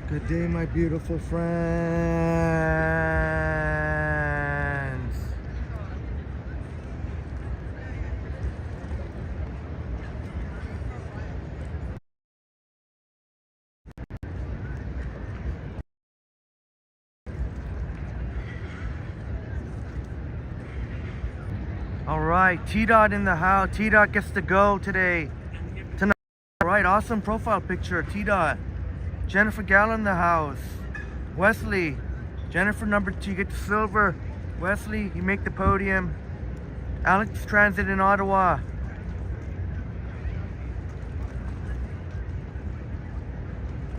Good day, my beautiful friends. All right, T-Dot in the house. T-Dot gets to go tonight. All right, awesome profile picture, T-Dot. Jennifer Gallo in the house. Wesley, Jennifer number 2, you get the silver. Wesley, you make the podium. Alex Transit in Ottawa.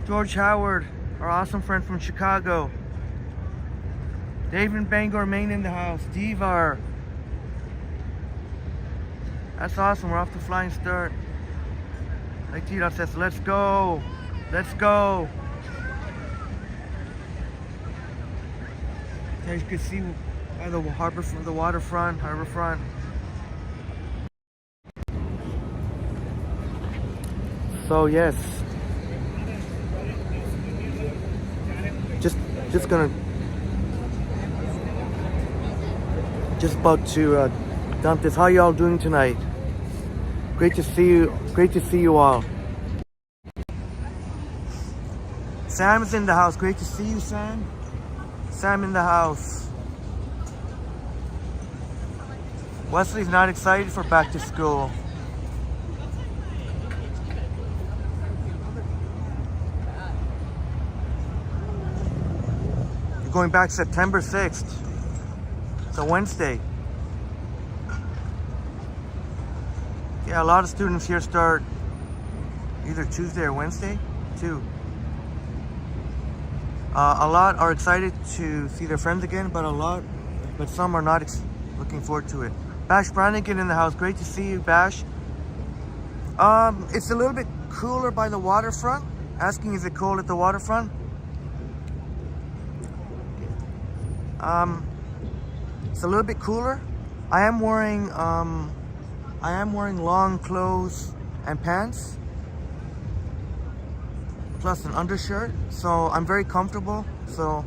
George Howard, our awesome friend from Chicago. Dave in Bangor, Maine in the house. Devar. That's awesome, we're off to flying start. Like T-Dot says, let's go. Let's go. As you can see by the harbor, from the waterfront, harborfront. So yes, just about to dump this. How y'all doing tonight? Great to see you. Great to see you all. Sam is in the house. Great to see you, Sam. Sam in the house. Wesley's not excited for back to school. You're going back September 6th. It's a Wednesday. Yeah, a lot of students here start either Tuesday or Wednesday, too. A lot are excited to see their friends again, but some are not looking forward to it. Bash Brannigan in the house. Great to see you, Bash. It's a little bit cooler by the waterfront. Asking, is it cold at the waterfront? It's a little bit cooler. I am wearing long clothes and pants, plus an undershirt, so I'm very comfortable. So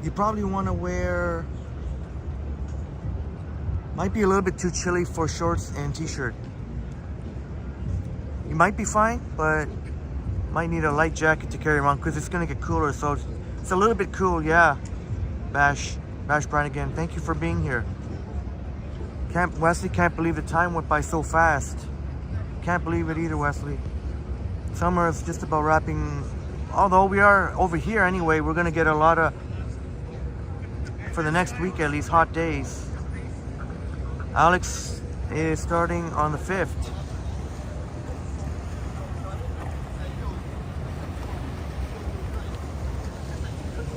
you probably want to wear, might be a little bit too chilly for shorts and t-shirt. You might be fine, but might need a light jacket to carry around because it's going to get cooler. So it's a little bit cool. Yeah, Bash Brannigan, thank you for being here. Wesley can't believe the time went by so fast. Can't believe it either, Wesley. Summer is just about wrapping. Although we are over here anyway, we're gonna get a lot of, for the next week at least, hot days. Alex is starting on the 5th.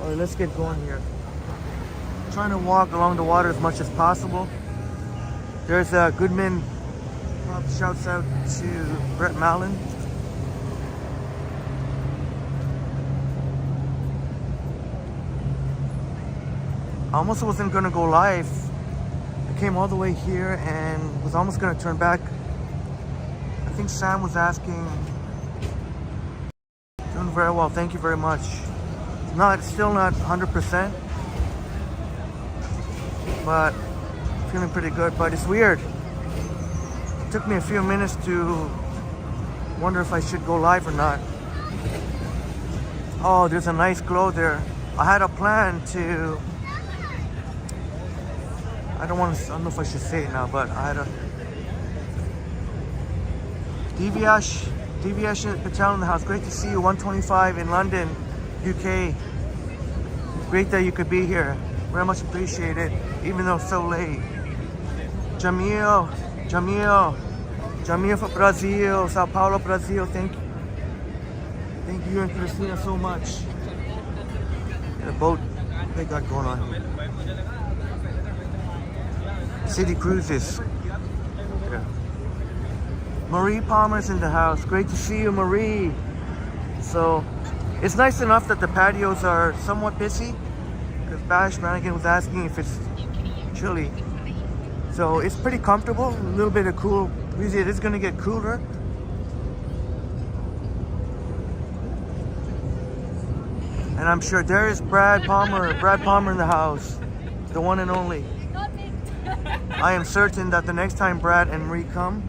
All right, let's get going here. Trying to walk along the water as much as possible. There's a Goodman. Shouts out to Brett Mallon. I almost wasn't gonna go live. I came all the way here and was almost gonna turn back. I think Sam was asking. Doing very well, thank you very much. Still not 100%, but feeling pretty good. But it's weird. It took me a few minutes to wonder if I should go live or not. Oh, there's a nice glow there. I had a plan to. I don't know if I should say it now, but I had a Divyash Patel in the house. Great to see you. 125 in London, UK. Great that you could be here. Very much appreciated, even though it's so late. Jamil from Brazil, Sao Paulo, Brazil. Thank you and Christina so much. The boat they got going on. City Cruises. Yeah. Marie Palmer's in the house. Great to see you, Marie. So it's nice enough that the patios are somewhat busy, because Bash Brannigan was asking if it's chilly. So it's pretty comfortable, a little bit of cool. Usually it is going to get cooler. And I'm sure there is Brad Palmer in the house, the one and only. I am certain that the next time Brad and Marie come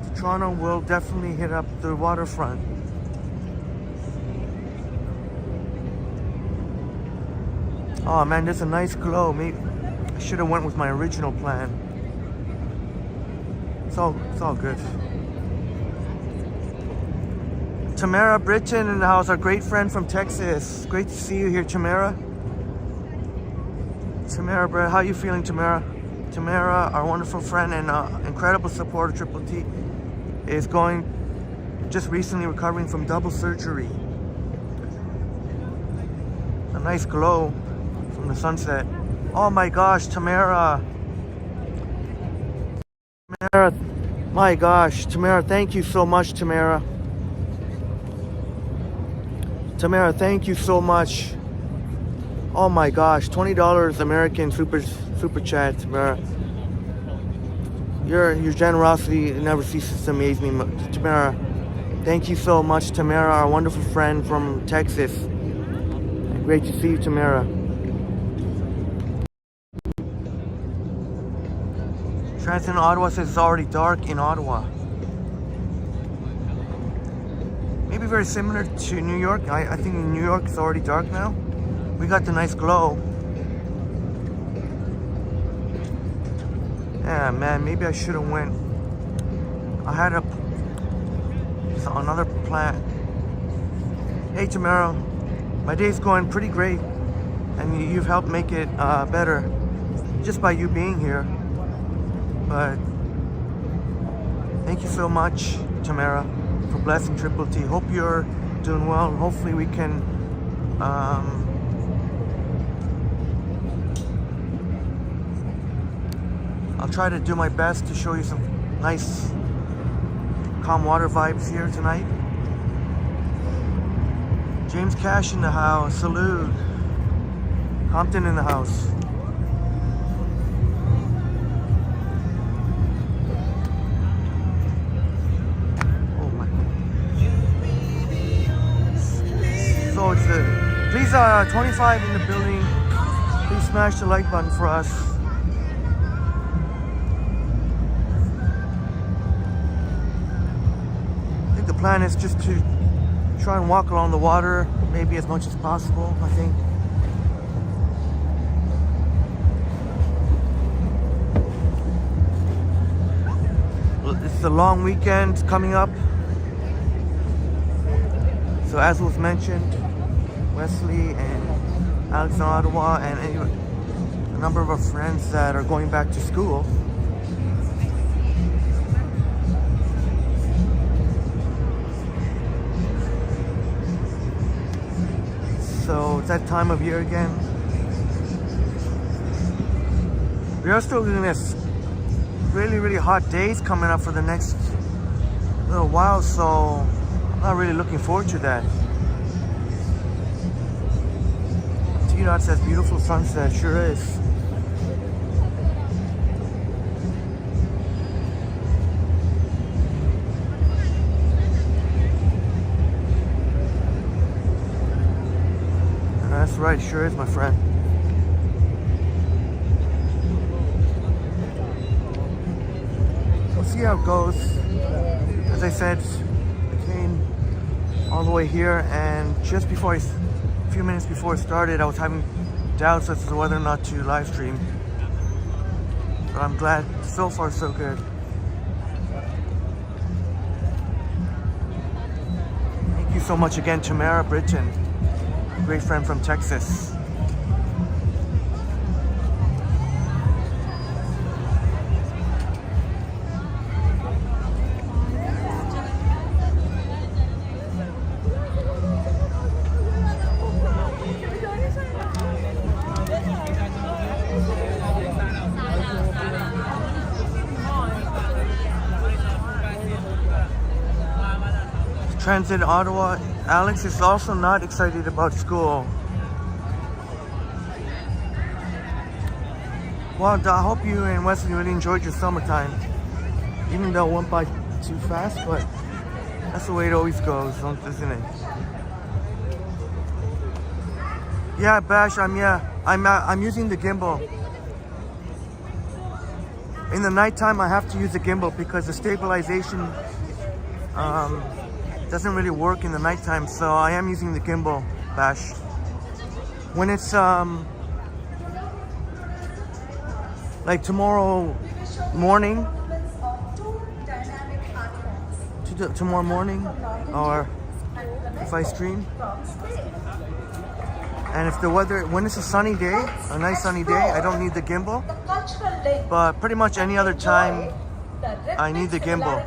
to Toronto, we'll definitely hit up the waterfront. Oh man, there's a nice glow. Maybe I should have went with my original plan. It's all good. Tamara Britton in the house, our great friend from Texas. Great to see you here, Tamara. Tamara, how you feeling, Tamara? Tamara, our wonderful friend and incredible supporter, Triple T, is just recently recovering from double surgery. A nice glow from the sunset. Oh my gosh, Tamara. Tamara, my gosh, Tamara, thank you so much, Tamara. Tamara, thank you so much. Oh my gosh, $20 American super chat, Tamara. Your generosity never ceases to amaze me, Tamara. Thank you so much, Tamara, our wonderful friend from Texas. Great to see you, Tamara. Transit in Ottawa says it's already dark in Ottawa. Maybe very similar to New York. I think in New York it's already dark now. We got the nice glow. Yeah, man, maybe I should have went. I had another plan. Hey, Tamara, my day's going pretty great, and you've helped make it better just by you being here. But thank you so much, Tamara, for blessing Triple T. Hope you're doing well, and hopefully we can I'll try to do my best to show you some nice calm water vibes here tonight. James Cash in the house, salute. Compton in the house. So it's please 25 in the building. Please smash the like button for us. I think the plan is just to try and walk along the water, maybe as much as possible, I think. It's a long weekend coming up. So as was mentioned, Wesley and Alex in Ottawa and a number of our friends that are going back to school. So it's that time of year again. We are still doing this really hot days coming up for the next little while, so I'm not really looking forward to that. T-Dot says beautiful sunset, sure is. That's right, sure is, my friend. We'll see how it goes. As I said, I came all the way here, and just before a few minutes before it started, I was having doubts as to whether or not to live stream. But I'm glad, so far so good. Thank you so much again, Tamara Britton, a great friend from Texas. Transit Ottawa. Alex is also not excited about school. Well, I hope you and Wesley really enjoyed your summertime. Even though it went by too fast, but that's the way it always goes, isn't it? Yeah, Bash, I'm using the gimbal. In the nighttime, I have to use the gimbal because the stabilization doesn't really work in the nighttime, so I am using the gimbal, Bash. When it's like tomorrow morning, tomorrow morning, or if I stream, and if the weather, when it's a sunny day, a nice sunny day, I don't need the gimbal. But pretty much any other time, I need the gimbal.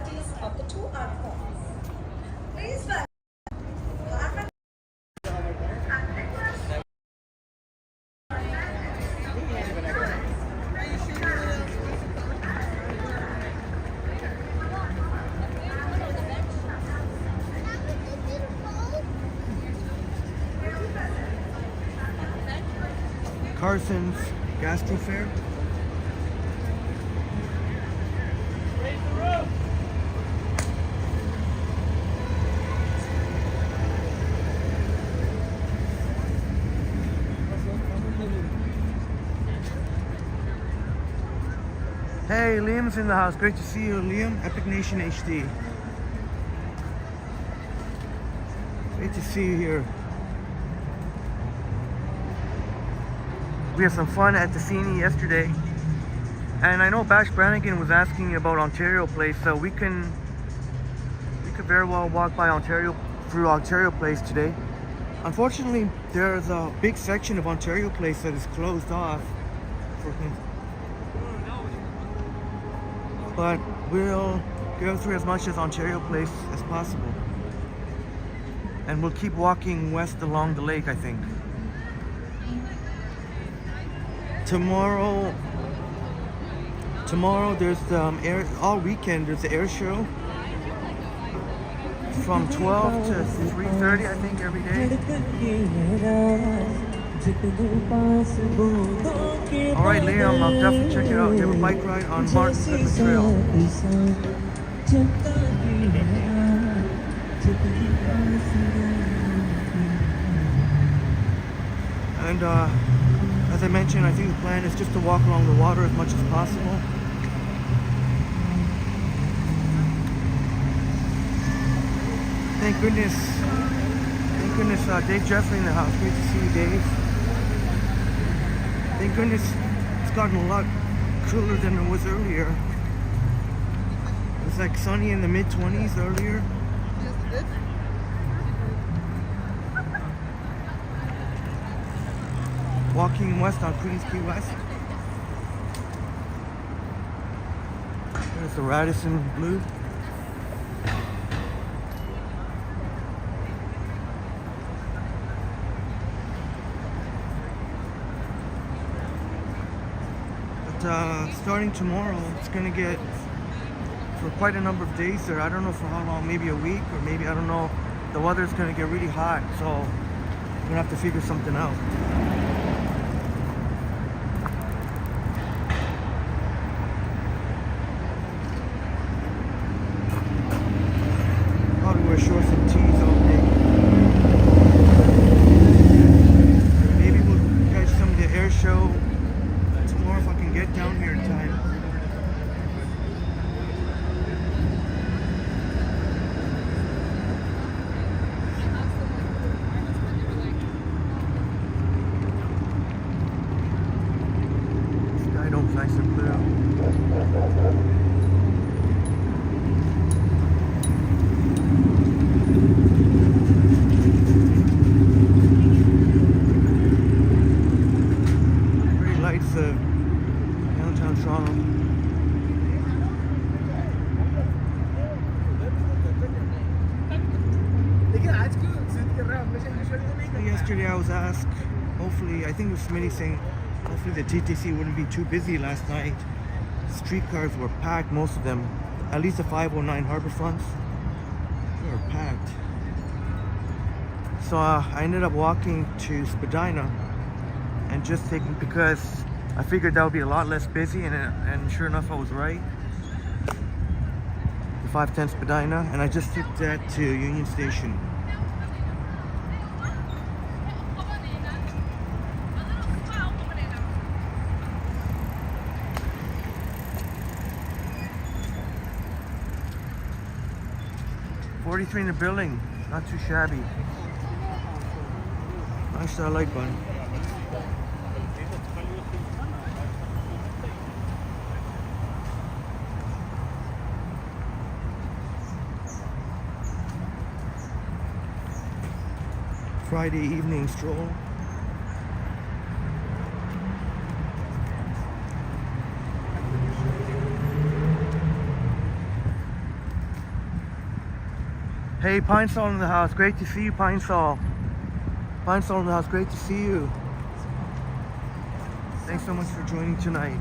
Carson's Gastro Fair. Hey, Liam's in the house. Great to see you, Liam. Epic Nation HD. Great to see you here. We had some fun at the Vicinity yesterday, and I know Bash Brannigan was asking about Ontario Place, so we could very well walk by through Ontario Place today. Unfortunately, there's a big section of Ontario Place that is closed off but we'll go through as much as Ontario Place as possible, and we'll keep walking west along the lake, I think. Tomorrow there's the all weekend there's the air show from 12 to 3:30, I think, every day. All right, Liam, I'll definitely check it out. You have a bike ride on Martin Luther Trail. And as I mentioned, I think the plan is just to walk along the water as much as possible. Thank goodness, Dave Jeffrey in the house. Great to see you, Dave. Thank goodness it's gotten a lot cooler than it was earlier. It was like sunny in the mid-20s earlier. Walking west on Queens Key West. There's the Radisson Blue. But starting tomorrow, it's gonna get for quite a number of days there. I don't know for how long, maybe a week, or maybe, I don't know. The weather's gonna get really hot, so we're gonna have to figure something out. Wear shorts and tees all day. Maybe we'll catch some of the air show tomorrow if I can get down here in time. Sky dome's nice and clear. Downtown Toronto. Yesterday I was asked, hopefully, I think it was Smitty saying, hopefully the TTC wouldn't be too busy last night. Streetcars were packed, most of them. At least the 509 Harbourfronts. They were packed. So I ended up walking to Spadina and just taking, because I figured that would be a lot less busy, and sure enough I was right. The 510 Spadina, and I just took that to Union Station. 43 in the building. Not too shabby. Nice light button. Friday evening stroll. Hey, Pine Sol in the house. Great to see you, Pine Sol. Pine Sol in the house. Great to see you. Thanks so much for joining tonight.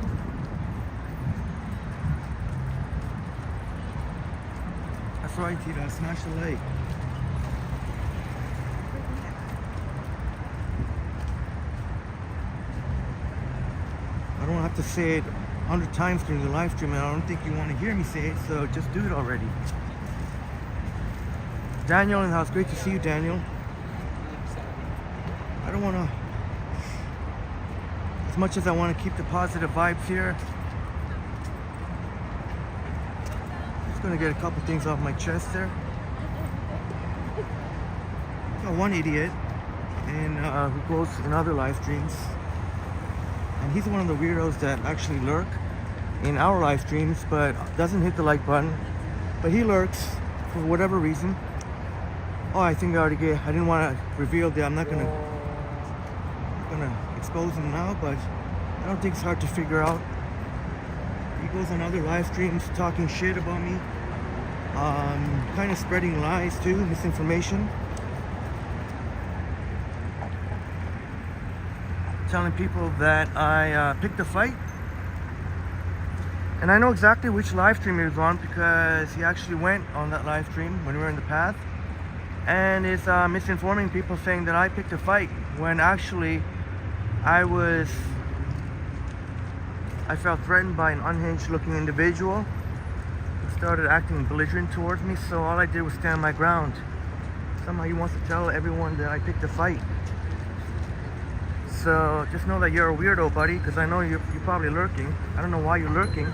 That's right, Tita. Smash the like. I don't have to say it 100 times during the live stream, and I don't think you want to hear me say it, so just do it already. Daniel in the house, great to see you, Daniel. I don't want to, as much as I want to keep the positive vibes here, just going to get a couple things off my chest there. Got one idiot who goes in other live streams, and he's one of the weirdos that actually lurk in our live streams but doesn't hit the like button, but he lurks for whatever reason. Oh, I think I didn't want to reveal that. I'm not gonna expose him now, but I don't think it's hard to figure out. He goes on other live streams talking shit about me, kind of spreading lies too, misinformation, telling people that I picked a fight. And I know exactly which live stream he was on because he actually went on that live stream when we were in the path, and is misinforming people, saying that I picked a fight when actually I felt threatened by an unhinged looking individual who started acting belligerent towards me, so all I did was stand my ground. Somehow he wants to tell everyone that I picked a fight. So just know that you're a weirdo, buddy, because I know you're probably lurking. I don't know why you're lurking.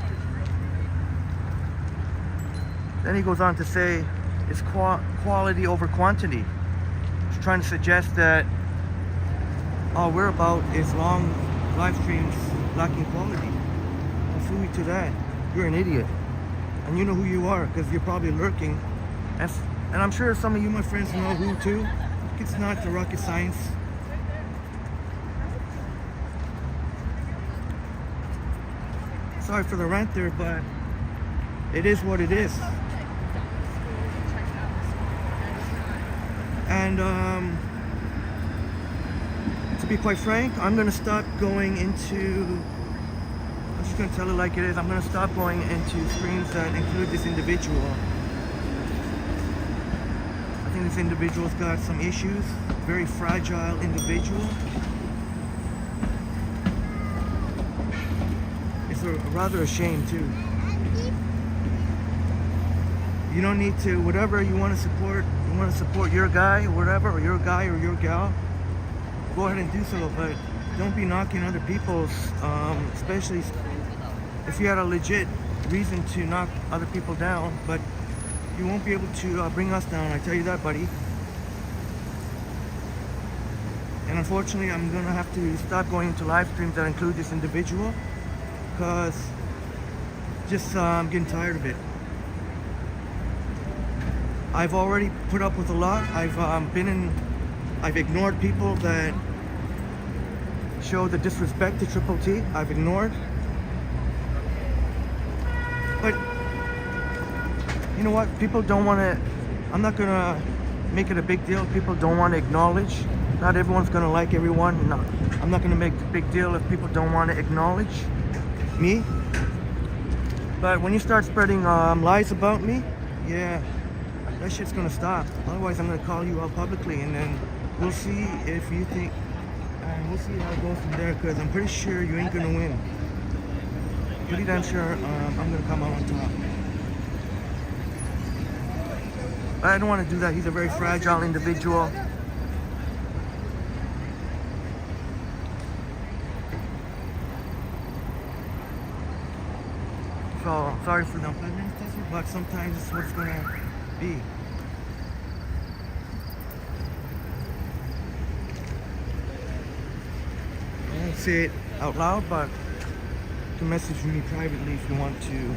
Then he goes on to say it's quality over quantity. He's trying to suggest that all we're about is long live streams lacking quality. I'll fool you to that. You're an idiot. And you know who you are because you're probably lurking. And I'm sure some of you, my friends, know who too. It's not the rocket science. Sorry for the rant there, but it is what it is. And to be quite frank, I'm gonna stop going into, I'm just gonna tell it like it is, I'm gonna stop going into streams that include this individual. I think this individual's got some issues, very fragile individual. It's rather a shame too. You don't need to, whatever you want to support your guy or whatever, or your guy or your gal, go ahead and do so, but don't be knocking other people's, especially if you had a legit reason to knock other people down, but you won't be able to bring us down, I tell you that, buddy. And unfortunately, I'm gonna have to stop going into live streams that include this individual, because just I'm getting tired of it. I've already put up with a lot. I've ignored people that show the disrespect to Triple T. I've ignored. But you know what? People don't want to, I'm not going to make it a big deal. People don't want to acknowledge. Not everyone's going to like everyone. No, I'm not going to make a big deal if people don't want to acknowledge me. But when you start spreading lies about me, yeah, that shit's gonna stop. Otherwise, I'm gonna call you out publicly, and then we'll see if you think, and we'll see how it goes from there. Because I'm pretty sure you ain't gonna win. Pretty damn sure I'm gonna come out on top. But I don't want to do that. He's a very fragile individual. So sorry for the unpleasantness, but sometimes it's what's gonna be. say it out loud, but you can message me privately if you want to.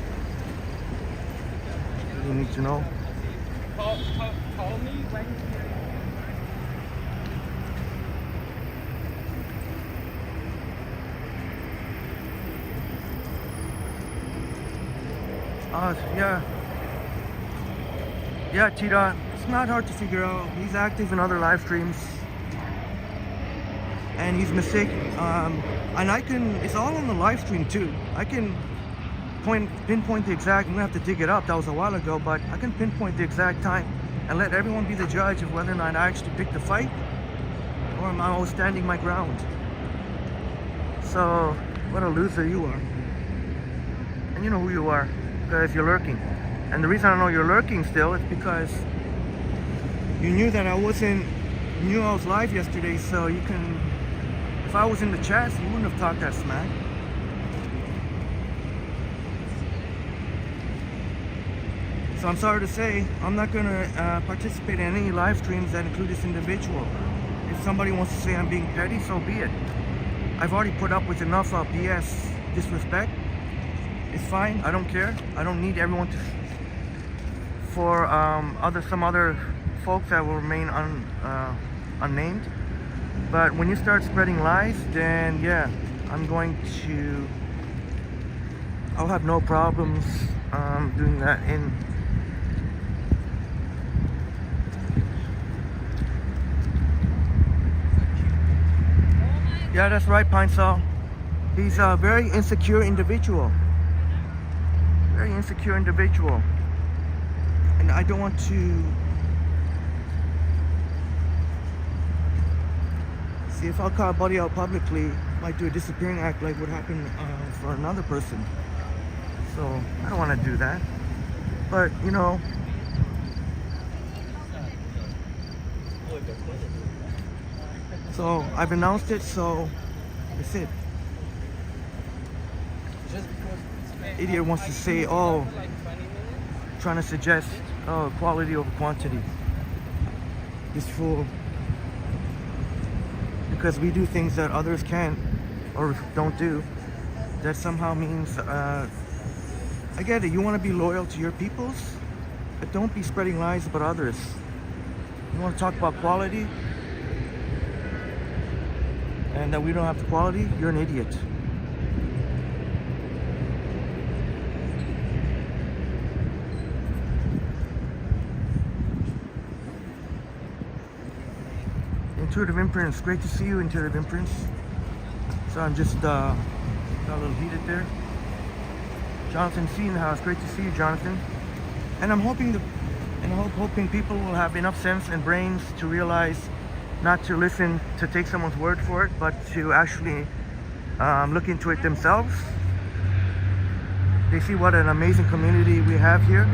You need to know. Call me when yeah, T-Dot. It's not hard to figure out. He's active in other live streams, and he's mistaken. And I can. It's all on the live stream too. I can pinpoint the exact. I'm gonna have to dig it up. That was a while ago, but I can pinpoint the exact time and let everyone be the judge of whether or not I actually picked the fight or am I standing my ground. So, what a loser you are. And you know who you are, because you're lurking. And the reason I know you're lurking still is because you knew that I was live yesterday, so you can, if I was in the chat, you wouldn't have talked that smack. So I'm sorry to say, I'm not gonna participate in any live streams that include this individual. If somebody wants to say I'm being petty, so be it. I've already put up with enough BS disrespect. It's fine, I don't care. I don't need everyone to, for some other folks that will remain unnamed. But when you start spreading lies, then yeah, I'll have no problems doing that. Yeah, that's right, Pine Saw. He's a very insecure individual. Very insecure individual. And I don't want to... See, if I'll call a buddy out publicly, might do a disappearing act like what happened for another person. So, I don't want to do that. But, you know... So, I've announced it, so that's it. Idiot wants to say, oh, trying to suggest, oh, quality over quantity. This fool. Because we do things that others can't or don't do, that somehow means, I get it, you want to be loyal to your peoples, but don't be spreading lies about others. You want to talk about quality, and that we don't have the quality, you're an idiot. Intuitive Imprints, great to see you, Intuitive Imprints. So I'm just got a little heated there. Jonathan C in the house, great to see you, Jonathan. And I'm hoping hoping people will have enough sense and brains to realize not to listen to take someone's word for it, but to actually look into it themselves. They see what an amazing community we have here.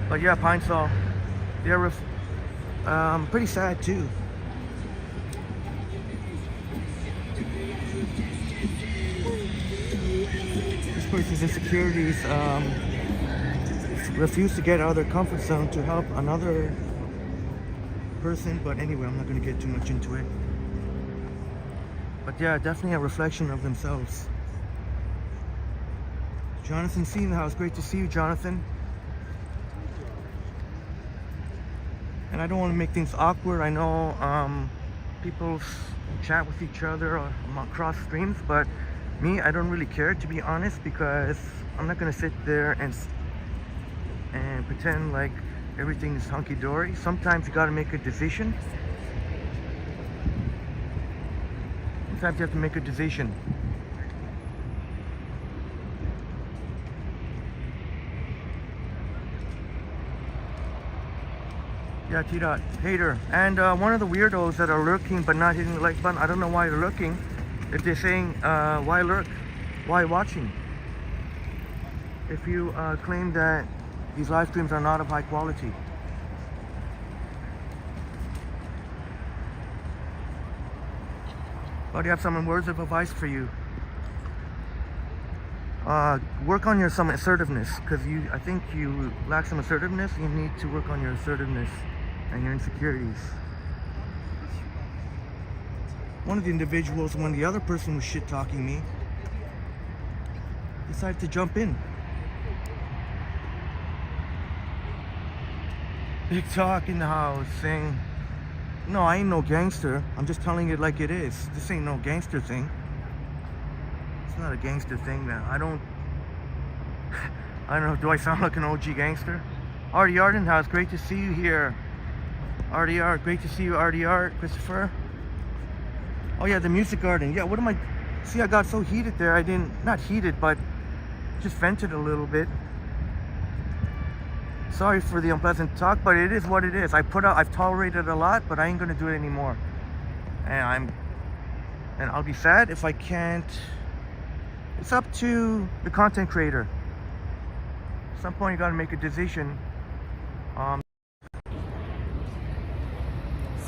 But yeah, Pine Saw, they're pretty sad too. This person's insecurities refuse to get out of their comfort zone to help another person. But anyway, I'm not going to get too much into it. But yeah, definitely a reflection of themselves. Jonathan C in the house, great to see you, Jonathan. And I don't want to make things awkward. I know people chat with each other across streams, but me, I don't really care, to be honest, because I'm not going to sit there and pretend like everything is hunky-dory. Sometimes you got to make a decision. Sometimes you have to make a decision. Yeah, T-Dot, hater. And one of the weirdos that are lurking but not hitting the like button, I don't know why they're lurking. If they're saying, why lurk? Why watching? If you claim that these live streams are not of high quality. But I have some words of advice for you. work on your some assertiveness, because I think you lack some assertiveness. You need to work on your assertiveness and your insecurities. One of the individuals, when the other person was shit talking me, decided to jump in. Big talk in the house, saying, "No, I ain't no gangster. I'm just telling it like it is. This ain't no gangster thing. It's not a gangster thing." That I don't know. Do I sound like an OG gangster? Artie Art in the house. Great to see you here. Artie Art. Great to see you, Artie Art. Christopher. Oh yeah, the music garden. Yeah, what am I? See, I got so heated there. I didn't, not heated, but just vented a little bit. Sorry for the unpleasant talk, but it is what it is. I've tolerated a lot, but I ain't gonna do it anymore. And I'll be sad if I can't. It's up to the content creator. At some point, you gotta make a decision.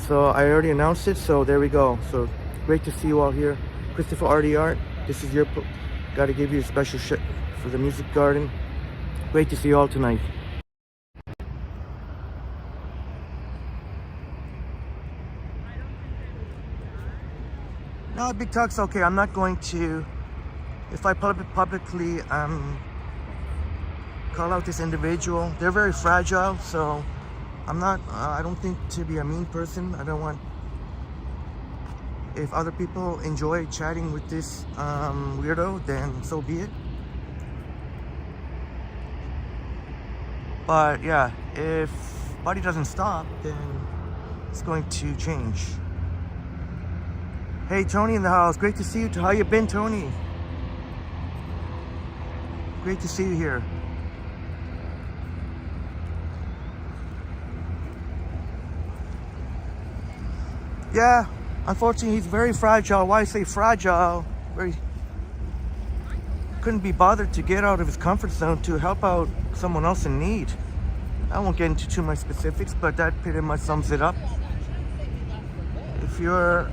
So I already announced it, so there we go. So great to see you all here. Christopher Artie Art, this is your, gotta give you a special shit for the music garden. Great to see you all tonight. No, big talk's okay. I'm not going to, if I publicly call out this individual, they're very fragile, so I'm not, I don't think to be a mean person. I don't want, if other people enjoy chatting with this weirdo, then so be it. But yeah, if Buddy doesn't stop, then it's going to change. Hey, Tony in the house. Great to see you. How you been, Tony? Great to see you here. Yeah, unfortunately, he's very fragile. Why I say fragile? Very couldn't be bothered to get out of his comfort zone to help out someone else in need. I won't get into too much specifics, but that pretty much sums it up. If you're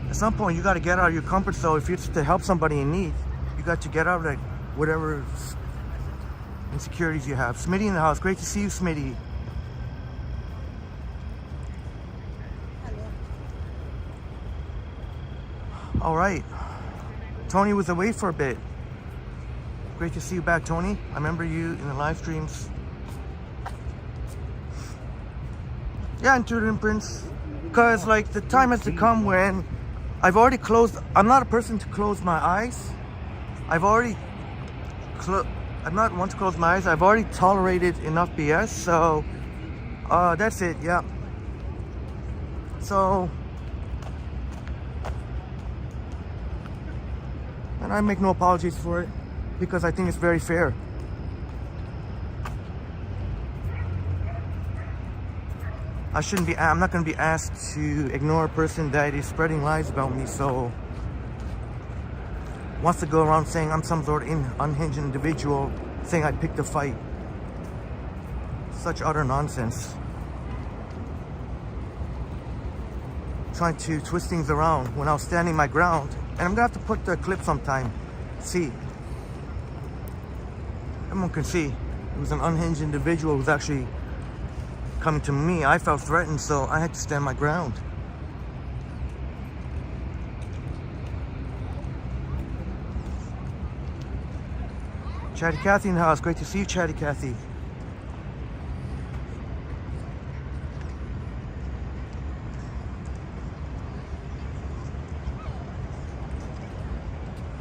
at some point, you got to get out of your comfort zone. If it's to help somebody in need, you got to get out of like whatever insecurities you have. Smitty in the house. Great to see you, Smitty. All right. Tony was away for a bit. Great to see you back, Tony. I remember you in the live streams. Yeah, and Tutor and Prince. Because like the time has to come when I've already closed. I'm not a person to close my eyes. I'm not one to close my eyes. I've already tolerated enough BS. So that's it. Yeah. So, and I make no apologies for it because I think it's very fair. I'm not going to be asked to ignore a person that is spreading lies about me, so wants to go around saying I'm some sort of unhinged individual, saying I picked a fight. Such utter nonsense. Trying to twist things around when I was standing my ground. And I'm going to have to put the clip sometime. See. Everyone can see. It was an unhinged individual who was actually coming to me. I felt threatened, so I had to stand my ground. Chatty Cathy in the house. Great to see you, Chatty Cathy.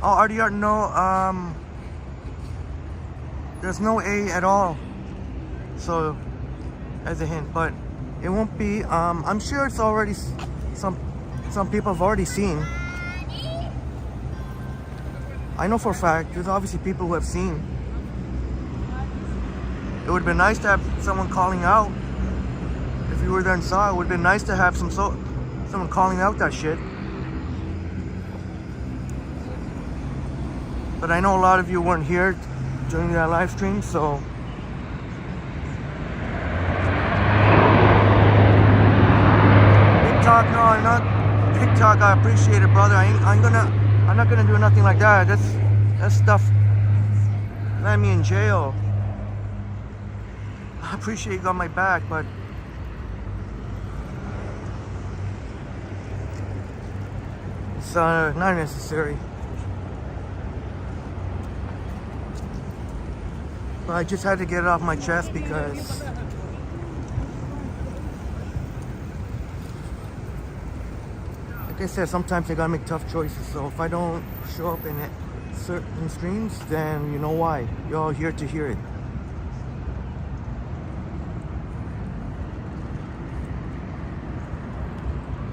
Oh, RDR, no, there's no A at all. So, as a hint, but it won't be, I'm sure it's already, some people have already seen. I know for a fact, there's obviously people who have seen. It would have been nice to have someone calling out. If you were there and saw, it would have been nice to have someone calling out that shit. But I know a lot of you weren't here during that live stream, so. Big talk, no, I'm not. Big talk. I appreciate it, brother. I'm not gonna do nothing like that. That's stuff land me in jail. I appreciate you got my back, but it's not necessary. But I just had to get it off my chest because like I said, sometimes I gotta make tough choices. So if I don't show up in certain streams, then you know why. You're all here to hear it.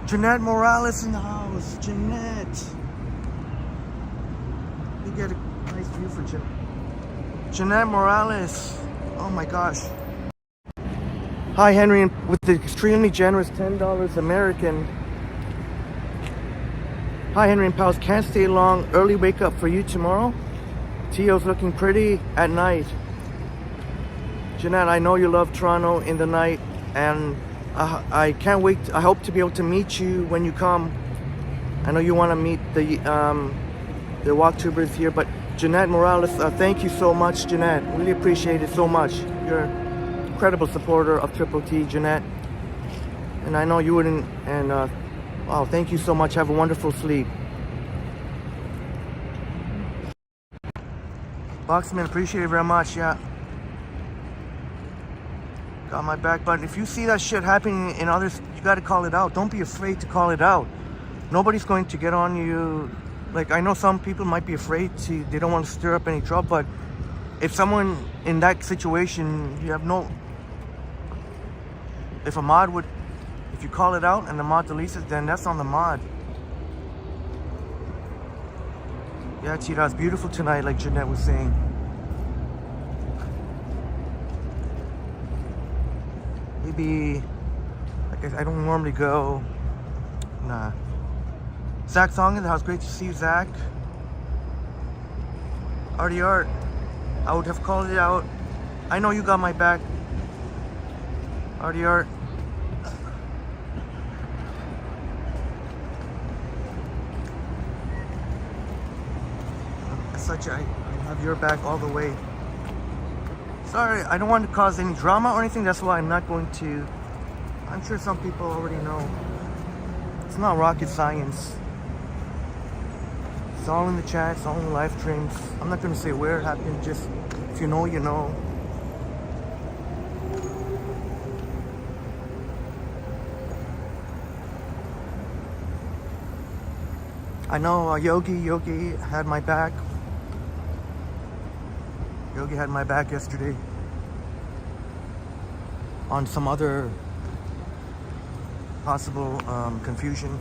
Jeanette Morales in the house. Jeanette. You get a nice view for Jeanette Morales. Oh my gosh. Hi Henry, with the extremely generous $10 American. Hi Henry and pals, can't stay long. Early wake up for you tomorrow. Tio's looking pretty at night. Jeanette, I know you love Toronto in the night, and I can't wait. I hope to be able to meet you when you come. I know you want to meet the walktubers here, but Jeanette Morales, thank you so much, Jeanette. Really appreciate it so much. You're an incredible supporter of Triple T, Jeanette. And I know you wouldn't, and wow, thank you so much. Have a wonderful sleep. Boxman, appreciate it very much, yeah. Got my back, but if you see that shit happening in others, you gotta call it out. Don't be afraid to call it out. Nobody's going to get on you. Like, I know some people might be afraid they don't want to stir up any trouble, but if someone in that situation, you have no, if you call it out and the mod deletes it, then that's on the mod. Yeah, Tita, it's beautiful tonight, like Jeanette was saying. Maybe, like I don't normally go. Nah. Zach Song in the house. Great to see you, Zach. Artie Art. I would have called it out. I know you got my back. Artie Art. I have your back all the way. Sorry, I don't want to cause any drama or anything. That's why I'm not going to. I'm sure some people already know. It's not rocket science. It's all in the chat. It's all in the live streams. I'm not going to say where it happened. Just if you know, you know. I know Yogi had my back. Yogi had my back yesterday on some other possible confusion.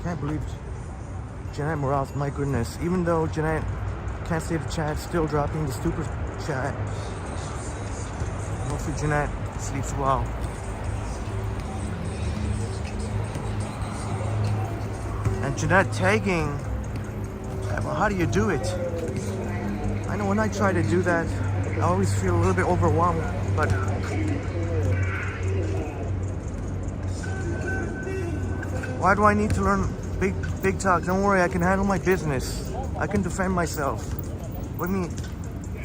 Can't believe Jeanette Morales, my goodness. Even though Jeanette can't say the chat, still dropping the super chat. Hopefully Jeanette sleeps well. And Jeanette tagging, well, how do you do it? I know when I try to do that, I always feel a little bit overwhelmed, but why do I need to learn big talk? Don't worry, I can handle my business. I can defend myself. What do you mean?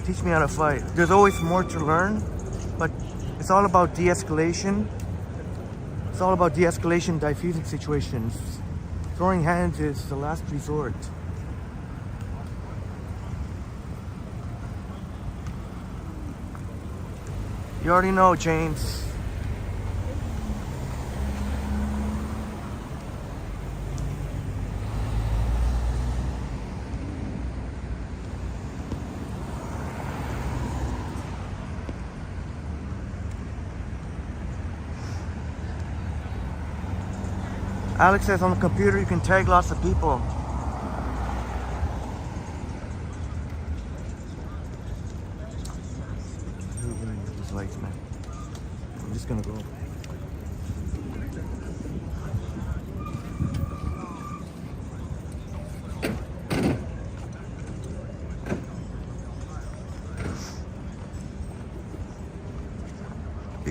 Teach me how to fight. There's always more to learn, but it's all about de-escalation. It's all about de-escalation, diffusing situations. Throwing hands is the last resort. You already know, James. Alex says on the computer you can tag lots of people. These lights, man. I'm just gonna go.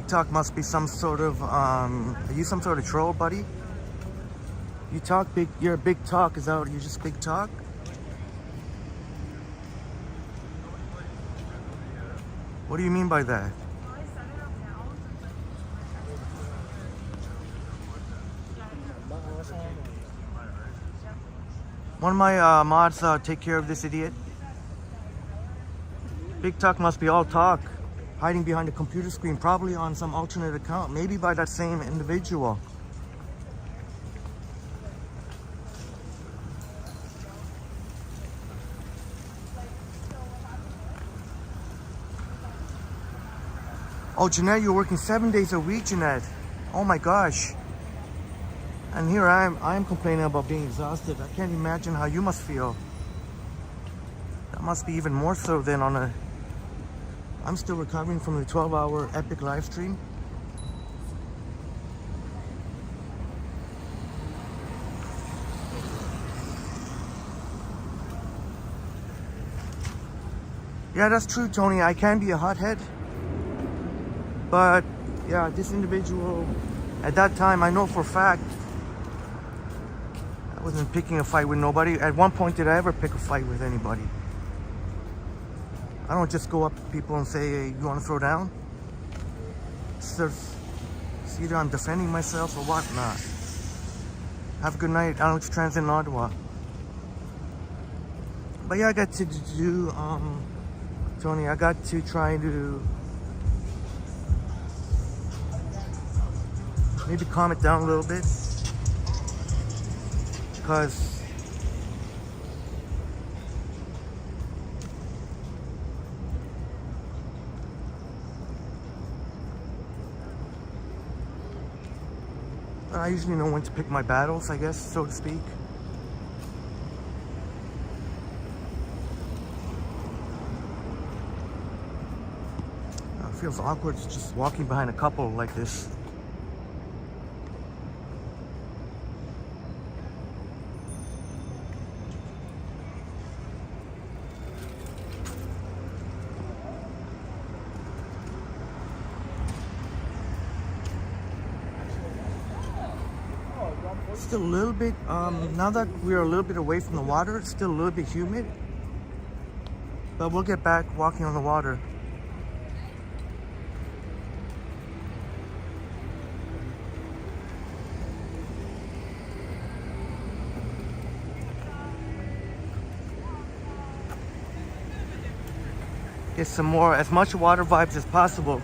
Big Talk must be some sort of, are you some sort of troll, buddy? You talk big, you're a big talk, is that what, you just big talk? What do you mean by that? One of my mods take care of this idiot. Big Talk must be all talk, hiding behind a computer screen, probably on some alternate account, maybe by that same individual. Oh, Jeanette, you're working 7 days a week, Jeanette. Oh my gosh. And here I'm complaining about being exhausted. I can't imagine how you must feel. That must be even more so than on a... I'm still recovering from the 12-hour epic live stream. Yeah, that's true, Tony. I can be a hothead. But yeah, this individual, at that time, I know for a fact, I wasn't picking a fight with nobody. At one point, did I ever pick a fight with anybody? I don't just go up to people and say, hey, you want to throw down? It's either I'm defending myself or whatnot. Have a good night, Alex Trans in Ottawa. But yeah, I got to do, Tony, I got to try to maybe calm it down a little bit, because I usually know when to pick my battles, I guess, so to speak. It feels awkward just walking behind a couple like this. Still a little bit, now that we're a little bit away from the water, it's still a little bit humid. But we'll get back walking on the water. Get some more, as much water vibes as possible.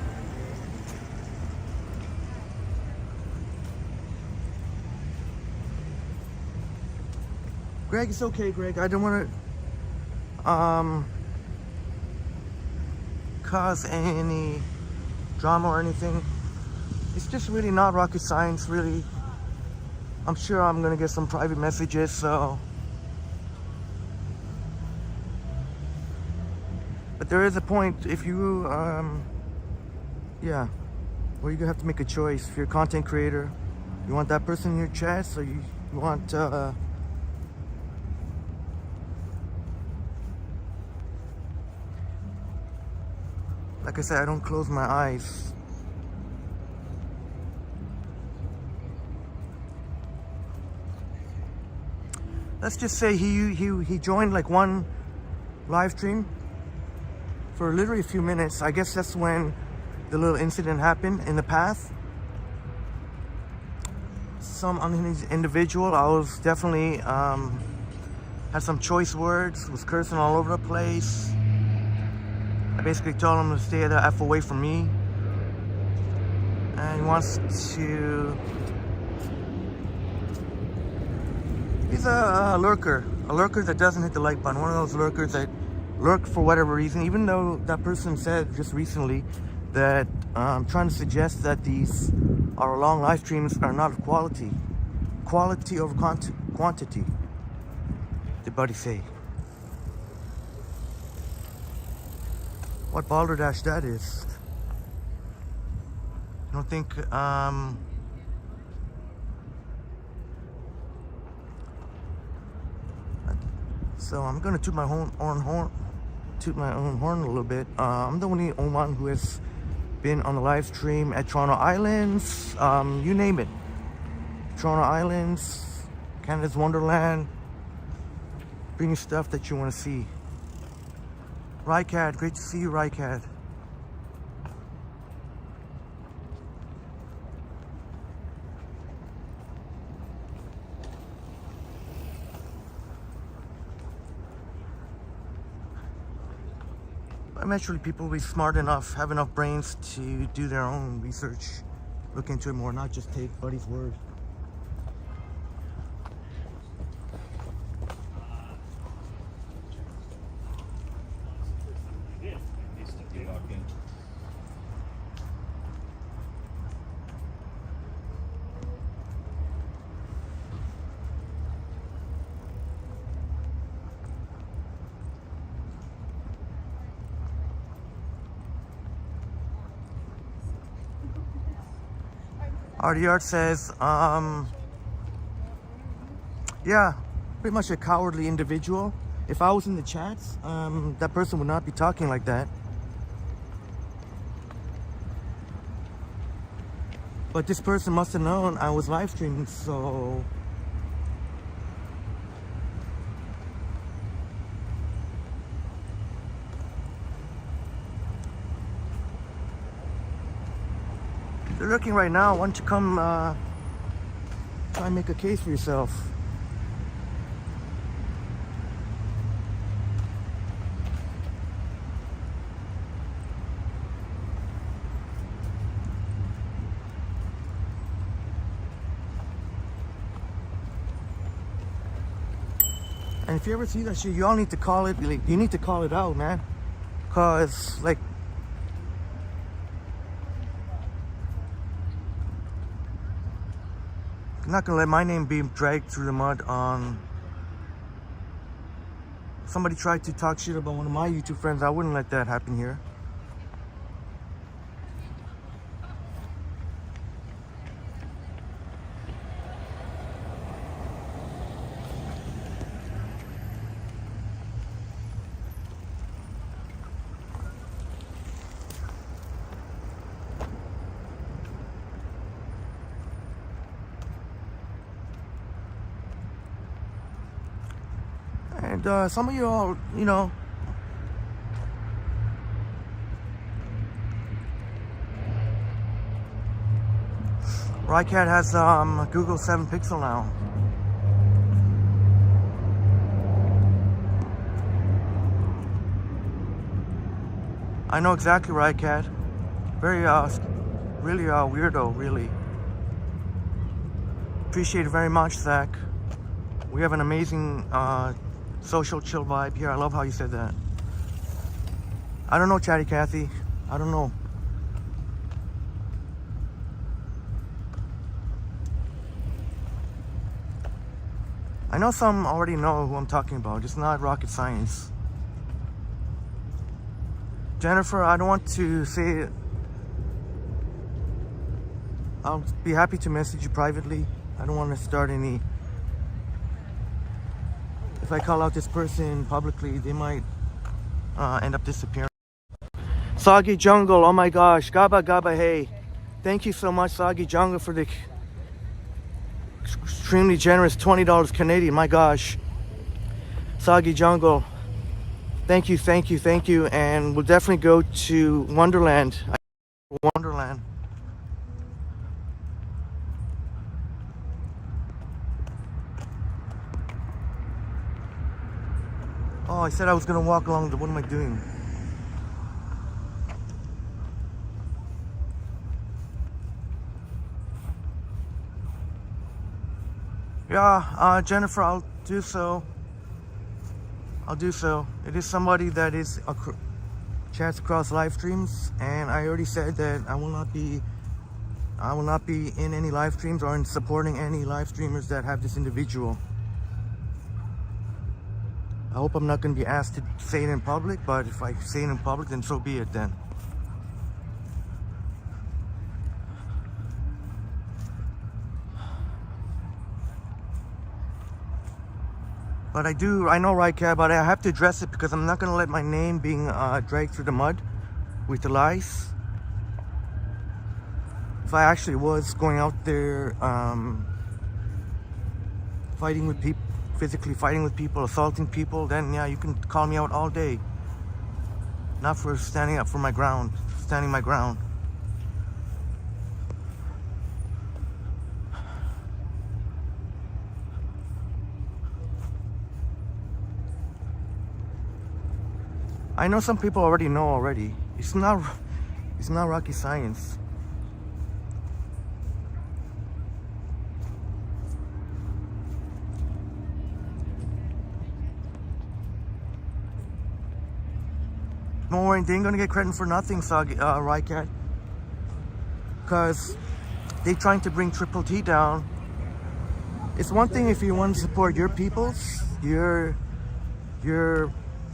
Greg, it's okay, Greg. I don't want to cause any drama or anything. It's just really not rocket science, really. I'm sure I'm gonna get some private messages, so. But there is a point if you, yeah, where you have to make a choice. If you're a content creator, you want that person in your chat, so you want, like I said, I don't close my eyes. Let's just say he joined like one live stream for literally a few minutes. I guess that's when the little incident happened in the path. Some unhinged individual, I was definitely, had some choice words, was cursing all over the place. I basically told him to stay the F away from me. And he wants to... He's a lurker that doesn't hit the like button. One of those lurkers that lurk for whatever reason, even though that person said just recently that trying to suggest that these our long live streams are not of quality. Quality over quantity, did Buddy say. What balderdash that is. I don't think, so I'm gonna toot my own horn a little bit. I'm the only one who has been on the live stream at Toronto Islands, you name it. Toronto Islands, Canada's Wonderland, bringing stuff that you want to see. Rycat, great to see you, Rycat. Eventually people will be smart enough, have enough brains to do their own research, look into it more, not just take Buddy's word. Artie Art says, yeah, pretty much a cowardly individual. If I was in the chats, that person would not be talking like that. But this person must have known I was live streaming, so... They're looking right now. Why don't you come try and make a case for yourself? And if you ever see that shit, you all need to call it. Like, you need to call it out, man. Cause like, I'm not gonna let my name be dragged through the mud on. Somebody tried to talk shit about one of my YouTube friends. I wouldn't let that happen here. And some of you all, you know, Rycat has Google 7 Pixel now. I know exactly, Rycat. Very really weirdo, really. Appreciate it very much, Zach. We have an amazing social chill vibe here. I love how you said that. I don't know, Chatty Cathy. I don't know. I know some already know who I'm talking about. It's not rocket science. Jennifer, I don't want to say it. I'll be happy to message you privately. I don't want to start any... If I call out this person publicly, they might end up disappearing. Soggy Jungle, oh my gosh. Gaba Gaba, hey. Thank you so much, Soggy Jungle, for the extremely generous $20 Canadian. My gosh. Soggy Jungle. Thank you, thank you, thank you. And we'll definitely go to Wonderland. Wonderland. Oh, I said I was gonna walk along the, what am I doing? Yeah, Jennifer, I'll do so. I'll do so. It is somebody that is chats across live streams, and I already said that I will not be in any live streams or in supporting any live streamers that have this individual. I hope I'm not going to be asked to say it in public, but if I say it in public, then so be it then. But I know Rycat, but I have to address it because I'm not going to let my name being dragged through the mud with the lies. if I actually was going out there fighting with people, physically fighting with people, assaulting people, then yeah, you can call me out all day. Not for standing up for my ground, standing my ground. I know some people already know already. It's not rocket science. Don't worry, they ain't gonna get credit for nothing, Rycat. Because they trying to bring Triple T down. It's one thing if you want to support your peoples, your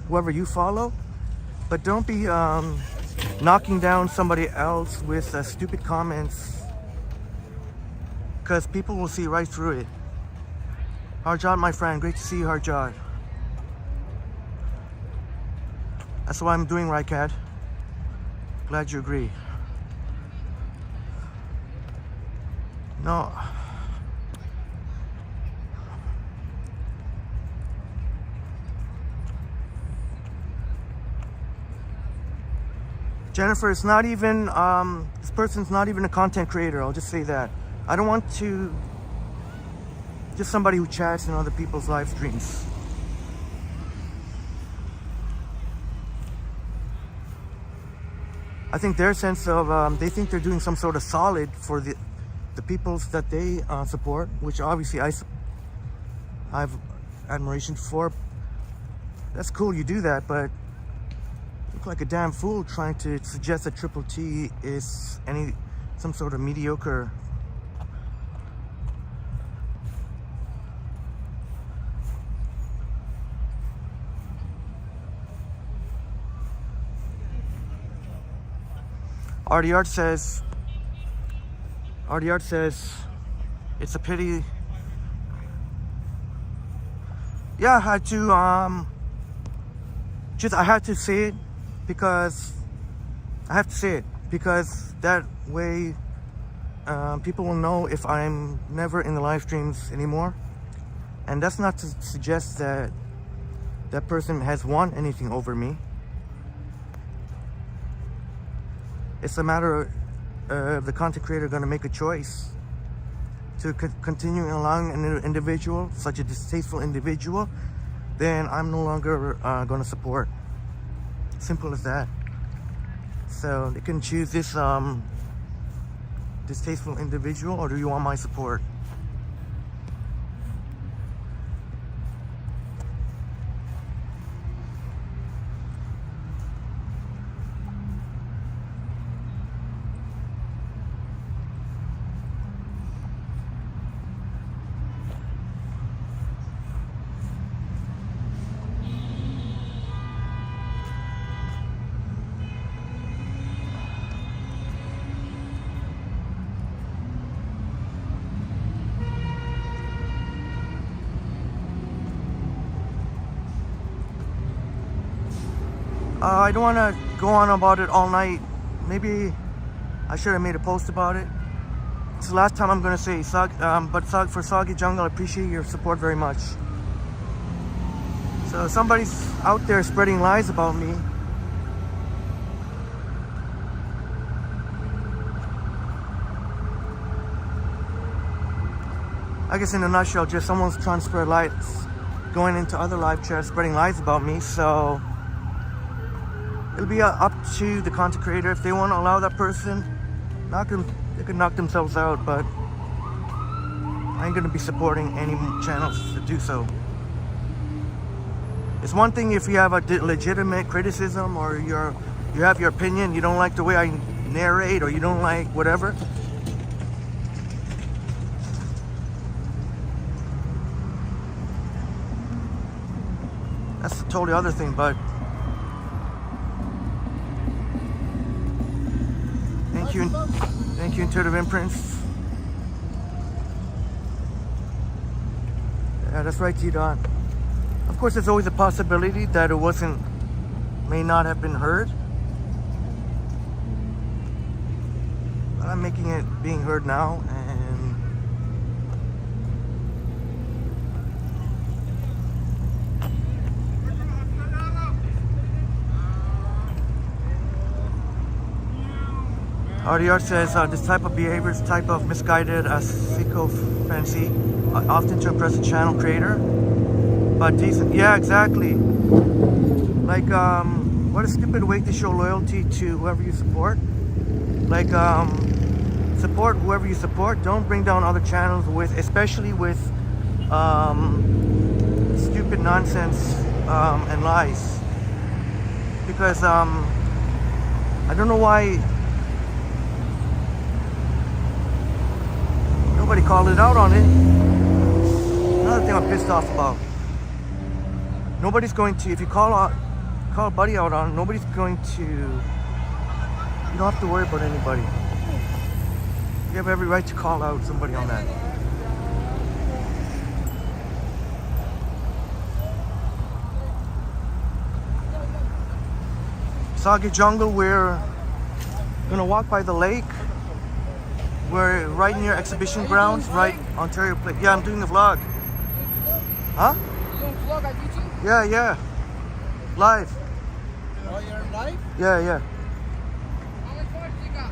whoever you follow, but don't be knocking down somebody else with stupid comments, because people will see right through it. Harjad, my friend, great to see you, Harjad. That's what I'm doing, Rycat. Glad you agree. No. Jennifer, it's not even, this person's not even a content creator, I'll just say that. I don't want to, just somebody who chats in other people's live streams. I think their sense of, they think they're doing some sort of solid for the peoples that they support, which obviously I have admiration for. That's cool you do that, but you look like a damn fool trying to suggest that Triple T is some sort of mediocre. RDR says, it's a pity. Yeah, I had to, I had to say it because, I have to say it because that way people will know if I'm never in the live streams anymore. And that's not to suggest that that person has won anything over me. It's a matter of the content creator going to make a choice to continue allowing an individual, such a distasteful individual, then I'm no longer going to support. Simple as that. So they can choose this distasteful individual, or do you want my support? I don't want to go on about it all night. Maybe I should have made a post about it. It's the last time I'm going to say, for Soggy Jungle, I appreciate your support very much. So somebody's out there spreading lies about me. I guess in a nutshell, just someone's trying to spread lies, going into other live chats, spreading lies about me. So it'll be up to the content creator if they want to allow that person. They can knock themselves out, but I ain't gonna be supporting any channels to do so. It's one thing if you have a legitimate criticism, or you have your opinion, you don't like the way I narrate, or you don't like whatever. That's a totally other thing, but thank you, Intuitive Imprints. Yeah, that's right, T-Dot. Of course, there's always a possibility that it may not have been heard. I'm making it being heard now, and RDR says this type of behavior is type of misguided sycophancy, often to impress a channel creator, but decent. Yeah, exactly. Like, what a stupid way to show loyalty to whoever you support. Like, support whoever you support. Don't bring down other channels with, especially with stupid nonsense and lies. Because I don't know why nobody called it out on it. Another thing I'm pissed off about. Nobody's going to, if you call a buddy out on it, nobody's going to, you don't have to worry about anybody. You have every right to call out somebody on that. Sagi Jungle, we're gonna walk by the lake. We're right near exhibition grounds, right Ontario Place. Yeah, I'm doing a vlog. Huh? You doing vlog on YouTube? Yeah. Live. Oh, you're live? Yeah. How much more you got?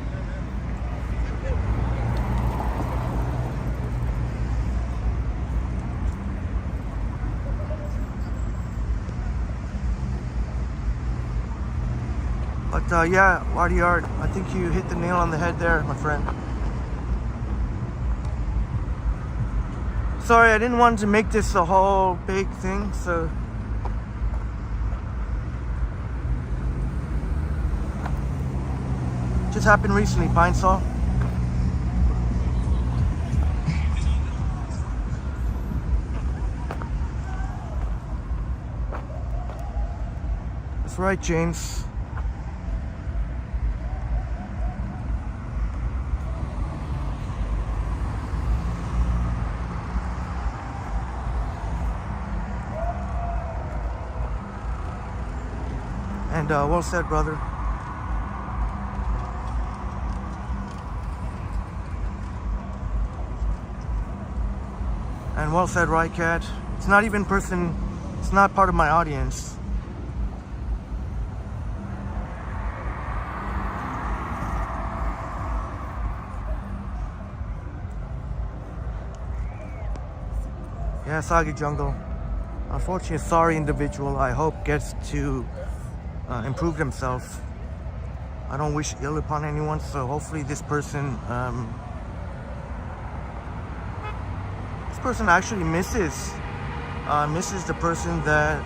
But yeah, RDR, I think you hit the nail on the head there, my friend. Sorry, I didn't want to make this a whole big thing, so just happened recently, Pine Sol. That's right, James. And well said, brother. And well said, right, Cat. It's not even it's not part of my audience. Yeah, Sagi Jungle. Unfortunately, a sorry individual, I hope, gets to improve themselves. I don't wish ill upon anyone, so hopefully this person actually misses the person that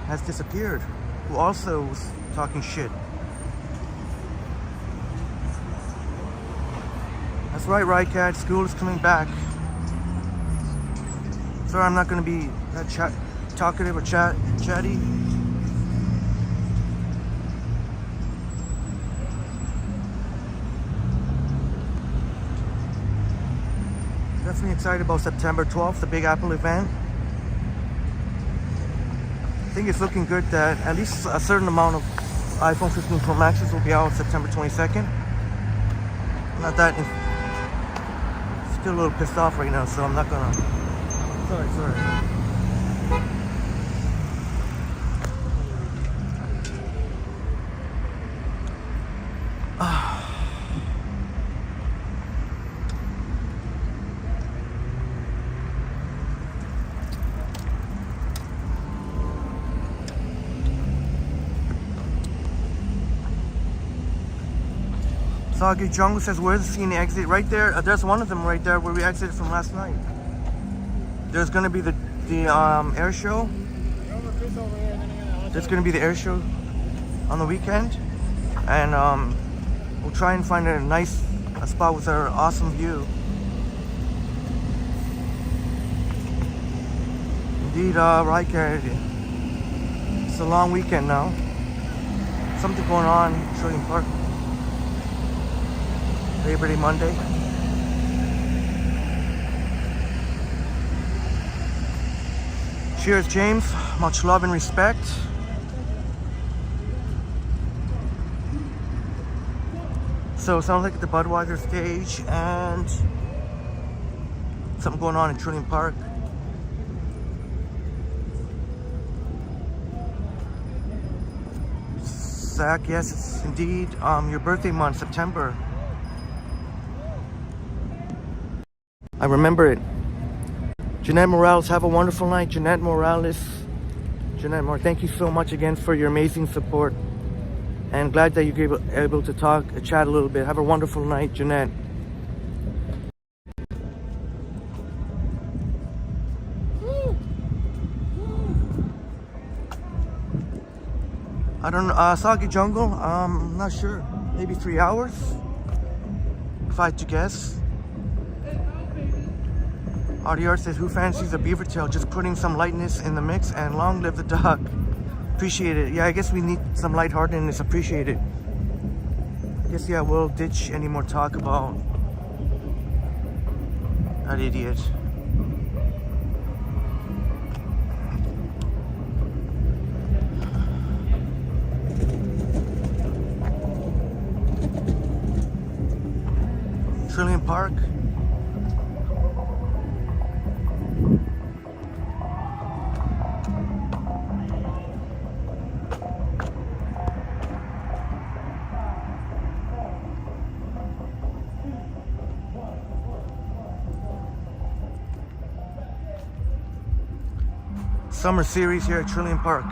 has disappeared, who also was talking shit. That's right, Cat. School is coming back. Sorry, I'm not going to be that talkative or chatty. Definitely excited about September 12th, the Big Apple event. I think it's looking good that at least a certain amount of iPhone 15 Pro Maxes will be out September 22nd. Not that, still a little pissed off right now, so I'm not gonna. Sorry. Sagi Jungle says, where's the scene exit? Right there. There's one of them right there where we exited from last night. There's gonna be the air show. There's gonna be the air show on the weekend, and we'll try and find a nice spot with our awesome view. Indeed, right, it's a long weekend now. Something going on in Trillium Park. Labor Day Monday. Cheers, James. Much love and respect. So it sounds like the Budweiser stage and something going on in Trillium Park. Zach, yes, it's indeed your birthday month, September. I remember it. Jeanette Morales, have a wonderful night. Jeanette Morales. Thank you so much again for your amazing support. And glad that you were able to chat a little bit. Have a wonderful night, Jeanette. I don't know, Soggy Jungle, I'm not sure. Maybe 3 hours, if I had to guess. RDR says, who fancies a beaver tail? Just putting some lightness in the mix, and long live the dog. Appreciate it. Yeah, I guess we need some lightheartedness. Appreciate it. I guess, yeah, we'll ditch any more talk about that idiot. Trillium Park. Summer series here at Trillium Park.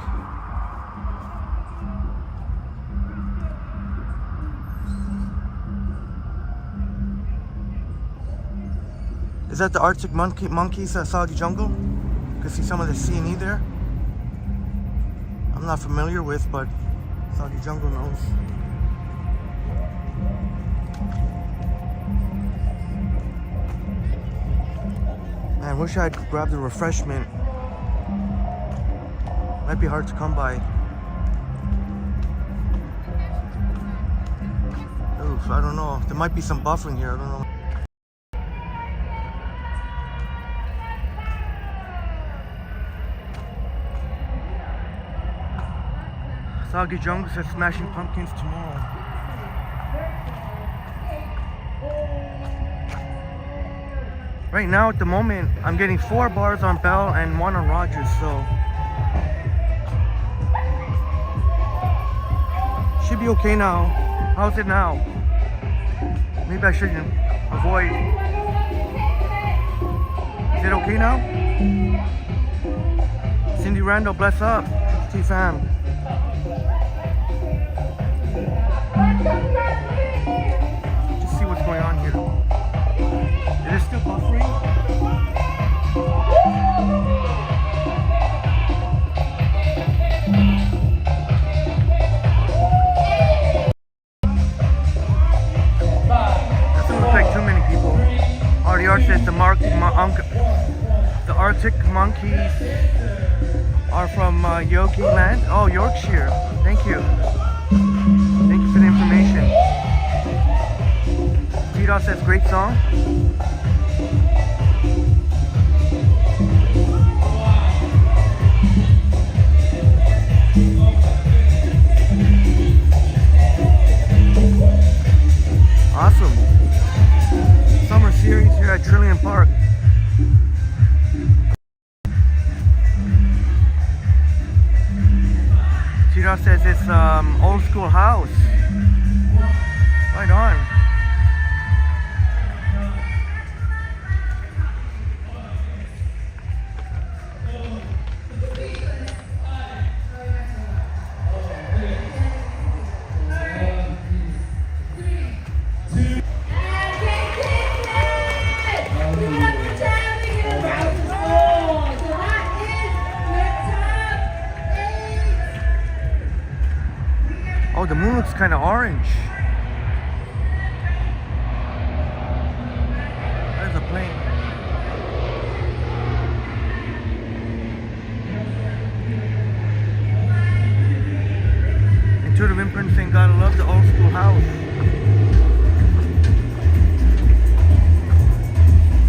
Is that the Arctic Monkeys Soggy Jungle? You can see some of the C&E there. I'm not familiar with, but Soggy Jungle knows. Man, wish I'd grabbed a refreshment. Might be hard to come by. Oof, I don't know. There might be some buffering here, I don't know. Soggy Jungle says Smashing Pumpkins tomorrow. Right now, at the moment, I'm getting 4 bars on Bell and 1 on Rogers, so should be okay now. How's it now? Maybe I shouldn't avoid. Is it okay now? Cindy Randall, bless up. T-Fam. Just see what's going on here. It is still buffering. Doesn't look like too many people. RDR says the Arctic monkeys are from Yogi Land. Oh, Yorkshire. Thank you. Thank you for the information. T-Dot says great song. Awesome. Summer series here at Trillium Park. T-Dot says it's old school house. Right on. Oh, the moon looks kind of orange. There's a plane. Intuitive Imprint saying, gotta love the old school house.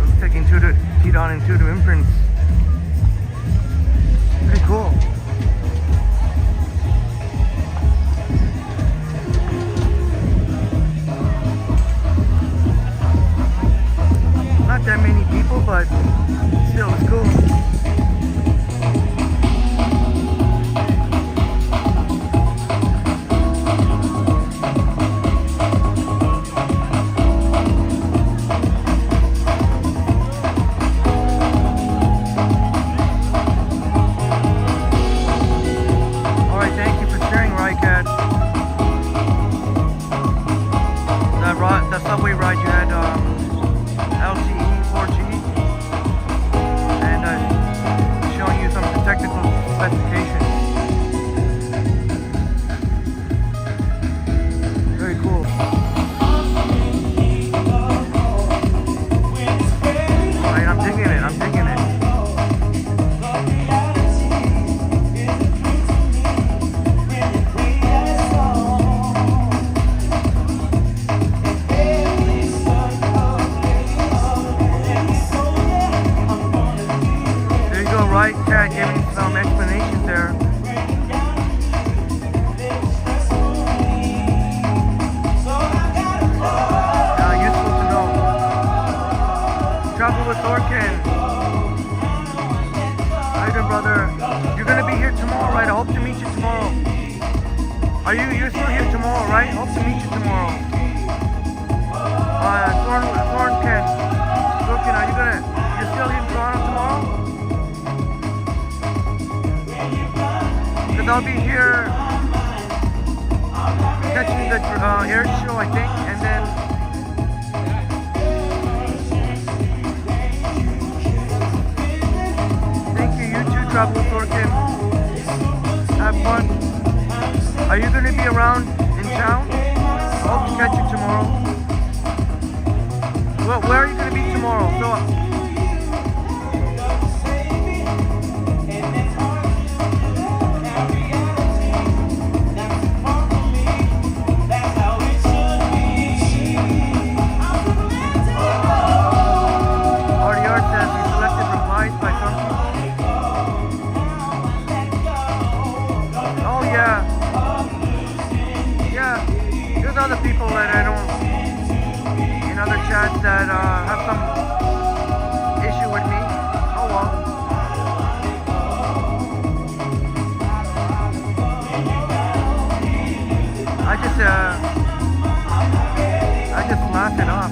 Looks like Intuitive Imprints. Pretty cool. right, Kat? The subway ride you had, LTE 4G, and showing you some of the technical specifications. Very cool. Alright, I'm digging it, I'm digging it. Right, Kat, giving some explanations there. Useful to know. Travel with Thorkin. How you doing, brother? You're gonna be here tomorrow, right? I hope to meet you tomorrow. You're still here tomorrow, right? Hope to meet you tomorrow. Thorkin, you're still here in Toronto tomorrow? I'll be here catching the air show, I think, and then thank you, you too, Travel with Thorkin. Have fun. Are you going to be around in town? I hope to catch you tomorrow. Well, where are you going to be tomorrow? Other people that I don't, in other chats that have some issue with me. Oh well. I just laugh it off.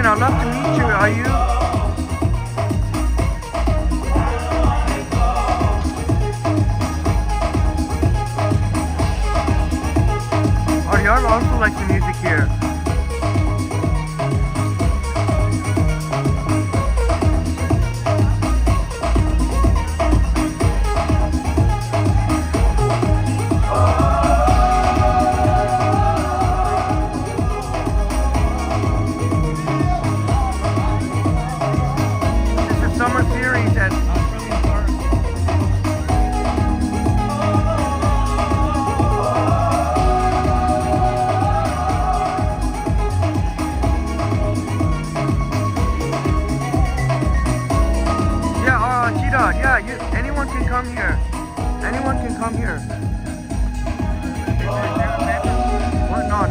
I'd love to meet you. Are you? Y'all also like the music here. Anyone can come here. Anyone can come here. What? No.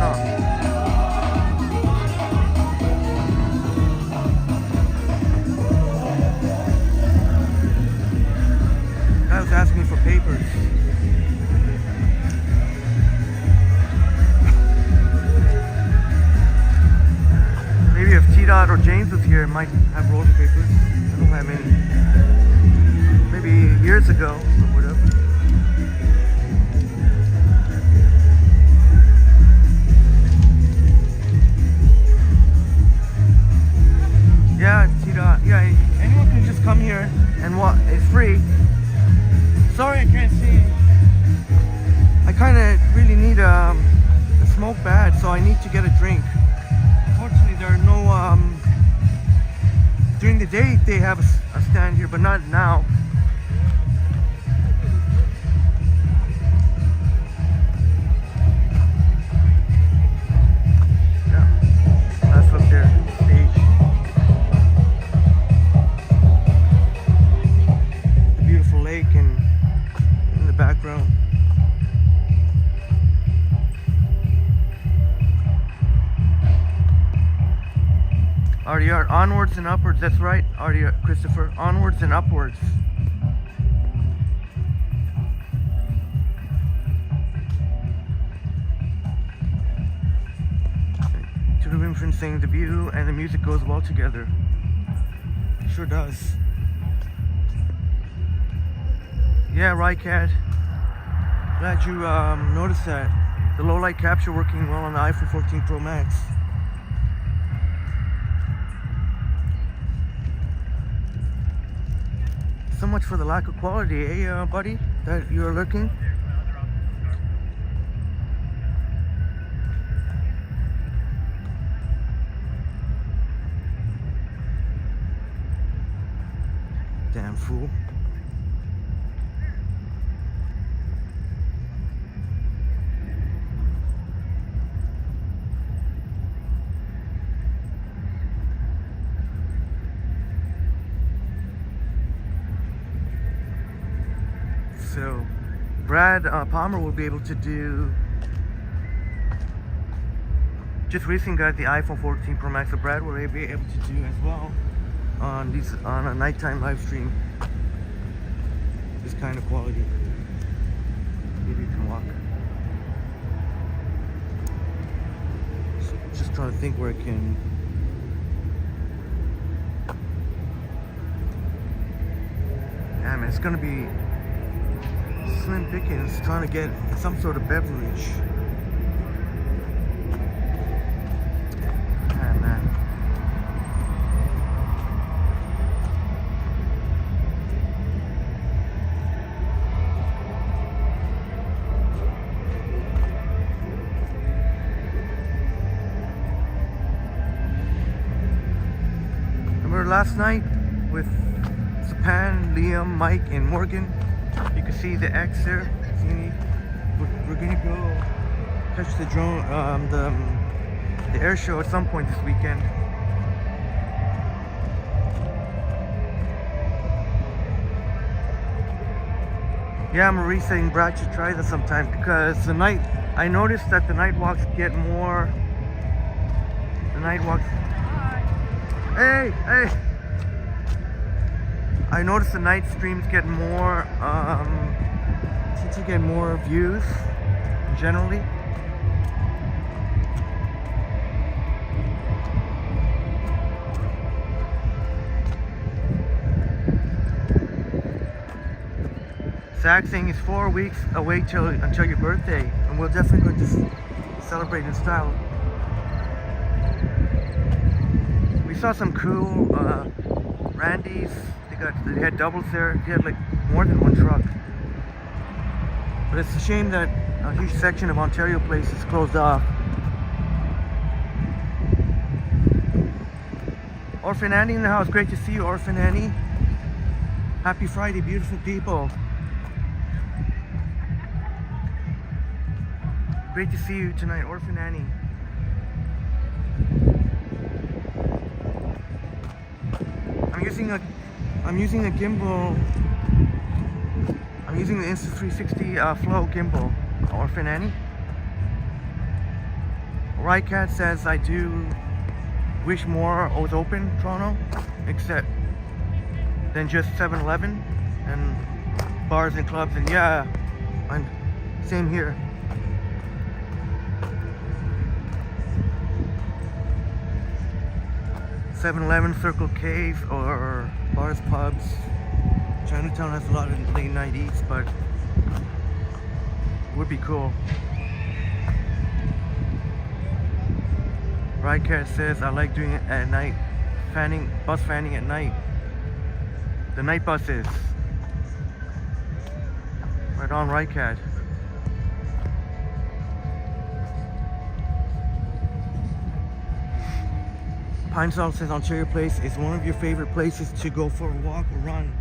Guy was asking me for papers. Maybe if T-Dot or James was here, it might have rolls of papers. I don't have any. Maybe years ago or whatever. Yeah, T-Dot. Yeah, anyone can just come here and walk. It's free. Sorry, I can't see. I kind of really need a smoke bad, so I need to get a drink. Unfortunately, there are no they have a stand here, but not now. Yeah, let's look there. Stage. The beautiful lake and in the background. RDR, onwards and upwards, that's right, RDR, Christopher, onwards and upwards. To the Waterfront saying the view and the music goes well together. Sure does. Yeah, right, Cat. Glad you noticed that. The low light capture working well on the iPhone 14 Pro Max. So much for the lack of quality, eh, buddy, that you're looking. Damn fool. So Brad Palmer will be able to do, just recently got the iPhone 14 Pro Max, so Brad will be able to do as well on a nighttime live stream this kind of quality. Maybe you can walk. Just trying to think where I can. Yeah, man, it's gonna be slim pickings trying to get some sort of beverage. Yeah, man. Remember last night with Sapan, Liam, Mike, and Morgan? You can see the X there. We're gonna go catch the drone, the air show at some point this weekend. Yeah, Marie saying Brad should try this sometime because I noticed that the night walks get more. The night walks. Hey, hey. I noticed the night streams get more, seems to get more views, generally. Zach saying it's 4 weeks away until your birthday, and we're definitely going to celebrate in style. We saw some cool Randy's. They had doubles there. They had like more than one truck. But it's a shame that a huge section of Ontario Place is closed off. Orphan Annie in the house. Great to see you, Orphan Annie. Happy Friday, beautiful people. Great to see you tonight, Orphan Annie. I'm using a gimbal. I'm using the Insta360 Flow gimbal. Orphan Annie. Right Cat says I do wish more was open Toronto, except than just 7-Eleven and bars and clubs. And yeah, same here. .7-Eleven, Circle K's, or bars, pubs. Chinatown has a lot of late night eats, but would be cool. Rycat says I like doing it at night, bus fanning at night. The night buses. Right on, Rycat. Pine Sol says Ontario Place is one of your favorite places to go for a walk or run.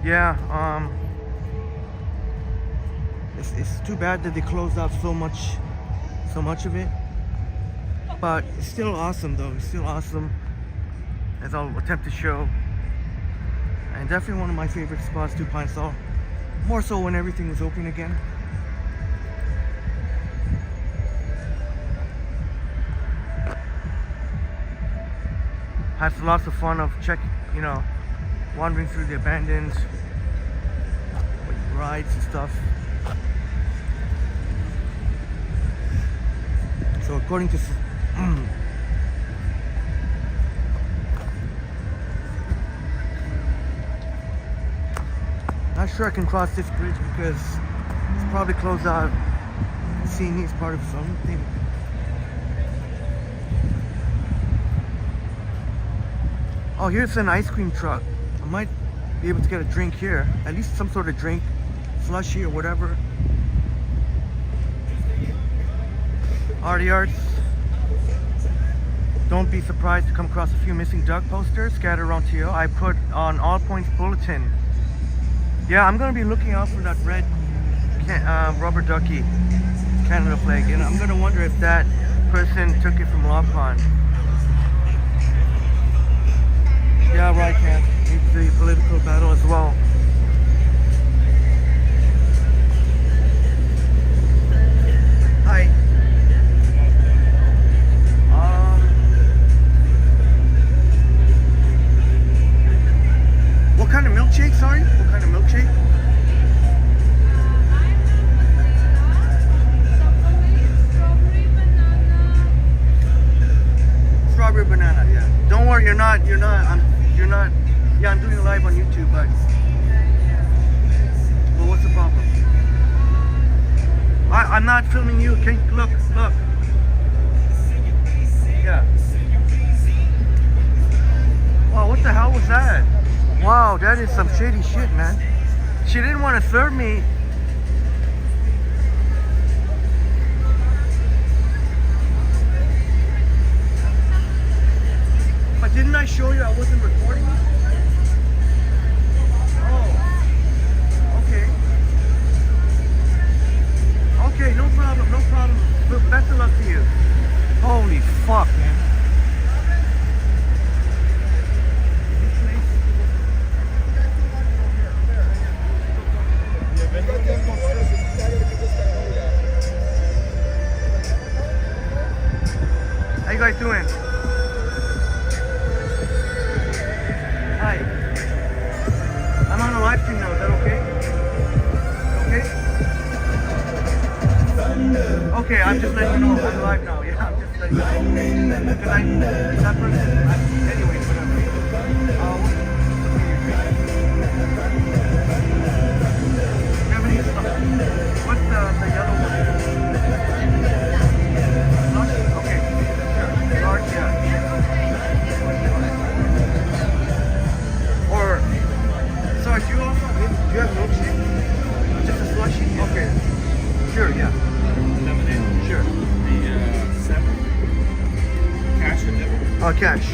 Yeah, it's too bad that they closed out so much of it. But it's still awesome though. It's still awesome, as I'll attempt to show. And definitely one of my favorite spots to Pine Sol. More so when everything was open again. Had lots of fun of wandering through the abandoned rides and stuff. So according to not sure I can cross this bridge because it's probably closed out. Scene is part of something. Oh, here's an ice cream truck. I might be able to get a drink here. At least some sort of drink, slushy or whatever. Arty Arts. Don't be surprised to come across a few missing duck posters scattered around TO. I put on All Points Bulletin. Yeah, I'm gonna be looking out for that red rubber ducky Canada flag, and I'm gonna wonder if that person took it from Law Pond. Yeah, right, Cat. It's the political battle as well. Hi. What kind of milkshake, sorry? What kind of milkshake? Strawberry banana, yeah. Don't worry, you're not, yeah, I'm doing it live on YouTube, but well, what's the problem? I'm not filming you, okay? Look. Yeah. Wow, what the hell was that? Wow, that is some shady shit, man. She didn't want to serve me. But didn't I show you I wasn't recording? Oh, okay. Okay, no problem. But best of luck to you. Holy fuck, man. How you guys doing? Hi. I'm on a live stream now. Is that okay? Okay, I'm just letting you know I'm live now. Yeah, I'm just letting you know. Because that person, anyway, whatever. What's the yellow one? Okay, sure. Large, yeah. Or, sorry, do you have milkshake? Just a slushy? Okay. Sure, yeah. Lemonade. Sure. The 7. Cash or debit? Cash.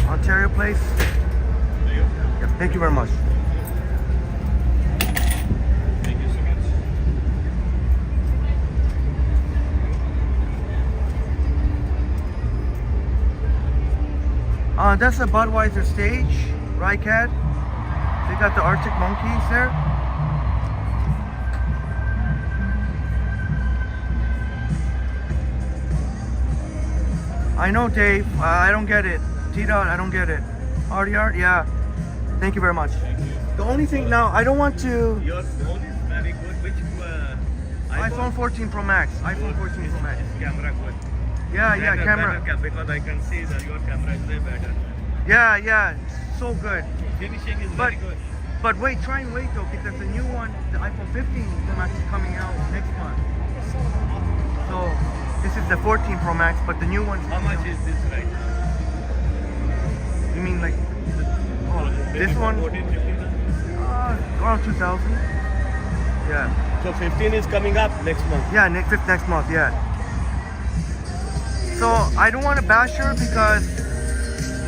Ontario Place. Yeah, thank you very much. Thank you so much. That's the Budweiser stage, right, Cat? They got the Arctic monkeys there. I know, Dave. I don't get it. T-Dot, I don't get it. Art, yeah. Thank you very much. Thank you. The only thing now, I don't want to. Your phone is very good. Which iPhone 14 Pro Max. iPhone 14 Pro Max. Is camera good? Yeah, Better, camera. better, because I can see that your camera is way better. Yeah, so good. Finishing is But- very good. But wait, try and wait though, because the new one, the iPhone 15 Pro Max is coming out next month. So This is the 14 Pro Max, but the new one's... How much is this right now? You mean like... This Maybe one? 14, 15? Around 2,000. Yeah. So 15 is coming up next month. Yeah, next month, yeah. So I don't want to bash her because...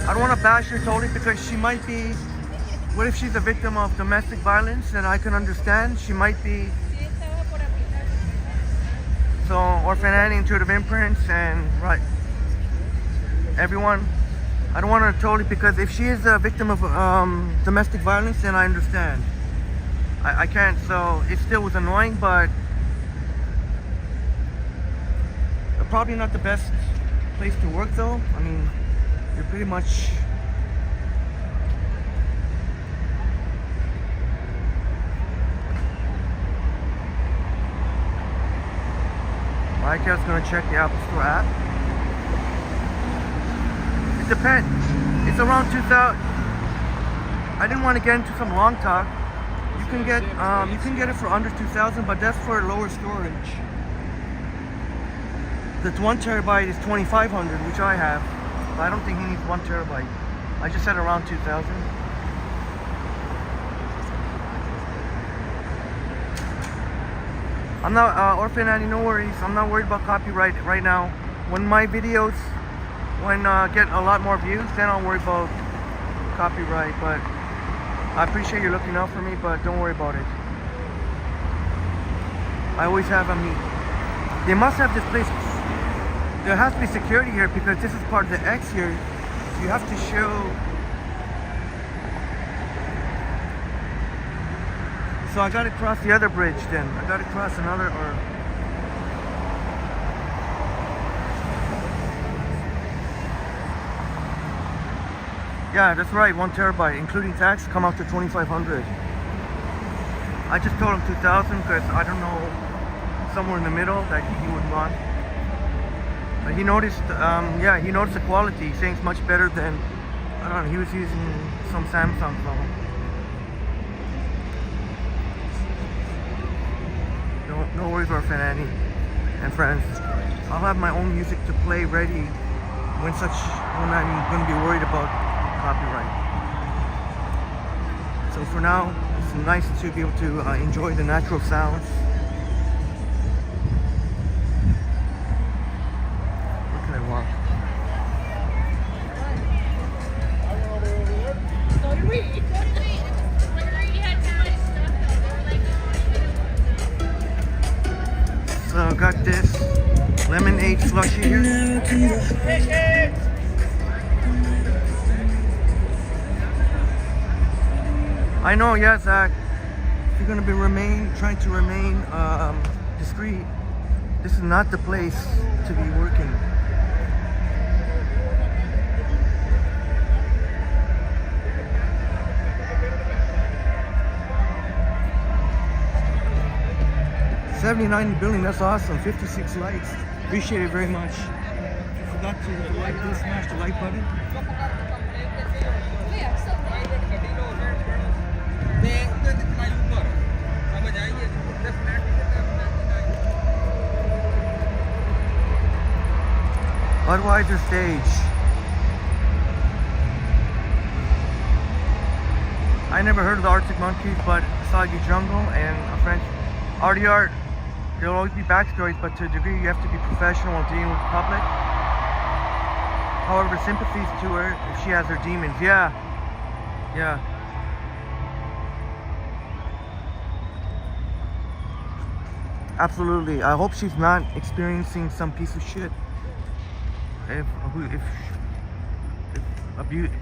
I don't want to bash her totally because she might be... What if she's a victim of domestic violence? And I can understand. She might be... So, Orphan Annie, Intuitive Imprints, and right, everyone. I don't want her totally, because if she is a victim of domestic violence, then I understand. I can't, so it still was annoying, but probably not the best place to work though. I mean, you're pretty much... I guess gonna check the Apple Store app. It depends. It's around 2,000. I didn't want to get into some long talk. You can get it for under 2,000, but that's for lower storage. The 1 terabyte is 2,500, which I have. But I don't think he needs 1 terabyte. I just said around 2,000. I'm not, Orphan Annie, no worries. I'm not worried about copyright right now. When my videos get a lot more views, then I'll worry about copyright. But I appreciate you looking out for me, but don't worry about it. I always have a meet. They must have this place. There has to be security here because this is part of the X here. You have to show... So I gotta cross the other bridge then. I gotta cross another, or... Yeah, that's right, 1 terabyte, including tax, come out to 2,500. I just told him 2,000 because I don't know, somewhere in the middle that he would want. But he noticed, yeah, he noticed the quality. He's saying it's much better than, I don't know, he was using some Samsung phone. No worries, Orphan Annie and friends. I'll have my own music to play ready when I'm going to be worried about copyright. So for now, it's nice to be able to enjoy the natural sounds. Where can I walk? So I got this lemonade slushy here. I know, yeah, Zach. If you're gonna be trying to remain discreet, this is not the place to be working. $79 billion, that's awesome. 56 likes. Appreciate it very much. Forgot to like this, smash the like button. Budweiser stage. I never heard of the Arctic Monkeys, but Soggy Jungle and a French RDR. There'll always be backstories, but to a degree you have to be professional and dealing with the public. However, sympathies to her if she has her demons. Yeah. Yeah. Absolutely. I hope she's not experiencing some piece of shit. If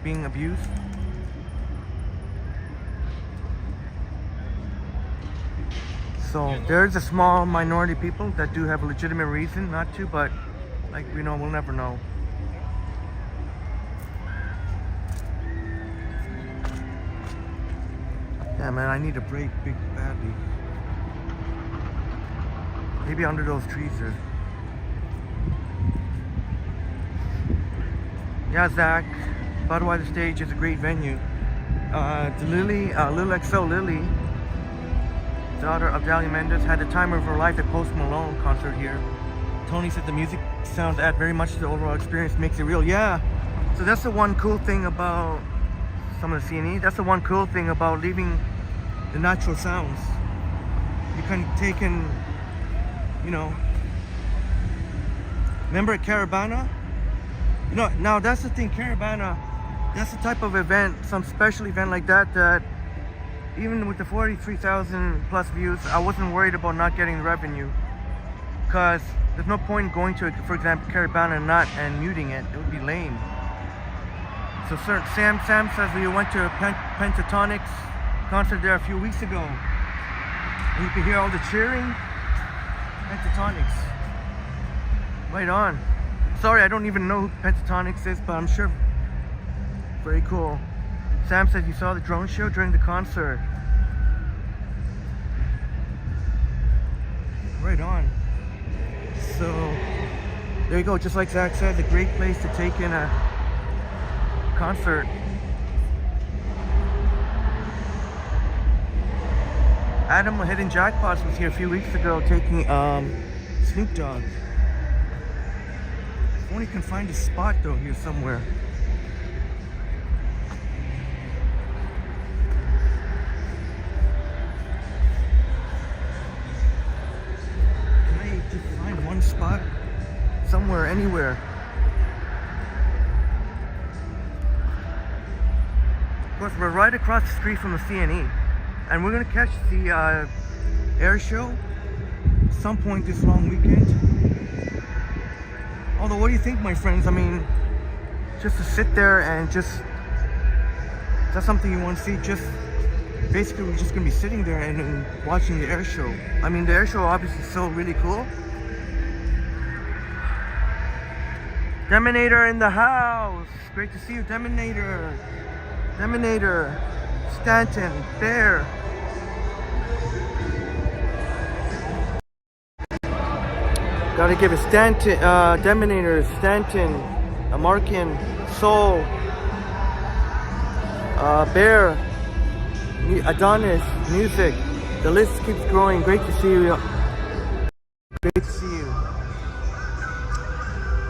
being abused. So there's a small minority of people that do have a legitimate reason not to, but like we know, we'll never know. Yeah, man, I need a break badly. Maybe under those trees there. Yeah, Zach, Budweiser stage is a great venue. The Lily, Lil XO Lily, daughter of Dahlia Mendez, had the time of her life at Post Malone concert here. Tony said the music sounds add very much to the overall experience, makes it real. Yeah. So that's the one cool thing about some of the CNE. That's the one cool thing about leaving the natural sounds. You can take in, you know. Remember at Caravana? You know, now that's the thing, Caravana, that's the type of event, some special event like that, that even with the 43,000 plus views, I wasn't worried about not getting the revenue. Because there's no point in going to, for example, Caravana and muting it. It would be lame. So Sam says we went to a Pentatonics concert there a few weeks ago. And you could hear all the cheering. Pentatonics. Right on. Sorry, I don't even know who Pentatonics is, but I'm sure very cool. Sam said you saw the drone show during the concert. Right on. So there you go, just like Zach said, a great place to take in a concert. Adam Hidden Jackpots was here a few weeks ago taking Snoop Dogg. If only can find a spot though here somewhere. Can I just find one spot? Somewhere, anywhere. Of course, we're right across the street from the CNE. And we're gonna catch the air show at some point this long weekend. Although, what do you think, my friends? I mean, just to sit there and just, is that something you want to see? Just basically, we're just gonna be sitting there and watching the air show. I mean, the air show obviously is so really cool. Deminator in the house. Great to see you, Deminator. Deminator. Stanton, Bear. Gotta give a Stanton, Deminator, Stanton, Markin, Soul, Bear, Adonis, Music. The list keeps growing. Great to see you. Great to see you.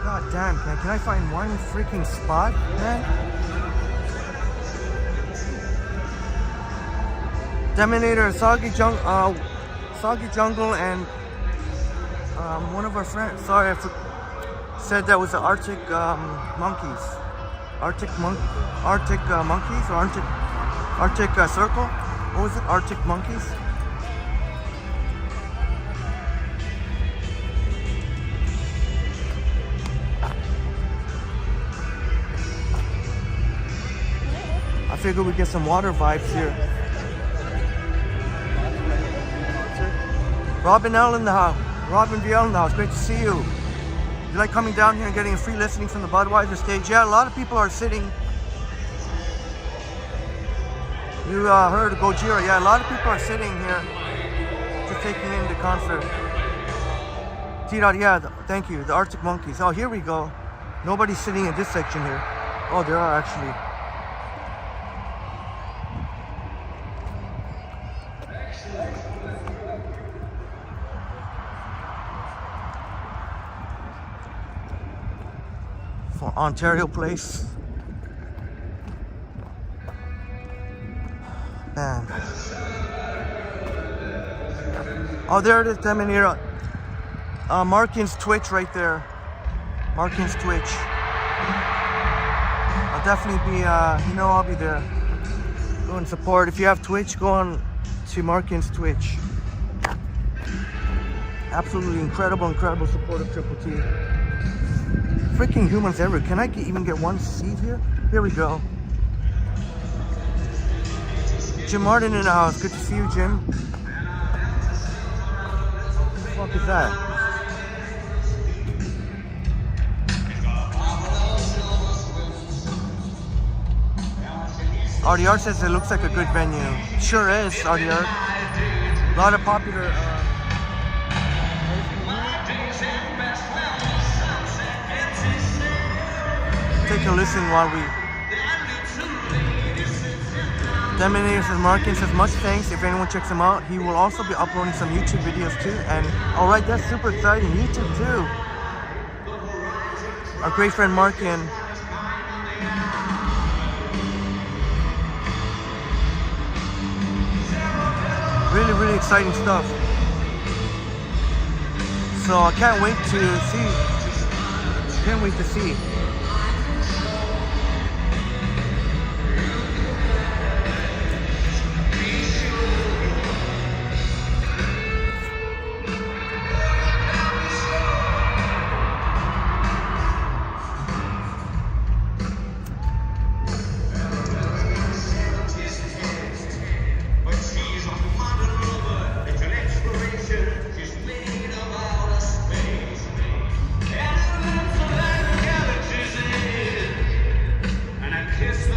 God damn, man. Can I find one freaking spot, man? Deminator, Soggy Jungle, and one of our friends, sorry, said that was the Arctic monkeys. Arctic monkeys or Arctic Circle? What was it? Arctic monkeys? I figured we'd get some water vibes here. Robin L in the house. Robin VL in the house. Great to see you. You like coming down here and getting a free listening from the Budweiser stage? Yeah, a lot of people are sitting. You heard of Gojira. Yeah, a lot of people are sitting here just taking in the concert. T-Dot, yeah, thank you. The Arctic Monkeys. Oh, here we go. Nobody's sitting in this section here. Oh, there are actually. For Ontario Place. Man. Oh, there it is, Deminator. Markin's Twitch right there. Markin's Twitch. I'll definitely be, I'll be there. Go and support. If you have Twitch, go on to Markin's Twitch. Absolutely incredible support of Triple T. Freaking humans everywhere. Can I even get one seat here? Here we go. Jim Martin in the house. Good to see you, Jim. What the fuck is that? RDR says it looks like a good venue. Sure is, RDR. A lot of popular... Take a listen while we... Deminator says, Markin says, much thanks. If anyone checks him out, he will also be uploading some YouTube videos too. And alright, that's super exciting. YouTube too. our great friend Mark in. Really, really exciting stuff. So I can't wait to see. Can't wait to see.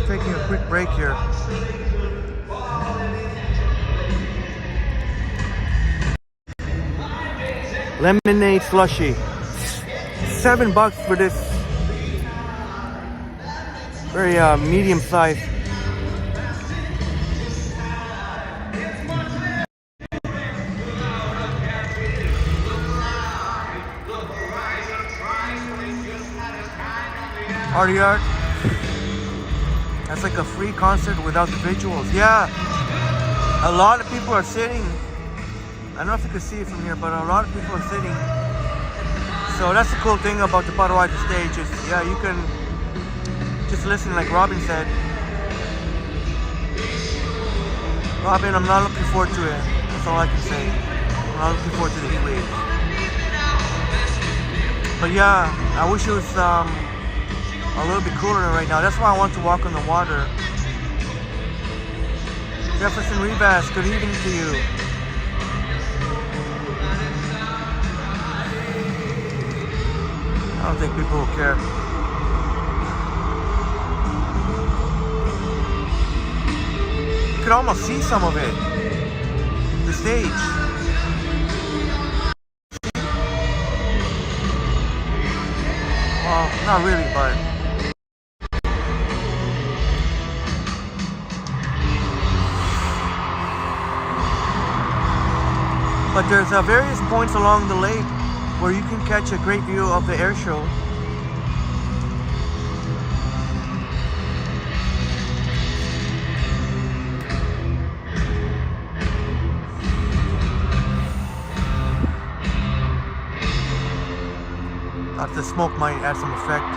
Taking a quick break here. Lemonade slushy. $7 for this very medium size. Party art. That's like a free concert without the visuals. Yeah, a lot of people are sitting. I don't know if you can see it from here, but a lot of people are sitting. So that's the cool thing about the Budweiser stage is, yeah, you can just listen like Robin said. Robin, I'm not looking forward to it. That's all I can say. I'm not looking forward to the heat wave. But yeah, I wish it was a little bit cooler than right now. That's why I want to walk on the water. Jefferson Rivas, good evening to you. I don't think people will care. You could almost see some of it. The stage. Well, not really, but there's various points along the lake where you can catch a great view of the air show. Thought the smoke might add some effect.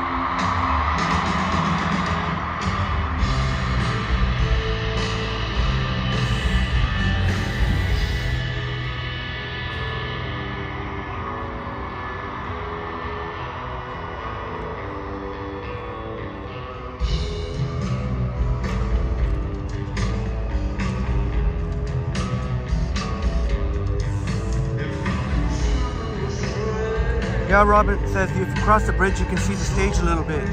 Yeah, Robert says if you cross the bridge, you can see the stage a little bit.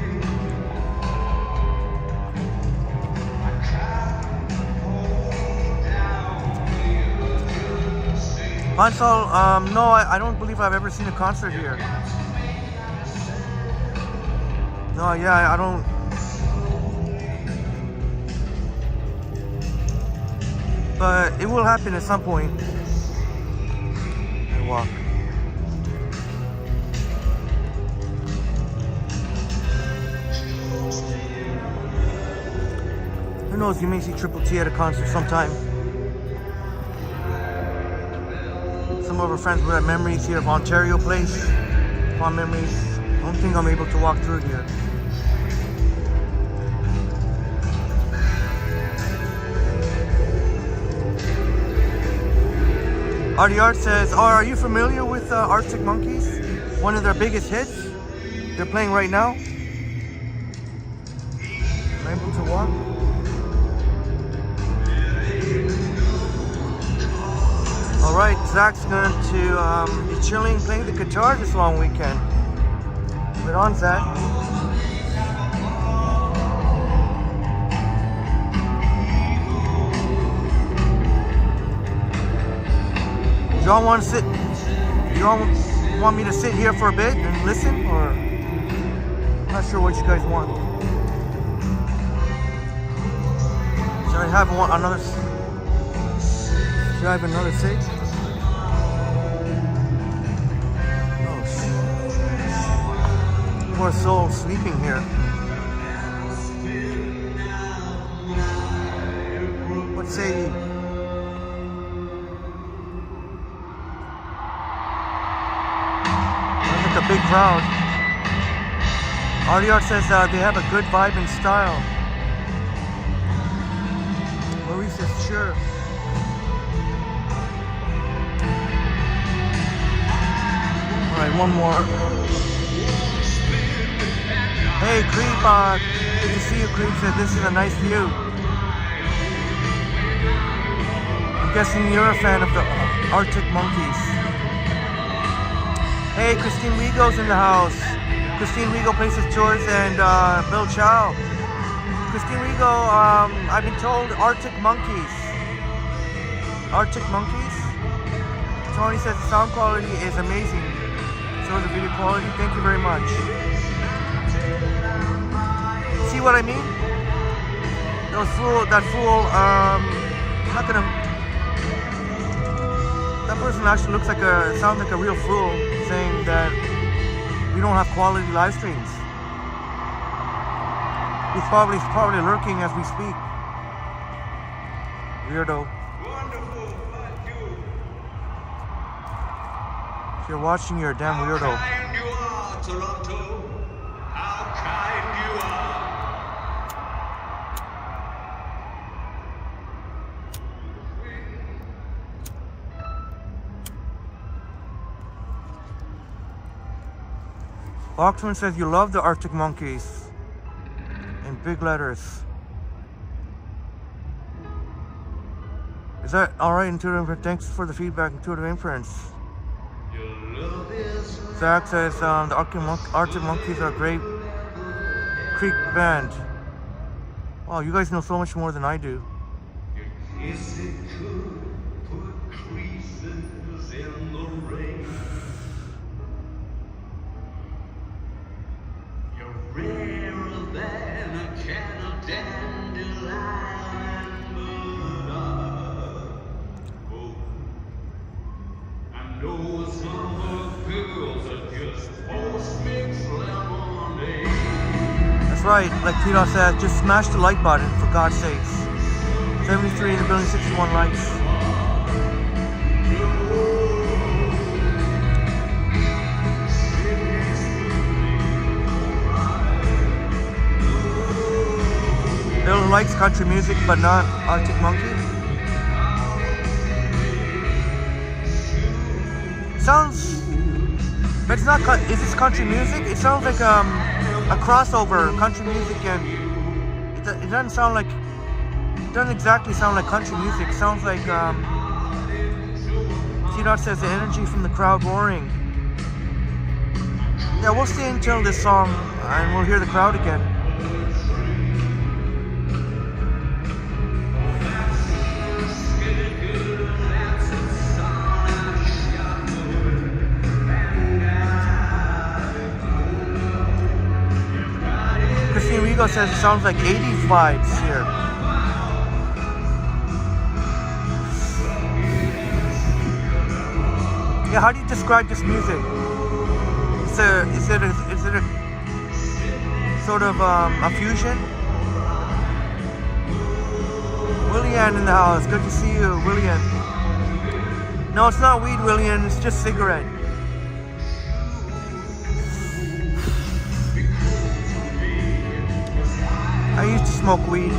Bansal, no, I don't believe I've ever seen a concert here. No, yeah, I don't. But it will happen at some point. I walk. Who knows, you may see Triple T at a concert sometime. Some of our friends would have memories here of Ontario Place. Fond memories. I don't think I'm able to walk through here. Artie Art says, oh, are you familiar with Arctic Monkeys? One of their biggest hits. They're playing right now. Am I able to walk? Alright, Zach's going to be chilling, playing the guitar this long weekend. Right on, Zach. Do y'all want to sit? Do y'all want me to sit here for a bit and listen, or I'm not sure what you guys want. Should I have another? Should I have another seat? Oh, poor soul sleeping here. What say ye? Sounds like a big crowd. RDR says they have a good vibe and style. Maurice says sure. Alright, one more. Hey Creep, good to see you. Creep said this is a nice view. I'm guessing you're a fan of the Arctic Monkeys. Hey, Christine Rigo's in the house. Christine Rigo Places Tours and Bill Chow. Christine Rigo, I've been told Arctic Monkeys. Arctic Monkeys? Tony says the sound quality is amazing. So is the video quality. Thank you very much. See what I mean? That fool, I'm not gonna... That person actually looks like sounds like a real fool saying that we don't have quality live streams. He's probably lurking as we speak. Weirdo. If you're watching, you're a damn weirdo. How kind you are, Toronto. How kind you are. Waterfront says you love the Arctic Monkeys. In big letters. Is that alright, Intuitive Inference? Thanks for the feedback, Intuitive Inference. Zach says the Arctic Monkeys are a great Creek band. Wow, you guys know so much more than I do. Is it good? Put creases in the rain. You're rarer than a can of dandelion and burdock. Oh, I know some girls are just post-mix lemonade. That's right, like Tito said, just smash the like button for God's sakes. 73 in the building, 61 likes. Bill likes country music, but not Arctic Monkey. Sounds, but it's not. Is this country music? It sounds like a crossover country music, and it doesn't sound like. It doesn't exactly sound like country music. It sounds like T-Dot says the energy from the crowd roaring. Yeah, we'll stay until this song, and we'll hear the crowd again. Christine Rigo says it sounds like 80s vibes here. Yeah, how do you describe this music? Is it a sort of a fusion? Willian in the house. Good to see you, Willian. No, it's not weed, Willian. It's just cigarette. I used to smoke weed.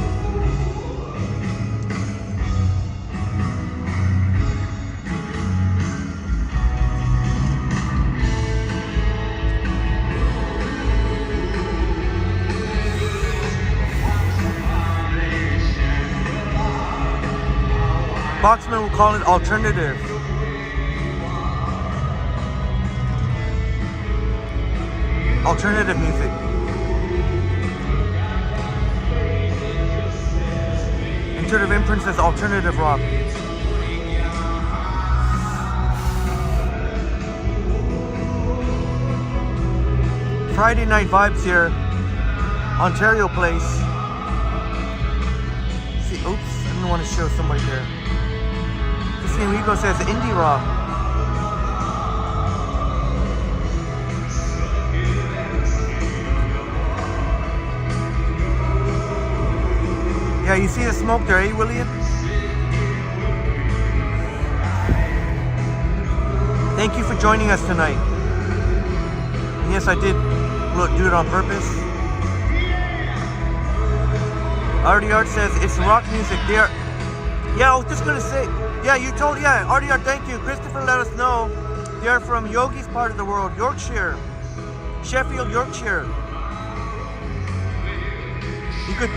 Boxman will call it alternative. Alternative music. Intuitive Imprint says alternative rock. Friday night vibes here. Ontario Place. See, oops, I didn't want to show somebody there. Christine Rigo says indie rock. Yeah, you see the smoke there, eh, William? Thank you for joining us tonight. And yes, I did do it on purpose. Artie Art says it's rock music. They are. Yeah, I was just gonna say. Yeah, you told. Yeah, Artie Art. Thank you, Christopher. Let us know. They are from Yogi's part of the world, Yorkshire, Sheffield, Yorkshire. You could.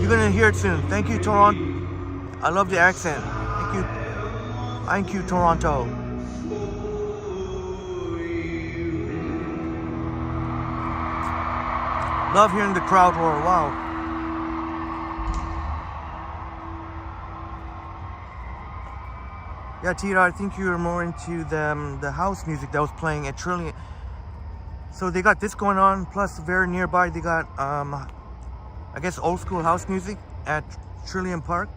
You're gonna hear it soon. Thank you, Toronto. I love the accent. Thank you, Toronto. Love hearing the crowd roar. Wow. Yeah, Tita, I think you were more into the house music that was playing at Trillium. So they got this going on, plus very nearby they got, I guess, old school house music at Trillium Park.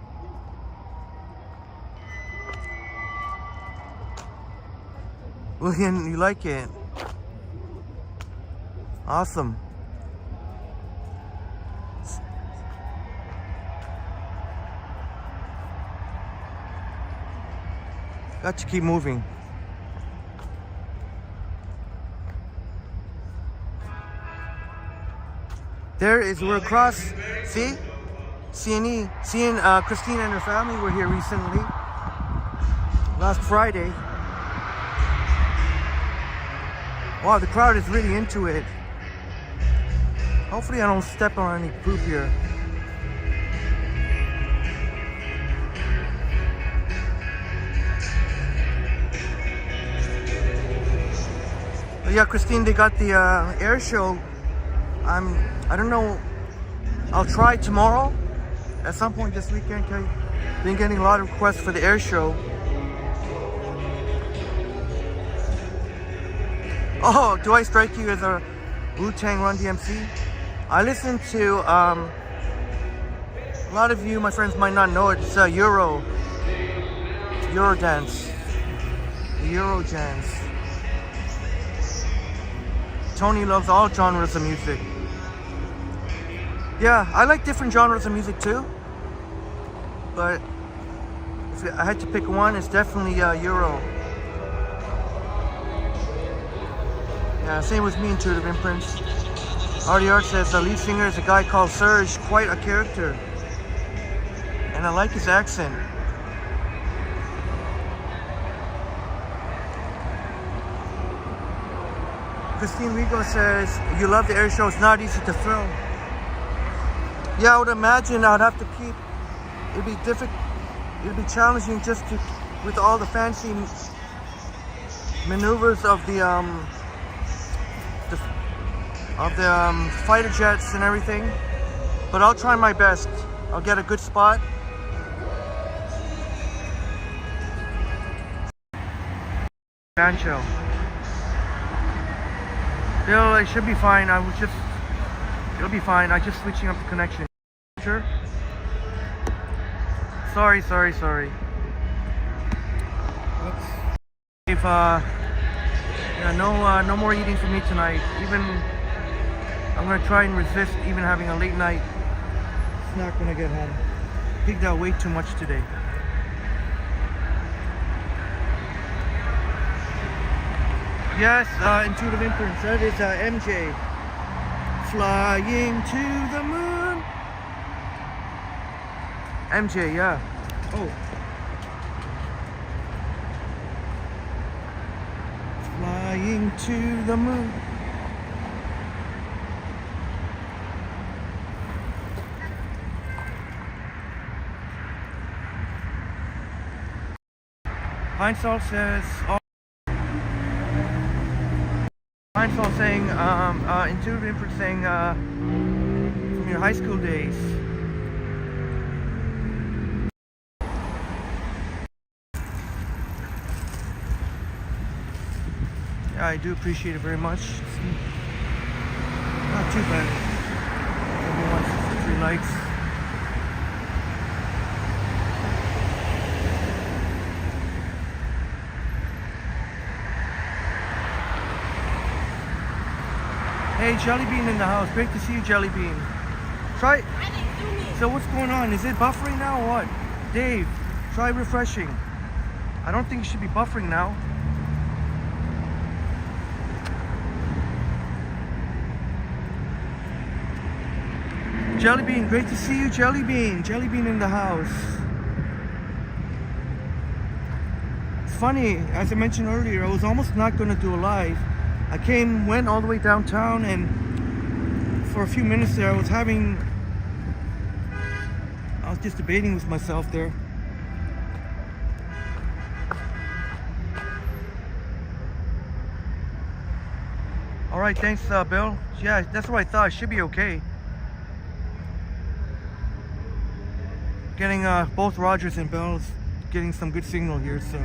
William, you like it? Awesome. Got to keep moving. We're across, see? seeing Christina and her family were here recently, last Friday. Wow, the crowd is really into it. Hopefully I don't step on any poop here. But yeah, Christine, they got the air show. I don't know. I'll try tomorrow at some point this weekend. Been getting a lot of requests for the air show. Oh, do I strike you as a Wu-Tang Run DMC? I listen to a lot of you, my friends, might not know it. It's Eurodance, Eurodance. Tony loves all genres of music. Yeah, I like different genres of music too, but if I had to pick one, it's definitely Euro. Yeah, same with me, Intuitive Imprints. Artie Art says the lead singer is a guy called Serge, quite a character, and I like his accent. Christine Rigo says, you love the air show, it's not easy to film. Yeah, I would imagine I'd have to keep, it'd be difficult, it'd be challenging just to, with all the fancy maneuvers of the fighter jets and everything. But I'll try my best. I'll get a good spot. Bancho. Bill, it should be fine. It'll be fine. I'm just switching up the connection. Sure. Sorry. Oops. If yeah, no more eating for me tonight. Even I'm gonna try and resist even having a late night snack when I get home. Pigged out way too much today. Yes, Intuitive Imprints. That is MJ. Flying to the moon. MJ, yeah. Oh. Flying to the moon. Pine Salt says. Pine Salt saying, Intuitive Imprint saying, from your high school days. Yeah, I do appreciate it very much. It's not too bad. Everyone 63 likes. Hey, Jellybean in the house. Great to see you, Jellybean. Try. So what's going on? Is it buffering now or what? Dave, try refreshing. I don't think it should be buffering now. Jellybean, great to see you, Jellybean. Jellybean in the house. It's funny, as I mentioned earlier, I was almost not going to do a live. I went all the way downtown, and for a few minutes there, I was just debating with myself there. All right, thanks, Bill. Yeah, that's what I thought. It should be okay. Getting both Rogers and Bells getting some good signal here, so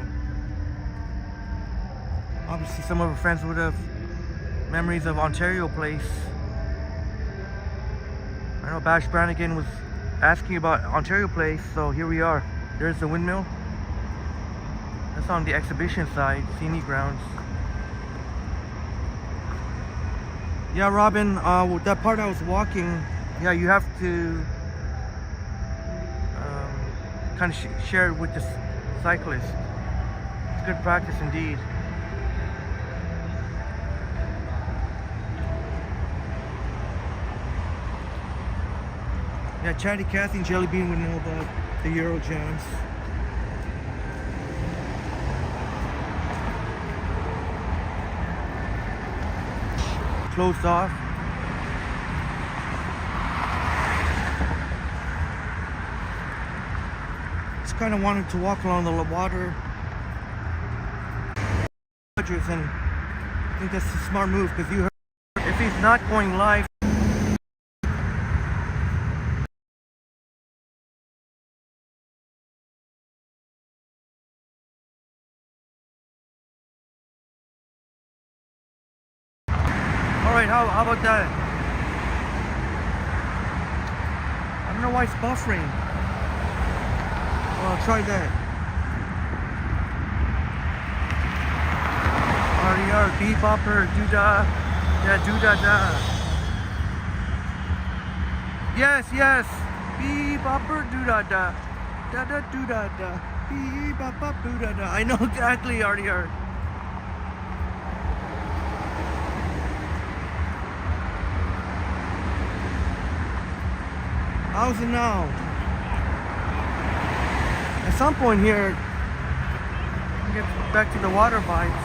obviously some of our friends would have memories of Ontario Place. I know Bash Brannigan was asking about Ontario Place, so here we are. There's the windmill. That's on the exhibition side, scenic grounds. Yeah, Robin, that part I was walking, yeah, you have to kind of share it with the cyclist. It's good practice indeed. Yeah, Chatty Cathy and Jellybean would know about the Euro jams. Closed off. Just kind of wanted to walk along the water. And I think that's a smart move, because you heard if he's not going live. Alright, how about that? I don't know why it's buffering. Well, I'll try that. RDR, bebopper, doodah. Yeah, doodah-dah. Yes. Bebopper, doodah-dah. Da-da-doodah-dah. Bebopper, doodah-dah. I know exactly, RDR. How's it now? At some point here, I'll get back to the water vibes.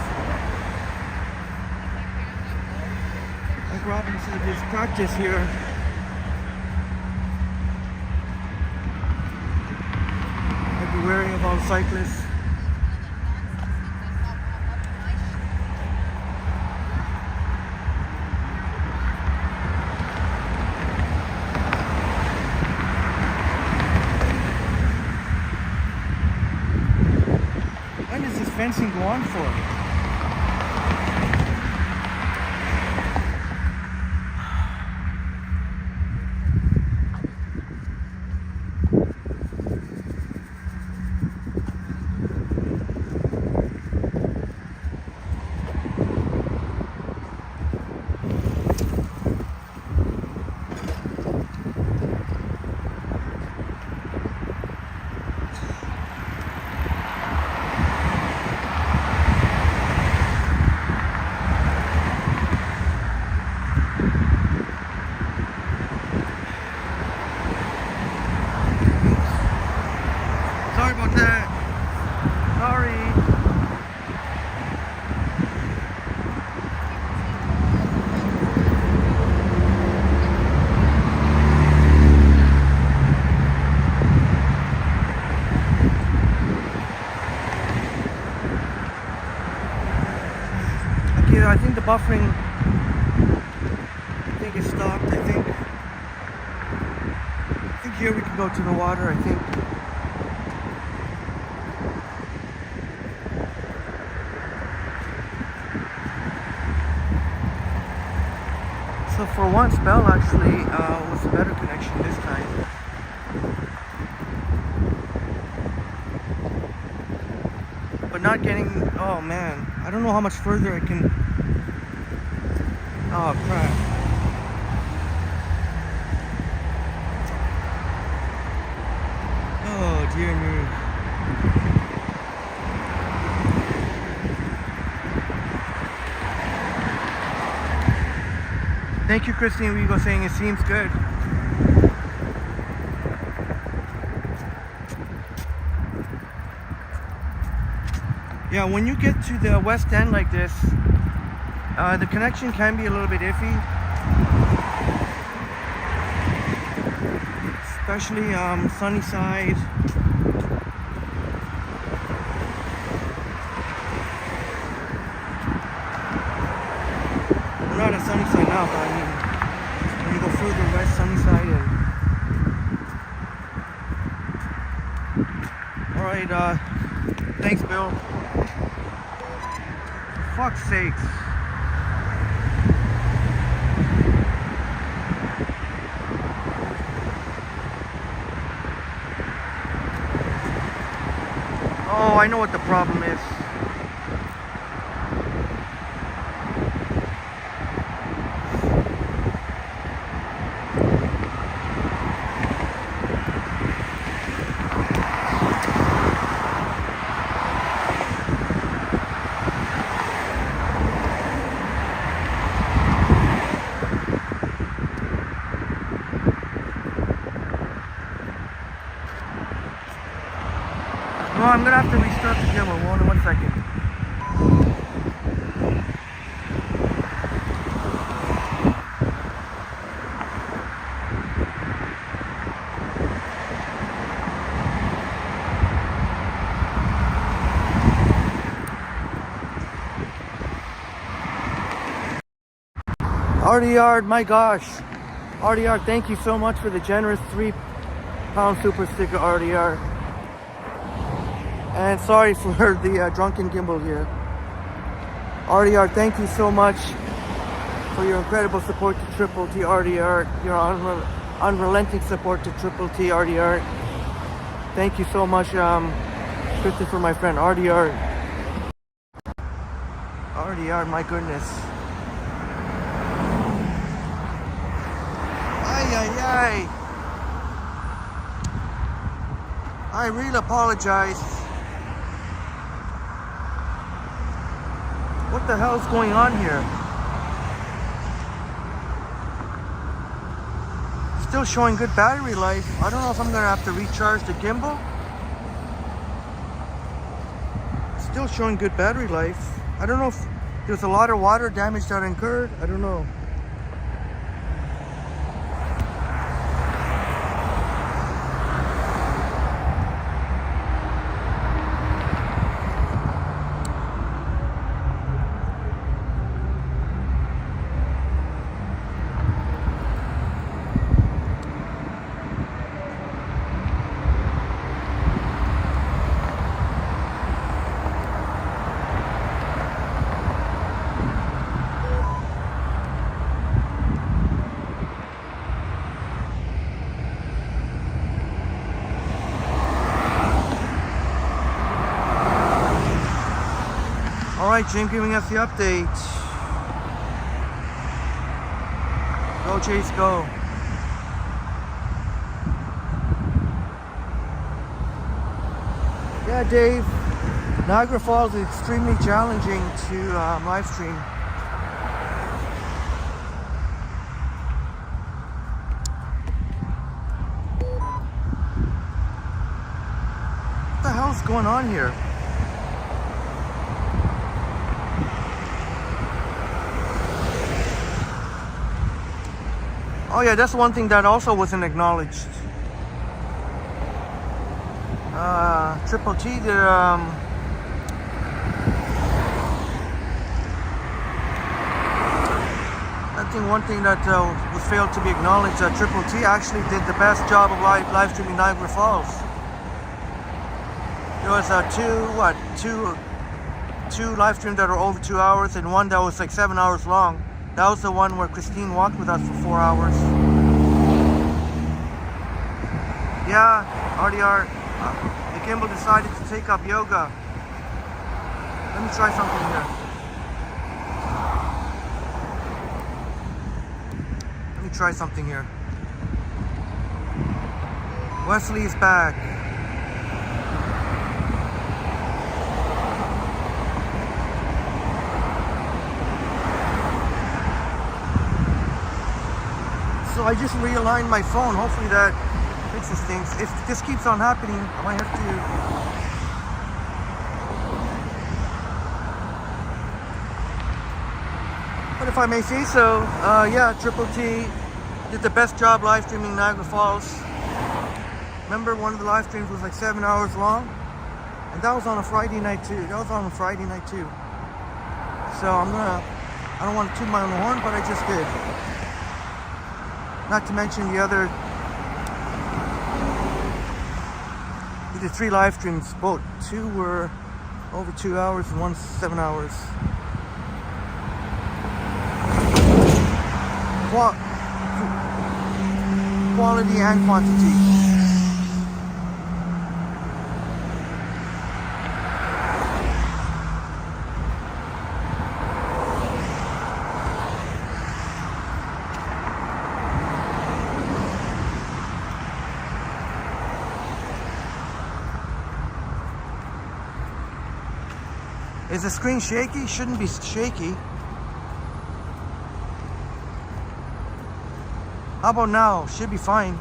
Like Robin said, there's practice here. I'd be wary of all cyclists. When does this fencing go on for? Sorry about that. Sorry. Okay, I think the buffering, I think it stopped. I think here we can go to the water, I think. So for once, Bell actually was a better connection this time. But not getting, oh man, I don't know how much further I can, oh crap. Thank you, Christine Rigo, saying it seems good. Yeah, when you get to the West End like this, the connection can be a little bit iffy. Especially Sunnyside. We're not at Sunnyside now, but I mean, when you go further west, Sunnyside and... Alright, thanks, Bill. For fuck's sakes. Oh, I know what the problem is. No, I'm gonna have to restart the camera. Hold on 1 second. RDR, my gosh. RDR, thank you so much for the generous £3 super sticker, RDR. And sorry for the drunken gimbal here. RDR, thank you so much for your incredible support to Triple T, RDR. Your unrelenting support to Triple T, RDR. Thank you so much, Christopher, my friend, RDR. RDR, my goodness. Ay, ay, ay. I really apologize. What the hell is going on here? Still showing good battery life. I don't know if I'm gonna have to recharge the gimbal. Still showing good battery life. I don't know if there's a lot of water damage that incurred. I don't know. Alright, Jim giving us the update. Go Chase, go. Yeah, Dave. Niagara Falls is extremely challenging to live stream. What the hell's going on here? Oh yeah, that's one thing that also wasn't acknowledged. Triple T, I think one thing that was failed to be acknowledged, Triple T actually did the best job of live streaming Niagara Falls. There was two live streams that were over 2 hours and one that was like 7 hours long. That was the one where Christine walked with us for 4 hours. Yeah, RDR, the gimbal decided to take up yoga. Let me try something here. Let me try something here. Wesley is back. So I just realigned my phone. Hopefully that fixes things. If this keeps on happening, I might have to. But if I may say so, yeah, Triple T did the best job live streaming Niagara Falls. Remember, one of the live streams was like 7 hours long, and that was on a Friday night too. So I don't want to toot my own horn, but I just did. Not to mention the other, we did 3 live streams. Both 2 were over 2 hours and 1 7 hours. Quality and quantity. Is the screen shaky? Shouldn't be shaky. How about now? Should be fine.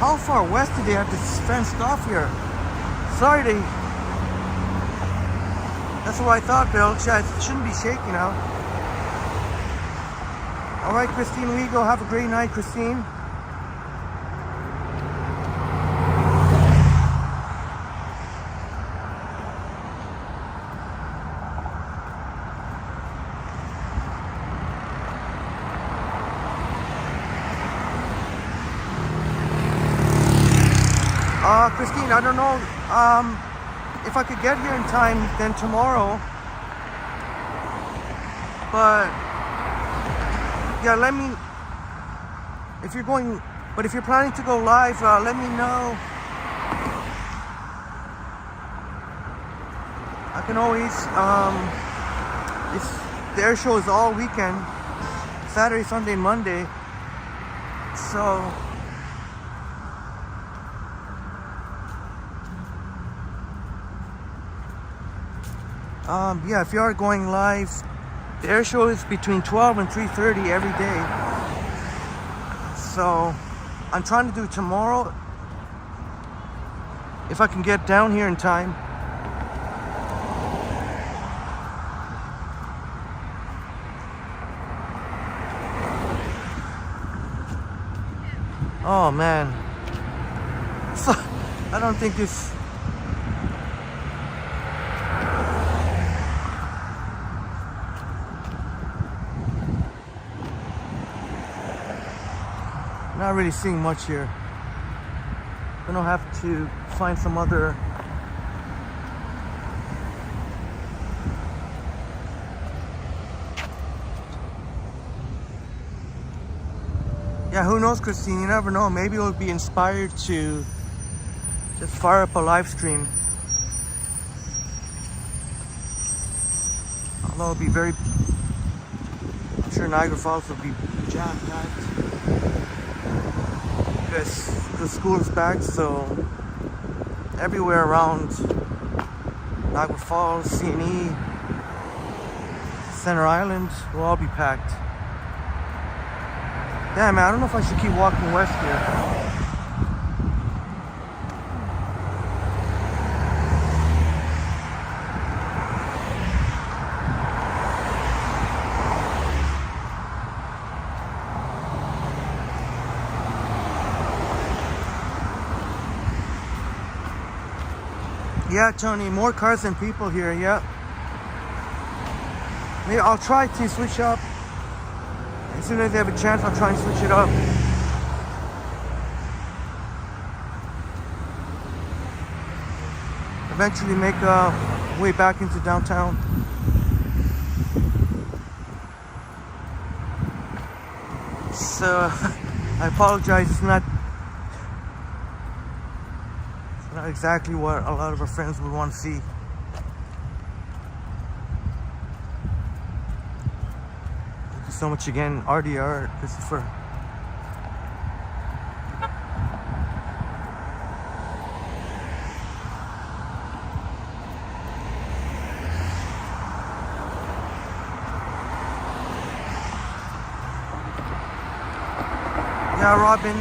How far west did they have this fenced off here? Sorry, that's what I thought, Bill. It shouldn't be shaky now. All right, Christine Wego, have a great night, Christine. Christine, I don't know if I could get here in time then tomorrow, but yeah, let me, if you're planning to go live, let me know. I can always, the air show is all weekend, Saturday, Sunday, Monday, so yeah, if you are going live, the air show is between 12 and 3:30 every day. So I'm trying to do tomorrow if I can get down here in time. Oh man. So I don't think this. Not really seeing much here. Gonna have to find some other. Yeah, who knows, Christine? You never know. Maybe we'll be inspired to just fire up a live stream. Although it'll be very. I'm sure Niagara Falls will be jam-packed. Because school is back, so everywhere around Niagara Falls, CNE, Center Island will all be packed. Damn, man, I don't know if I should keep walking west here. Yeah, Tony, more cars than people here, yeah. Maybe I'll try to switch up. As soon as I have a chance, I'll try and switch it up. Eventually make a way back into downtown. So, I apologize, it's not exactly what a lot of our friends would want to see. so much again, RDR, Christopher. Yeah, Robin.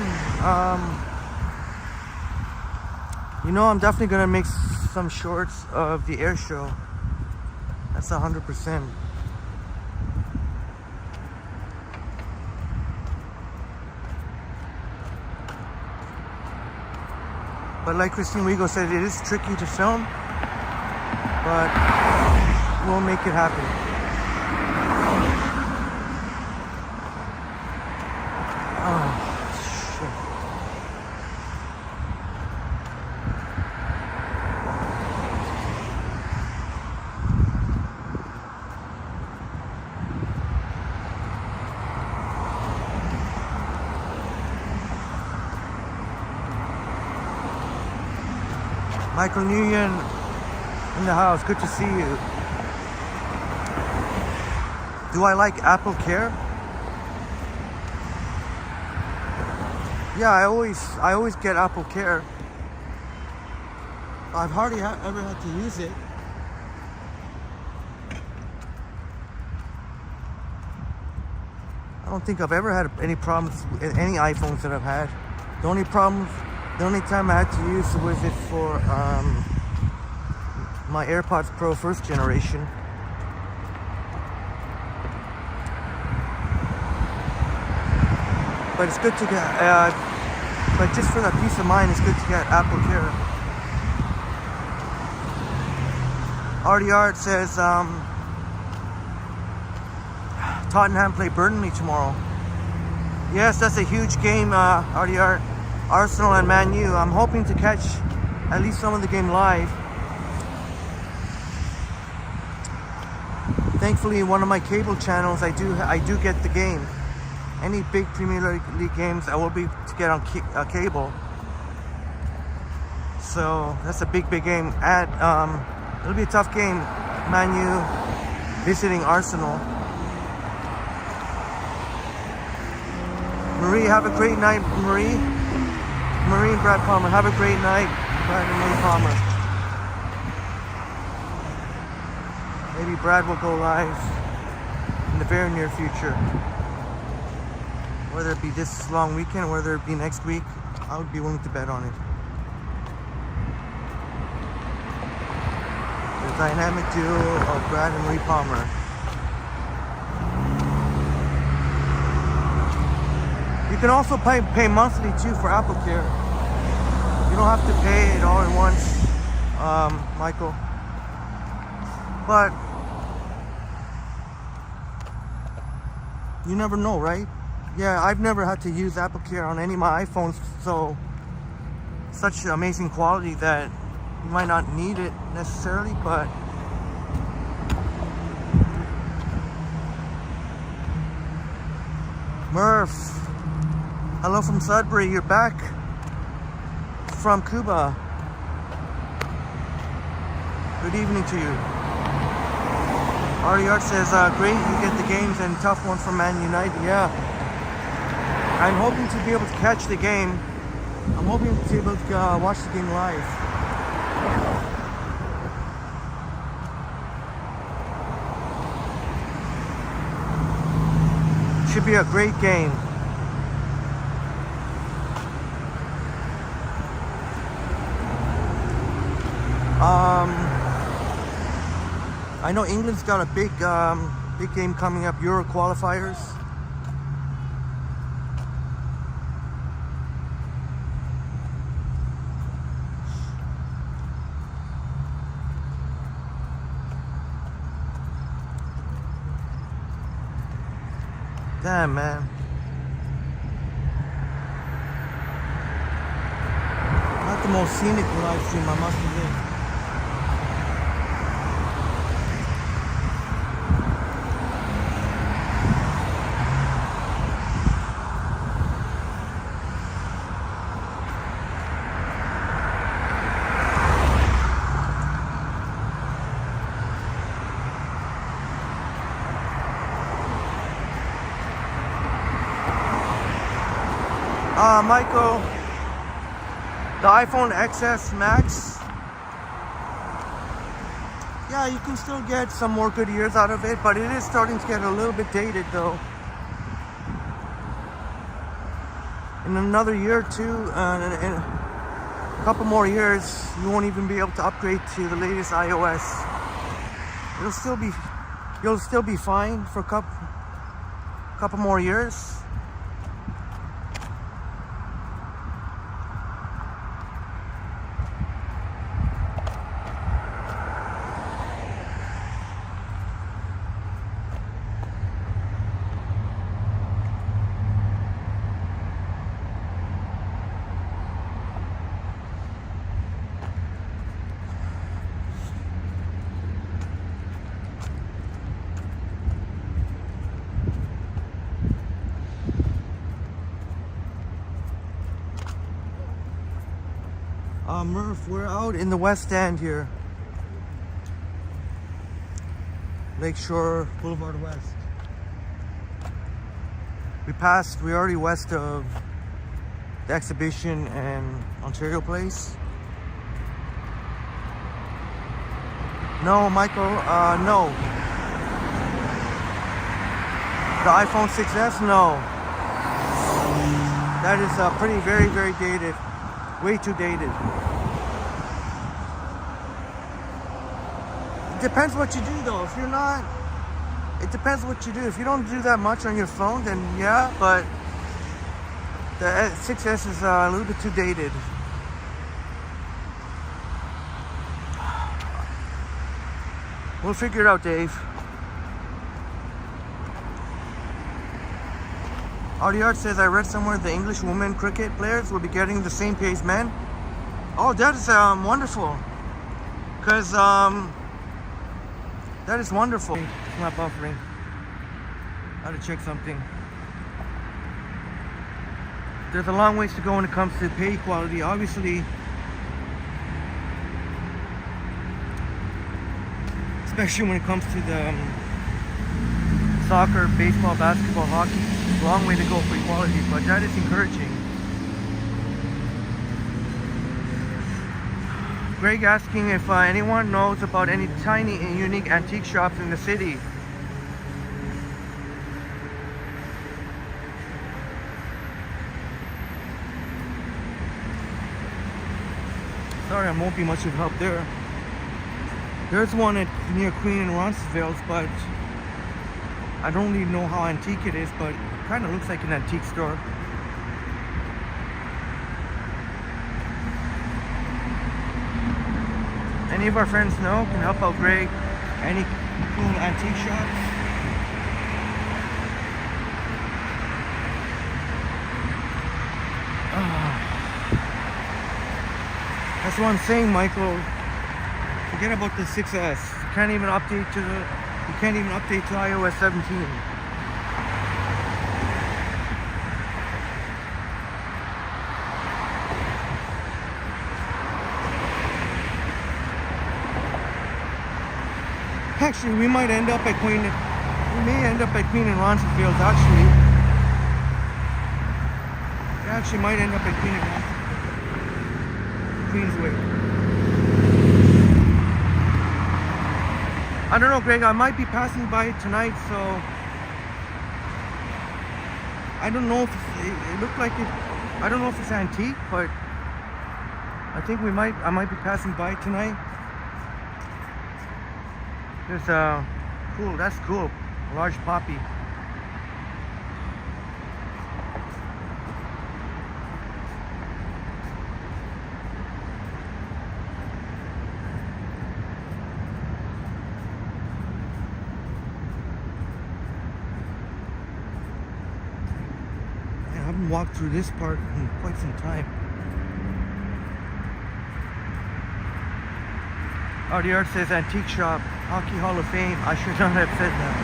You know, I'm definitely gonna make some shorts of the air show. That's 100%. But like Christine Rigo said, it is tricky to film, but we'll make it happen. Oh, shit. Michael Nguyen in the house. Good to see you. Do I like Apple Care? Yeah, I always get Apple Care. I've hardly ever had to use it. I don't think I've ever had any problems with any iPhones that I've had. The only time I had to use was it for my AirPods Pro first generation. But it's good to get, but just for that peace of mind, it's good to get Apple Care. RDR says Tottenham play Burnley tomorrow. Yes, that's a huge game, RDR. Arsenal and Man U. I'm hoping to catch at least some of the game live. Thankfully, one of my cable channels, I do get the game. Any big Premier League games, I will be to get on cable. So that's a big game. It'll be a tough game. Man U visiting Arsenal. Marie, have a great night, Marie. Marie and Brad Palmer, have a great night. Brad and Marie Palmer. Maybe Brad will go live in the very near future. Whether it be this long weekend, whether it be next week, I would be willing to bet on it. The dynamic duo of Brad and Marie Palmer. You can also pay monthly too for Apple Care. You don't have to pay it all at once, Michael. But you never know, right? Yeah, I've never had to use Apple Care on any of my iPhones, so such amazing quality that you might not need it necessarily, but Murph, hello from Sudbury, you're back from Cuba. Good evening to you. RDR says, great, you get the games and tough one from Man United. Yeah. I'm hoping to be able to catch the game. I'm hoping to be able to watch the game live. Should be a great game. I know England's got a big game coming up, Euro qualifiers. Damn, man. Not the most scenic live stream, I must admit. Michael, the iPhone XS Max. Yeah, you can still get some more good years out of it, but it is starting to get a little bit dated though. In another year or two, in a couple more years, you won't even be able to upgrade to the latest iOS. You'll still be fine for a couple more years. Murph, we're out in the West End here. Lakeshore Boulevard West. We're already west of the exhibition and Ontario Place. No, Michael, no. The iPhone 6S, no. That is pretty, very, very dated. Way too dated. It depends what you do though. If you're not, it depends what you do. If you don't do that much on your phone, then yeah, but the 6S is a little bit too dated. We'll figure it out, Dave. Audiart says, I read somewhere the English women cricket players will be getting the same pay as men. Oh, that is wonderful. Because that is wonderful. It's not buffering. I had to check something. There's a long ways to go when it comes to pay equality. Obviously, especially when it comes to the soccer, baseball, basketball, hockey. Long way to go for equality, but that is encouraging. Greg asking if anyone knows about any tiny and unique antique shops in the city. Sorry, I won't be much of help there. There's one near Queen and Roncesvalles, but I don't really know how antique it is, but it kind of looks like an antique store. Any of our friends know can help out Greg. Any cool antique shops? That's what I'm saying, Michael. Forget about the 6S. You can't even update to iOS 17. Actually, we might end up at Queen. We may end up at Queen and Roncesvalles. Actually, we actually might end up at Queen and Roncesvalles. Queensway. I don't know, Greg. I might be passing by tonight, so I don't know if it looked like it. I don't know if it's antique, but I think I might be passing by tonight. There's cool. That's cool. A large poppy. I haven't walked through this part in quite some time. RDR says antique shop, Hockey Hall of Fame. I should not have said that.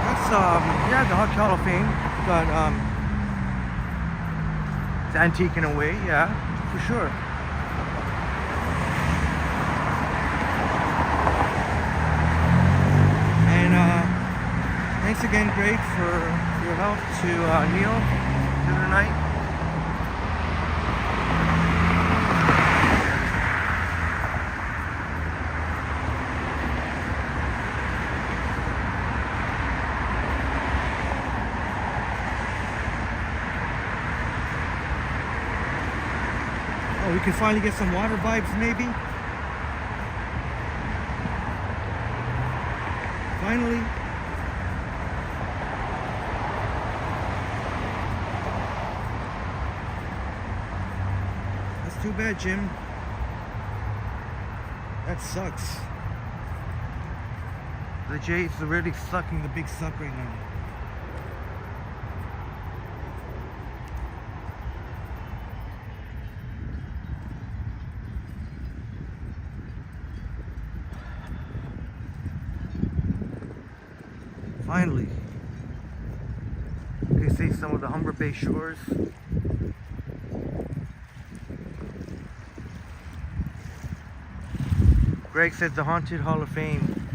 That's yeah, the Hockey Hall of Fame. Got it's antique in a way, yeah, for sure. And thanks thanks again, Greg, for your help to Neil the other night. Oh, we can finally get some water vibes, maybe. Finally. That's too bad, Jim. That sucks. The Jays are really sucking the big suck right now. Finally, you can see some of the Humber Bay shores. Greg says the Haunted Hall of Fame.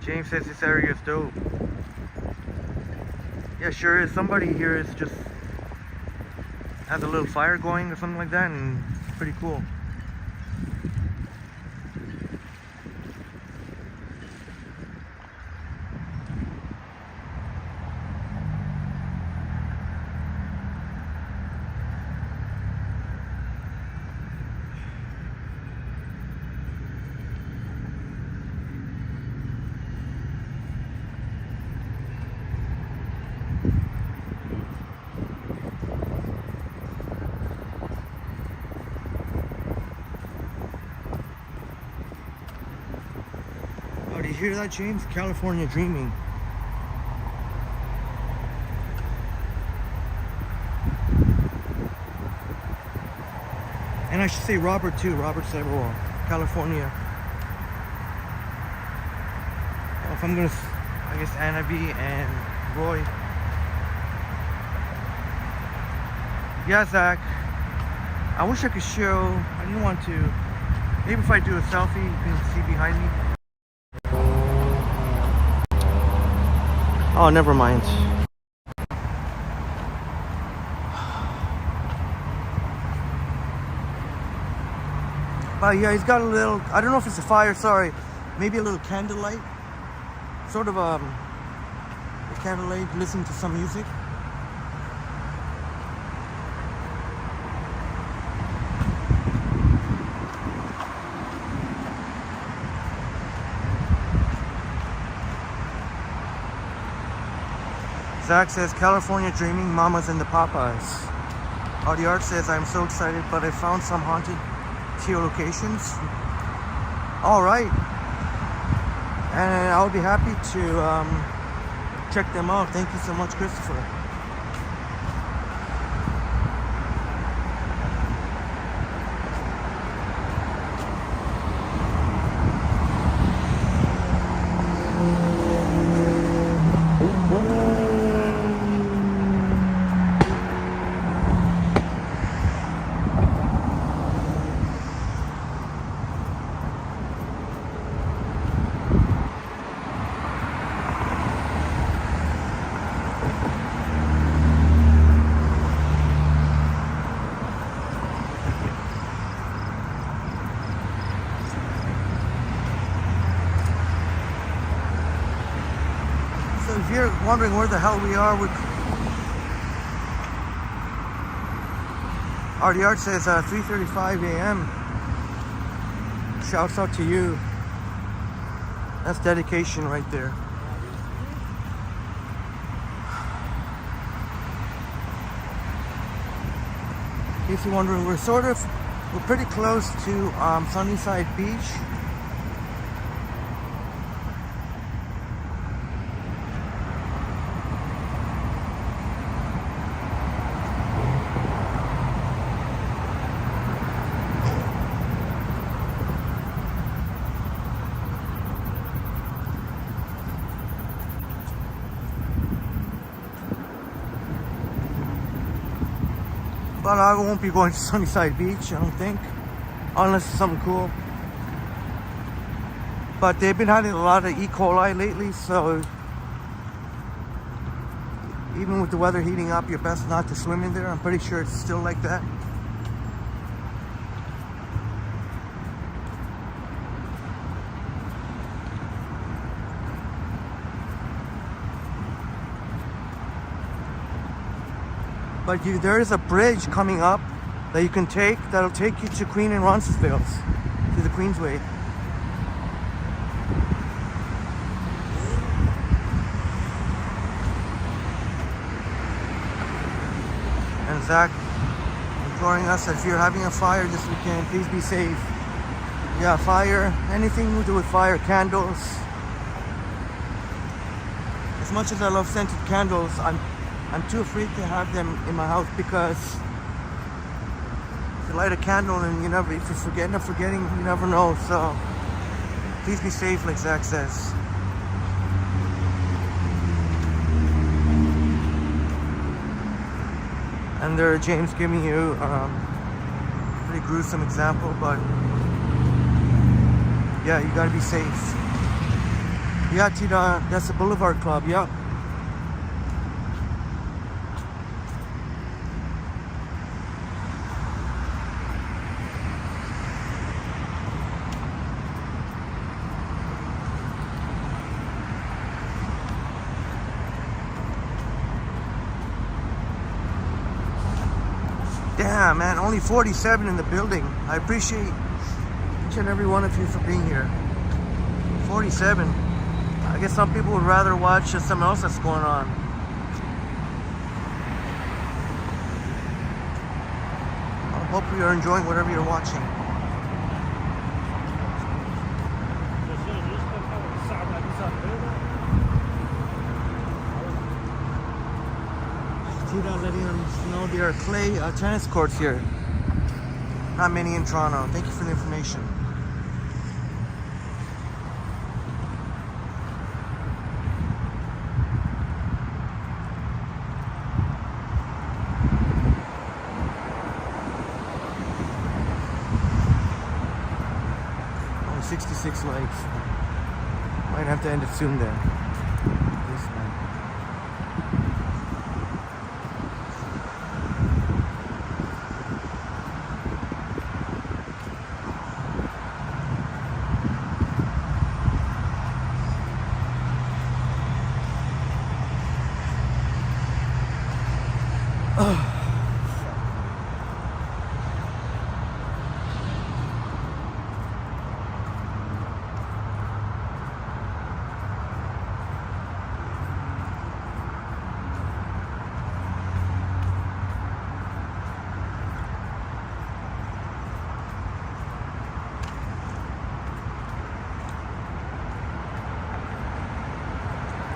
James says this area is dope. Yeah, sure is. Somebody here is just has a little fire going or something like that, and it's pretty cool. Do you hear that, James? California dreaming. And I should say Robert too. Robert said, well, California. Well, if I'm gonna, I guess Anna B and Roy. Yeah, Zach. I wish I could show. I didn't want to. Maybe if I do a selfie, you can see behind me. Oh, never mind. But yeah, he's got a little, I don't know if it's a fire, sorry. Maybe a little candlelight. Sort of a candlelight, listening to some music. Zach says, California dreaming, mamas and the Popeyes. Audi Art says, I'm so excited, but I found some haunted geolocations. All right. And I'll be happy to check them out. Thank you so much, Christopher. If you're wondering where the hell we are, Artie Art says 3:35 a.m. Shouts out to you. That's dedication right there. In case you're wondering, we're pretty close to Sunnyside Beach. But I won't be going to Sunnyside Beach, I don't think. Unless it's something cool. but they've been having a lot of E. coli lately, so even with the weather heating up, you're best not to swim in there. I'm pretty sure it's still like that. But there is a bridge coming up that you can take that'll take you to Queen and Roncesvalles, to the Queensway. And Zach imploring us that if you're having a fire this weekend, please be safe. Yeah, fire, anything to do with fire, candles. As much as I love scented candles, I'm too afraid to have them in my house because if you light a candle and if you're forgetting, you never know. So please be safe, like Zach says. And there, James giving you a pretty gruesome example, but yeah, you gotta be safe. Yeah, Tita, that's the Boulevard Club, yeah. Damn, man, only 47 in the building. I appreciate each and every one of you for being here. 47. I guess some people would rather watch something else that's going on. I hope you are enjoying whatever you're watching. Letting them know there are clay tennis courts here. Not many in Toronto. Thank you for the information. Only 66 likes. Might have to end it soon then. This man.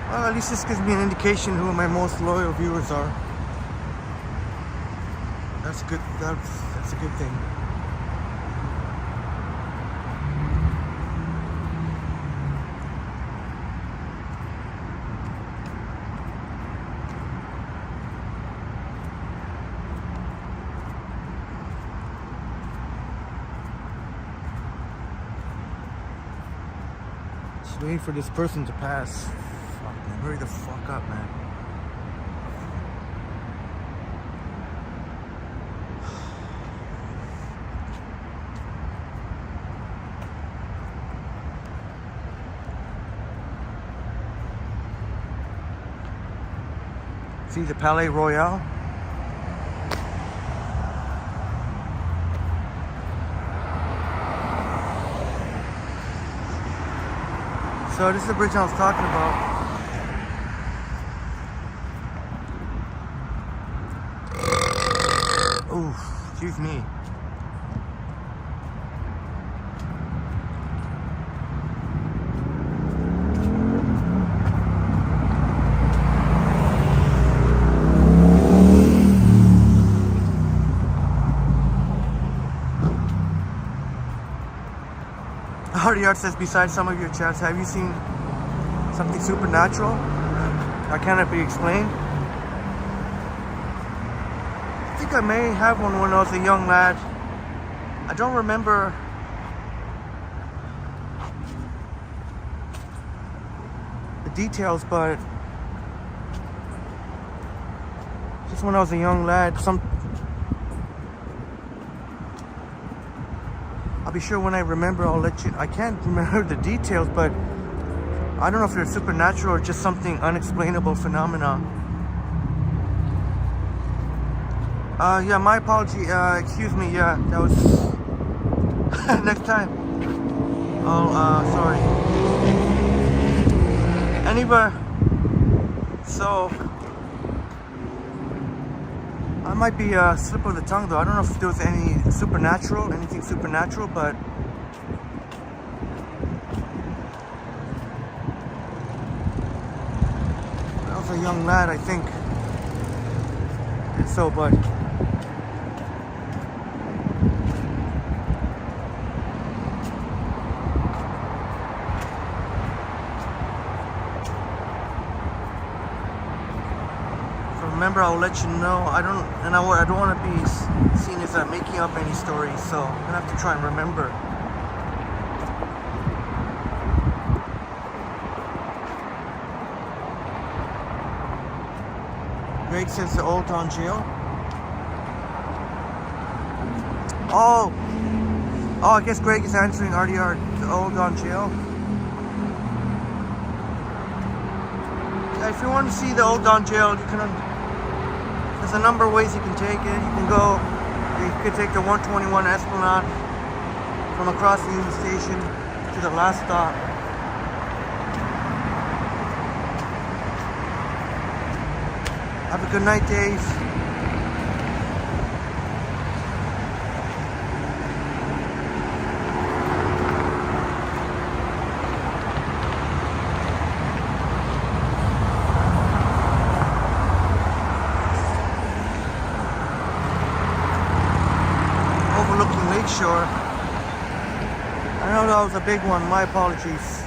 Well, at least this gives me an indication who my most loyal viewers are. That's good. That's a good thing. Just waiting for this person to pass. Fuck, man. Hurry the fuck up, man. See the Palais Royal? So this is the bridge I was talking about. Ooh, excuse me. Hardyard says, besides some of your chats, have you seen something supernatural that cannot be explained? I think I may have one when I was a young lad. I don't remember details, but just when I was a young lad, I'll be sure when I remember, I'll let you. I can't remember the details, but I don't know if they're supernatural or just something unexplainable phenomena. Yeah, my apology. Excuse me. Yeah, that was next time. Oh, sorry. Anyway, so I might be a slip of the tongue though. I don't know if there was anything supernatural, but I was a young lad, I think. And so, but remember, I'll let you know. I don't want to be seen as making up any stories, so I'm gonna have to try and remember. Greg says the Old Don Jail. Oh, I guess Greg is answering RDR, the Old Don Jail. Yeah, if you want to see the Old Don Jail, you can. There's a number of ways you can take it. You could take the 121 Esplanade from across the Union Station to the last stop. Have a good night, Dave. Shore. I know that was a big one. My apologies.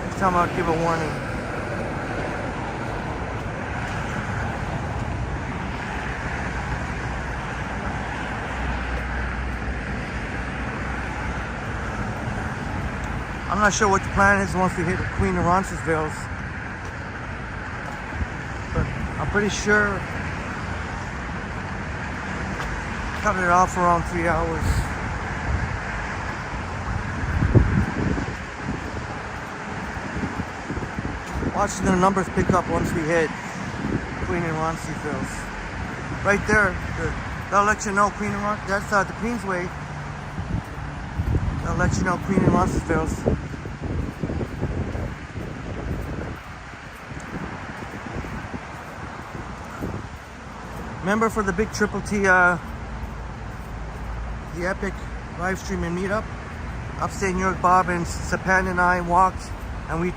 Next time I'll give a warning. I'm not sure what the plan is once we hit Queen of Roncesvalles, but I'm pretty sure cut it off for around 3 hours. Watching the numbers pick up once we hit Queen and Roncesvalles. Right there, they'll let you know Queen and Roncesvalles. That's the Queensway. They'll let you know Queen and Roncesvalles. Remember for the big Triple T, the epic live stream and meetup, upstate New York, Bob and Sapan and I walked, and we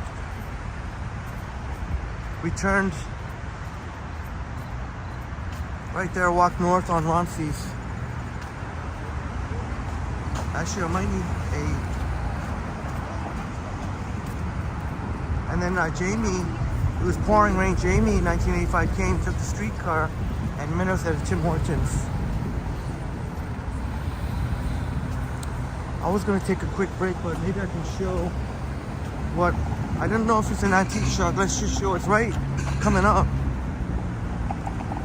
turned right there, walked north on Ronces. Actually, I might need and then Jamie, it was pouring rain. Jamie in 1985 came, took the streetcar, and met us at Tim Hortons. I was going to take a quick break, but maybe I can show what, I don't know if it's an antique shop. Let's just show it's right coming up.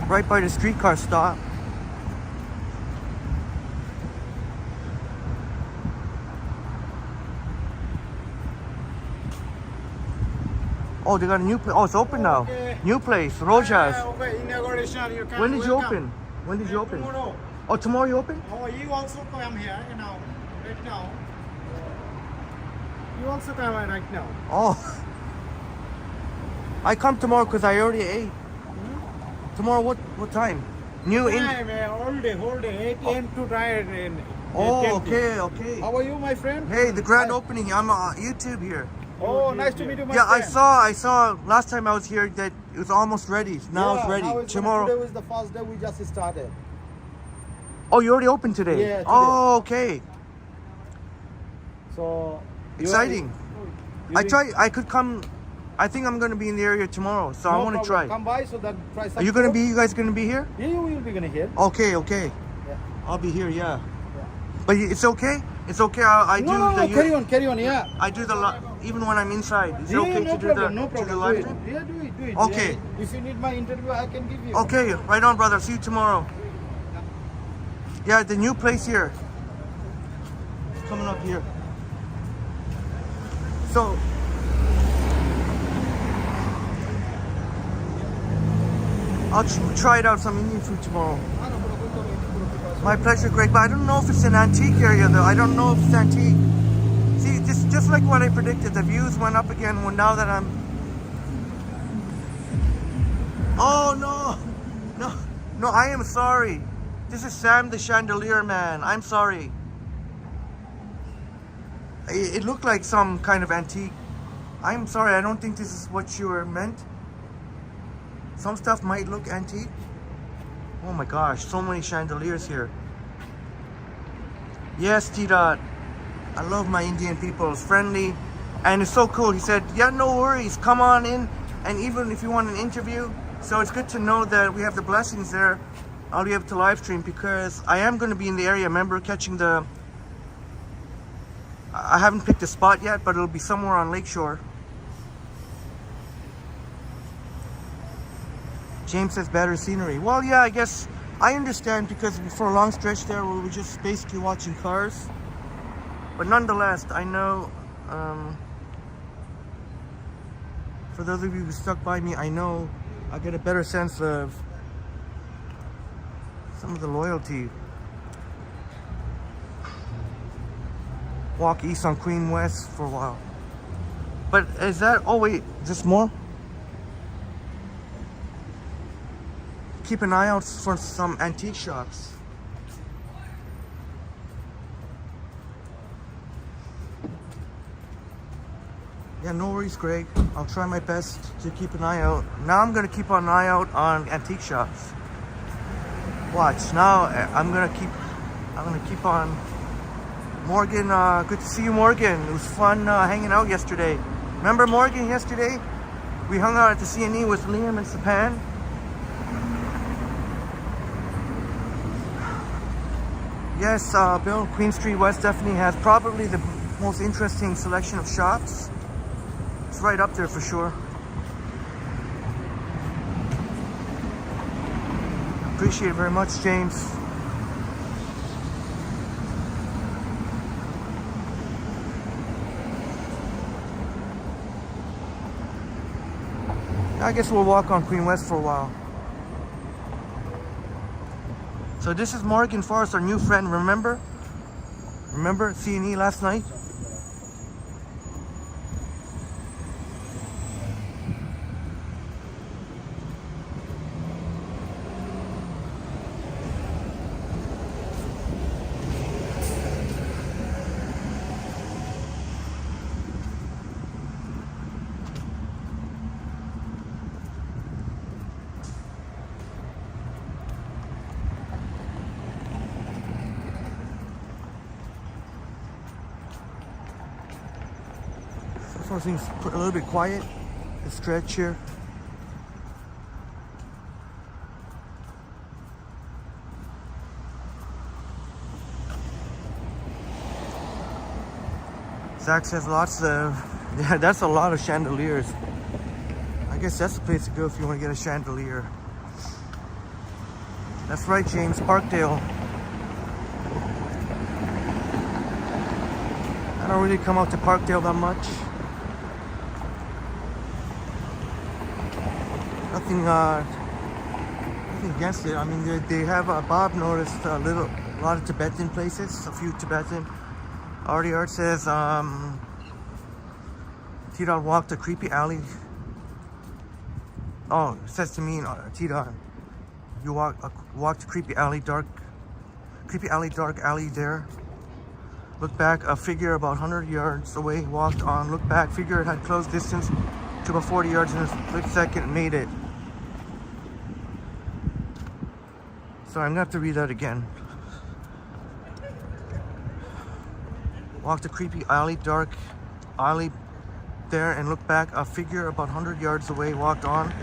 Right by the streetcar stop. Oh, they got a new place. Oh, it's open now. Okay. New place, Rojas. Okay, inauguration, you can When did you welcome. open? When did you open? Tomorrow. Oh, tomorrow you open? Oh, you also come here, right now. You also come right now. Oh. I come tomorrow because I already ate. Tomorrow, what time? New in. Time, all day, 8 a.m. to try it. Oh, okay. How are you, my friend? Hey, the grand opening. I'm on YouTube here. Oh, nice to meet you, my Yeah, friend. I saw last time I was here that it was almost ready. Now it's ready. Now Tomorrow. Today was the first day we just started. Oh, you already opened today? Yeah, today. Oh, okay. So Exciting. I could come. I think I'm going to be in the area tomorrow, so I want to try. Come by so that try some. You guys going to be here? Yeah, you will be gonna here. Okay. Yeah. I'll be here, yeah. But it's okay? It's okay. I do No, the. carry on, yeah. I do the even when I'm inside. Is it Yeah, okay no to do problem, the no to the problem. live Do stream? it. Yeah, do it. Okay. Yeah, if you need my interview, I can give you. Okay, right on, brother. See you tomorrow. Yeah, the new place here. It's coming up here. So. I'll try it out some Indian food tomorrow. My pleasure, Greg. But I don't know if it's an antique area, though. I don't know if it's antique. See, just like what I predicted, the views went up again. Well, now that I'm. Oh no! I am sorry. This is Sam the Chandelier Man. I'm sorry. It looked like some kind of antique. I'm sorry. I don't think this is what you were meant. Some stuff might look antique. Oh my gosh, so many chandeliers here. Yes, T-Dot. I love my Indian people. It's friendly. And it's so cool. He said, yeah, no worries. Come on in. And even if you want an interview. So it's good to know that we have the blessings there. I'll be able to live stream because I am going to be in the area. Remember catching the... I haven't picked a spot yet, but it'll be somewhere on Lakeshore. James says better scenery. Well, yeah, I guess I understand because for a long stretch there we were just basically watching cars. But nonetheless, I know, for those of you who stuck by me, I know I get a better sense of some of the loyalty. Walk east on Queen West for a while. But is that, oh wait, just more? Keep an eye out for some antique shops. Yeah, no worries, Greg. I'll try my best to keep an eye out. Now I'm gonna keep an eye out on antique shops. Watch. Now I'm gonna keep on. Morgan, good to see you, Morgan. It was fun hanging out yesterday. Remember Morgan yesterday? We hung out at the CNE with Liam and Sapan. Yes, Bill, Queen Street West definitely has probably the most interesting selection of shops. It's right up there for sure. Appreciate it very much, James. I guess we'll walk on Queen West for a while. So this is Morgan Forrest, our new friend, remember? Remember C&E last night? So things a little bit quiet. The stretch here. Zach says lots of, yeah, that's a lot of chandeliers. I guess that's the place to go if you want to get a chandelier. That's right, James, Parkdale. I don't really come out to Parkdale that much. Nothing against it. I mean, they have, Bob noticed a lot of Tibetan places, a few Tibetan. Artie Art says, T-Dot walked a creepy alley. Oh, it says to me, T-Dot, you walked a creepy alley, dark alley there. Look back, a figure about 100 yards away, walked on, looked back, figure it had close distance to about 40 yards in a split second, made it. Sorry, I'm gonna have to read that again. Walked a creepy alley, dark alley there, and looked back, a figure about 100 yards away, walked on,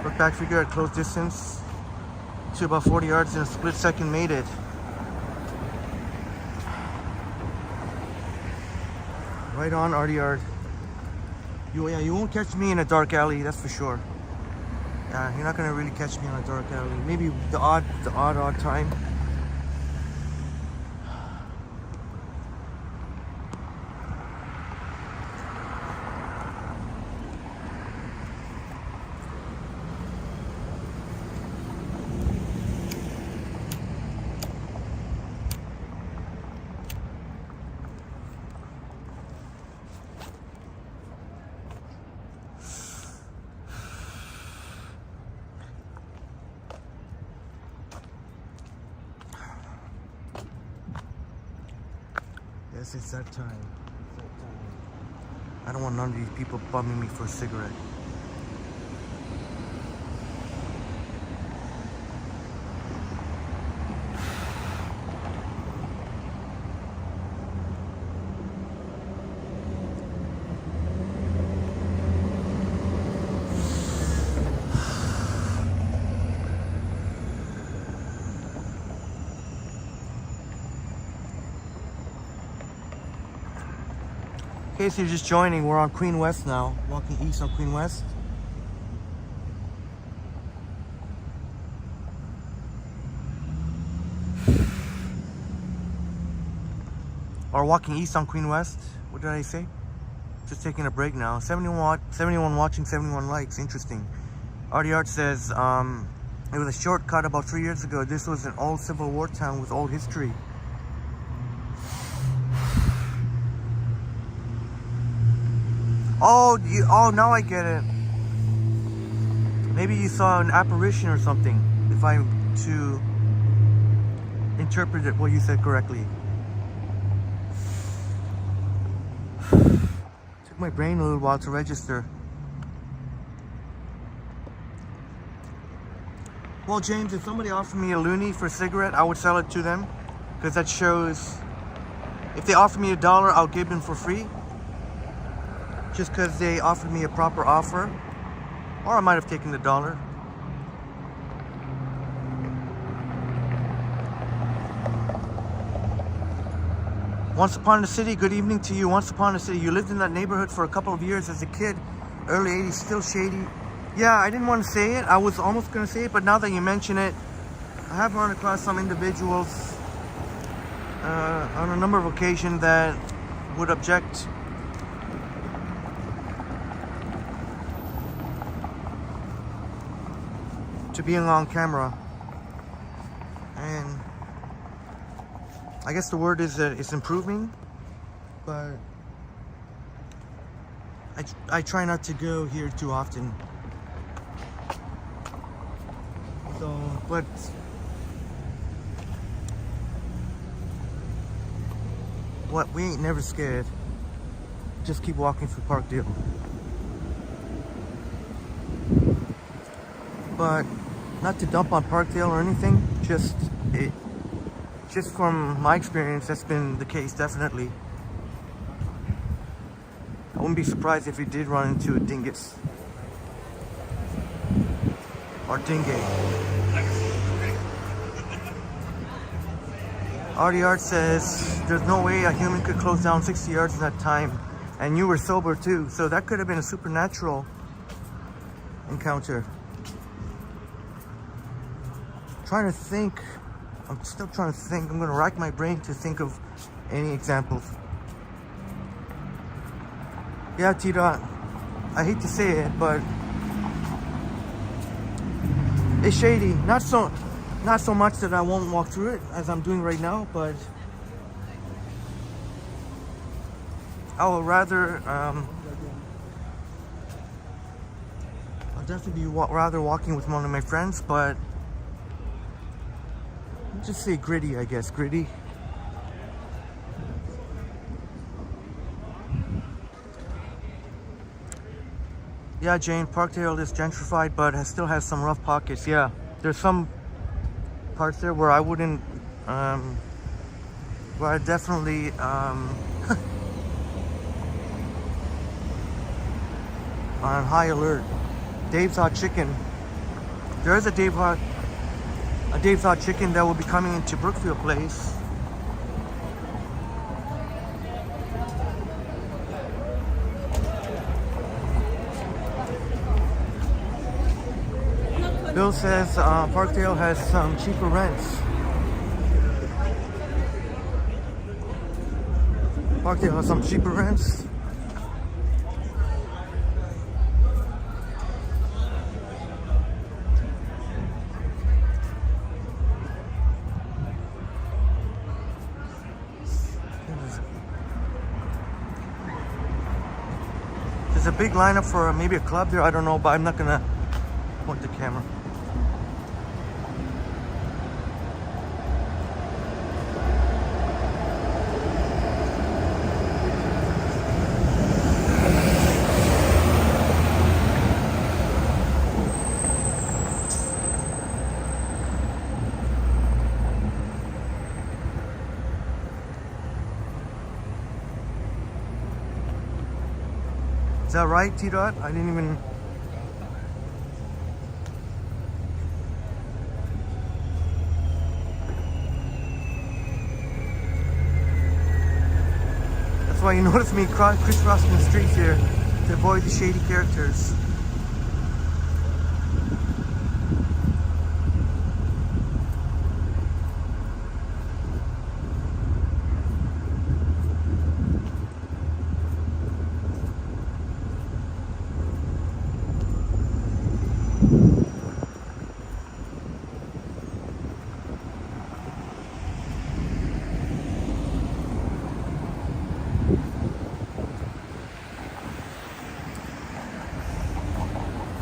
looked back, figure at close distance to about 40 yards in a split second, made it. Right on, Artie Art. Yeah, you won't catch me in a dark alley, that's for sure. Yeah, you're not gonna really catch me in a dark alley. Maybe the odd time. Yes, it's that time. I don't want none of these people bumming me for a cigarette. In case you're just joining, we're on Queen West now, walking east on Queen West. Or walking east on Queen West. What did I say? Just taking a break now. 71 watching, 71 likes. Interesting. Artie Art says, it was a shortcut about 3 years ago. This was an old Civil War town with old history. Oh, now I get it. Maybe you saw an apparition or something, if I'm to interpret it what you said correctly. Took my brain a little while to register. Well, James, if somebody offered me a loonie for a cigarette, I would sell it to them, because that shows, if they offer me $1, I'll give them for free. Just because they offered me a proper offer, or I might have taken the $1. Once Upon a City, good evening to you. Once Upon a City, you lived in that neighborhood for a couple of years as a kid, early 80s, still shady. Yeah, I didn't want to say it. I was almost going to say it, but now that you mention it, I have run across some individuals on a number of occasions that would object to being on camera, and I guess the word is that it's improving, but I try not to go here too often. So, but what, we ain't never scared. Just keep walking through Parkdale. But not to dump on Parkdale or anything, just from my experience, that's been the case, definitely. I wouldn't be surprised if we did run into a dingus. Or dingay. Artie Art says, there's no way a human could close down 60 yards in that time. And you were sober too, so that could have been a supernatural encounter. Trying to think. I'm still trying to think. I'm gonna rack my brain to think of any examples. Yeah, T-Dot, I hate to say it, but it's shady. Not so much that I won't walk through it as I'm doing right now, but I would rather I'll definitely be rather walking with one of my friends, but just say gritty, I guess. Gritty. Yeah, Jane, Parkdale is gentrified, but still has some rough pockets. Yeah, there's some parts there where I wouldn't, where I definitely, on high alert. Dave's Hot Chicken. There is a Dave's Hot Chicken that will be coming into Brookfield Place. Bill says Parkdale has some cheaper rents. Parkdale has some cheaper rents. There's a big lineup for maybe a club there. I don't know, but I'm not gonna point the camera. Is that right, T-Dot? I didn't even... That's why you notice me crisscrossing the streets here to avoid the shady characters.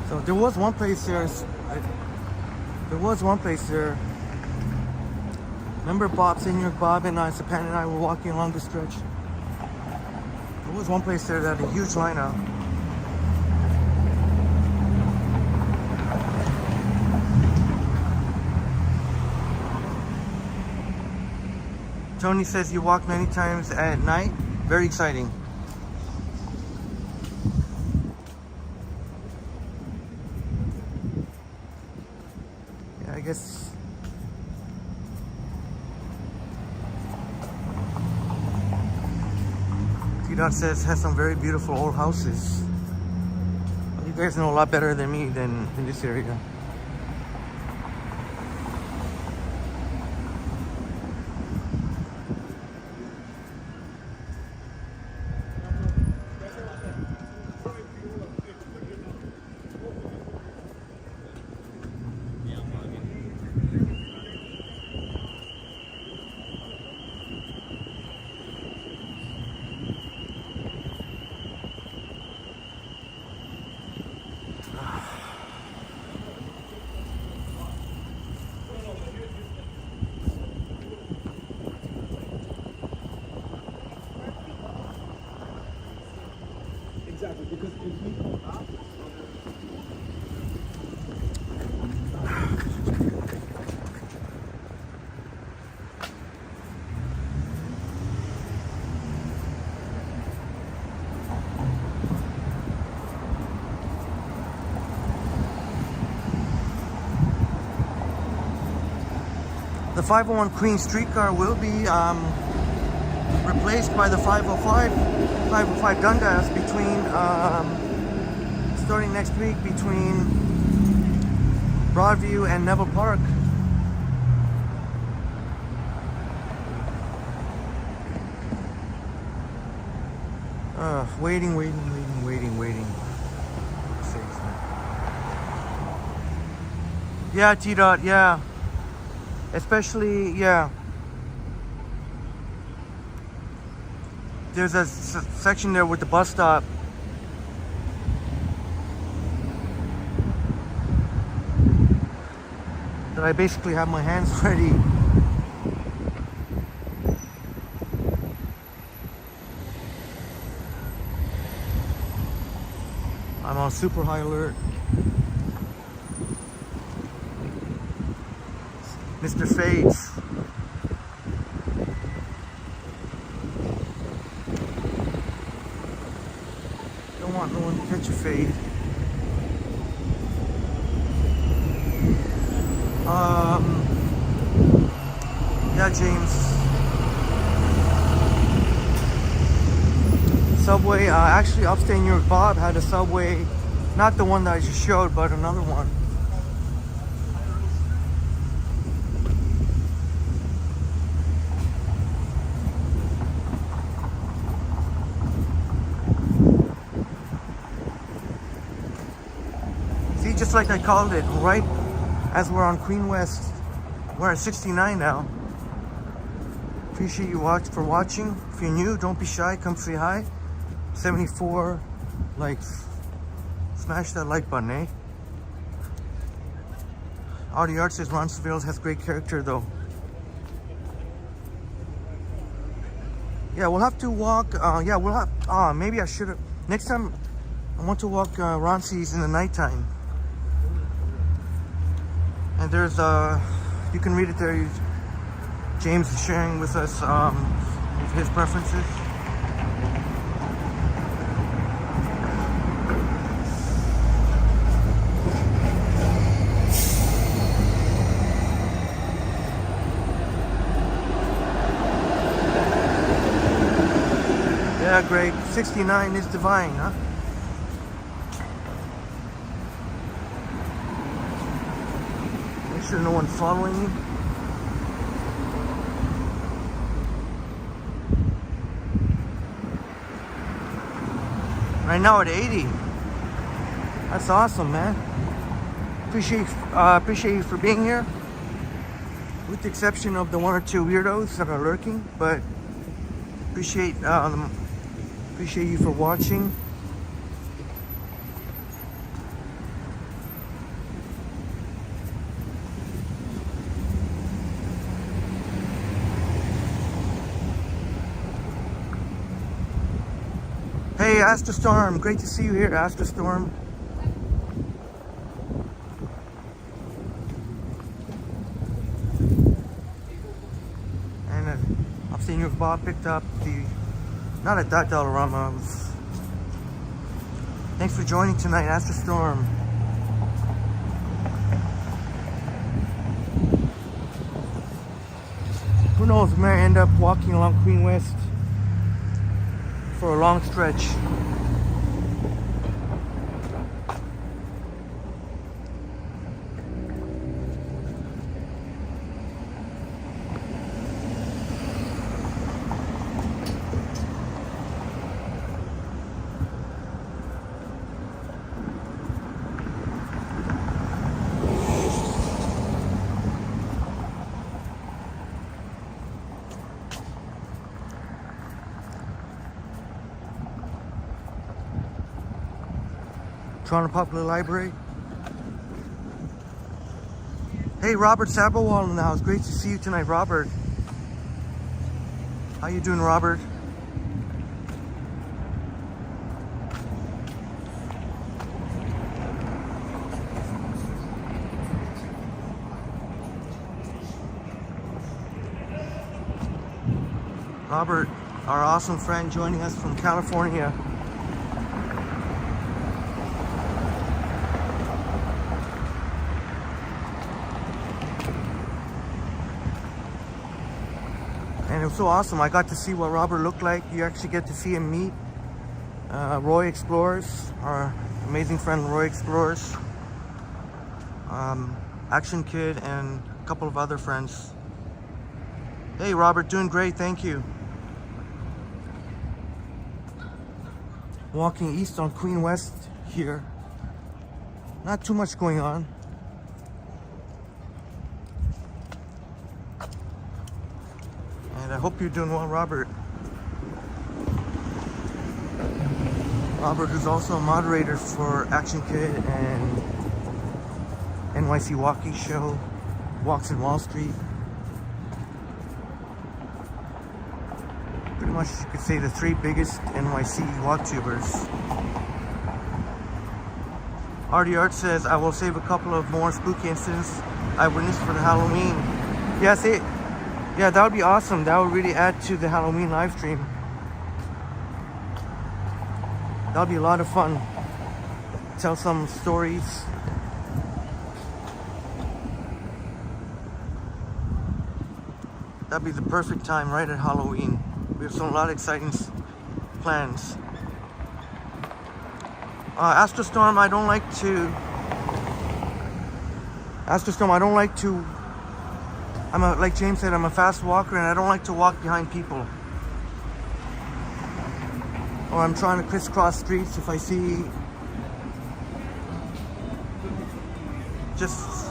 So there was one place there. There was one place there. Remember Bob, Senior Bob and I, Sapan and I were walking along the stretch. There was one place there that had a huge lineup. Tony says you walk many times at night. Very exciting. Yeah, I guess. T-Dot says has some very beautiful old houses. Well, you guys know a lot better than me than in this area. Exactly, because if we The 501 Queen streetcar will be replaced by the 505 Dundas between starting next week between Broadview and Neville Park. Waiting. Yeah, T-Dot, yeah. Especially, yeah. There's a section there with the bus stop. That I basically have my hands ready. I'm on super high alert. Mr. Fades. Don't want no one to catch a fade. Yeah, James. Subway, actually upstate New York Bob had a subway, not the one that I just showed, but another one. just like I called it, right as we're on Queen West. We're at 69 now. Appreciate you for watching. If you're new, don't be shy, come say hi. 74 likes. Smash that like button, eh? Audi Art says Roncesvalles has great character though. Yeah, we'll have to walk, yeah, we'll have, maybe I should have, next time I want to walk Ronces in the nighttime. And there's, you can read it there, James is sharing with us his preferences. Yeah, Greg, 69 is divine, huh? Make sure no one's following me. Right now at 80. That's awesome, man. Appreciate you for being here. With the exception of the one or two weirdos that are lurking, but appreciate you for watching. Hey, Astrostorm, great to see you here, Astrostorm. And I've seen your Bob picked up the, not at that Dollarama. Thanks for joining tonight, Astrostorm. Who knows, we may end up walking along Queen West for a long stretch. Toronto Public Library. Hey, Robert Saberwall in the house. Great to see you tonight, Robert. How you doing, Robert? Robert, our awesome friend joining us from California. And it was so awesome. I got to see what Robert looked like. You actually get to see him meet Roy Explorers, our amazing friend Roy Explorers, Action Kid, and a couple of other friends. Hey, Robert, doing great, thank you. Walking east on Queen West here. Not too much going on. And I hope you're doing well, Robert. Robert is also a moderator for Action Kid and NYC Walkie Show, Walks in Wall Street. Pretty much you could say the three biggest NYC walk tubers. RD Art says, I will save a couple of more spooky incidents I witnessed for the Halloween. Yes, yeah, that would be awesome. That would really add to the Halloween live stream. That would be a lot of fun. Tell some stories. That'd be the perfect time right at Halloween. We have a lot of exciting plans. Astrostorm, I don't like to, like James said, I'm a fast walker and I don't like to walk behind people. Or I'm trying to crisscross streets if I see just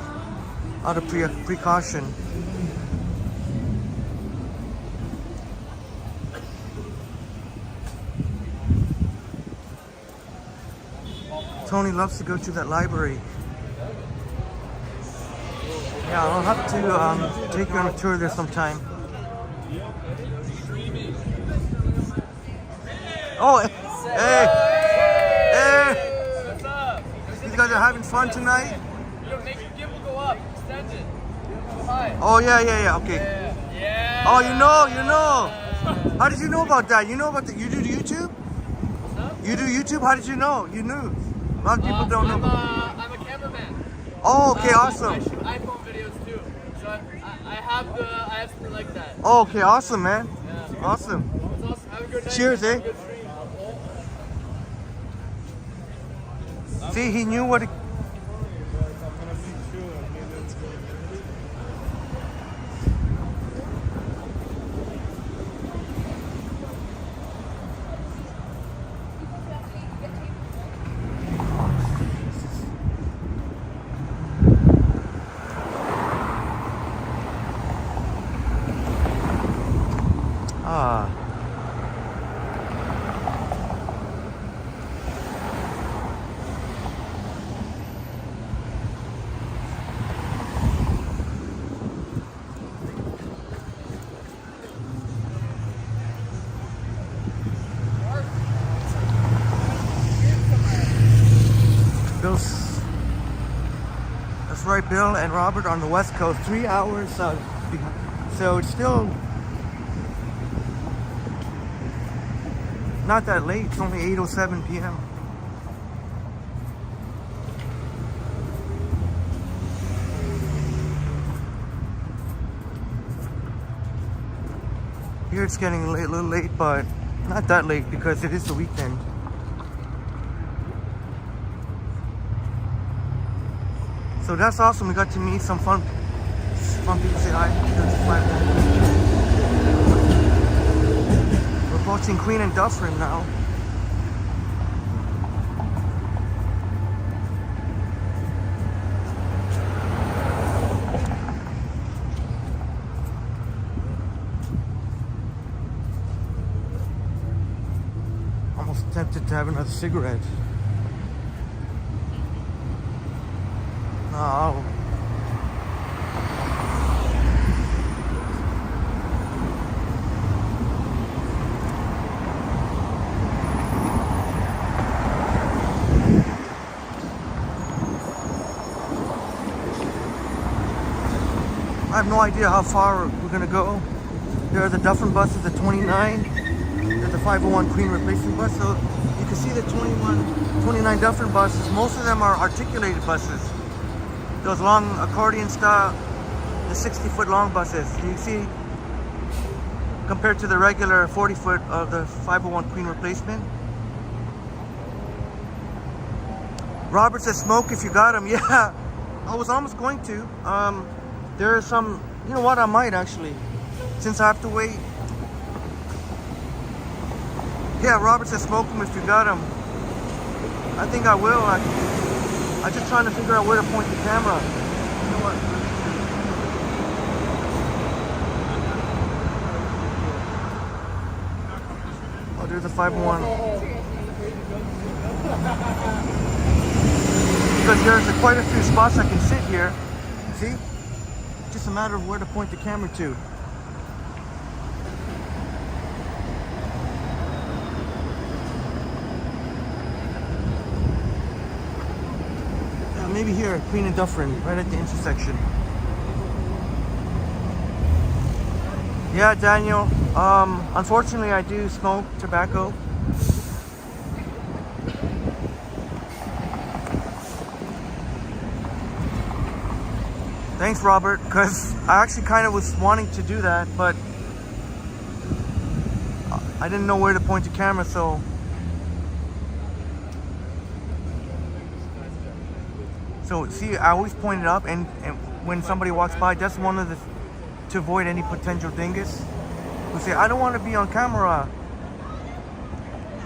out of precaution. Tony loves to go to that library. Yeah, I'll have to take you on a tour there sometime. Oh, hey! What's up? You guys are having fun tonight? Make your gimbal go up. Extend it. Go high. Oh, yeah, okay. Yeah. Oh, you know. How did you know about that? You know about that? You do YouTube? You do YouTube? How did you know? You knew. A lot of people don't know. I'm a cameraman. Oh, okay, awesome. I shoot iPhone videos too. So I have something like that. Oh, okay, awesome, man. Yeah. Awesome. It's awesome. Have a good night. Cheers, eh? Have a good stream. See, he knew what it... That's right, Bill and Robert on the West Coast, 3 hours behind. So it's still not that late. It's only 8:07 p.m. Here it's getting a little late, but not that late because it is the weekend. So that's awesome. We got to meet some fun people. Say hi. We're approaching Queen and Dufferin now. Almost tempted to have another cigarette. No. I have no idea how far we're gonna go. There are the Dufferin buses, the 29. There's the 501 Queen replacement bus. So you can see the 29 Dufferin buses. Most of them are articulated buses. Those long accordion style, the 60-foot long buses. You see, compared to the regular 40-foot of the 501 Queen replacement. Robert says smoke if you got them. Yeah, I was almost going to. There are some, you know what, I might actually, since I have to wait. Yeah, Robert says smoke them if you got them. I think I will. I'm just trying to figure out where to point the camera. You know what? Oh, there's a 501. Because there's quite a few spots I can sit here. See? Just a matter of where to point the camera to. Maybe here, Queen and Dufferin, right at the intersection. Yeah, Daniel. Unfortunately, I do smoke tobacco. Thanks, Robert, because I actually kind of was wanting to do that, but I didn't know where to point the camera, so... So see, I always point it up, and when somebody walks by, that's one of the, to avoid any potential dingus, who say, I don't want to be on camera.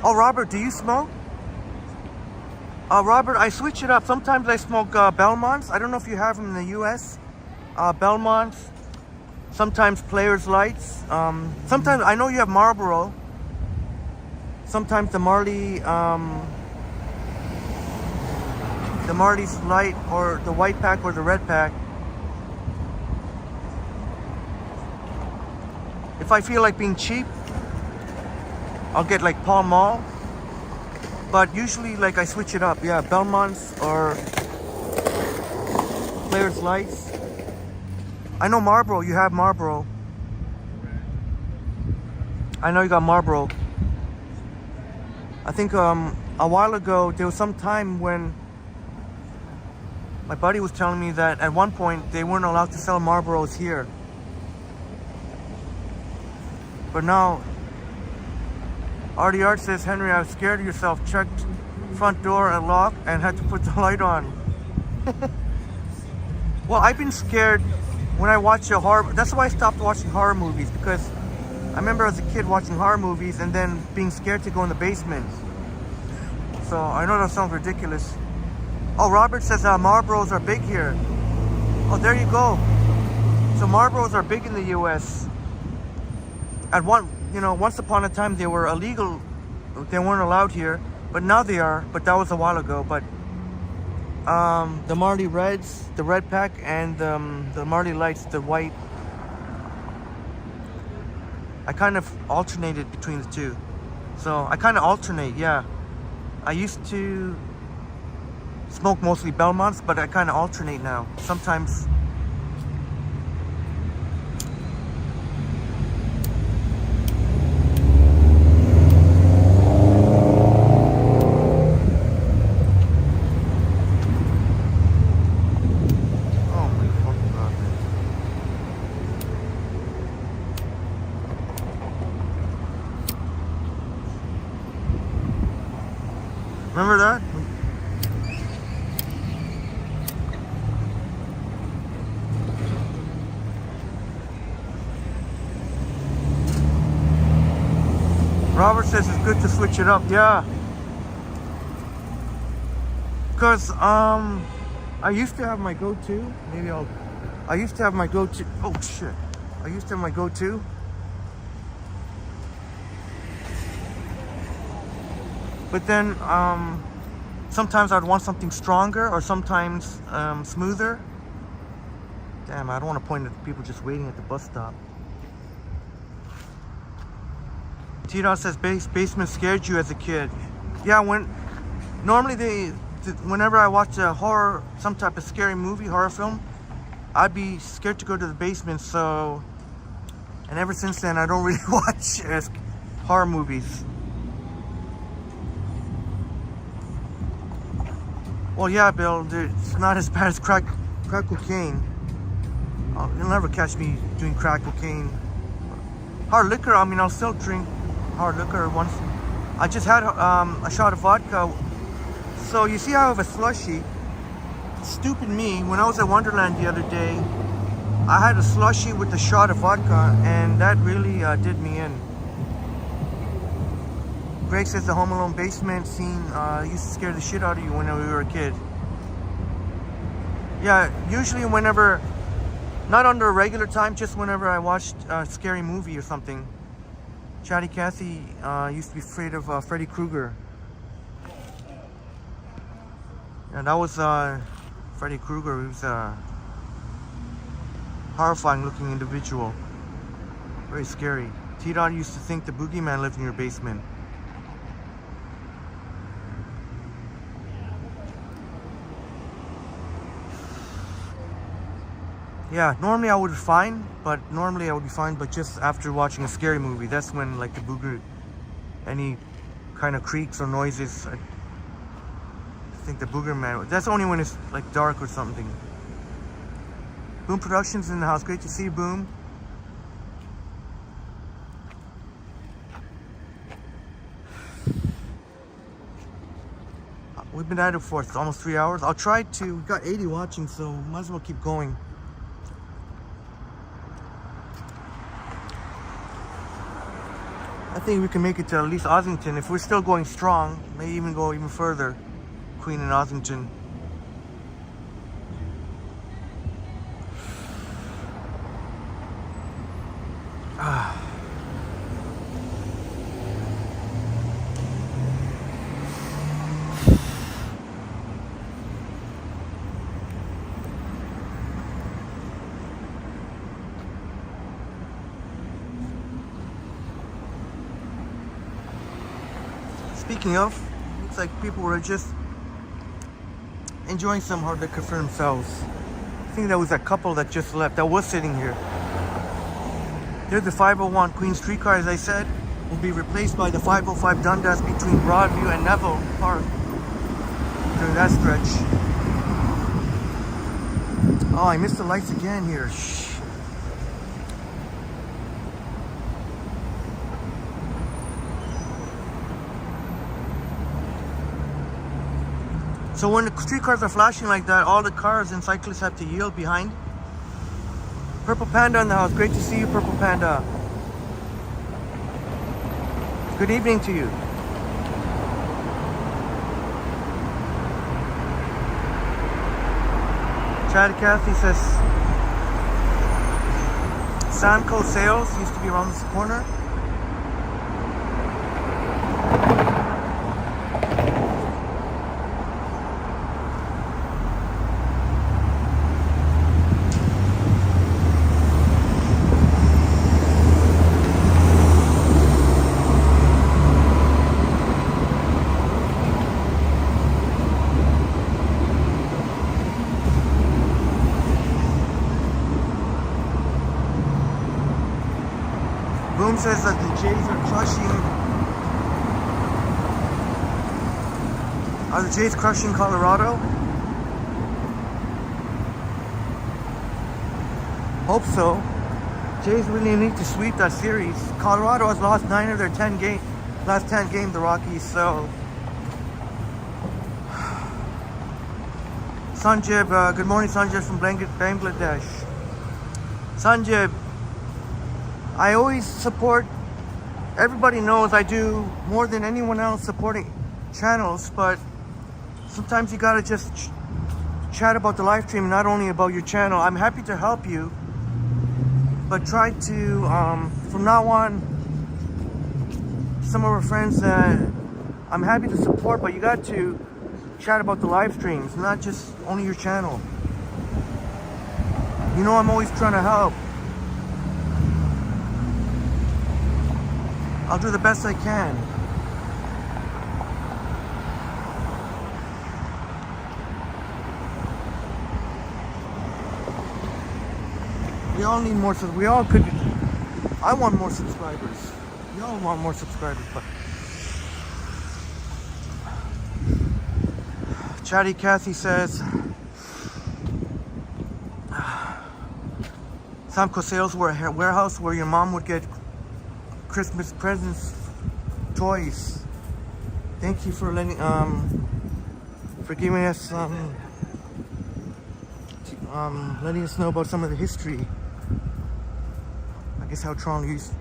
Oh, Robert, do you smoke? Robert, I switch it up. Sometimes I smoke Belmonts. I don't know if you have them in the U.S. Belmonts. Sometimes Players Lights. Sometimes I know you have Marlboro. Sometimes the Marley's Light, or the white pack, or the red pack. If I feel like being cheap, I'll get like Pall Mall. But usually, like, I switch it up. Yeah, Belmonts or Players Lights. I know Marlboro. You have Marlboro. I know you got Marlboro. I think a while ago there was some time when my buddy was telling me that at one point they weren't allowed to sell Marlboros here. But now, Artie Art says, Henry, I was scared of yourself. Checked front door and locked and had to put the light on. Well, I've been scared when I watch a horror. That's why I stopped watching horror movies, because I remember as a kid watching horror movies and then being scared to go in the basement. So I know that sounds ridiculous. Oh, Robert says Marlboros are big here. Oh, there you go. So Marlboros are big in the U.S. Once upon a time they were illegal. They weren't allowed here, but now they are. But that was a while ago. But the Marley Reds, the red pack, and the Marley Lights, the white. I kind of alternated between the two. So I kind of alternate, yeah. I used to smoke mostly Belmonts, but I kind of alternate now. Sometimes. Remember that? Robert says it's good to switch it up. Yeah. Because I used to have my go-to. I used to have my go-to. Oh shit. I used to have my go-to. But then sometimes I'd want something stronger, or sometimes smoother. Damn, I don't want to point at the people just waiting at the bus stop. T-Dot says basement scared you as a kid. Yeah, whenever I watch a horror, some type of scary movie, horror film, I'd be scared to go to the basement. So, and ever since then, I don't really watch horror movies. Well, yeah, Bill, dude, it's not as bad as crack cocaine. You'll never catch me doing crack cocaine. Hard liquor, I mean, I'll still drink hard liquor once. I just had a shot of vodka. So you see I have a slushie. Stupid me, when I was at Wonderland the other day, I had a slushie with a shot of vodka, and that really did me in. Greg says the Home Alone basement scene used to scare the shit out of you when we were a kid. Yeah, usually whenever, not under a regular time, just whenever I watched a scary movie or something. Chatty Cathy used to be afraid of Freddy Krueger. And that was Freddy Krueger. He was a horrifying looking individual. Very scary. T-Dot used to think the boogeyman lived in your basement. Yeah, normally I would be fine, but just after watching a scary movie, that's when like the booger, any kind of creaks or noises, I think the booger man, that's only when it's like dark or something. Boom Productions in the house, great to see you, Boom. We've been at it for almost 3 hours. I'll try to, we got 80 watching, so might as well keep going. I think we can make it to at least Ossington. If we're still going strong, maybe even go even further. Queen in Ossington. Speaking of, looks like people were just enjoying some hard liquor for themselves. I think that was a couple that just left that was sitting here. There, the 501 Queen streetcar, as I said, will be replaced by the 505 Dundas between Broadview and Neville Park during that stretch. Oh, I missed the lights again here. Shh. So when the streetcars are flashing like that, all the cars and cyclists have to yield behind. Purple Panda in the house. Great to see you, Purple Panda. Good evening to you. Chad Kathy says Samco Sales used to be around this corner. Boom says that the Jays are crushing. Are the Jays crushing Colorado? Hope so. Jays really need to sweep that series. Colorado has lost 9 of their 10 last 10 games, the Rockies, so. Sanjib, good morning, Sanjib from Bangladesh. Sanjib, I always support, everybody knows I do more than anyone else supporting channels, but sometimes you gotta just chat about the live stream, not only about your channel. I'm happy to help you, but try to, from now on, some of our friends that I'm happy to support, but you got to chat about the live streams, not just only your channel. You know I'm always trying to help. I'll do the best I can. We all need more, we all could, I want more subscribers. We all want more subscribers, but. Chatty Kathy says, Samco Sales were a warehouse where your mom would get Christmas presents, toys. Thank you for letting, for giving us, letting us know about some of the history. I guess how Toronto used.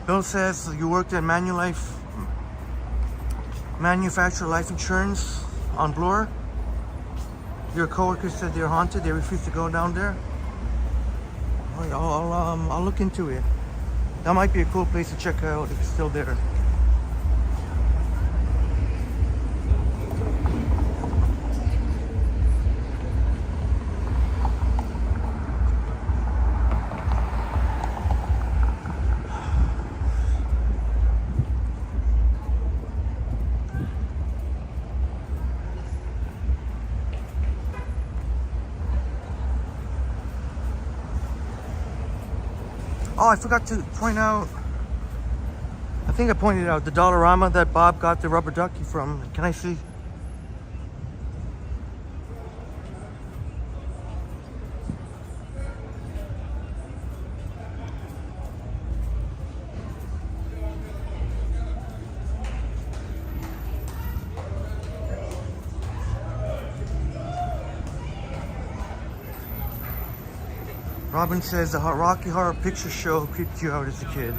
Bill says you worked at Manulife. Manufacturer life insurance on Bloor. Your coworkers said they're haunted. They refuse to go down there. All right, I'll look into it. That might be a cool place to check out if it's still there. Oh, I forgot to point out, I think I pointed out the Dollarama that Bob got the rubber ducky from. Can I see? Robin says the Rocky Horror Picture Show creeped you out as a kid.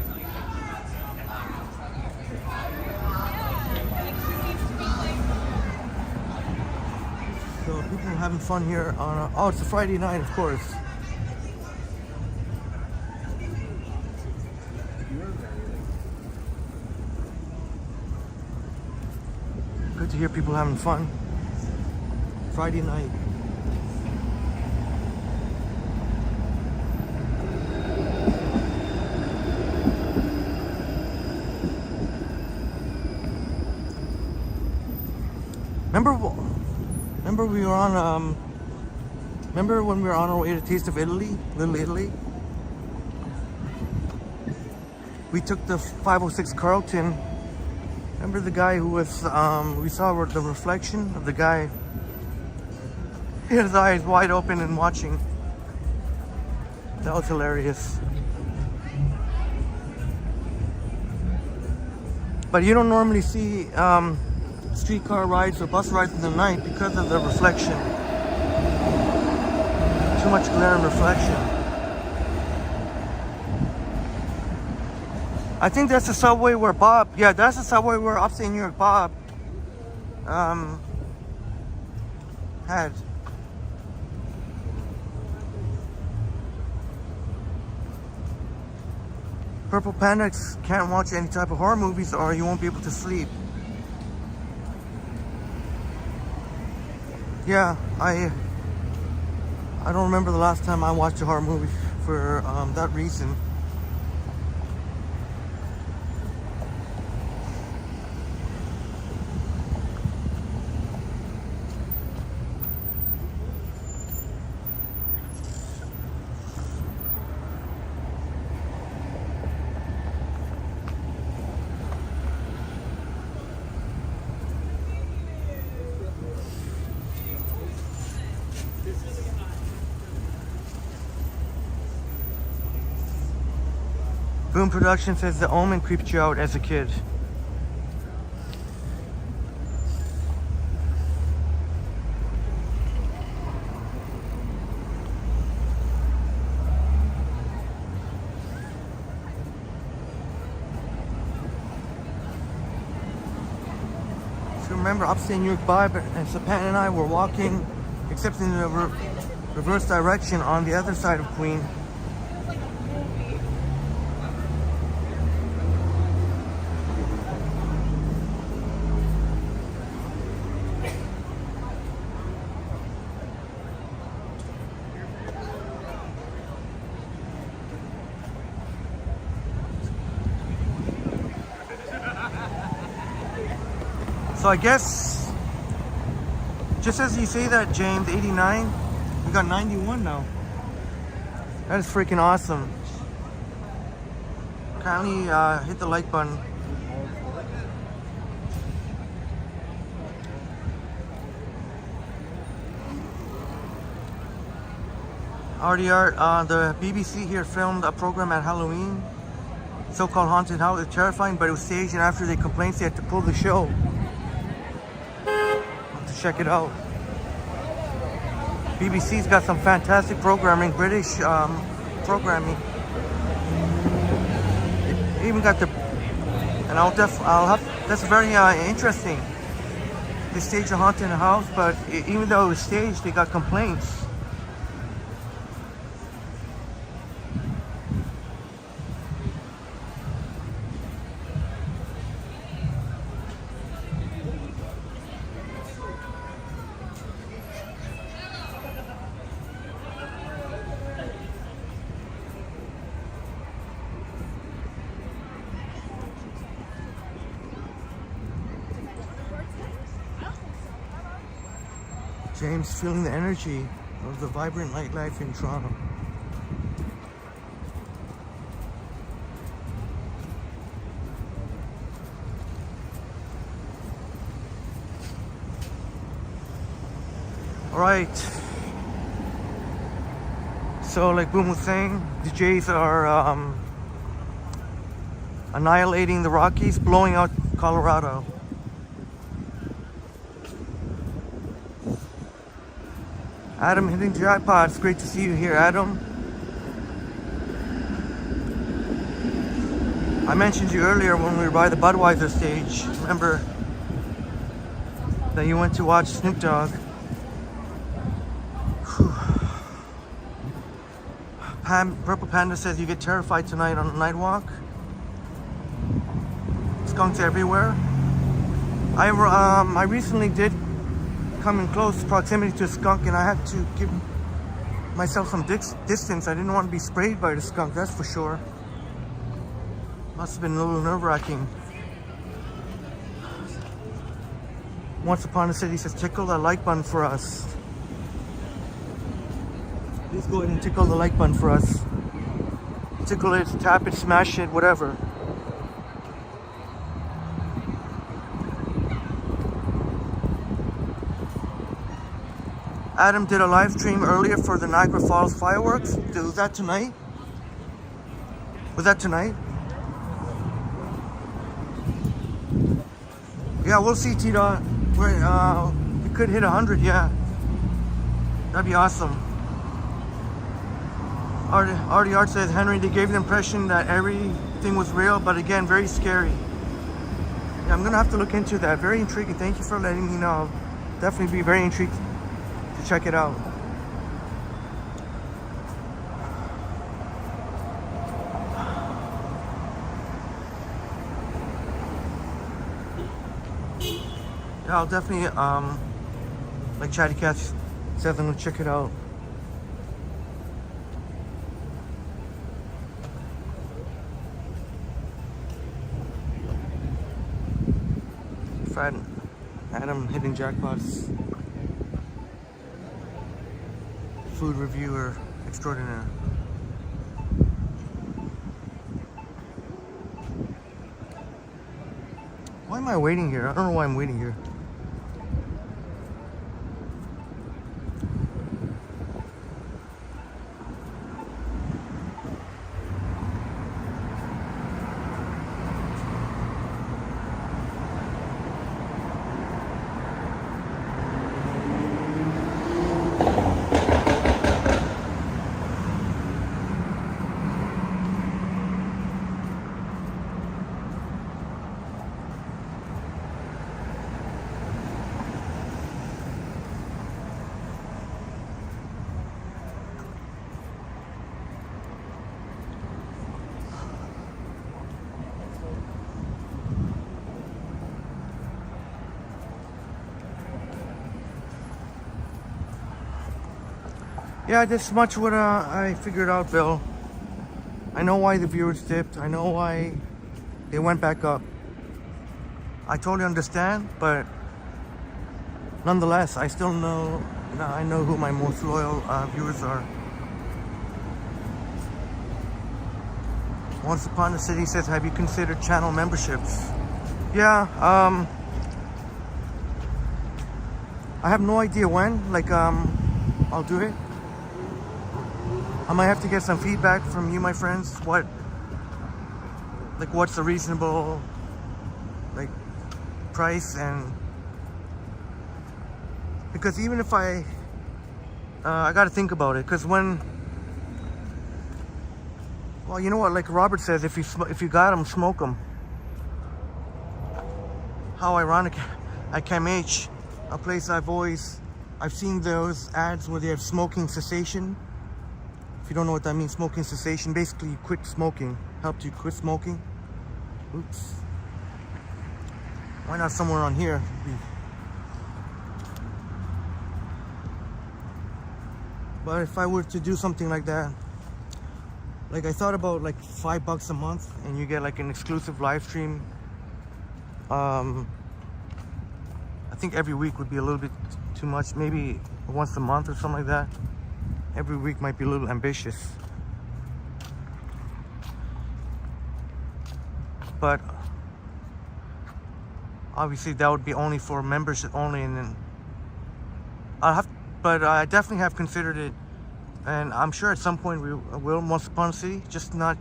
So people are having fun here on oh, it's a Friday night, of course. Good to hear people having fun. Friday night. Remember we were on remember when we were on our way to Taste of Italy, Little Italy? We took the 506 Carlton. Remember the guy who was we saw the reflection of the guy. He had his eyes wide open and watching. That was hilarious. But you don't normally see streetcar rides or bus rides in the night because of the reflection. Too much glare and reflection. I think that's the subway where Bob, yeah, that's the subway where upstate New York Bob had. Purple Panics can't watch any type of horror movies or you won't be able to sleep. Yeah, I don't remember the last time I watched a horror movie for that reason. Boom Production says The Omen creeped you out as a kid. So remember, upstate New York Bob and Sapan and I were walking, except in the reverse direction on the other side of Queen. So I guess, just as you say that, James, 89, we got 91 now. That is freaking awesome. Kindly hit the like button. RDR, the BBC here filmed a program at Halloween, so-called Haunted House. It's terrifying, but it was staged, and after they complained, they had to pull the show. Check it out. BBC's got some fantastic programming, British programming. They even got the, and I'll have, that's very interesting. They staged a haunted house, but even though it was staged, they got complaints. James feeling the energy of the vibrant nightlife in Toronto. All right. So like Boom was saying, the Jays are annihilating the Rockies, blowing out Colorado. Adam hitting jackpot. It's great to see you here, Adam. I mentioned you earlier when we were by the Budweiser stage. Remember that you went to watch Snoop Dogg? Whew. Purple Panda says you get terrified tonight on the night walk. Skunks everywhere. I recently did come in close proximity to a skunk, and I had to give myself some distance. I didn't want to be sprayed by the skunk, that's for sure. Must have been a little nerve-wracking. Once Upon a City says tickle the like button for us. Please go ahead and tickle the like button for us. Tickle it, tap it, smash it, whatever. Adam did a live stream earlier for the Niagara Falls fireworks. Was that tonight? Was that tonight? Yeah, we'll see, T-Dot. We could hit 100, yeah. That'd be awesome. Artie Art says, Henry, they gave the impression that everything was real, but again, very scary. Yeah, I'm gonna have to look into that. Very intriguing. Thank you for letting me know. I'll definitely be very intrigued to check it out. Yeah, I'll definitely, like Chatty Cat says, I'm gonna check it out. Adam hitting jackpots. Food reviewer extraordinaire. Why am I waiting here? I don't know why I'm waiting here. Yeah, that's much what I figured out, Bill. I know why the viewers dipped. I know why they went back up. I totally understand, but nonetheless, I still know, I know who my most loyal viewers are. Once Upon a City says, have you considered channel memberships? Yeah, I have no idea when, like, I'll do it. I might have to get some feedback from you, my friends. What's the reasonable, like, price? And because even if I got to think about it, because when, well, you know what, like Robert says, if you got them, smoke them. How ironic. At CAMH, a place I've seen those ads where they have smoking cessation. If you don't know what that means, smoking cessation, basically you quit smoking, helped you quit smoking. Oops. Why not somewhere on here? But if I were to do something like that, like I thought about like $5 a month and you get like an exclusive live stream. I think every week would be a little bit too much, maybe once a month or something like that. Every week might be a little ambitious. But obviously that would be only for membership only, and then but I definitely have considered it, and I'm sure at some point we will, Once Upon a City, just got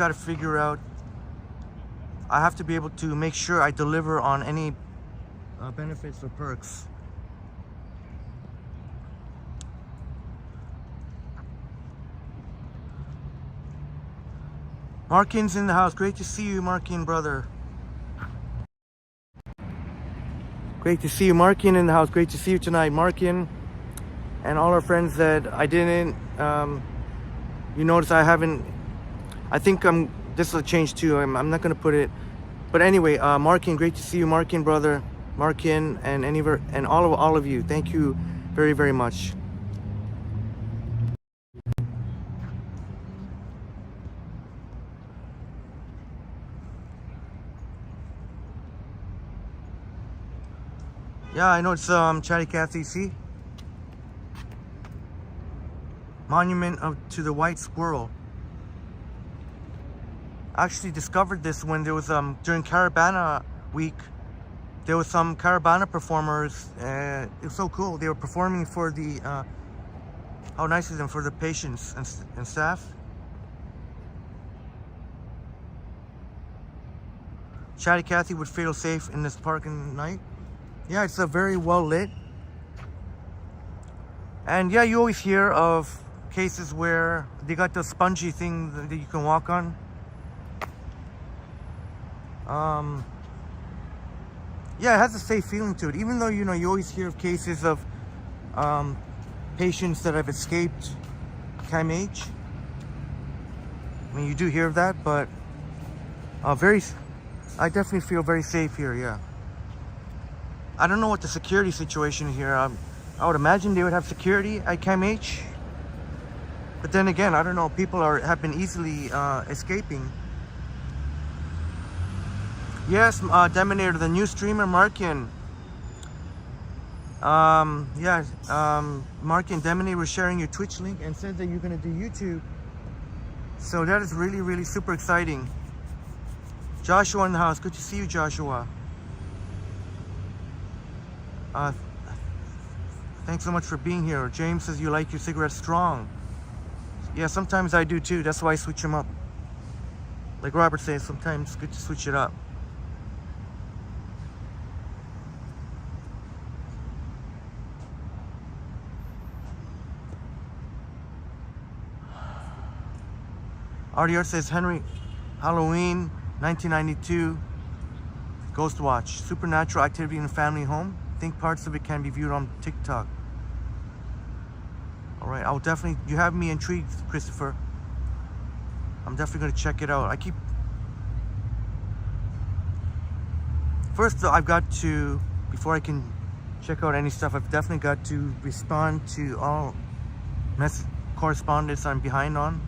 to figure out, I have to be able to make sure I deliver on any benefits or perks. Markin's in the house. Great to see you, Markin, brother. Great to see you, Markin, in the house. Great to see you tonight, Markin. And all our friends that I didn't, you notice I haven't, I think this will change too. I'm not going to put it, but anyway, Markin, great to see you, Markin, brother. Markin and all of you. Thank you very, very much. Yeah, I know it's Chatty Cathy. See, monument to the white squirrel. I actually discovered this when there was during Caravana week. There was some Caravana performers. It was so cool. They were performing for the how nice of them, for the patients and staff. Chatty Cathy would feel safe in this park at night. Yeah, it's a very well lit. And yeah, you always hear of cases where they got the spongy thing that you can walk on. Yeah, it has a safe feeling to it, even though, you know, you always hear of cases of patients that have escaped CAMH. I mean, you do hear of that, but I definitely feel very safe here, yeah. I don't know what the security situation here. I would imagine they would have security at CAMH. But then again, I don't know. People have been easily escaping. Yes, Deminator, the new streamer, Markin. Yeah, Markin, Deminator was sharing your Twitch link and said that you're going to do YouTube. So that is really, really super exciting. Joshua in the house. Good to see you, Joshua. Thanks so much for being here. James says you like your cigarettes strong. Yeah, sometimes I do too. That's why I switch them up. Like Robert says, sometimes it's good to switch it up. RDR says Henry, Halloween 1992, Ghost Watch, supernatural activity in a family home. I think parts of it can be viewed on TikTok. All right, I'll definitely, you have me intrigued, Christopher. I'm definitely going to check it out. First, I've got to, before I can check out any stuff, I've definitely got to respond to all correspondence I'm behind on.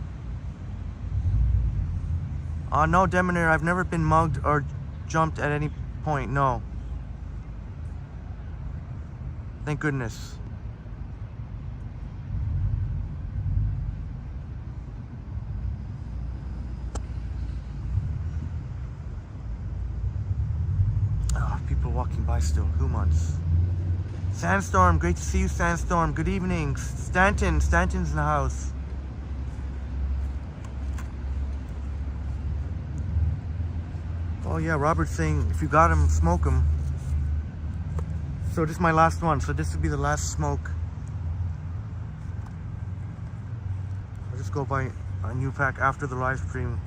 No, Deminator, I've never been mugged or jumped at any point, no. Thank goodness. Oh, people walking by still. Humans. Sandstorm, great to see you, Sandstorm. Good evening. Stanton's in the house. Oh yeah, Robert's saying if you got him, smoke him. So this is my last one, so this will be the last smoke. I'll just go buy a new pack after the live stream.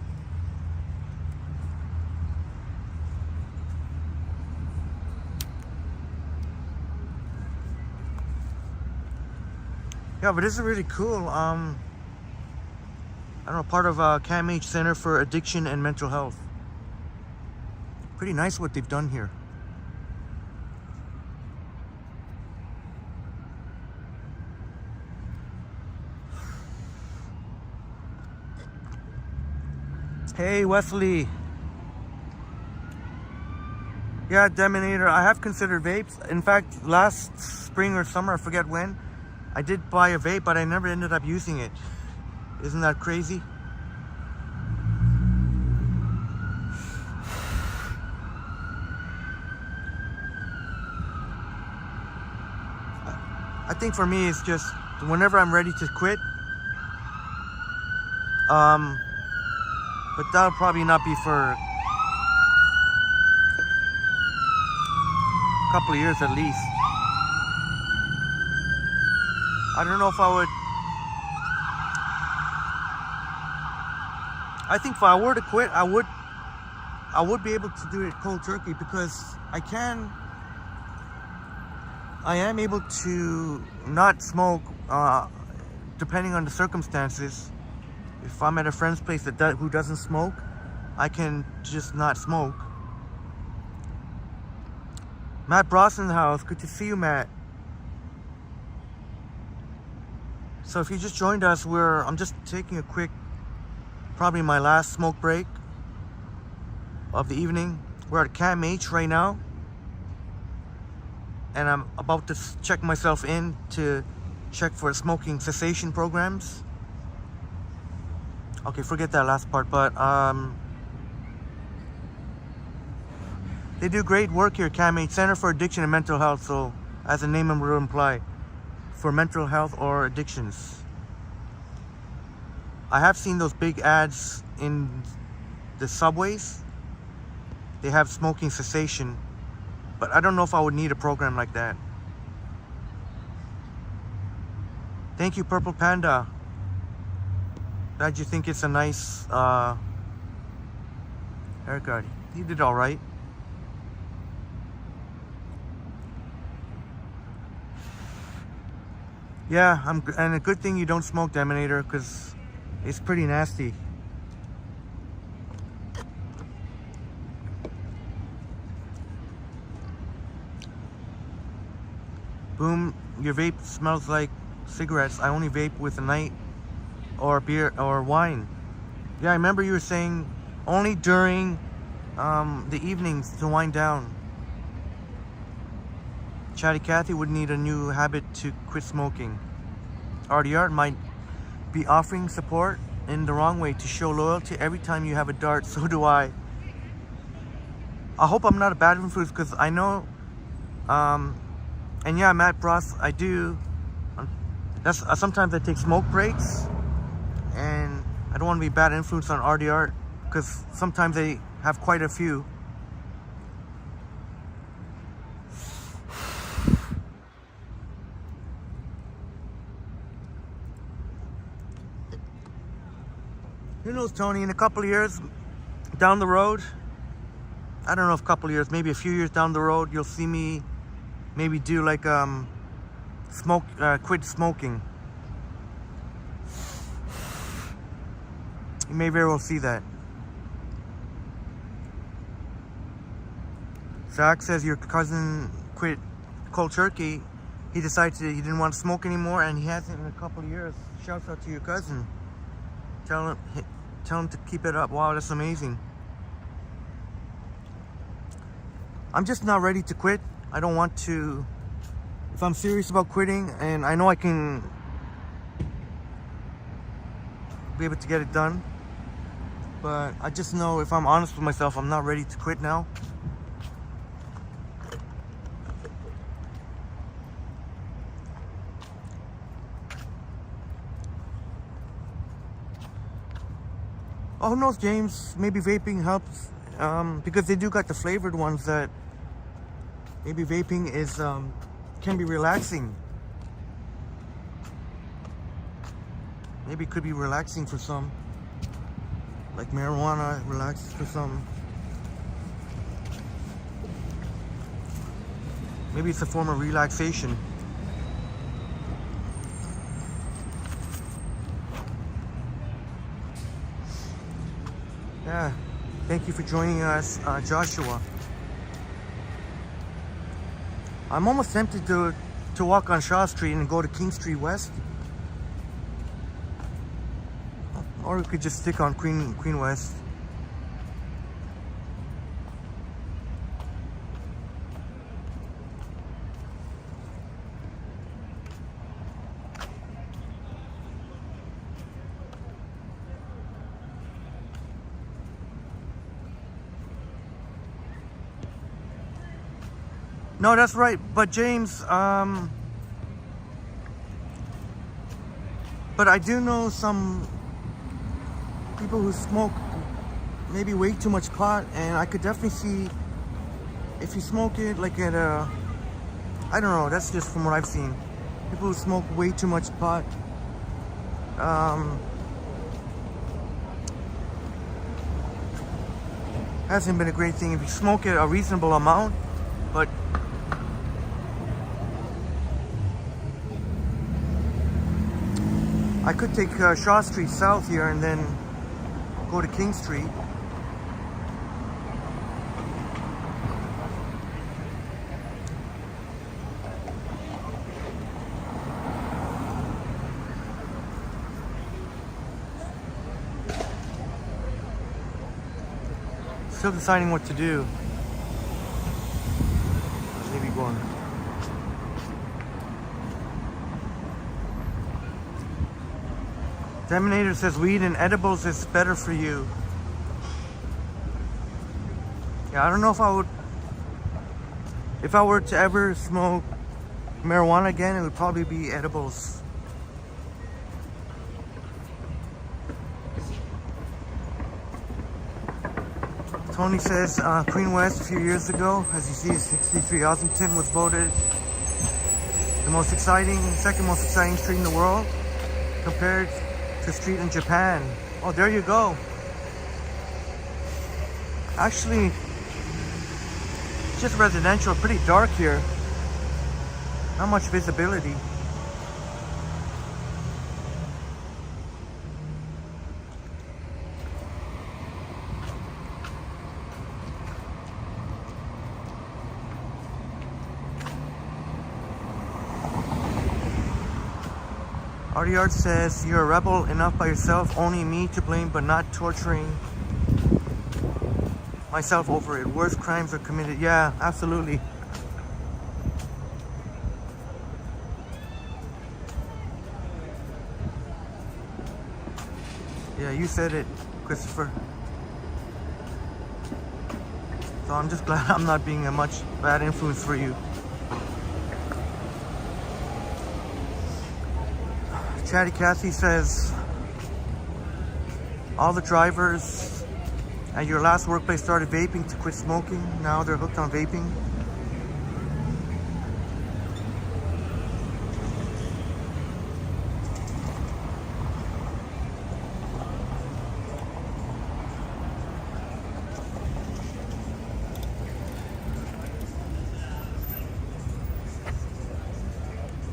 Yeah, but this is really cool. I don't know, part of CAMH Center for Addiction and Mental Health. Pretty nice what they've done here. Hey, Wesley. Yeah, Deminator, I have considered vapes. In fact, last spring or summer, I forget when, I did buy a vape, but I never ended up using it. Isn't that crazy? I think for me, it's just whenever I'm ready to quit. But that'll probably not be for a couple of years at least. I don't know if I would. I think if I were to quit, I would be able to do it cold turkey, because I am able to not smoke depending on the circumstances. If I'm at a friend's place who doesn't smoke, I can just not smoke. Matt Bross in the house. Good to see you, Matt. So if you just joined us, I'm just taking a quick, probably my last smoke break of the evening. We're at Camp H right now, and I'm about to check myself in to check for smoking cessation programs. Okay, forget that last part, but they do great work here, Camp H, Center for Addiction and Mental Health. So, as the name would imply, for mental health or addictions. I have seen those big ads in the subways. They have smoking cessation, but I don't know if I would need a program like that. Thank you, Purple Panda. Glad you think it's a nice haircut. You did all right. Yeah, and a good thing you don't smoke, Deminator, because it's pretty nasty. Boom, your vape smells like cigarettes. I only vape with a night or beer or wine. Yeah, I remember you were saying only during the evenings to wind down. Chatty Cathy would need a new habit to quit smoking. Artie Art might be offering support in the wrong way to show loyalty every time you have a dart. So do I. I hope I'm not a bad influence, because I know, and yeah, Matt Bross, I do. Sometimes I take smoke breaks, and I don't want to be a bad influence on Artie Art, because sometimes they have quite a few. Who knows, Tony, in a couple of years down the road, I don't know if a couple of years, maybe a few years down the road, you'll see me maybe do like quit smoking. You may very well see that. Zach says your cousin quit cold turkey. He decided he didn't want to smoke anymore, and he hasn't in a couple of years. Shouts out to your cousin. Tell him to keep it up. Wow, that's amazing. I'm just not ready to quit. I don't want to. If I'm serious about quitting, and I know I can be able to get it done, but I just know, if I'm honest with myself, I'm not ready to quit now. Oh, who knows, James? Maybe vaping helps, because they do got the flavored ones that maybe vaping is can be relaxing. Maybe it could be relaxing for some, like marijuana relaxes for some. Maybe it's a form of relaxation. Yeah, thank you for joining us, Joshua. I'm almost tempted to walk on Shaw Street and go to King Street West. Or we could just stick on Queen West. No, that's right. But James, but I do know some people who smoke maybe way too much pot, and I could definitely see if you smoke it like at a, I don't know, that's just from what I've seen. People who smoke way too much pot, Hasn't been a great thing if you smoke it a reasonable amount, but I could take Shaw Street south here and then go to King Street. Still deciding what to do. Maybe going. Deminator says weed and edibles is better for you. Yeah, I don't know if I would. If I were to ever smoke marijuana again, it would probably be edibles. Tony says Queen West a few years ago, as you see, 63 Ossington was voted the most exciting, second most exciting street in the world, compared to a street in Japan. Oh, there you go. Actually, it's just residential, pretty dark here. Not much visibility. Artyard says, you're a rebel enough by yourself, only me to blame, but not torturing myself over it. Worse crimes are committed. Yeah, absolutely. Yeah, you said it, Christopher. So I'm just glad I'm not being a much bad influence for you. Chatty Cathy says, all the drivers at your last workplace started vaping to quit smoking. Now they're hooked on vaping.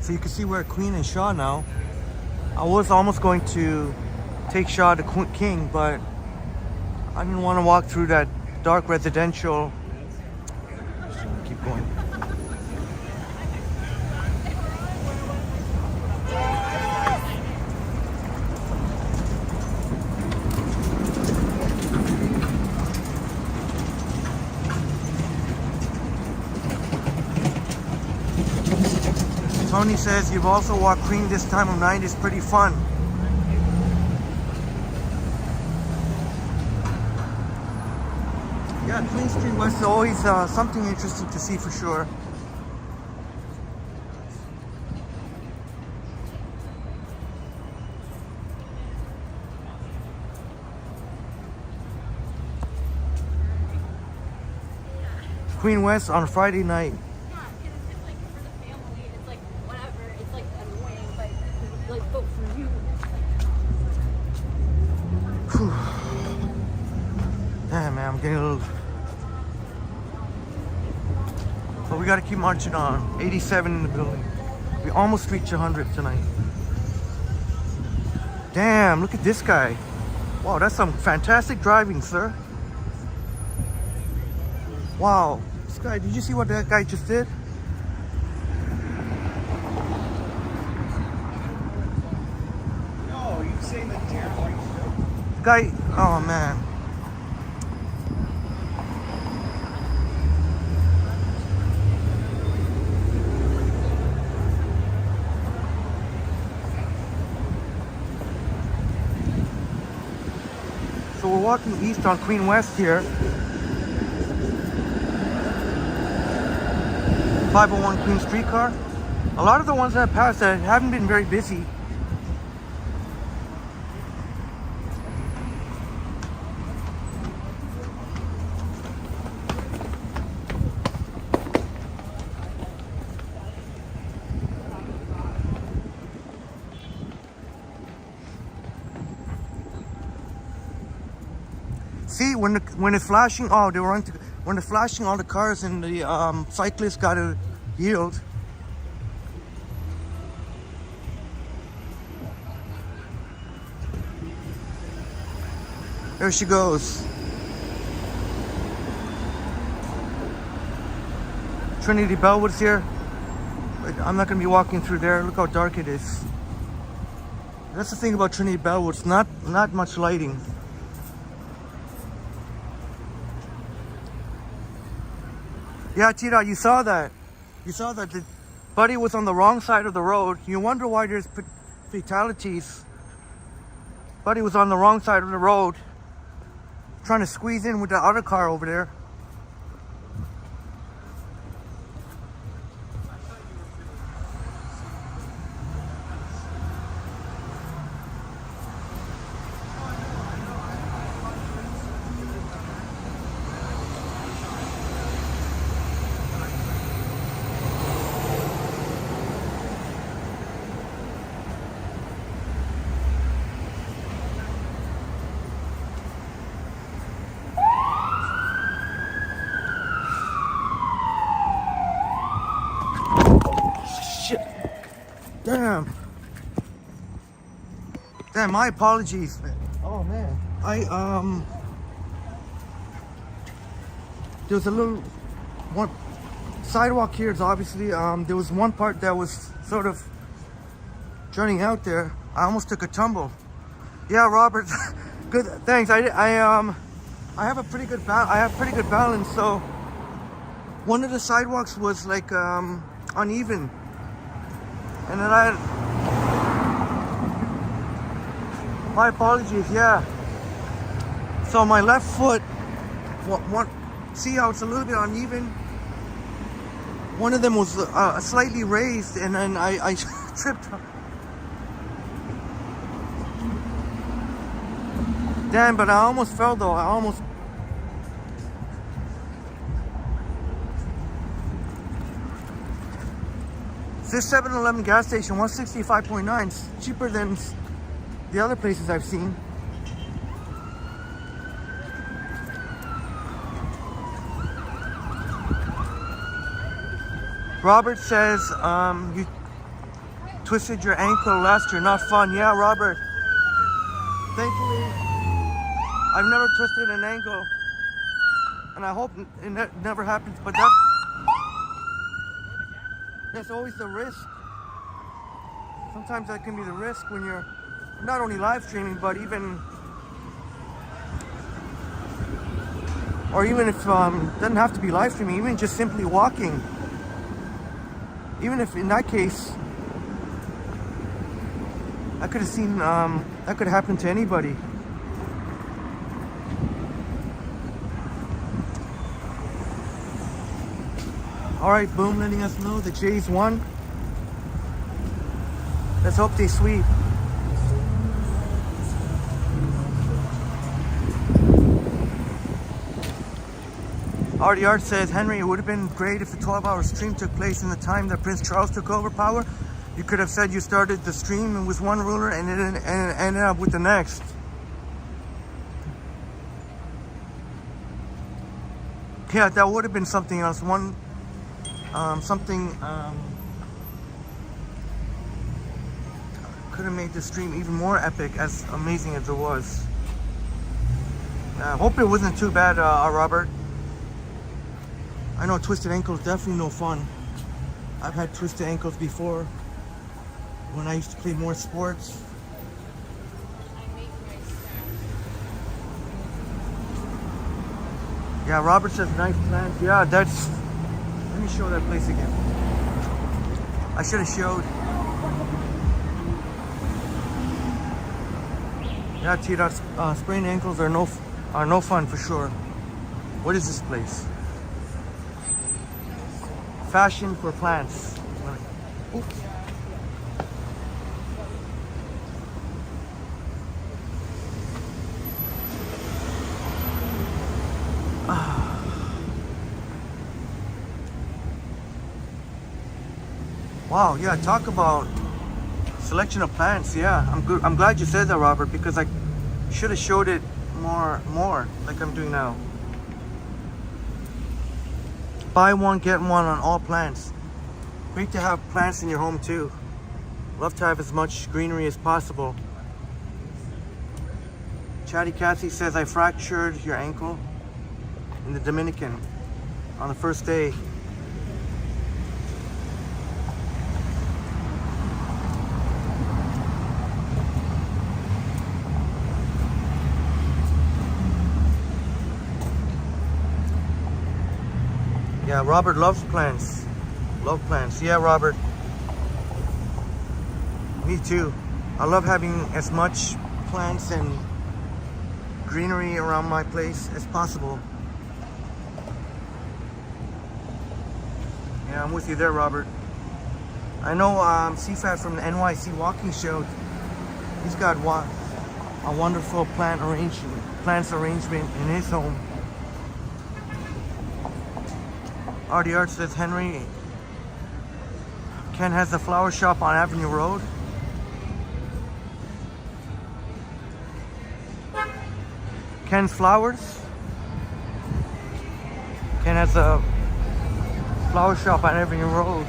So you can see we're at Queen and Shaw now. I was almost going to take Shaw to King, but I didn't want to walk through that dark residential. Just want to keep going. Tony says you've also walked Queen this time of night. Is pretty fun. Yeah, Queen Street West is always something interesting to see for sure. Queen West on Friday night. Damn, man, I'm getting a little. But we gotta keep marching on. 87 in the building. We almost reached 100 tonight. Damn, look at this guy. Wow, that's some fantastic driving, sir. Wow, this guy, did you see what that guy just did? No, you saying that Jared Guy, oh man. So we're walking east on Queen West here. 501 Queen Streetcar. A lot of the ones that have passed that haven't been very busy. See, when it's flashing, oh, they were when it's flashing, all the cars and the cyclists got to yield. There she goes. Trinity Bellwood's here. I'm not gonna be walking through there. Look how dark it is. That's the thing about Trinity Bellwood. It's not much lighting. Yeah, Tita, you saw that. You saw that the buddy was on the wrong side of the road. You wonder why there's fatalities. Buddy was on the wrong side of the road, trying to squeeze in with the other car over there. Damn, my apologies. Oh man. There's a little one sidewalk here is obviously there was one part that was sort of turning out there. I almost took a tumble. Yeah, Robert. Good, thanks. I have a pretty good balance, so one of the sidewalks was like uneven. And then my apologies, yeah. So my left foot, see how it's a little bit uneven? One of them was slightly raised, and then I tripped. Damn, but I almost fell though. This 7-Eleven gas station, 165.9. It's cheaper than the other places I've seen. Robert says, you twisted your ankle last year, not fun. Yeah, Robert. Thankfully, I've never twisted an ankle. And I hope it never happens, but that's always the risk. Sometimes that can be the risk when you're not only live streaming, but even if it doesn't have to be live streaming, even just simply walking. Even if in that case, I could have seen, that could happen to anybody. All right, Boom letting us know the Jays won. Let's hope they sweep. Artie Art says, Henry, it would have been great if the 12-hour stream took place in the time that Prince Charles took over power. You could have said you started the stream with one ruler and it ended up with the next. Yeah, that would have been something else. Could have made the stream even more epic, as amazing as it was. I hope it wasn't too bad, Robert. I know twisted ankles definitely no fun. I've had twisted ankles before when I used to play more sports. Yeah, Robert says nice plans. Yeah, that's. Let me show that place again. I should have showed. Yeah, Tita, sprained ankles are no fun for sure. What is this place? Fashion for plants. Oops. Wow, yeah, talk about selection of plants. Yeah, I'm glad you said that, Robert, because I should have showed it more like I'm doing now. Buy one, get one on all plants. Great to have plants in your home too. Love to have as much greenery as possible. Chatty Cathy says, I fractured your ankle in the Dominican on the first day. Yeah, Robert loves plants. Love plants. Yeah, Robert. Me too. I love having as much plants and greenery around my place as possible. Yeah, I'm with you there, Robert. I know CFAT from the NYC Walking Show. He's got a wonderful plants arrangement in his home. Artie Art says, Henry, Ken has a flower shop on Avenue Road. Ken's Flowers. Ken has a flower shop on Avenue Road.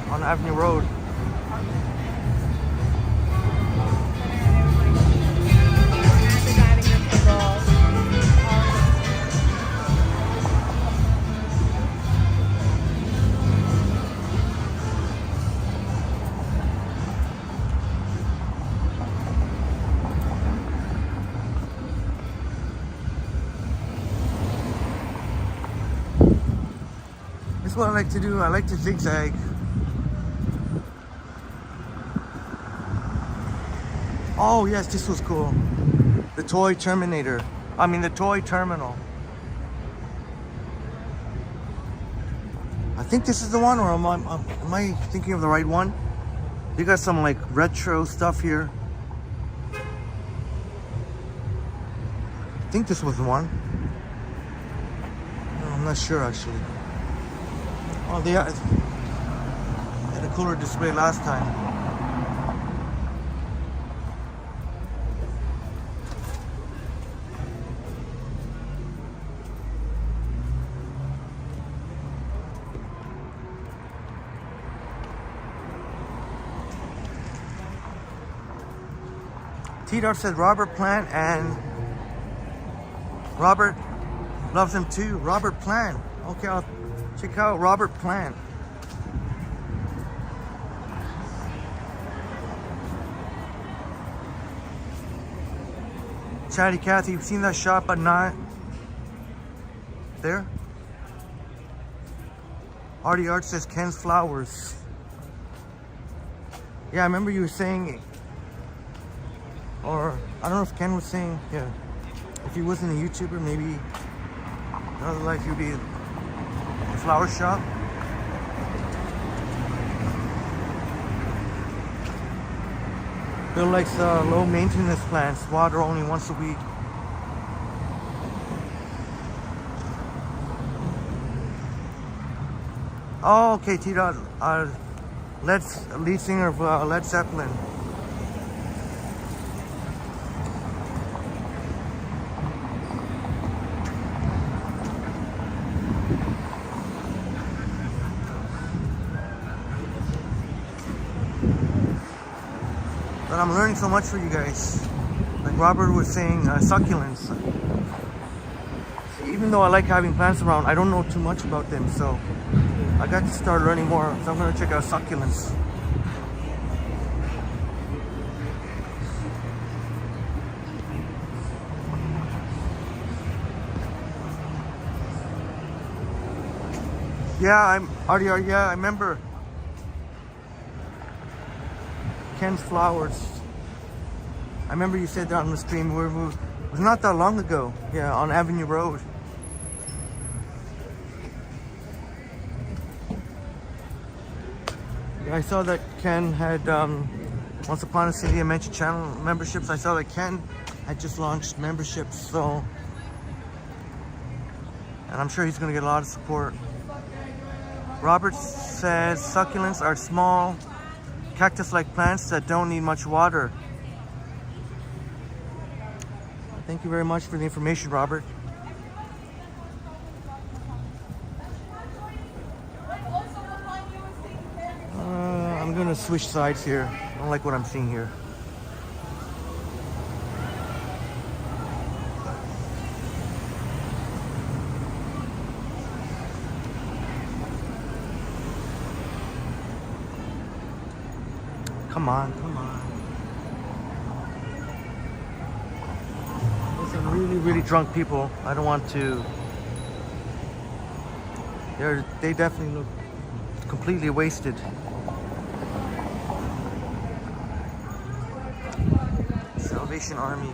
That's what I like to do. I like to zigzag. Oh yes, this was cool. The toy Terminator. I mean the toy terminal. I think this is the one, or am I thinking of the right one? You got some like retro stuff here. I think this was the one. No, I'm not sure actually. Oh, they had a cooler display last time. T-Dart said Robert Plant, and Robert loves him too. Robert Plant. Okay, I'll check out Robert Plant. Chatty Cathy, you've seen that shop at night? There? Artie Art says Ken's Flowers. Yeah, I remember you were saying, or I don't know if Ken was saying, yeah, if he wasn't a YouTuber, maybe another life you'd be a flower shop. Bill likes low maintenance plants, water only once a week. Oh, okay, T-Dot, lead singer of Led Zeppelin. But I'm learning so much for you guys. Like Robert was saying, succulents. Even though I like having plants around, I don't know too much about them, so I got to start learning more. So I'm gonna check out succulents. Yeah, yeah, I remember Ken's Flowers. I remember you said that on the stream. It was not that long ago. Yeah, on Avenue Road. Yeah, I saw that Ken had Once Upon a City I mentioned channel memberships. I saw that Ken had just launched memberships, so, and I'm sure he's gonna get a lot of support. Robert says succulents are small cactus-like plants that don't need much water. Thank you very much for the information, Robert. I'm gonna switch sides here. I don't like what I'm seeing here. Come on, come on. There's some really, really drunk people. I don't want to. They definitely look completely wasted. Salvation Army.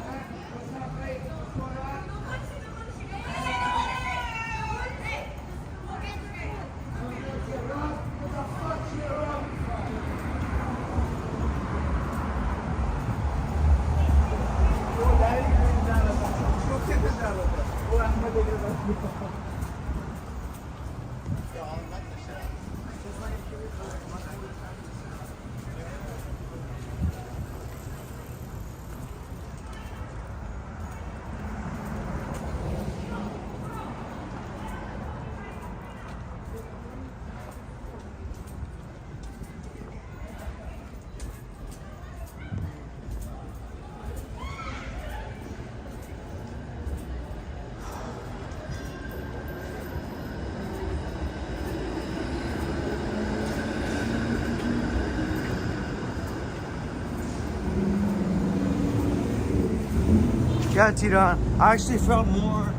Yeah, Tira, I actually felt more,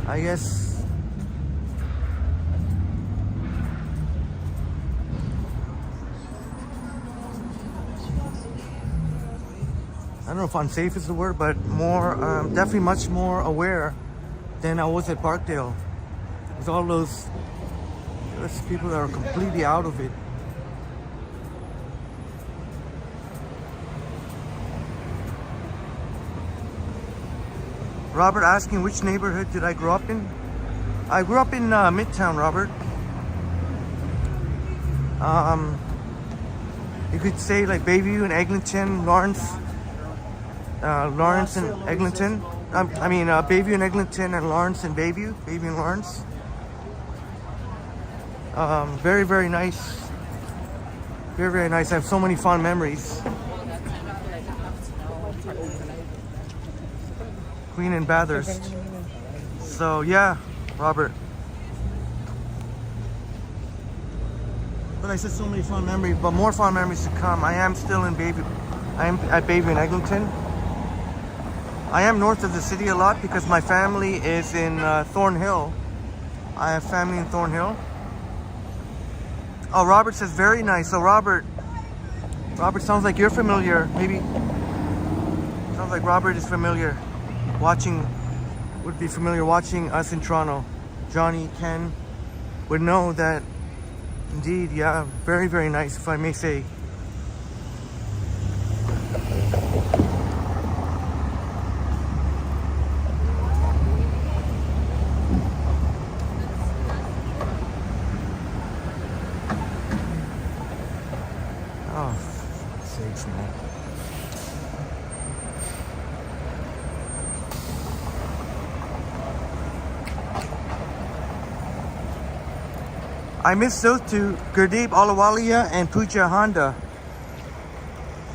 I guess, I don't know if unsafe is the word, but more, definitely much more aware than I was at Parkdale. With all those people that are completely out of it. Robert asking which neighborhood did I grow up in? I grew up in Midtown, Robert. You could say like Bayview and Eglinton, Lawrence and Eglinton. Bayview and Eglinton and Lawrence and Bayview and Lawrence. Very, very nice. Very, very nice. I have so many fond memories. Queen and Bathurst. So yeah, Robert. But I said so many fond memories, but more fond memories to come. I am still in Bayview. I am at Bayview and Eglinton. I am north of the city a lot because my family is in Thornhill. I have family in Thornhill. Oh, Robert says very nice. So Robert sounds like you're familiar. Maybe sounds like Robert is familiar. Would be familiar watching us in Toronto. Johnny, Ken would know that indeed, yeah, very, very nice, if I may say. Oh, sakes, man. I miss those two, Gurdeep Ahluwalia and Pooja Honda.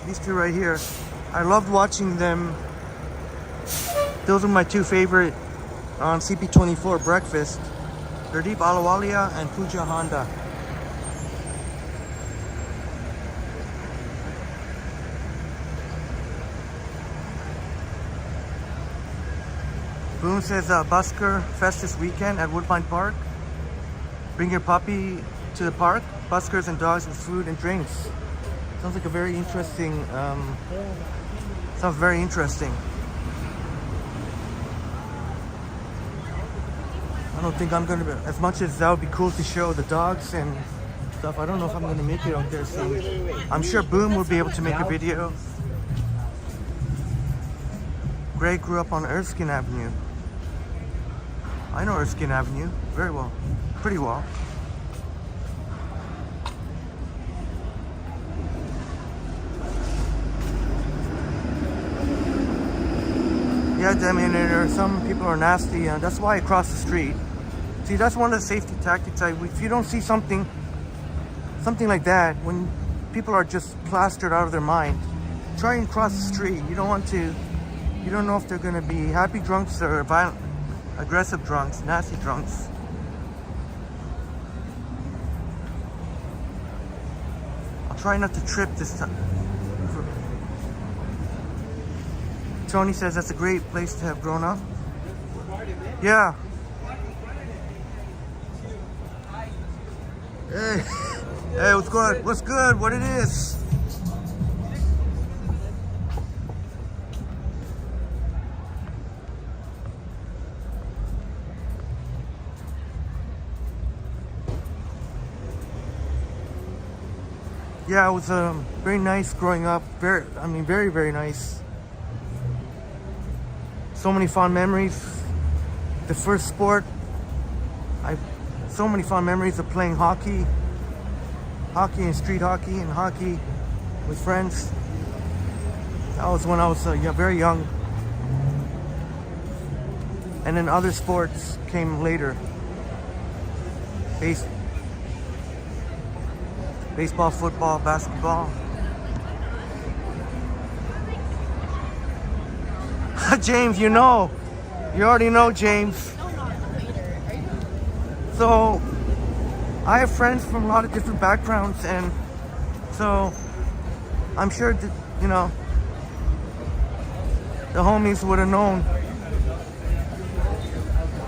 These two right here. I loved watching them. Those are my two favorite on CP24 breakfast. Gurdeep Ahluwalia and Pooja Honda. Boone says Busker Fest this weekend at Woodbine Park. Bring your puppy to the park. Buskers and dogs with food and drinks. Sounds like a very interesting. Sounds very interesting. I don't think I'm gonna be, as much as that would be cool to show the dogs and stuff. I don't know if I'm gonna make it out there soon. I'm sure Boom will be able to make a video. Greg grew up on Erskine Avenue. I know Erskine Avenue very well. Pretty well. Yeah, I mean, some people are nasty, and that's why I cross the street. See, that's one of the safety tactics. If you don't see something like that, when people are just plastered out of their mind, try and cross the street. You don't know if they're going to be happy drunks or violent, aggressive drunks, nasty drunks. I'll try not to trip this time. Tony says that's a great place to have grown up. Yeah. Hey, hey, what's good? What's good? What it is? Yeah, it was very nice growing up. Very, very nice. So many fond memories. The first sport, so many fond memories of playing hockey and street hockey and hockey with friends. That was when I was very young. And then other sports came later. Baseball, football, basketball. James, you already know, James. So I have friends from a lot of different backgrounds, and so I'm sure that, the homies would have known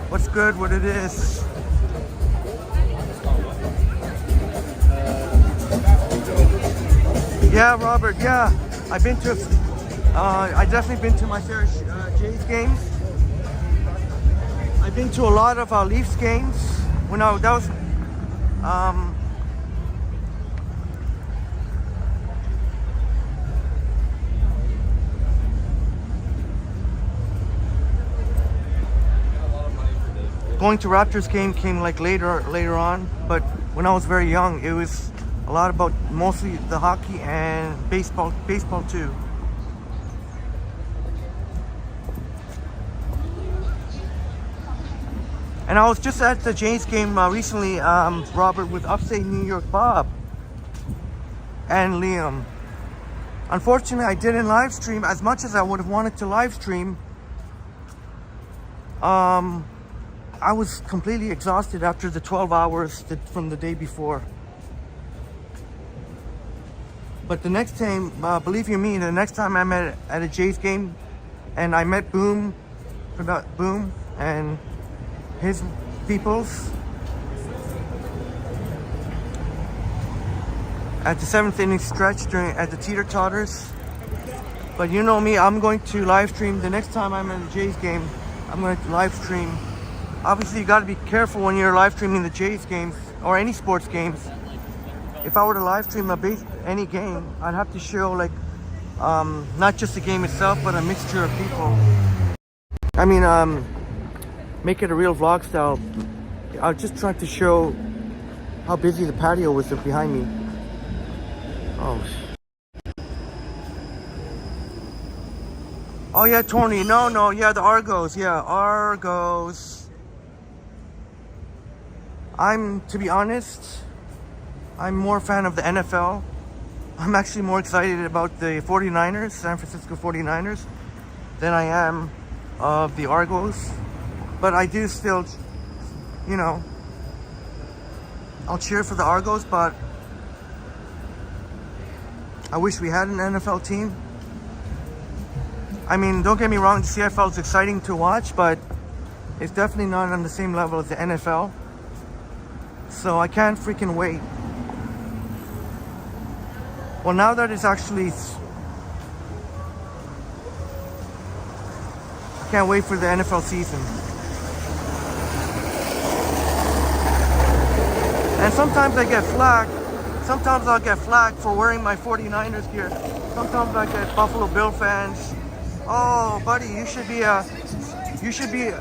what's good, what it is. Yeah, Robert, yeah. I definitely been to my fair Jays games. I've been to a lot of Leafs games. Going to Raptors game came like later on, but when I was very young, it was a lot about mostly the hockey and baseball too. And I was just at the Jays game recently, Robert, with Upstate New York Bob and Liam. Unfortunately, I didn't live stream as much as I would have wanted to live stream. I was completely exhausted after the 12 hours from the day before. But the next time, believe you me, the next time I'm at a Jays game, and I met Boom and his peoples at the 7th inning stretch at the Teeter Totters. But you know me, I'm going to live stream the next time I'm at a Jays game. I'm going to live stream. Obviously, you got to be careful when you're live streaming the Jays games or any sports games. If I were to live stream any game, I'd have to show not just the game itself, but a mixture of people. I mean, make it a real vlog style. I was just trying to show how busy the patio was behind me. Oh yeah, Tony. No, yeah, the Argos. Yeah, Argos. To be honest, I'm more a fan of the NFL. I'm actually more excited about the 49ers, San Francisco 49ers, than I am of the Argos. But I do still, I'll cheer for the Argos, but I wish we had an NFL team. I mean, don't get me wrong, the CFL is exciting to watch, but it's definitely not on the same level as the NFL. So I can't freaking wait. Well, now that it's actually, I can't wait for the NFL season. And sometimes I get flack. Sometimes I'll get flack for wearing my 49ers gear. Sometimes I get Buffalo Bill fans. Oh, buddy, you should be,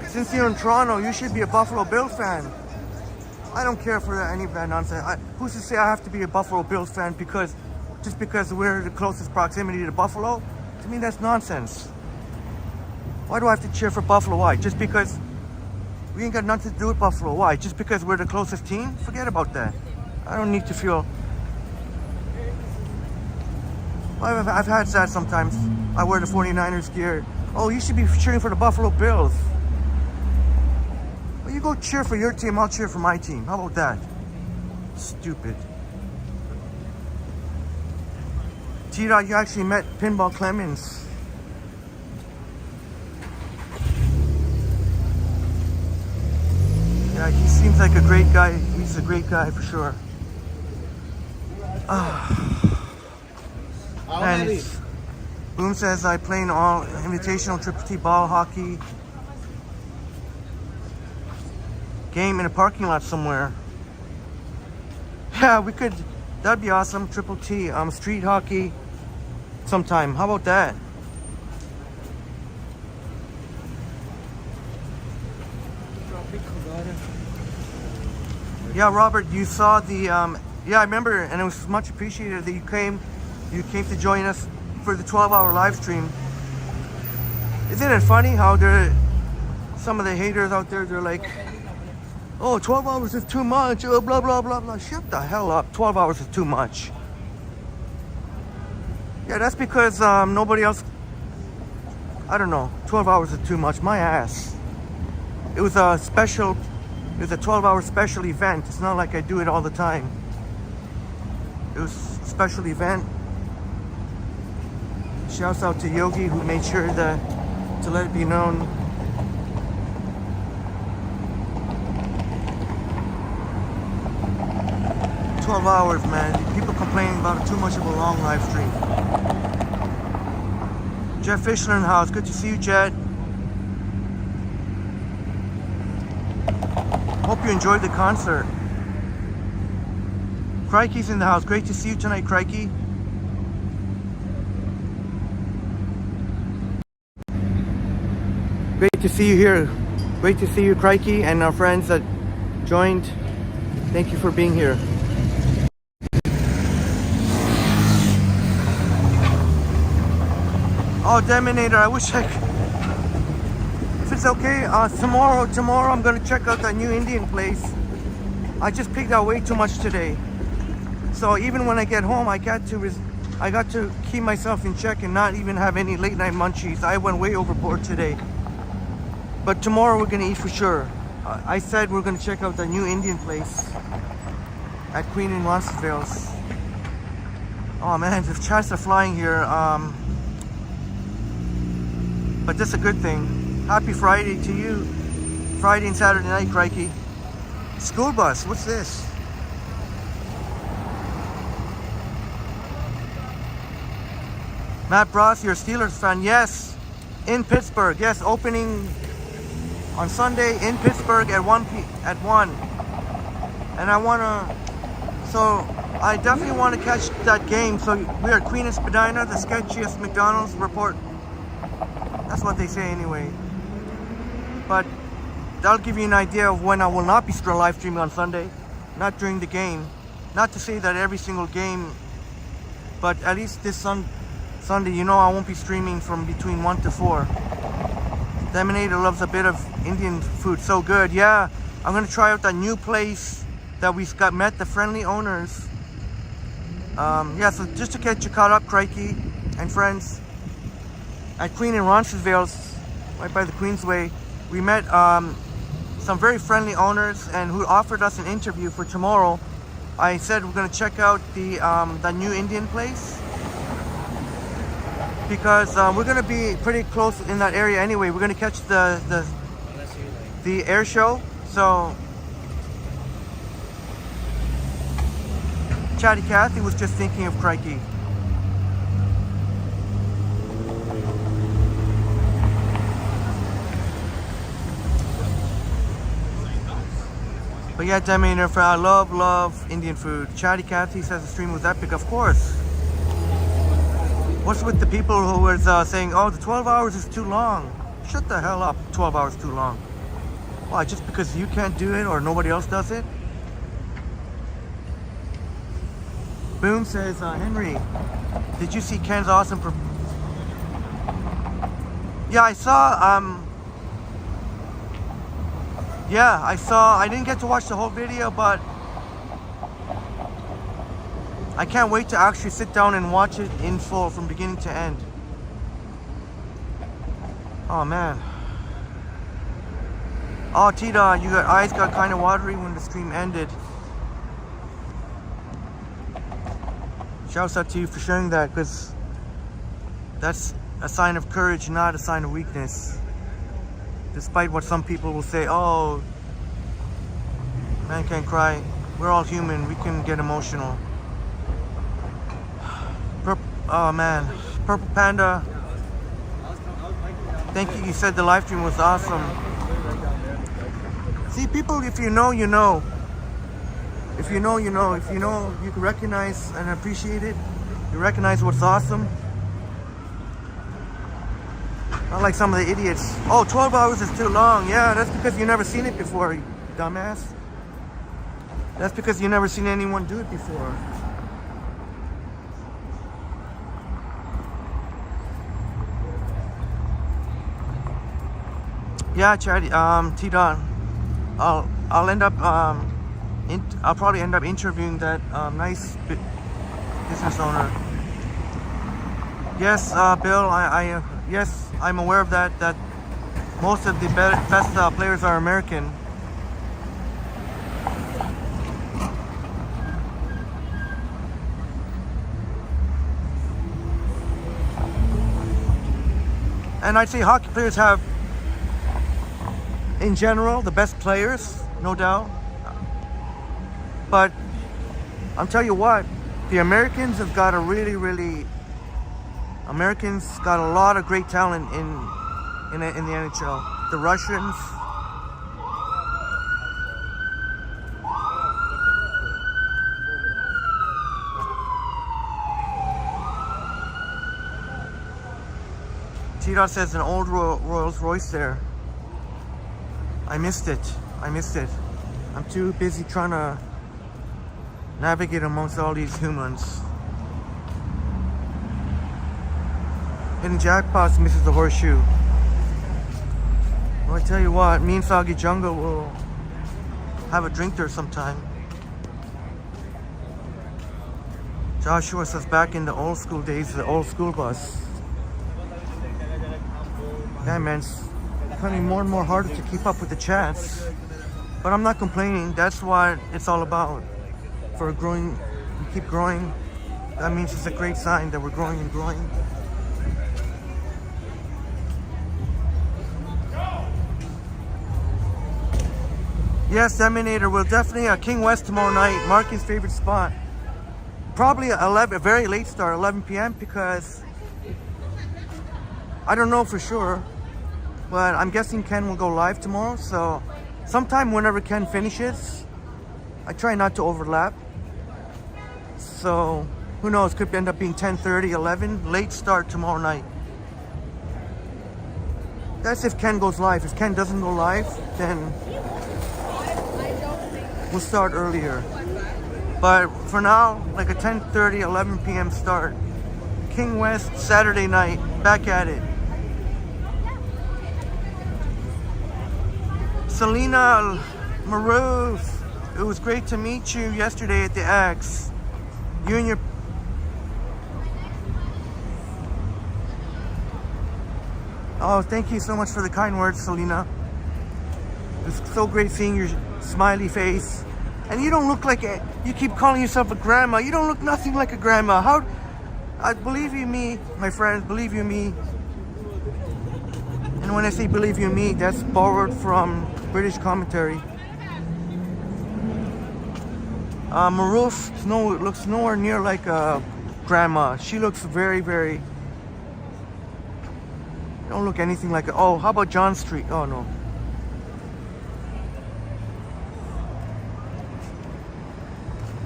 since you're in Toronto, you should be a Buffalo Bill fan. I don't care for any of that nonsense. Who's to say I have to be a Buffalo Bills fan just because we're the closest proximity to Buffalo? To me, that's nonsense. Why do I have to cheer for Buffalo? Why? Just because we ain't got nothing to do with Buffalo? Why? Just because we're the closest team? Forget about that. I don't need to feel... I've had that sometimes. I wear the 49ers gear. Oh, you should be cheering for the Buffalo Bills. Well, you go cheer for your team, I'll cheer for my team. How about that? Stupid. T-Dot, you actually met Pinball Clemens. Yeah, he seems like a great guy. He's a great guy for sure. And it's, Boom says I play in all invitational triple T ball hockey game in a parking lot somewhere. Yeah, we could. That'd be awesome. Triple T, street hockey sometime. How about that? Yeah, Robert, you saw the yeah, I remember, and it was much appreciated that you came to join us for the 12-hour live stream. Isn't it funny how some of the haters out there, they're like, oh, 12 hours is too much, oh, blah, blah, blah, blah. Shut the hell up. 12 hours is too much. Yeah, that's because nobody else, I don't know, 12 hours is too much. My ass. It was a 12-hour special event. It's not like I do it all the time. It was a special event. Shouts out to Yogi, who made sure to let it be known. "12 hours, man. People complaining about it too much of a long live stream." Jeff Fischler in the house. Good to see you, Jet. Hope you enjoyed the concert. Crikey's in the house. Great to see you tonight, Crikey. Great to see you here. Great to see you, Crikey, and our friends that joined. Thank you for being here. Oh, Deminator, I wish I could. If it's okay, tomorrow I'm gonna check out that new Indian place. I just picked out way too much today. So even when I get home, I got to keep myself in check and not even have any late night munchies. I went way overboard today. But tomorrow we're gonna eat for sure. I said we're gonna check out the new Indian place at Queen and Roncesvalles. Oh man, the chats are flying here. But that's a good thing. Happy Friday to you. Friday and Saturday night, Crikey. School bus, what's this? Matt Bross, you're a Steelers fan. Yes, in Pittsburgh. Yes, opening on Sunday in Pittsburgh at 1 and I definitely want to catch that game. So we are Queen and Spadina, the sketchiest McDonald's report. That's what they say anyway. But that'll give you an idea of when I will not be live streaming on Sunday. Not during the game. Not to say that every single game, but at least this Sunday, you know, I won't be streaming from between 1 to 4. Deminator loves a bit of Indian food. So good. Yeah, I'm going to try out that new place that we met the friendly owners. Yeah, so just to get you caught up, Crikey and friends, at Queen and Roncesvalles, right by the Queensway, we met some very friendly owners and who offered us an interview for tomorrow. I said we're going to check out the new Indian place because we're going to be pretty close in that area anyway. We're going to catch the air show. So Chatty Cathy was just thinking of Crikey. But yeah, Deminator, I love Indian food. Chatty Cathy says the stream was epic. Of course. What's with the people who was saying, oh, the 12 hours is too long? Shut the hell up. 12 hours too long. Why, just because you can't do it or nobody else does it? Boom says, Henry, did you see Ken's awesome Yeah, I saw, yeah, I didn't get to watch the whole video, but I can't wait to actually sit down and watch it in full from beginning to end. Oh man. Oh, Tita, your eyes got kind of watery when the stream ended. Shouts out to you for sharing that, because that's a sign of courage, not a sign of weakness. Despite what some people will say, oh, man can't cry. We're all human, we can get emotional. Oh man, Purple Panda, thank you, you said the live stream was awesome. See, people, if you know, you know. If you know, you know. If you know, you can recognize and appreciate it. You recognize what's awesome. Not like some of the idiots. Oh, 12 hours is too long. Yeah, that's because you've never seen it before, you dumbass. That's because you've never seen anyone do it before. Yeah, Chatty, T-Don. I'll end up, I'll probably end up interviewing that nice business owner. Yes, Bill, yes, I'm aware of that, that most of the best players are American. And I'd say hockey players have, in general, the best players, no doubt. But I'm telling you what, the Americans have got a Americans got a lot of great talent in the NHL. The Russians, T-Dot says an old Rolls Royce there. I missed it. I'm too busy trying to navigate amongst all these humans. Hitting jackpots misses the horseshoe. Well, I tell you what, me and Soggy Jungle will have a drink there sometime. Joshua says back in the old school days, the old school bus. Yeah, man, it's becoming more and more harder to keep up with the chats. But I'm not complaining. That's what it's all about. For growing, we keep growing. That means it's a great sign that we're growing and growing. Yes, Deminator will definitely King West tomorrow night. Marky's favorite spot. Probably a very late start, 11 p.m. because I don't know for sure, but I'm guessing Ken will go live tomorrow. So sometime whenever Ken finishes, I try not to overlap. So who knows? Could end up being 10:30, 11. Late start tomorrow night. That's if Ken goes live. If Ken doesn't go live, then we'll start earlier. But for now, like a 10:30, 11 p.m. start. King West, Saturday night. Back at it. Selena Marouf, it was great to meet you yesterday at the Axe. You and your... Oh, thank you so much for the kind words, Selena. It's so great seeing your smiley face. And you don't look like it. You keep calling yourself a grandma. You don't look nothing like a grandma. How? I believe you me, my friends. Believe you me. And when I say believe you me, that's borrowed from British commentary. Maruf looks nowhere near like a grandma. She looks very, very... Don't look anything like it. Oh, how about John Street? Oh, no.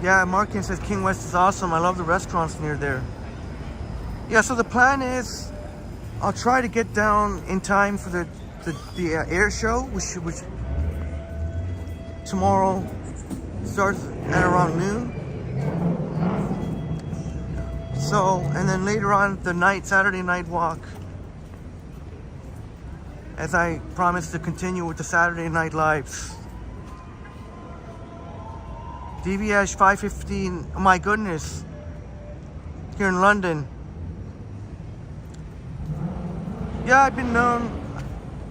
Yeah, Markin says King West is awesome. I love the restaurants near there. Yeah, so the plan is I'll try to get down in time for the air show, which tomorrow starts at around noon. So, and then later on the night, Saturday night walk. as I promised to continue with the Saturday Night Lives. DVH 515, oh my goodness, here in London. Yeah, I've been known,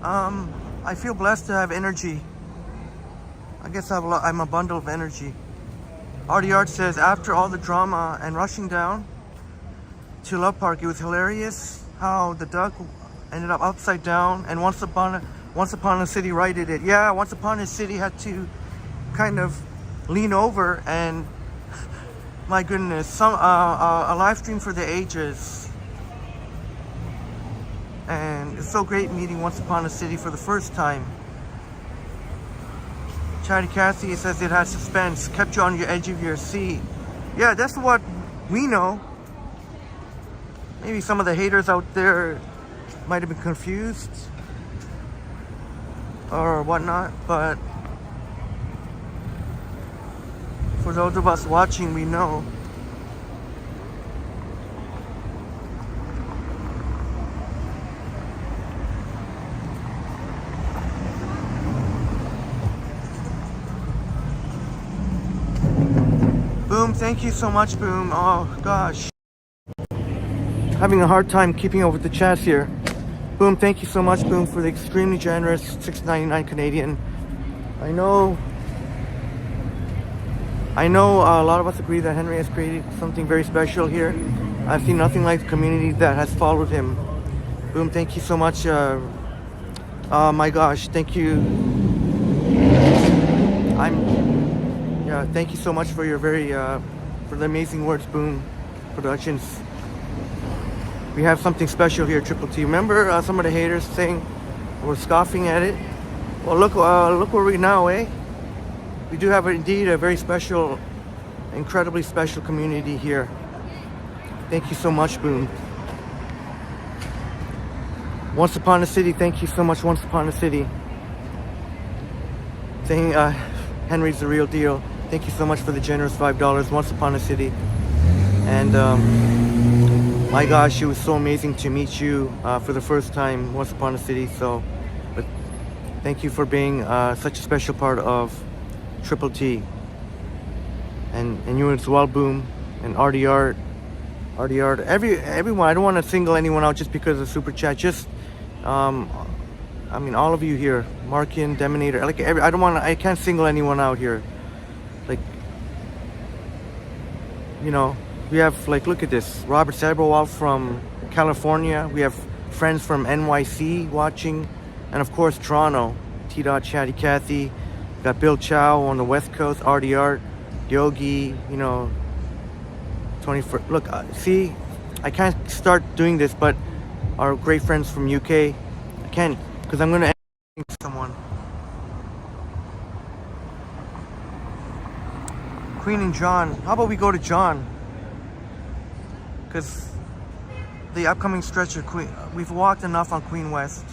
I feel blessed to have energy. I guess I'm a bundle of energy. Artie Art says, after all the drama and rushing down to Love Park, it was hilarious how the duck ended up upside down, and Once Upon a City righted it. Yeah, Once Upon a City had to kind of lean over, and my goodness, a live stream for the ages. And it's so great meeting Once Upon a City for the first time. Chatty Cathy says it had suspense, kept you on your edge of your seat. Yeah, that's what we know. Maybe some of the haters out there might have been confused or whatnot, but for those of us watching, we know. Boom, thank you so much, Boom. Oh gosh, having a hard time keeping up with the chats here. Boom, thank you so much, Boom, for the extremely generous $6.99 Canadian. I know a lot of us agree that Henry has created something very special here. I've seen nothing like the community that has followed him. Boom, thank you so much. My gosh, thank you. Thank you so much for your for the amazing words, Boom Productions. We have something special here, Triple T. Remember some of the haters saying we're scoffing at it? Well, look where we are now, eh? We do have indeed a very special, incredibly special community here. Thank you so much, Boom. Once Upon a City, thank you so much, Once Upon a City. Saying Henry's the real deal. Thank you so much for the generous $5, Once Upon a City. And my gosh, it was so amazing to meet you for the first time, Once Upon a City. But thank you for being such a special part of Triple T. And you as well, Boom, and Artie Art, everyone. I don't want to single anyone out just because of Super Chat. Just, I mean, all of you here, Markian, Deminator. Like, I can't single anyone out here. Like, you know, we have, like, look at this, Robert Saberwal from California. We have friends from NYC watching, and of course Toronto. T-Dot, Chatty Cathy. Got Bill Chow on the West Coast, Artie Art, Yogi, you know, 24. Look, see, I can't start doing this, but our great friends from UK, I can't, because I'm going to someone. Queen and John. How about we go to John? Because the upcoming stretch of Queen, we've walked enough on Queen West.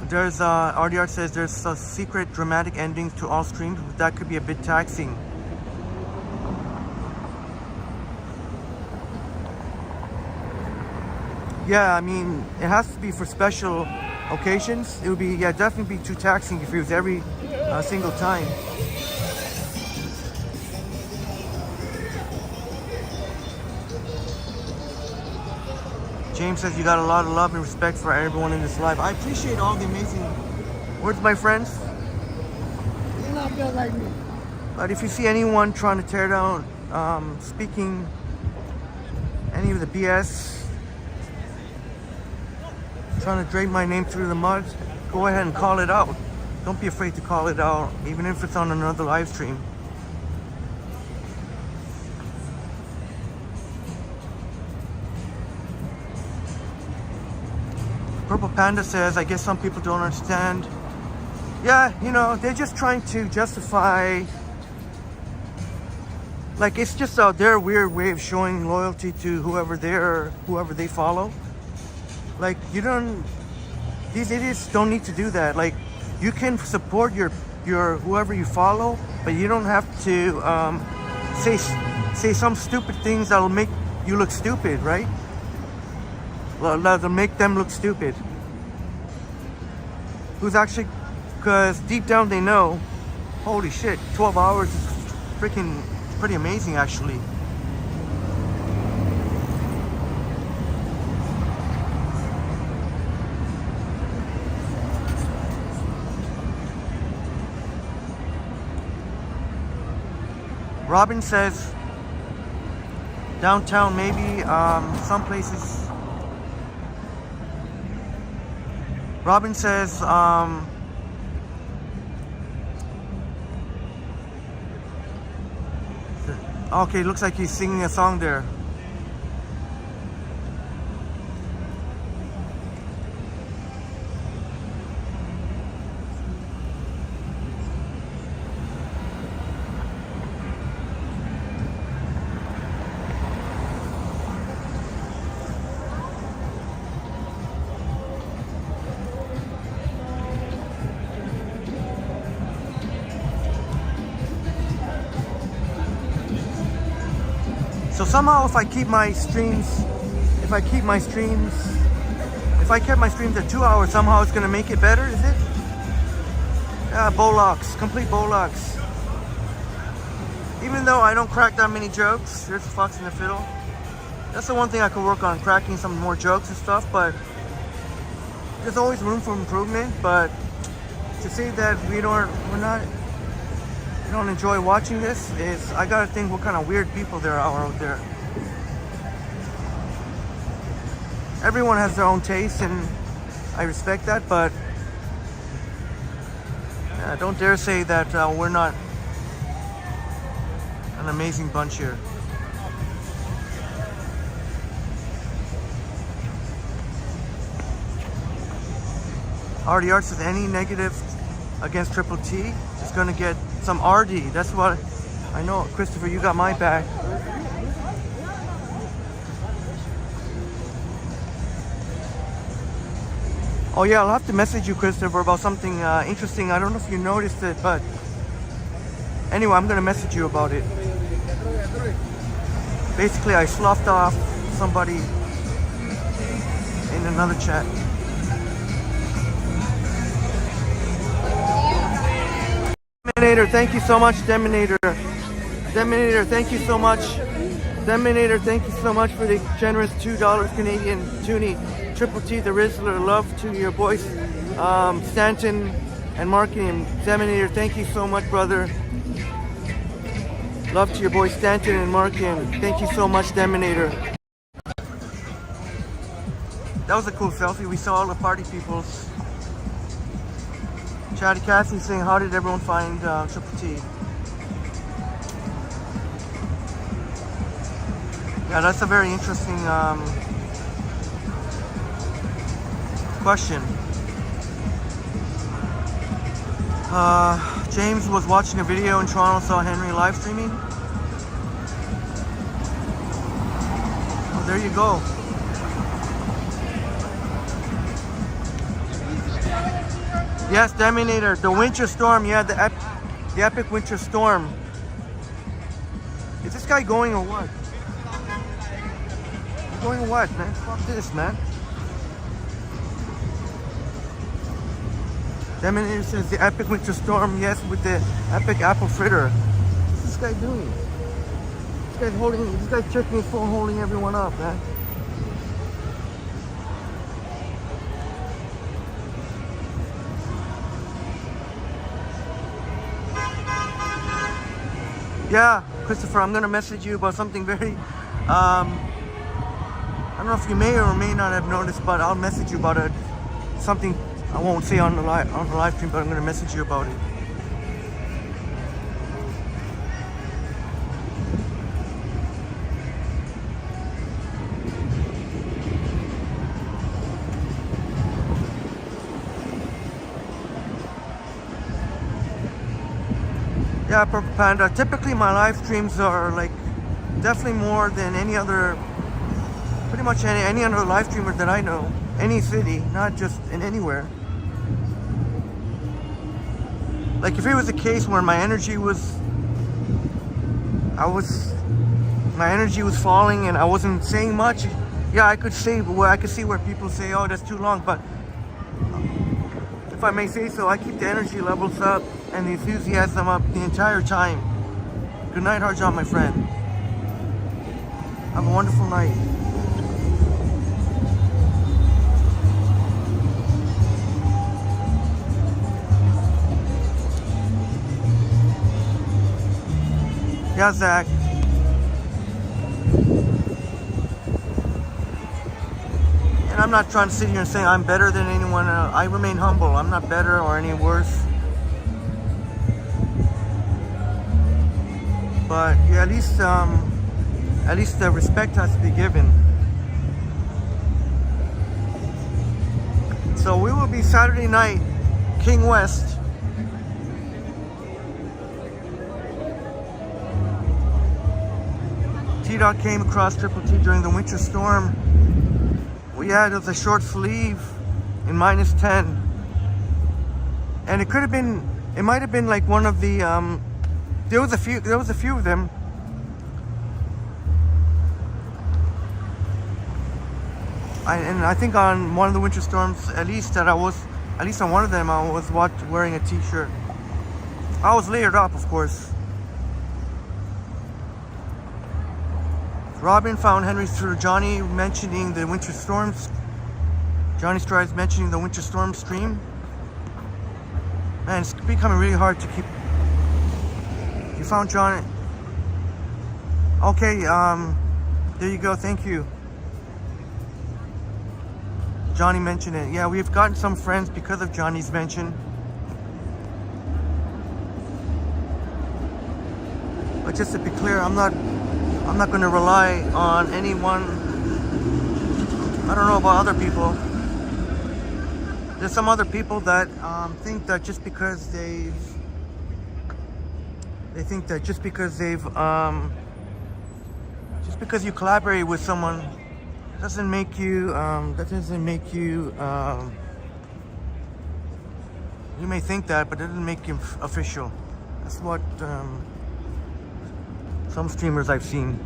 There's Artie Art says there's a secret dramatic endings to all streams. That could be a bit taxing. Yeah, I mean, it has to be for special occasions. It would be, yeah, definitely be too taxing if it was every single time. James says you got a lot of love and respect for everyone in this live. I appreciate all the amazing words, my friends. You're not built like me. But if you see anyone trying to tear down, speaking any of the BS, trying to drape my name through the mud, go ahead and call it out. Don't be afraid to call it out, even if it's on another live stream. Purple Panda says, I guess some people don't understand. Yeah, you know, they're just trying to justify, like, it's just their weird way of showing loyalty to whoever they follow. Like, you don't, these idiots don't need to do that. Like, you can support your whoever you follow, but you don't have to say some stupid things that'll make you look stupid, right? That'll make them look stupid. who's actually, because deep down they know, holy shit, 12 hours is freaking pretty amazing actually. Robin says downtown maybe, some places. Robin says okay, looks like he's singing a song there. So somehow if I kept my streams at 2 hours, somehow it's gonna make it better, is it? Yeah, Bolocks, complete Bolocks. Even though I don't crack that many jokes, there's the fox and the fiddle. That's the one thing I could work on, cracking some more jokes and stuff, but there's always room for improvement. But to say that we don't enjoy watching this is, I gotta think what kind of weird people there are out there. Everyone has their own taste and I respect that, but yeah, don't dare say that we're not an amazing bunch here. RD Art says any negative against Triple T is gonna get some RD. That's what I know. Christopher, you got my back. Oh yeah, I'll have to message you, Christopher, about something interesting. I don't know if you noticed it, but anyway, I'm gonna message you about it. Basically, I sloughed off somebody in another chat. Deminator, thank you so much, Deminator. Deminator, thank you so much. Deminator, thank you so much for the generous $2 Canadian toonie. Triple T, the Rizzler, love to your boys, Stanton and Marketing. Deminator, thank you so much, brother. Love to your boys, Stanton and Marketing. Thank you so much, Deminator. That was a cool selfie. We saw all the party peoples. Chatty Cassie saying, how did everyone find Triple T? Yeah, that's a very interesting question. James was watching a video in Toronto, saw Henry live streaming. Oh, there you go. Yes, Deminator, the winter storm, yeah, the epic winter storm. Is this guy going or what? Going what, man? Fuck this, man. Deminator says the epic winter storm, yes, with the epic apple fritter. What's this guy doing? This guy's checking his phone, holding everyone up, man. Yeah, Christopher, I'm gonna message you about something very, I don't know if you may or may not have noticed, but I'll message you about it. Something I won't say on the live stream, but I'm gonna message you about it. Yeah, Purple Panda. Typically my live streams are like definitely more than any other, pretty much any other live streamer that I know. Any city, not just in anywhere. Like if it was a case where my energy was falling and I wasn't saying much, yeah, I could see where people say, oh, that's too long. But if I may say so, I keep the energy levels up and the enthusiasm up the entire time. Good night, Harjan, my friend. Have a wonderful night. Yeah, Zach. And I'm not trying to sit here and say I'm better than anyone else. I remain humble. I'm not better or any worse. But yeah, at least the respect has to be given. So we will be Saturday night, King West. T-Dot came across Triple T during the winter storm. We had a short sleeve in -10. And it could have been, it might have been like one of the, there was a few of them. And I think on one of the winter storms, at least on one of them, I was wearing a t-shirt. I was layered up, of course. Robin found Henry through Johnny mentioning the winter storms. Johnny Strides mentioning the winter storm stream. Man, it's becoming really hard to keep. You found Johnny. Okay, there you go. Thank you. Johnny mentioned it. Yeah, we've gotten some friends because of Johnny's mention. But just to be clear, I'm not going to rely on anyone. I don't know about other people. There's some other people that think that just because you collaborate with someone doesn't make you you may think that, but it doesn't make you official. That's what some streamers I've seen.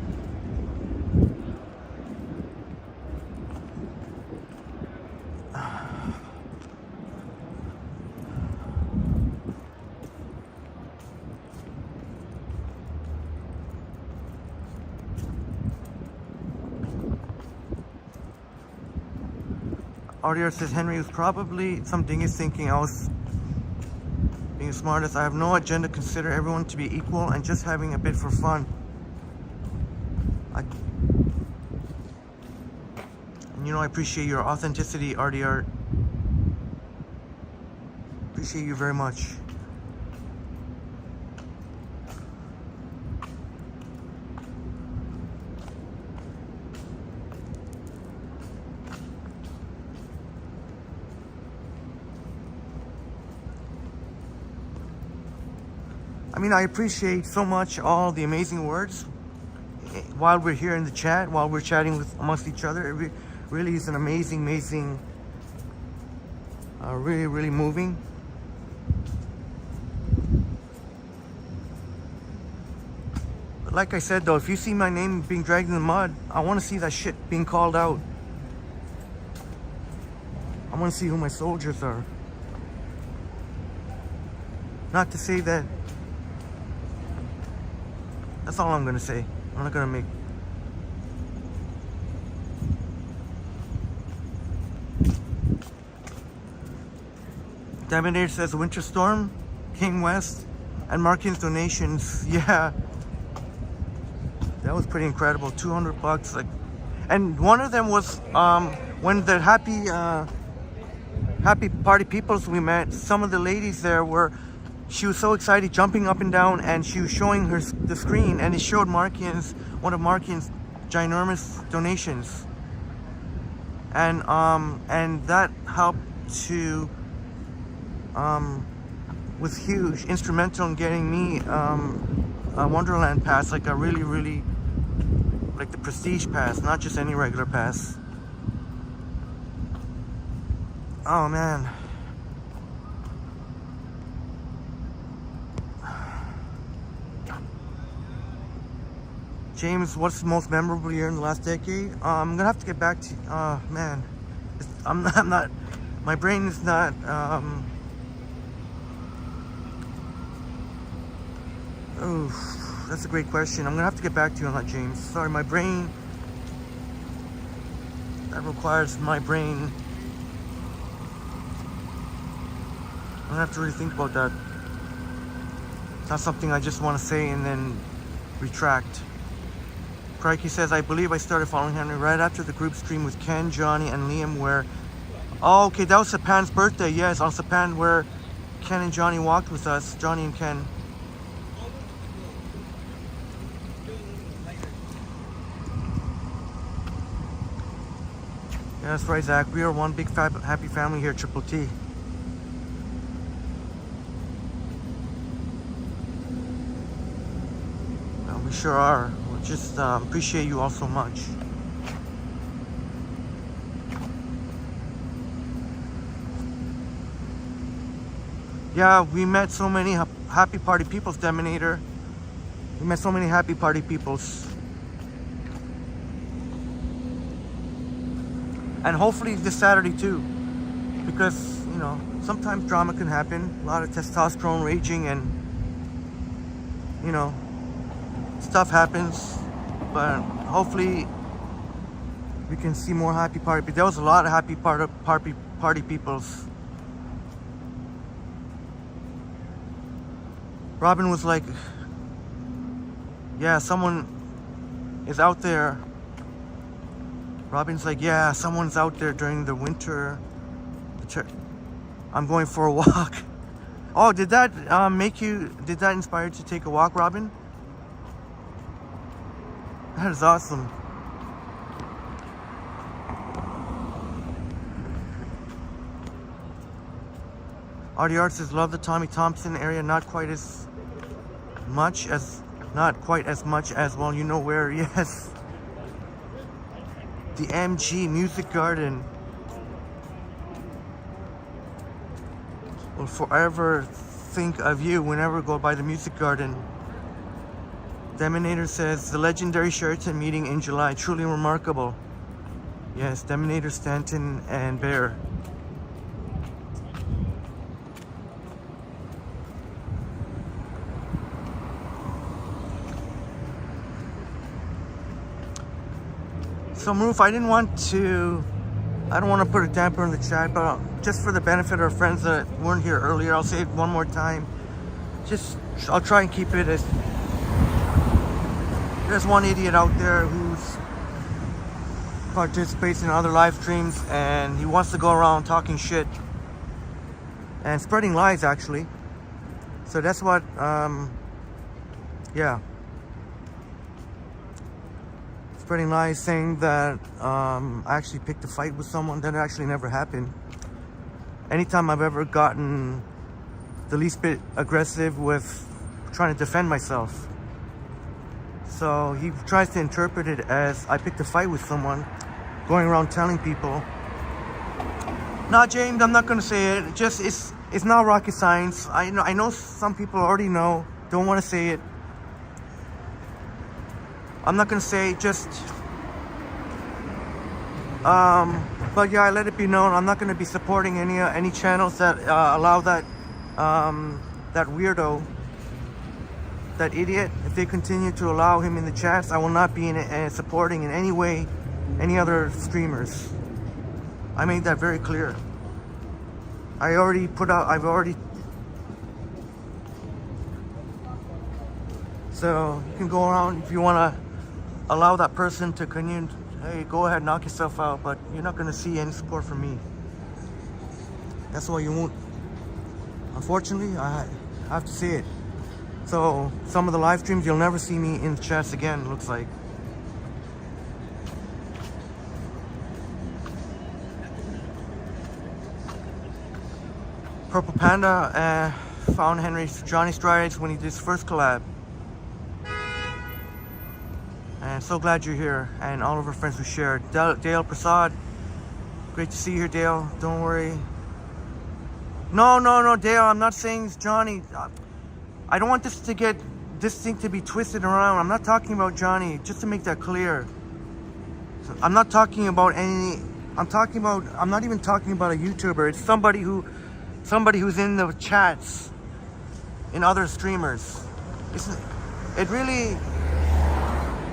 Audio says Henry was probably something he's thinking. I was being the smartest. I have no agenda. Consider everyone to be equal and just having a bit for fun. I appreciate your authenticity, RDR. Appreciate you very much. I appreciate so much all the amazing words while we're here in the chat, while we're chatting amongst each other. It really is an amazing, really moving. But like I said though, if you see my name being dragged in the mud, I want to see that shit being called out. I want to see who my soldiers are. Not to say that. That's all I'm gonna say. I'm not gonna make. Daminator says Winter Storm, King West, and Markin's donations. Yeah, that was pretty incredible. $200, like, and one of them was when the happy party peoples we met. Some of the ladies there were. She was so excited, jumping up and down, and she was showing the screen, and it showed one of Markin's ginormous donations, and that helped to was huge, instrumental in getting me a Wonderland pass, like a really like the prestige pass, not just any regular pass. Oh man. James, what's the most memorable year in the last decade? I'm gonna have to get back to you. Man, I'm not. My brain is not Oh, that's a great question. I'm gonna have to get back to you on that, James. Sorry, my brain. That requires my brain. I'm gonna have to really think about that. It's not something I just want to say and then retract. Crikey says, I believe I started following Henry right after the group stream with Ken, Johnny, and Liam where... Oh, okay, that was Sapan's birthday. Yes, on Sapan where Ken and Johnny walked with us. Johnny and Ken. Yeah, that's right, Zach. We are one big happy family here at Triple T. Well, we sure are. We just appreciate you all so much. Yeah, we met so many happy party peoples, Deminator. We met so many happy party peoples. And hopefully this Saturday too. Because, you know, sometimes drama can happen. A lot of testosterone raging and, you know, stuff happens. But hopefully we can see more happy party. There was a lot of happy party peoples. Robin was like, yeah, someone is out there. Robin's like, yeah, someone's out there during the winter. I'm going for a walk. Oh, did that did that inspire you to take a walk, Robin? That is awesome. Artie Art says, love the Tommy Thompson area, not quite as much as, well, you know where, yes. The MG Music Garden will forever think of you whenever I go by the Music Garden. Deminator says, the legendary Sheraton meeting in July, truly remarkable. Yes, Deminator, Stanton, and Bear. So Maroof, I don't want to put a damper in the chat, but just for the benefit of our friends that weren't here earlier, I'll say it one more time. I'll try and keep it as, there's one idiot out there who's participates in other live streams and he wants to go around talking shit and spreading lies, actually. So that's what, yeah. Spreading lies, saying that I actually picked a fight with someone. That actually never happened. Anytime I've ever gotten the least bit aggressive with trying to defend myself. So he tries to interpret it as I picked a fight with someone, going around telling people. Nah, James, I'm not gonna say it. It's not rocket science. I know some people already know, don't want to say it. I'm not gonna say, but yeah, I let it be known. I'm not gonna be supporting any channels that allow that that weirdo, that idiot. If they continue to allow him in the chats, I will not be supporting in any way any other streamers. I made that very clear. I've already. So you can go around if you wanna allow that person to continue, hey, go ahead, knock yourself out, but you're not going to see any support from me. That's why you won't. Unfortunately, I have to say it. So some of the live streams, you'll never see me in the chats again, it looks like. Purple Panda found Johnny Strides when he did his first collab. And so glad you're here, and all of our friends who shared. Dale Prasad, great to see you here, Dale. Don't worry. No, Dale. I'm not saying it's Johnny. I don't want this thing to be twisted around. I'm not talking about Johnny. Just to make that clear. I'm not talking about any. I'm not even talking about a YouTuber. It's somebody who's in the chats, in other streamers. It really,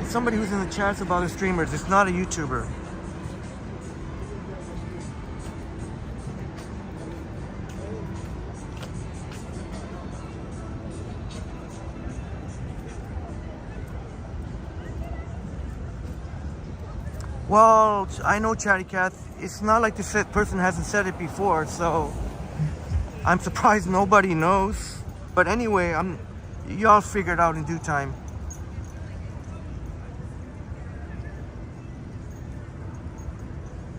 it's somebody who's in the chats of other streamers. It's not a YouTuber. Well, I know Chatty Cat. It's not like this person hasn't said it before, so I'm surprised nobody knows. But anyway, y'all figure it out in due time.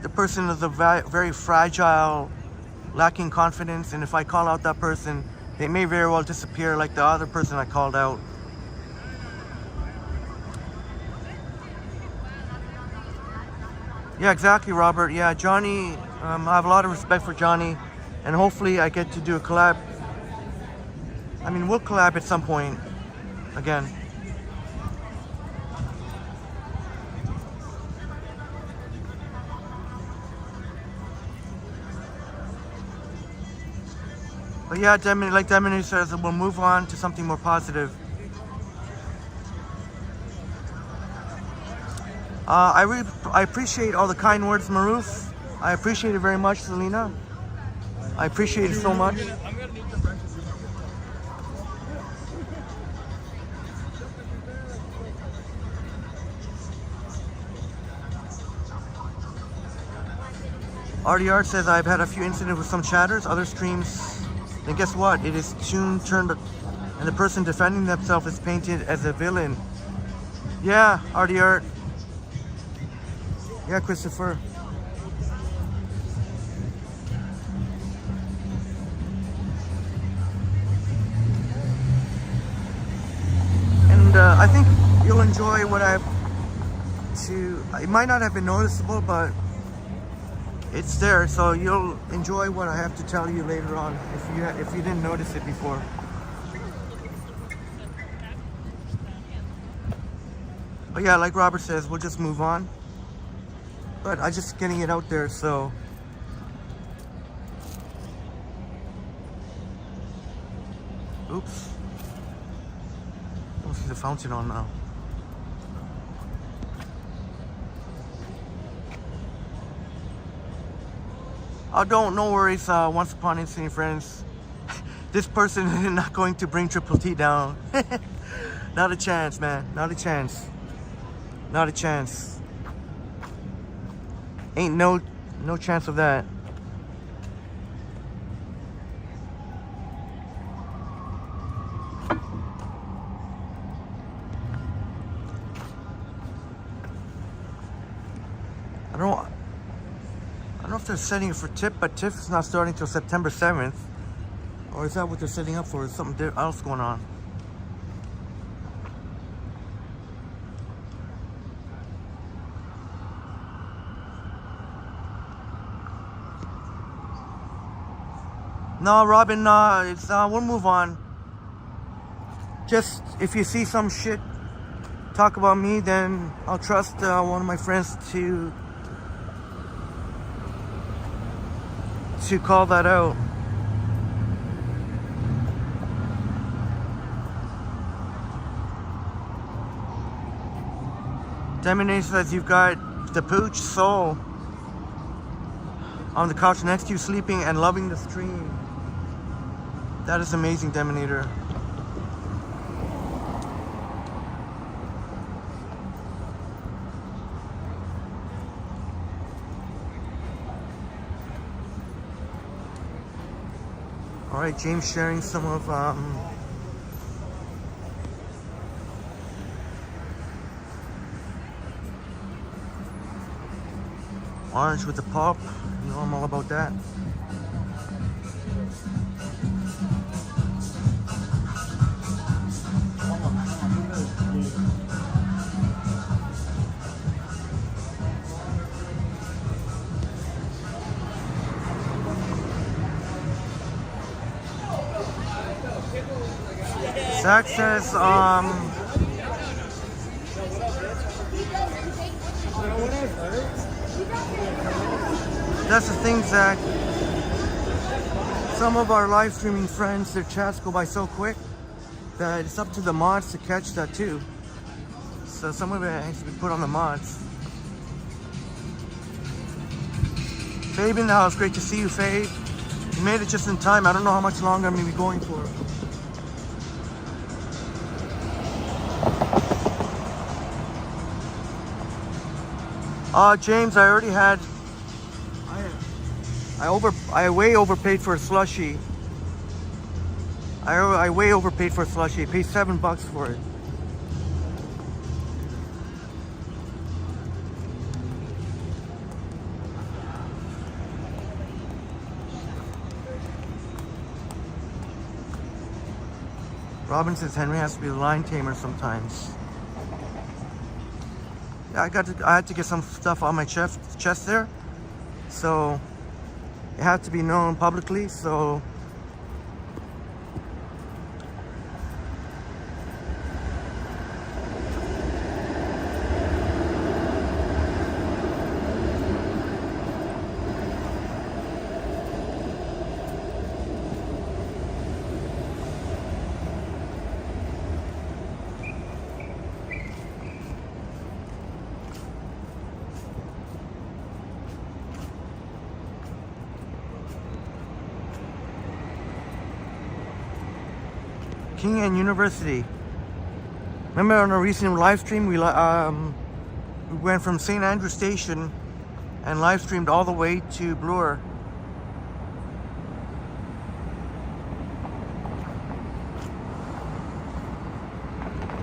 The person is a very fragile, lacking confidence, and if I call out that person, they may very well disappear like the other person I called out. Yeah, exactly, Robert. Yeah, Johnny, I have a lot of respect for Johnny, and hopefully I get to do a collab. I mean, we'll collab at some point again. But yeah, like Demini says, we'll move on to something more positive. I appreciate all the kind words, Maruf. I appreciate it very much, Selena. I appreciate it so much. I'm gonna need your breakfast. RDR says I've had a few incidents with some chatters, other streams. Then guess what? It is turned, and the person defending themselves is painted as a villain. Yeah, RDR. Yeah, Christopher. And I think you'll enjoy what I have to. It might not have been noticeable, but it's there, so you'll enjoy what I have to tell you later on if you didn't notice it before. But yeah, like Robert says, we'll just move on. But I'm just getting it out there, so. Oops. I don't see the fountain on now. Oh, no worries, Once Upon Insane Friends. This person is not going to bring Triple T down. Not a chance, man. Not a chance. Not a chance. Ain't no chance of that. I don't know if they're setting it for TIFF, but TIFF is not starting until September 7th. Or is that what they're setting up for? Is something else going on? No, Robin, we'll move on. Just, if you see some shit talk about me, then I'll trust one of my friends to call that out. Demine says you've got the pooch soul on the couch next to you, sleeping and loving the stream. That is amazing, Deminator. All right, James sharing some of orange with the pop. You know I'm all about that. Zach says, that's the thing, Zach. Some of our live streaming friends, their chats go by so quick. that it's up to the mods to catch that too. So some of it has to be put on the mods. Fabe in the house, great to see you, Fabe. You made it just in time. I don't know how much longer I'm gonna be going for. James, I already had. I way overpaid for a slushie. I way overpaid for a slushie. I paid $7 for it. Robin says Henry has to be the lion tamer sometimes. Yeah, I had to get some stuff on my chest there, so it had to be known publicly. So King and University. Remember on a recent live stream, we went from St. Andrew Station and live streamed all the way to Bloor.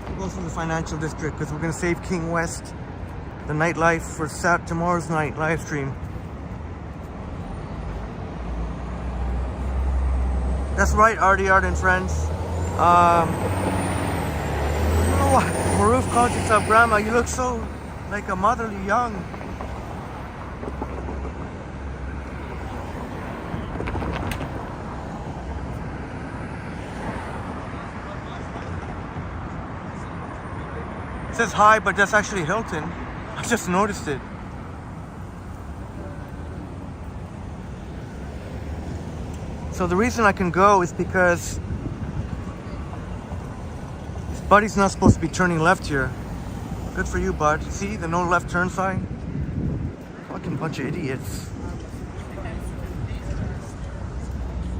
We'll go through the financial district because we're going to save King West, the nightlife, for tomorrow's night live stream. That's right, Artie Art and friends. I don't know why Maroof calls yourself grandma. You look so like a motherly young. It says hi, but that's actually Hilton. I just noticed it. So the reason I can go is because Buddy's not supposed to be turning left here. Good for you, Bud. See the no left turn sign? Fucking bunch of idiots.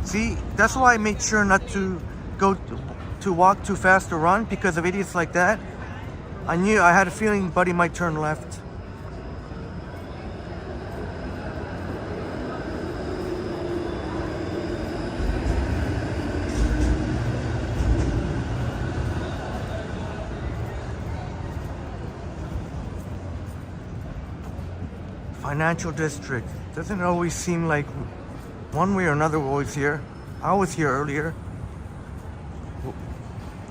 See, that's why I made sure not to go to walk too fast or run, because of idiots like that. I had a feeling Buddy might turn left. Financial district. Doesn't it always seem like one way or another we're always here? I was here earlier,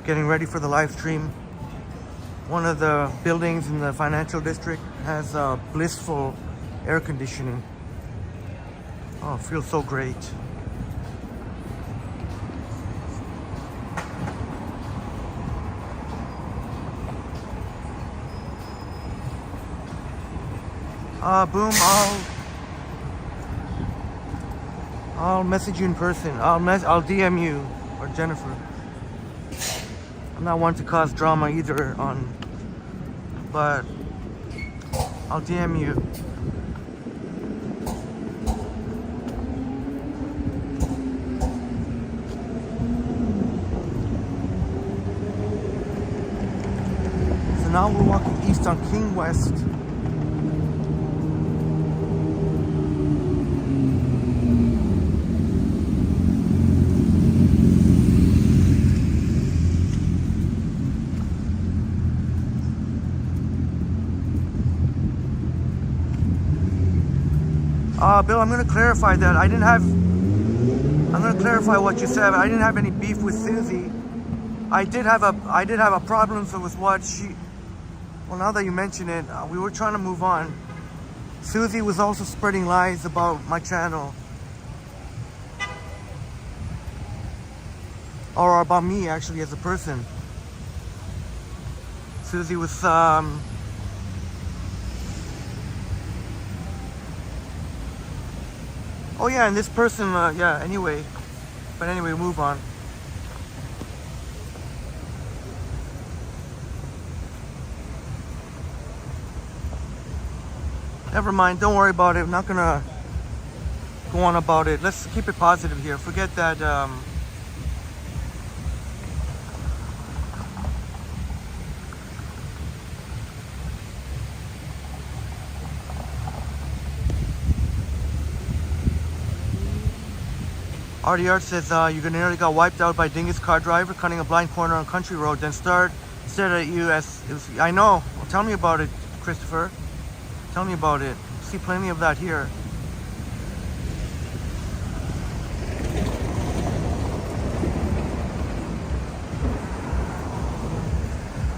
getting ready for the live stream. One of the buildings in the financial district has blissful air conditioning. Oh, it feels so great. Boom, I'll message you in person. I'll DM you or Jennifer. I'm not one to cause drama either but I'll DM you. So now we're walking east on King West. Bill, I'm going to clarify that. I'm going to clarify what you said. I didn't have any beef with Susie. I did have a problem with what she. Well, now that you mention it, we were trying to move on. Susie was also spreading lies about my channel, or about me actually as a person. Susie was oh yeah, and this person, yeah, anyway. But anyway, move on. Never mind. Don't worry about it. I'm not gonna go on about it. Let's keep it positive here. Forget that. RDR says you nearly got wiped out by Dingus car driver cutting a blind corner on country road, then stared at you as it was, I know. Well, tell me about it, Christopher. Tell me about it. See plenty of that here.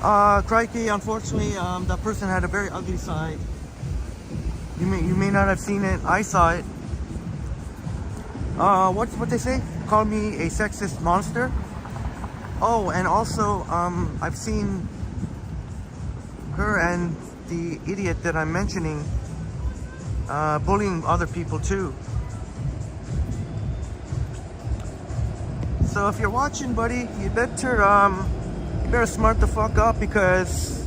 Crikey, unfortunately, that person had a very ugly side. You may not have seen it. I saw it. What they say? Call me a sexist monster. Oh, and also, I've seen her and the idiot that I'm mentioning bullying other people too. So if you're watching, buddy, you better smart the fuck up, because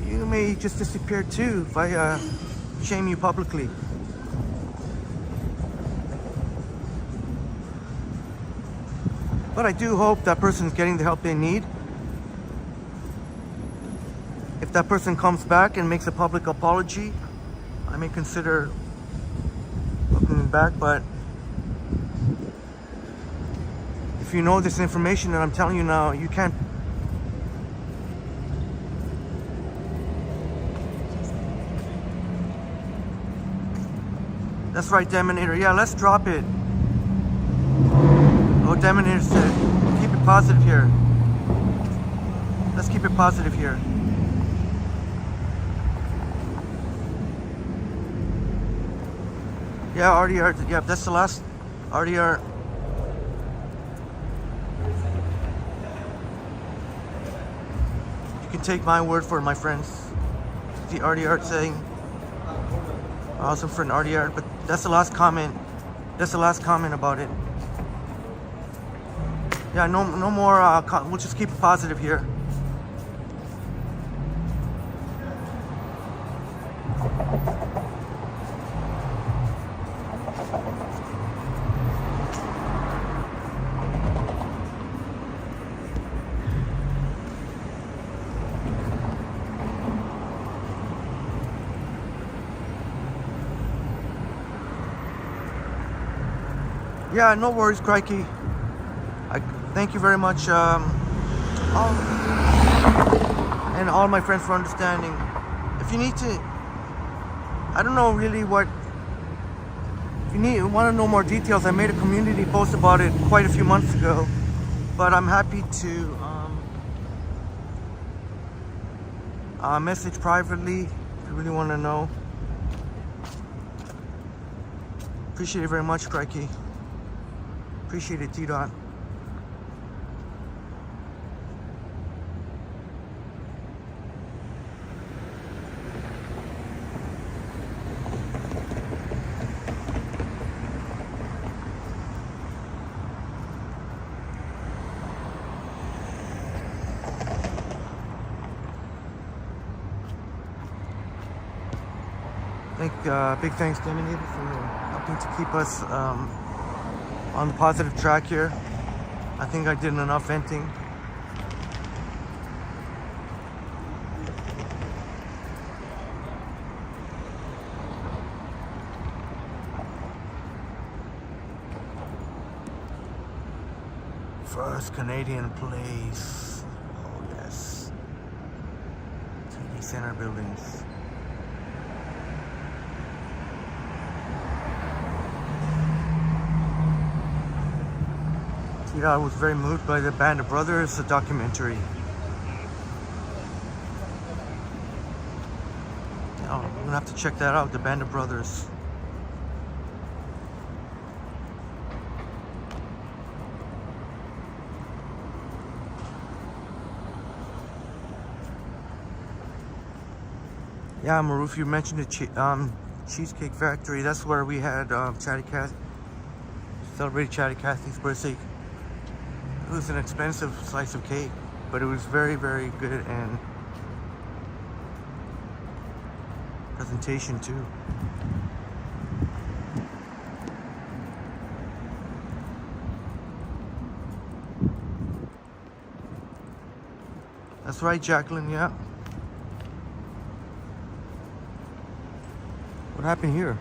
you may just disappear too if I shame you publicly. But I do hope that person's getting the help they need. If that person comes back and makes a public apology, I may consider looking back. But if you know this information that I'm telling you now, you can't. That's right, Deminator. Yeah, let's drop it. Oh, Deminator said, keep it positive here. Let's keep it positive here. Yeah, RDR. Yeah, that's the last RDR. You can take my word for it, my friends. The RDR saying, awesome for an RDR, but that's the last comment. That's the last comment about it. Yeah, no more. We'll just keep it positive here. Yeah, no worries, Crikey. Thank you very much, and all my friends for understanding. If you need to, I don't know really what. If you want to know more details, I made a community post about it quite a few months ago. But I'm happy to message privately if you really want to know. Appreciate it very much, Crikey. Appreciate it, T-Dot. Big thanks, Dominator, for helping to keep us on the positive track here. I think I did enough venting. First Canadian place. Oh yes. TD Center buildings. I was very moved by the Band of Brothers, the documentary. I'm gonna have to check that out, the Band of Brothers. Yeah, Maruf, you mentioned the Cheesecake Factory. That's where we had celebrated Chatty Cathy's birthday. It was an expensive slice of cake, but it was very, very good, and presentation too. That's right, Jacqueline, yeah. What happened here?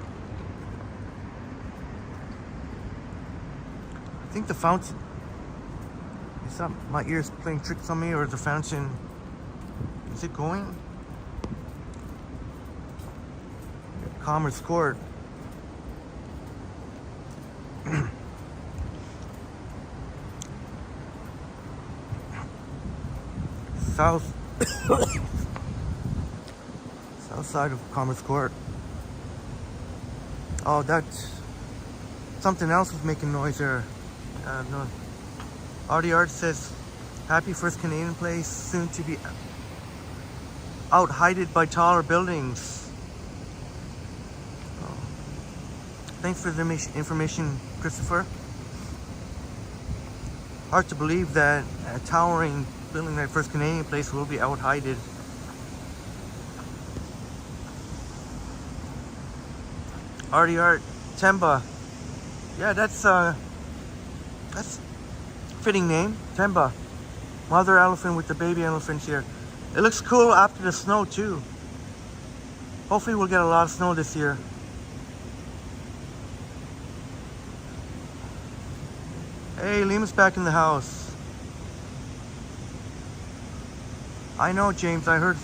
I think the fountain. Is that my ears playing tricks on me, or is the fountain? Is it going? Commerce Court. South side of Commerce Court. Oh, that's something else was making noise there. No. Artie Art says, happy first Canadian place, soon to be out-hided by taller buildings. Oh. Thanks for the information, Christopher. Hard to believe that a towering building like first Canadian place will be out-hided. Artie Art, Temba. Yeah, that's fitting name, Temba. Mother elephant with the baby elephants here. It looks cool after the snow too. Hopefully we'll get a lot of snow this year. Hey, Liam's back in the house. I know, James, I heard.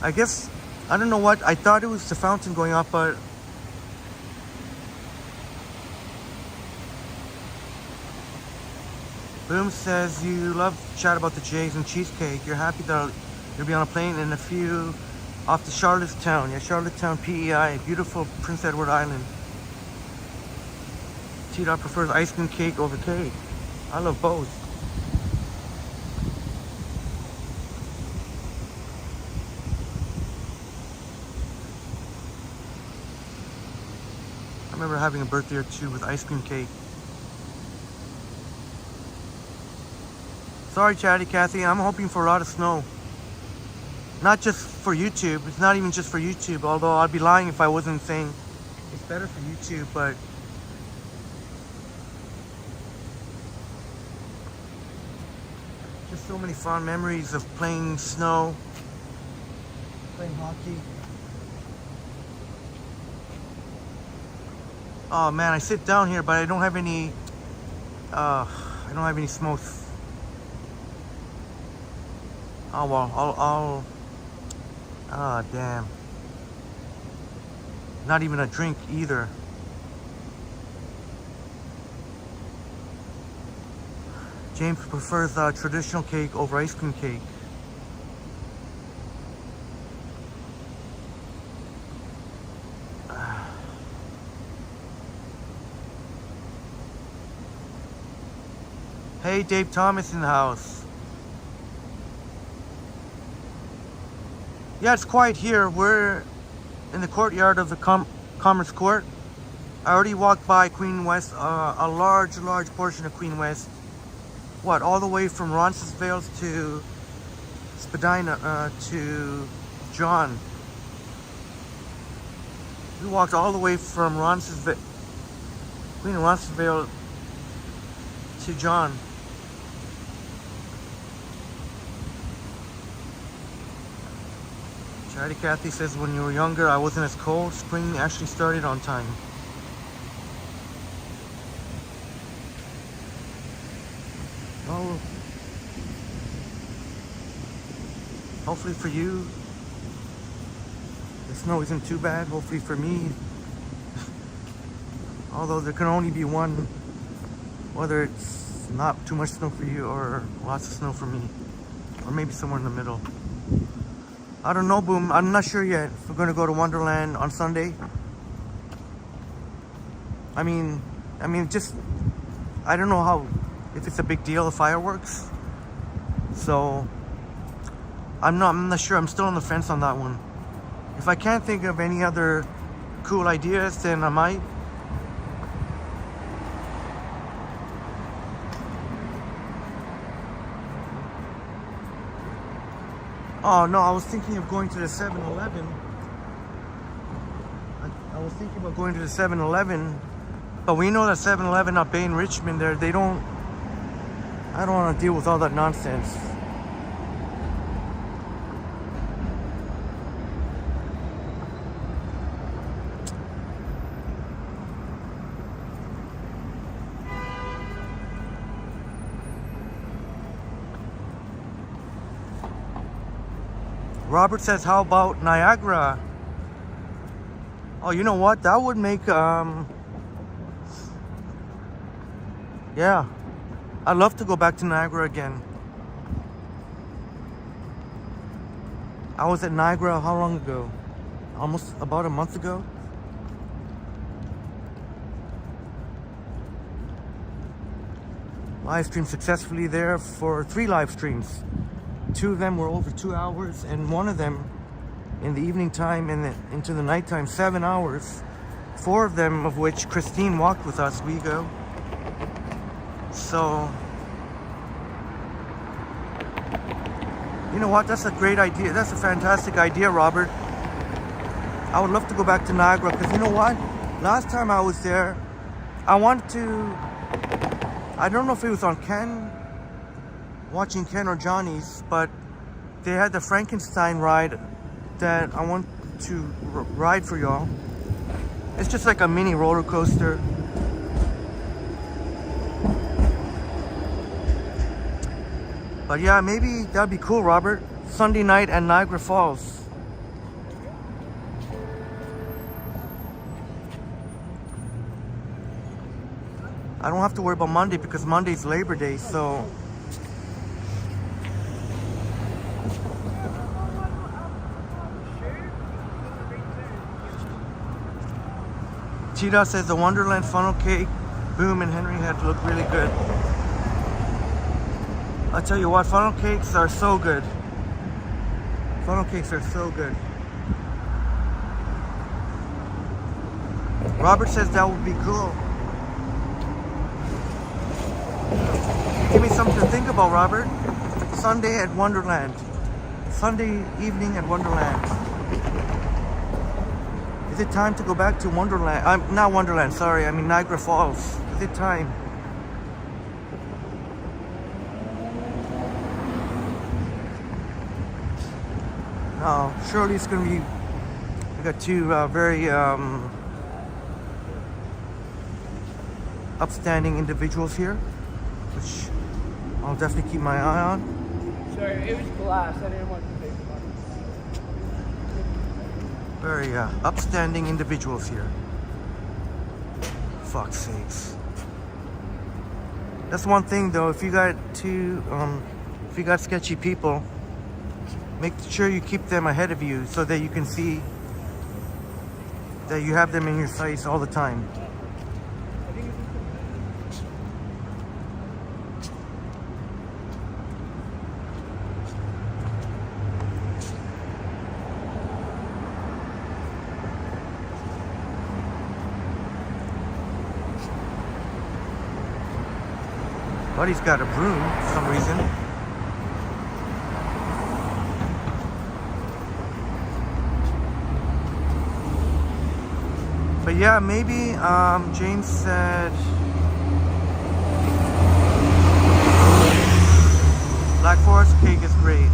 I guess, I don't know what, I thought it was the fountain going up, but Boom says you love to chat about the Jays and cheesecake. You're happy that you'll be on a plane in a few off to Charlottetown. Yeah, Charlottetown, PEI, beautiful Prince Edward Island. T-Dot prefers ice cream cake over cake. I love both. I remember having a birthday or two with ice cream cake. Sorry, Chatty Cathy, I'm hoping for a lot of snow. Not just for YouTube, it's not even just for YouTube, although I'd be lying if I wasn't saying it's better for YouTube, but just so many fond memories of playing snow, playing hockey. Oh man, I sit down here, but I don't have any smokes. Oh well, ah, damn. Not even a drink either. James prefers traditional cake over ice cream cake. Hey, Dave Thomas in the house. Yeah, it's quiet here. We're in the courtyard of the Commerce Court. I already walked by Queen West, a large portion of Queen West. What, all the way from Roncesvalles to Spadina, to John. We walked all the way from Queen Roncesvalles to John. Chatty Cathy says, when you were younger, I wasn't as cold. Spring actually started on time. Well, hopefully for you, the snow isn't too bad. Hopefully for me, although there can only be one, whether it's not too much snow for you or lots of snow for me, or maybe somewhere in the middle. I don't know, Boom. I'm not sure yet if we're going to go to Wonderland on Sunday. I mean, just, I don't know if it's a big deal, the fireworks. So, I'm not sure. I'm still on the fence on that one. If I can't think of any other cool ideas, then I might. Oh no, I was thinking of going to the 7-Eleven I was thinking about going to the 7-Eleven, but we know that 7-Eleven up Bay in Richmond there, I don't want to deal with all that nonsense. Robert says, how about Niagara? Oh, you know what? That would make, yeah. I'd love to go back to Niagara again. I was at Niagara how long ago? Almost about a month ago. Live streamed successfully there for 3 live streams. 2 of them were over 2 hours, and 1 of them in the evening time and into the nighttime, 7 hours. 4 of them of which Christine walked with us, we go. So, you know what? That's a great idea. That's a fantastic idea, Robert. I would love to go back to Niagara, because you know what? Last time I was there, I wanted to, I don't know if it was on Ken, watching Ken or Johnny's, but they had the Frankenstein ride that I want to ride for y'all. It's just like a mini roller coaster. But yeah, maybe that'd be cool, Robert. Sunday night at Niagara Falls. I don't have to worry about Monday because Monday's Labor Day, so Cheetah says the Wonderland funnel cake, Boom and Henry Head look really good. I'll tell you what, funnel cakes are so good. Funnel cakes are so good. Robert says that would be cool. Give me something to think about, Robert. Sunday at Wonderland. Sunday evening at Wonderland. Is it time to go back to Wonderland? Not Wonderland, sorry. I mean Niagara Falls. Is it time? No, surely it's going to be... We got 2 very upstanding individuals here, which I'll definitely keep my eye on. Sorry, it was glass. I didn't want to take it. Very upstanding individuals here. Fuck's sakes. That's one thing though, if you got if you got sketchy people, make sure you keep them ahead of you so that you can see that you have them in your sights all the time. Buddy's got a broom for some reason. But yeah, maybe James said Black Forest cake is great.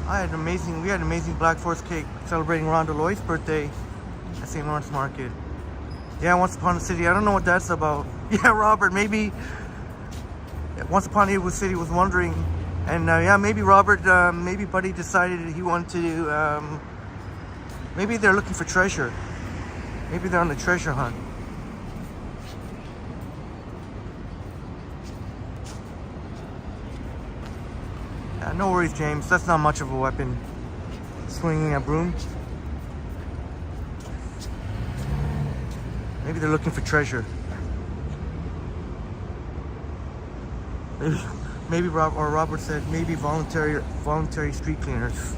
We had an amazing Black Forest cake celebrating Rhonda Loy's birthday at St. Lawrence Market. Yeah, Once Upon a City. I don't know what that's about. Yeah, Robert, maybe Once Upon a City was wondering, and yeah, maybe Robert, maybe Buddy decided he wanted to, maybe they're looking for treasure. Maybe they're on a treasure hunt. Yeah, no worries, James. That's not much of a weapon. Swinging a broom. Maybe they're looking for treasure. Maybe Robert said maybe voluntary street cleaners.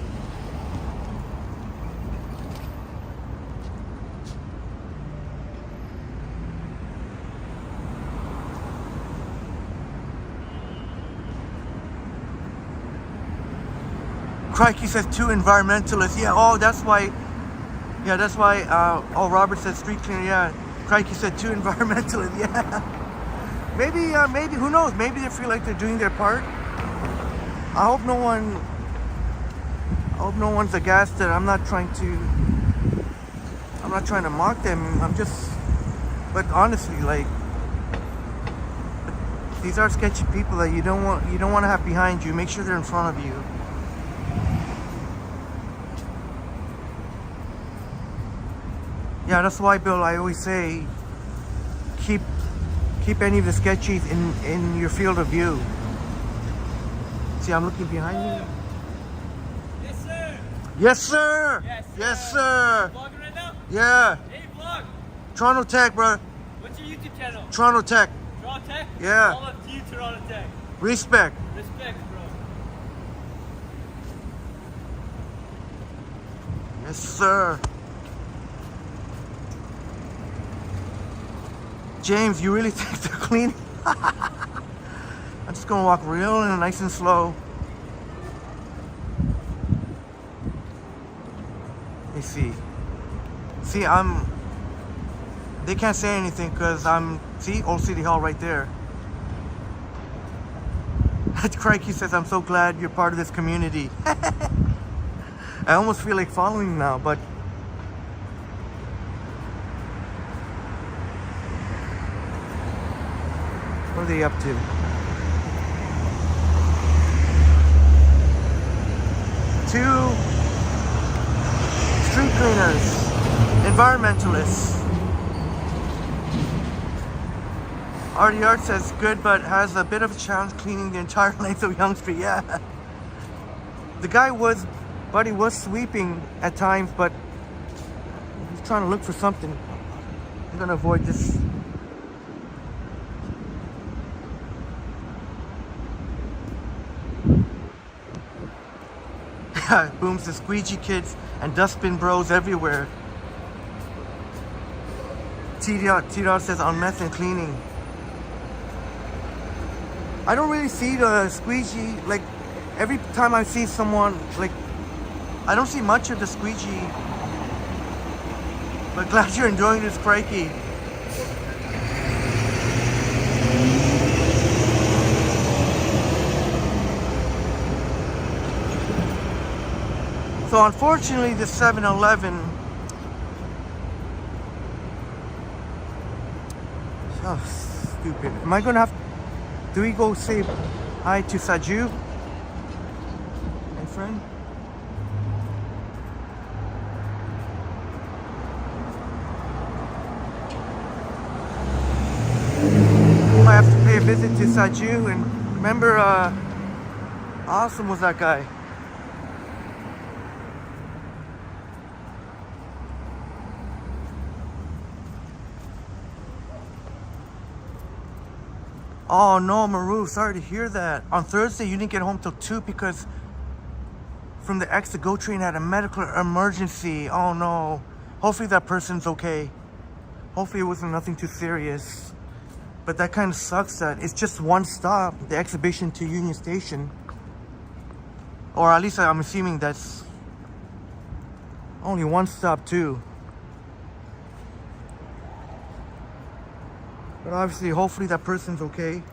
Crikey says 2 environmentalists. Yeah, oh, that's why Yeah, that's why. Oh, Robert said street cleaner. Yeah, Crikey said too environmental. Yeah, maybe who knows? Maybe they feel like they're doing their part. I hope no one's aghast that I'm not trying to mock them. But honestly, like, these are sketchy people that you don't want to have behind you. Make sure they're in front of you. Yeah, that's why, Bill, I always say keep any of the sketchies in your field of view. See, I'm looking behind me. Yes, sir. Yes, sir. Yes, sir. Vlogging right now? Yeah. Hey, vlog. Toronto Tech, bro. What's your YouTube channel? Toronto Tech. Toronto Tech? Yeah. All up to you, Toronto Tech. Respect. Respect, bro. Yes, sir. James, you really think they're clean? I'm just gonna walk real and nice and slow. Let me see. See, they can't say anything because see, Old City Hall right there. Crikey says, I'm so glad you're part of this community. I almost feel like following now, but what are they up to? Two street cleaners, environmentalists. Artie Art says good, but has a bit of a challenge cleaning the entire length of Yonge Street. Yeah, the guy was sweeping at times, but he's trying to look for something. I'm gonna avoid this. Booms, the squeegee kids and dustbin bros everywhere. T-Dot says on meth and cleaning. I don't really see the squeegee, like, every time I see someone, like, I don't see much of the squeegee. But glad you're enjoying this, Crikey. So unfortunately, the 7-Eleven, oh, stupid. Am I gonna have, do we go say hi to Saju? My friend? I have to pay a visit to Saju, and remember, awesome was that guy. Oh no, Maru, sorry to hear that. On Thursday, you didn't get home till 2 because from the X, the GO train had a medical emergency. Oh no. Hopefully that person's okay. Hopefully it wasn't nothing too serious. But that kind of sucks that it's just one stop, the exhibition to Union Station. Or at least I'm assuming that's only one stop too. But obviously, hopefully that person's okay.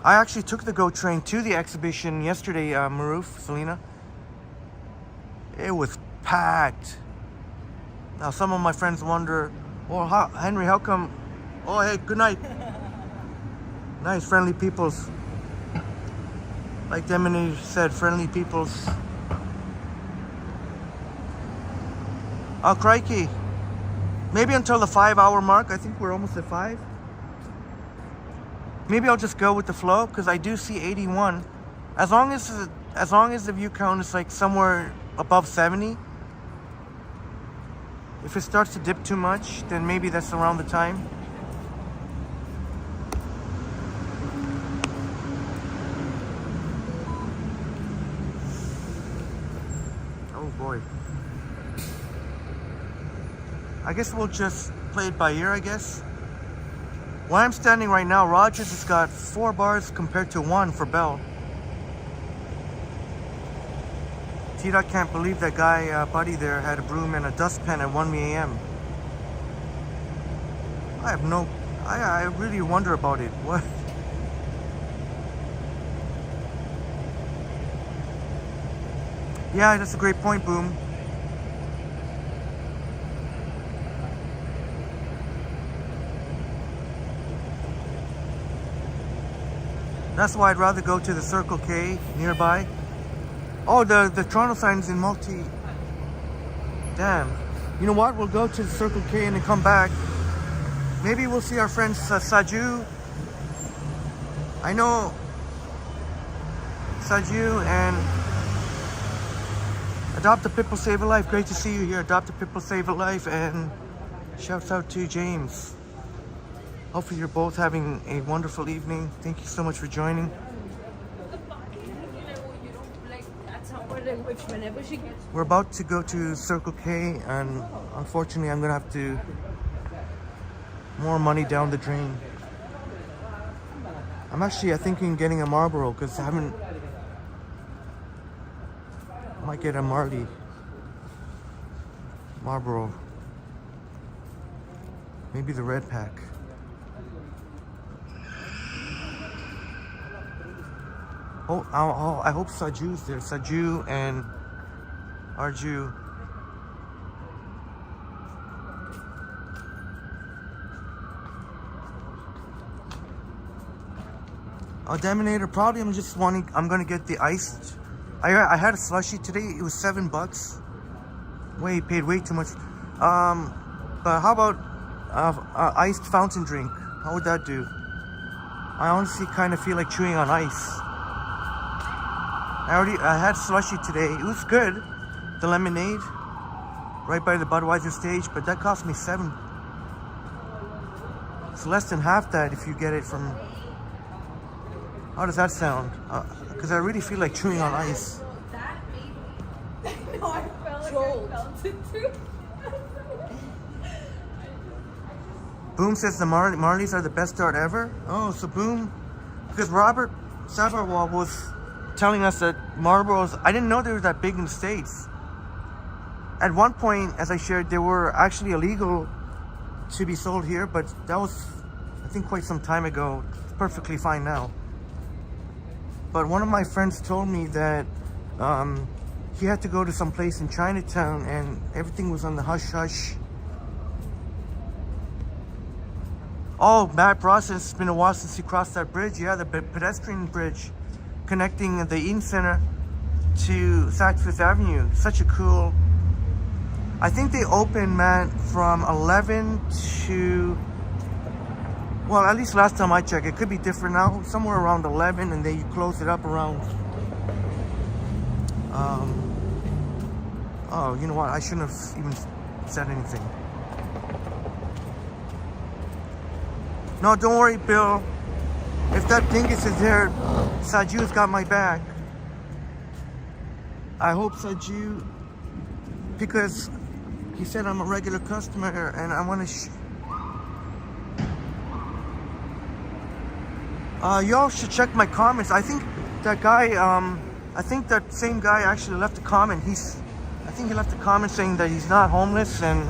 I actually took the GO train to the exhibition yesterday, Maruf, Selena. It was packed. Now some of my friends wonder, well, Henry, how come? Oh, hey, good night. Nice, friendly peoples. Like Demini said, friendly peoples. Oh, crikey. Maybe until the 5-hour mark. I think we're almost at 5. Maybe I'll just go with the flow because I do see 81. As long as the view count is like somewhere above 70. If it starts to dip too much, then maybe that's around the time. Oh boy. I guess we'll just play it by ear, I guess. Where I'm standing right now, Rogers has got 4 bars compared to 1 for Bell. T-Dot can't believe that guy, Buddy there, had a broom and a dustpan at 1 a.m. I really wonder about it. What? Yeah, that's a great point, Boom. That's why I'd rather go to the Circle K nearby. Oh, the Toronto sign's in multi. Damn. You know what? We'll go to the Circle K and then come back. Maybe we'll see our friends Saju. I know Saju and Adopt a Pip will Save a Life. Great to see you here. Adopt a Pip will Save a Life. And shouts out to James. Hopefully you're both having a wonderful evening. Thank you so much for joining. We're about to go to Circle K, and unfortunately I'm gonna have to more money down the drain. I'm actually thinking getting a Marlboro because I haven't. I might get a Marlboro. Maybe the red pack. Oh, I hope Saju's there. Saju and Arju. Oh, Deminator, probably I'm gonna get the iced. I had a slushie today. It was $7. Paid way too much. But how about iced fountain drink? How would that do? I honestly kind of feel like chewing on ice. I had slushie today. It was good. The lemonade, right by the Budweiser stage, but that cost me $7. It's less than half that if you get it from. How does that sound? Because I really feel like chewing on ice. No, I felt it too. Boom says the Marlies are the best dart ever. Oh, so Boom, because Robert Savarwal was telling us that Marlboros, I didn't know they were that big in the States. At one point, as I shared, they were actually illegal to be sold here, but that was, I think, quite some time ago. It's perfectly fine now. But one of my friends told me that he had to go to some place in Chinatown and everything was on the hush-hush. Oh, Matt Bros, it's been a while since you crossed that bridge. Yeah, the pedestrian bridge connecting the Eaton Center to Saks Fifth Avenue. Such a cool. I think they open, Matt, from 11 to, well, at least last time I checked. It could be different now. Somewhere around 11, and then you close it up around. Oh, you know what? I shouldn't have even said anything. No, don't worry, Bill. If that dingus is there, Saju's got my back. I hope Saju, because he said I'm a regular customer and I want to. Y'all should check my comments. I think that guy, I think that same guy actually left a comment. I think he left a comment saying that he's not homeless and.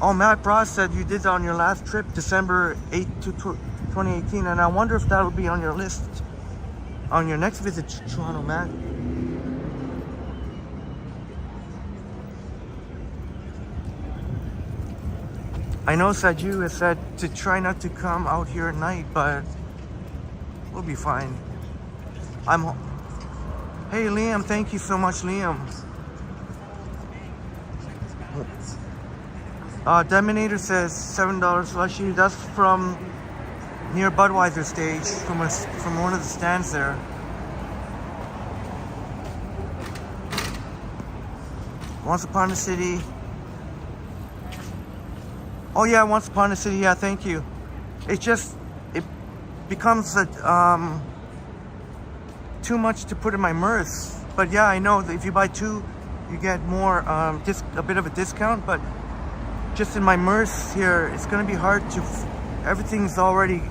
Oh, Matt Bros said you did that on your last trip, December 8th to 2018, and I wonder if that'll be on your list on your next visit to Toronto, Matt. I know Saju has said to try not to come out here at night, but we'll be fine. Hey, Liam, thank you so much, Liam. Deminator says $7 slushy. That's from near Budweiser stage, from one of the stands there. Once Upon a City. Oh yeah, Once Upon a City. Yeah, thank you. It becomes too much to put in my Merce. But yeah, I know that if you buy two, you get more a bit of a discount. But just in my Merce here, it's gonna be hard to. Everything's already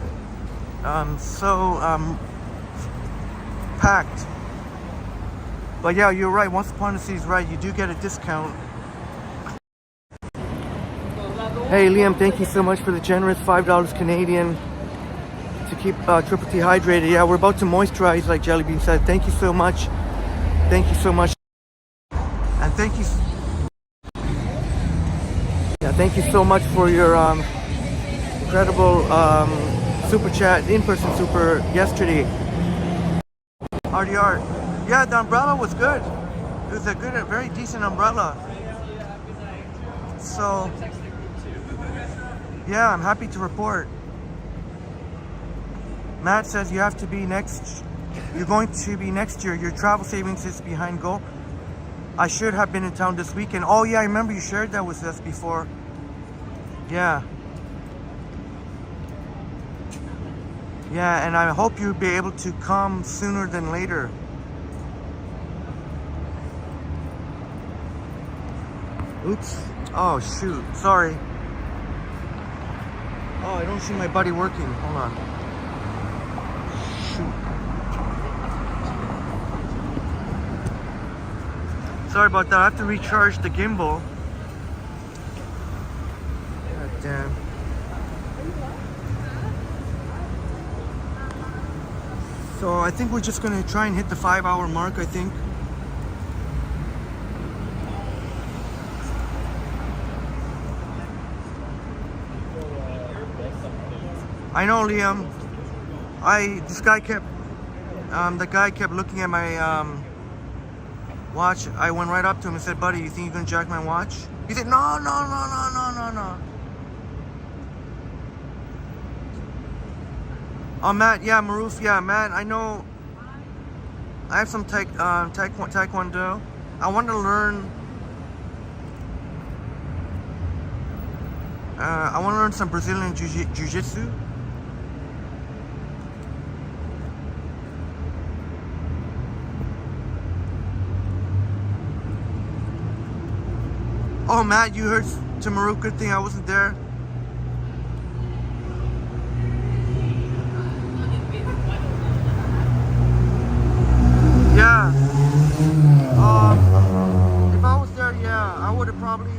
so packed. But yeah, you're right. Once Upon a Sea is right. You do get a discount. Hey Liam, thank you so much for the generous $5 Canadian to keep Triple T hydrated. Yeah, we're about to moisturize, like Jellybean said. Thank you so much. Thank you so much. And thank you. Yeah, thank you so much for your incredible super chat, in-person super yesterday. RDR. Yeah, the umbrella was good. It was a good, a very decent umbrella. So, yeah, I'm happy to report. Matt says you have to be next. You're going to be next year. Your travel savings is behind goal. I should have been in town this weekend. Oh yeah, I remember you shared that with us before. Yeah. Yeah, and I hope you'll be able to come sooner than later. Oops. Oh shoot. Sorry. Oh, I don't see my buddy working. Hold on. Shoot. Sorry about that. I have to recharge the gimbal. God damn. So I think we're just gonna try and hit the 5-hour mark, I think. I know, Liam. This guy kept, the guy kept looking at my watch. I went right up to him and said, "Buddy, you think you're gonna jack my watch?" He said, "No, no, no, no, no, no, no." Oh, Matt, yeah, Maruf, yeah, Matt. I know. I have some taekwondo. I want to learn. I want to learn some Brazilian jiu-jitsu. Oh, Matt, you heard to Maruf, good thing I wasn't there. Yeah. If I was there, yeah, I would have probably,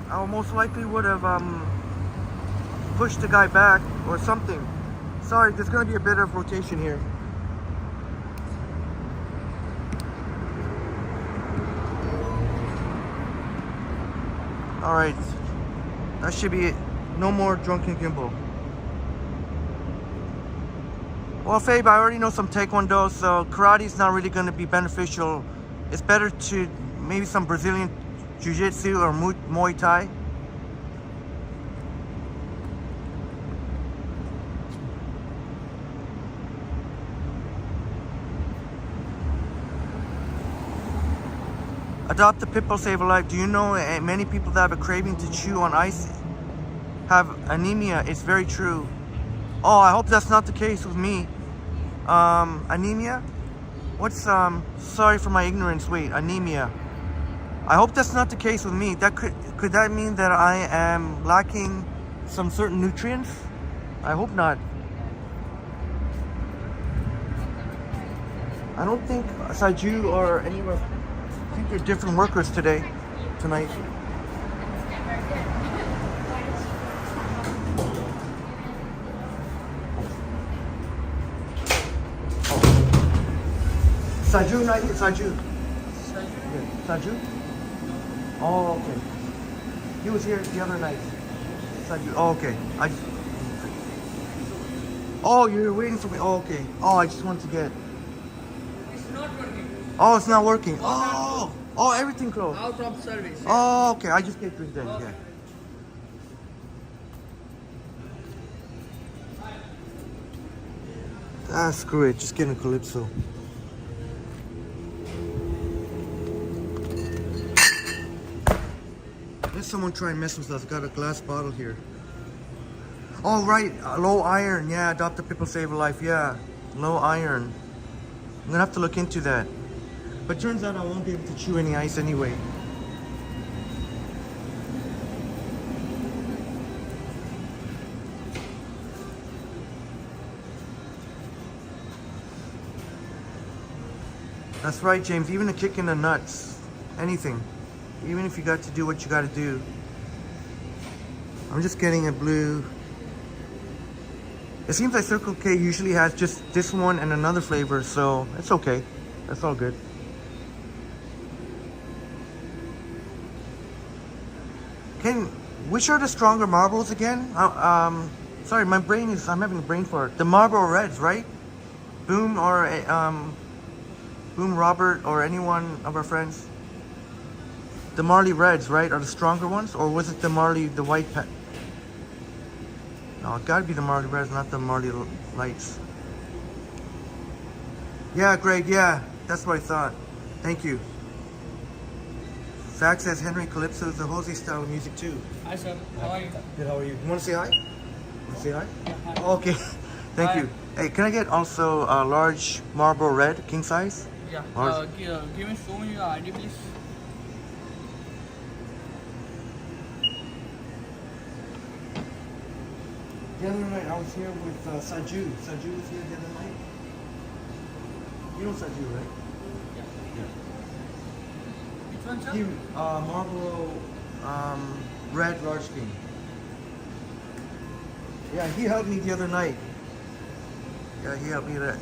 I most likely would have pushed the guy back or something. Sorry, there's gonna be a bit of rotation here. All right, that should be it. No more drunken gimbal. Well, Fabe, I already know some taekwondo, so karate is not really going to be beneficial. It's better to maybe some Brazilian jiu-jitsu or Muay Thai. Adopt the Pitbull, save a life. Do you know many people that have a craving to chew on ice have anemia? It's very true. Oh, I hope that's not the case with me. Anemia? What's, sorry for my ignorance. Wait, anemia. I hope that's not the case with me. That could that mean that I am lacking some certain nutrients? I hope not. I don't think Saiju or any of us, I think they're different workers tonight. Saju, not here. Saju. Saju? Oh, okay. He was here the other night. Saju. Oh, okay. Oh, you're waiting for me. Oh, okay. Oh, I just wanted to get. It's not working. Oh, it's not working. Oh, everything closed. Out of service. Oh, okay. I just get drink then. Yeah. Ah, screw it. Just get a Calypso. Let someone try and mess with us. Got a glass bottle here. Oh, right. Low iron. Yeah, adopt the Pitbull, save a life. Yeah. Low iron. I'm gonna have to look into that. But turns out I won't be able to chew any ice anyway. That's right, James. Even a kick in the nuts. Anything. Even if you got to do what you got to do. I'm just getting a blue. It seems like Circle K usually has just this one and another flavor, so it's okay. That's all good. Which are the stronger Marlboros again? Sorry, I'm having a brain fart. The Marlboro Reds, right? Boom or Boom Robert or any one of our friends. The Marley Reds, right, are the stronger ones? Or was it the Marley, the white pack? No, it gotta be the Marley Reds, not the Marley Lights. Yeah, Greg, yeah, that's what I thought. Thank you. Zach says Henry Calypso is the Jose style of music too. Hi, sir. How are you? Good, how are you? You wanna say hi? Wanna say hi? Yeah, hi. Okay, thank Hi. you. Hey, can I get also a large Marlboro Red, king size? Yeah. Large. Give me so many ID, please. The other night I was here with Saju. Saju was here the other night. You know Saju, right? Which one, sir? He, Marlboro Red Large King. Yeah, he helped me the other night. Yeah, he helped me that.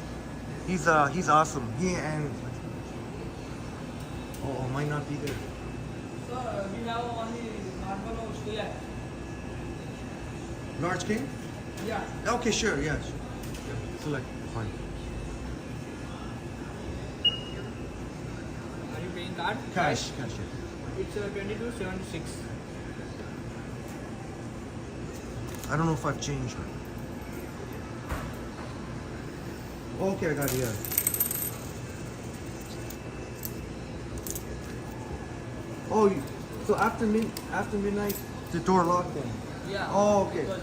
He's awesome. He and might not be there. Sir, we have only Marlboro Stuya. Large King? Yeah. Okay, sure, yeah. Sure. Yeah, select, fine. Are you paying card? Cash, yeah. It's 22.76. I don't know if I've changed it. Okay, I got it, yeah. Oh, so after midnight, the door locked then? Yeah. Oh, okay. Because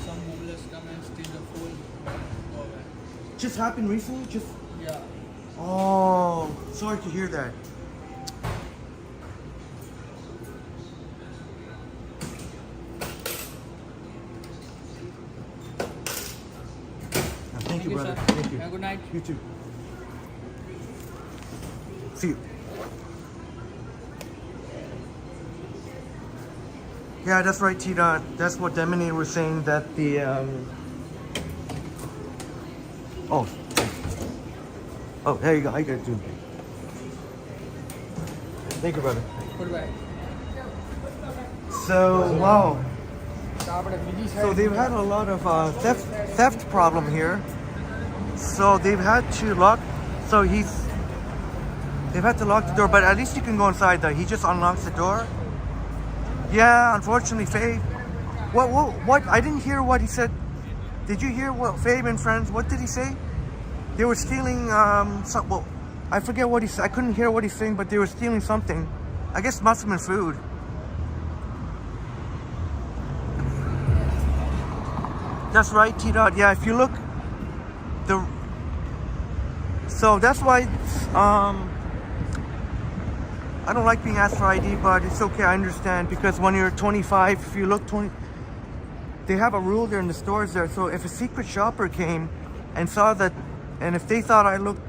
some homeless come and steal the phone. Just happened recently? Just. Yeah. Oh, sorry to hear that. Thank you, brother. Sir. Thank you. Have a good night. You too. See you. Yeah, that's right, T-Dot. That's what Demini was saying, that the, Oh, there you go. How you guys doing? Thank you, brother. Goodbye. So, wow. So they've had a lot of theft problem here. So they've had to lock. So they've had to lock the door, but at least you can go inside. Though he just unlocks the door. Yeah, unfortunately, Faye. What? I didn't hear what he said. Did you hear what Fabe and friends? What did he say? They were stealing some. Well, I forget what he said. I couldn't hear what he's saying, but they were stealing something. I guess must have been food. That's right, T-Dot. Yeah, if you look, so that's why I don't like being asked for ID, but it's okay. I understand, because when you're 25, if you look 20, they have a rule there in the stores there. So if a secret shopper came and saw that, and if they thought I looked,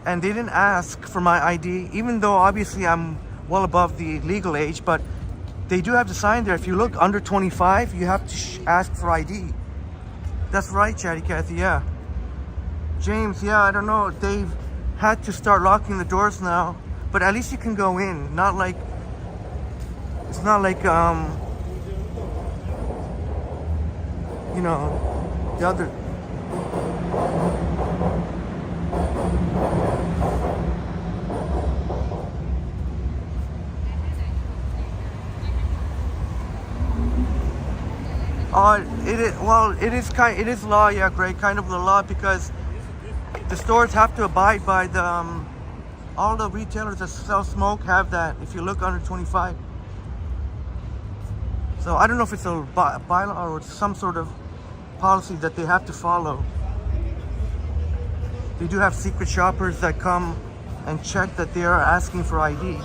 and they didn't ask for my ID, even though obviously I'm well above the legal age, but they do have the sign there. If you look under 25, you have to ask for ID. That's right, Chatty Cathy, yeah. James, yeah, I don't know. They've had to start locking the doors now, but at least you can go in. Not like, it's not like, you know, the other. It is law, yeah, Greg, kind of the law, because the stores have to abide by the, all the retailers that sell smoke have that, if you look under 25. So I don't know if it's a bylaw or some sort of policy that they have to follow. They do have secret shoppers that come and check that they are asking for ID.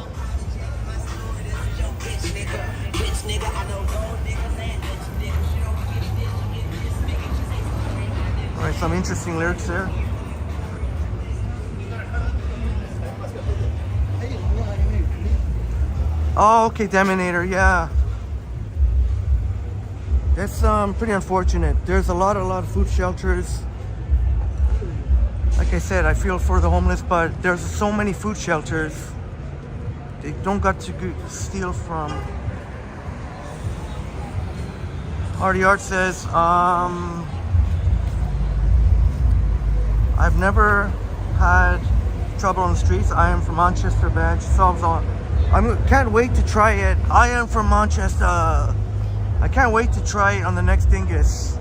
Alright, some interesting lyrics there. Oh, okay, Deminator, yeah. That's pretty unfortunate. There's a lot of food shelters. Like I said, I feel for the homeless, but there's so many food shelters. They don't got to steal from. Artie Art says, I've never had trouble on the streets. I am from Manchester, badge solves all. Can't wait to try it. I am from Manchester. I can't wait to try it on the next dingus.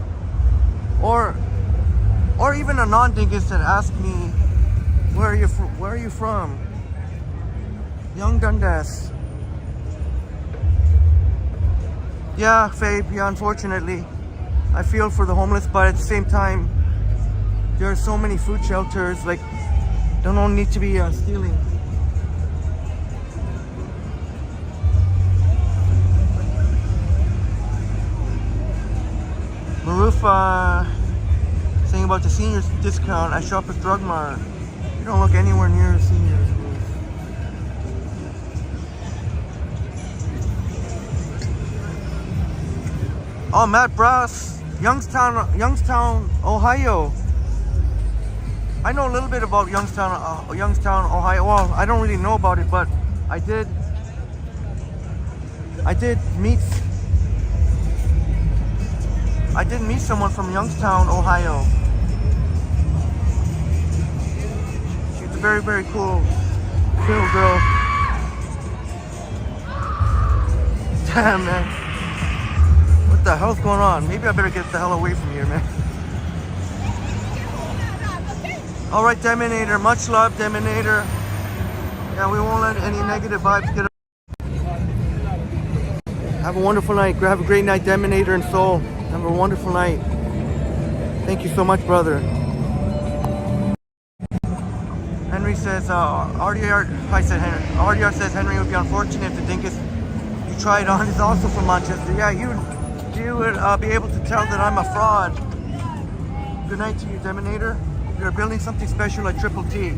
Or even a non-dingus that asks me, where are you from? Young Dundas. Yeah, Fabe, yeah, unfortunately. I feel for the homeless, but at the same time, there are so many food shelters, like, don't need to be stealing. Maruf, saying about the seniors discount. I shop at Drug Mart. You don't look anywhere near seniors. Oh, Matt Brass, Youngstown, Ohio. I know a little bit about Youngstown, Ohio. Well, I don't really know about it, but I did meet someone from Youngstown, Ohio. She's a very, very cool girl. Damn, man. What the hell's going on? Maybe I better get the hell away from here, man. Alright, Deminator. Much love, Deminator. Yeah, we won't let any negative vibes get up. Have a wonderful night. Have a great night, Deminator and Soul. Have a wonderful night. Thank you so much, brother. Henry says, RDR says Henry would be unfortunate if the dinkus you tried on is also from Manchester. Yeah, you would be able to tell that I'm a fraud. Good night to you, Deminator. You're building something special like Triple T.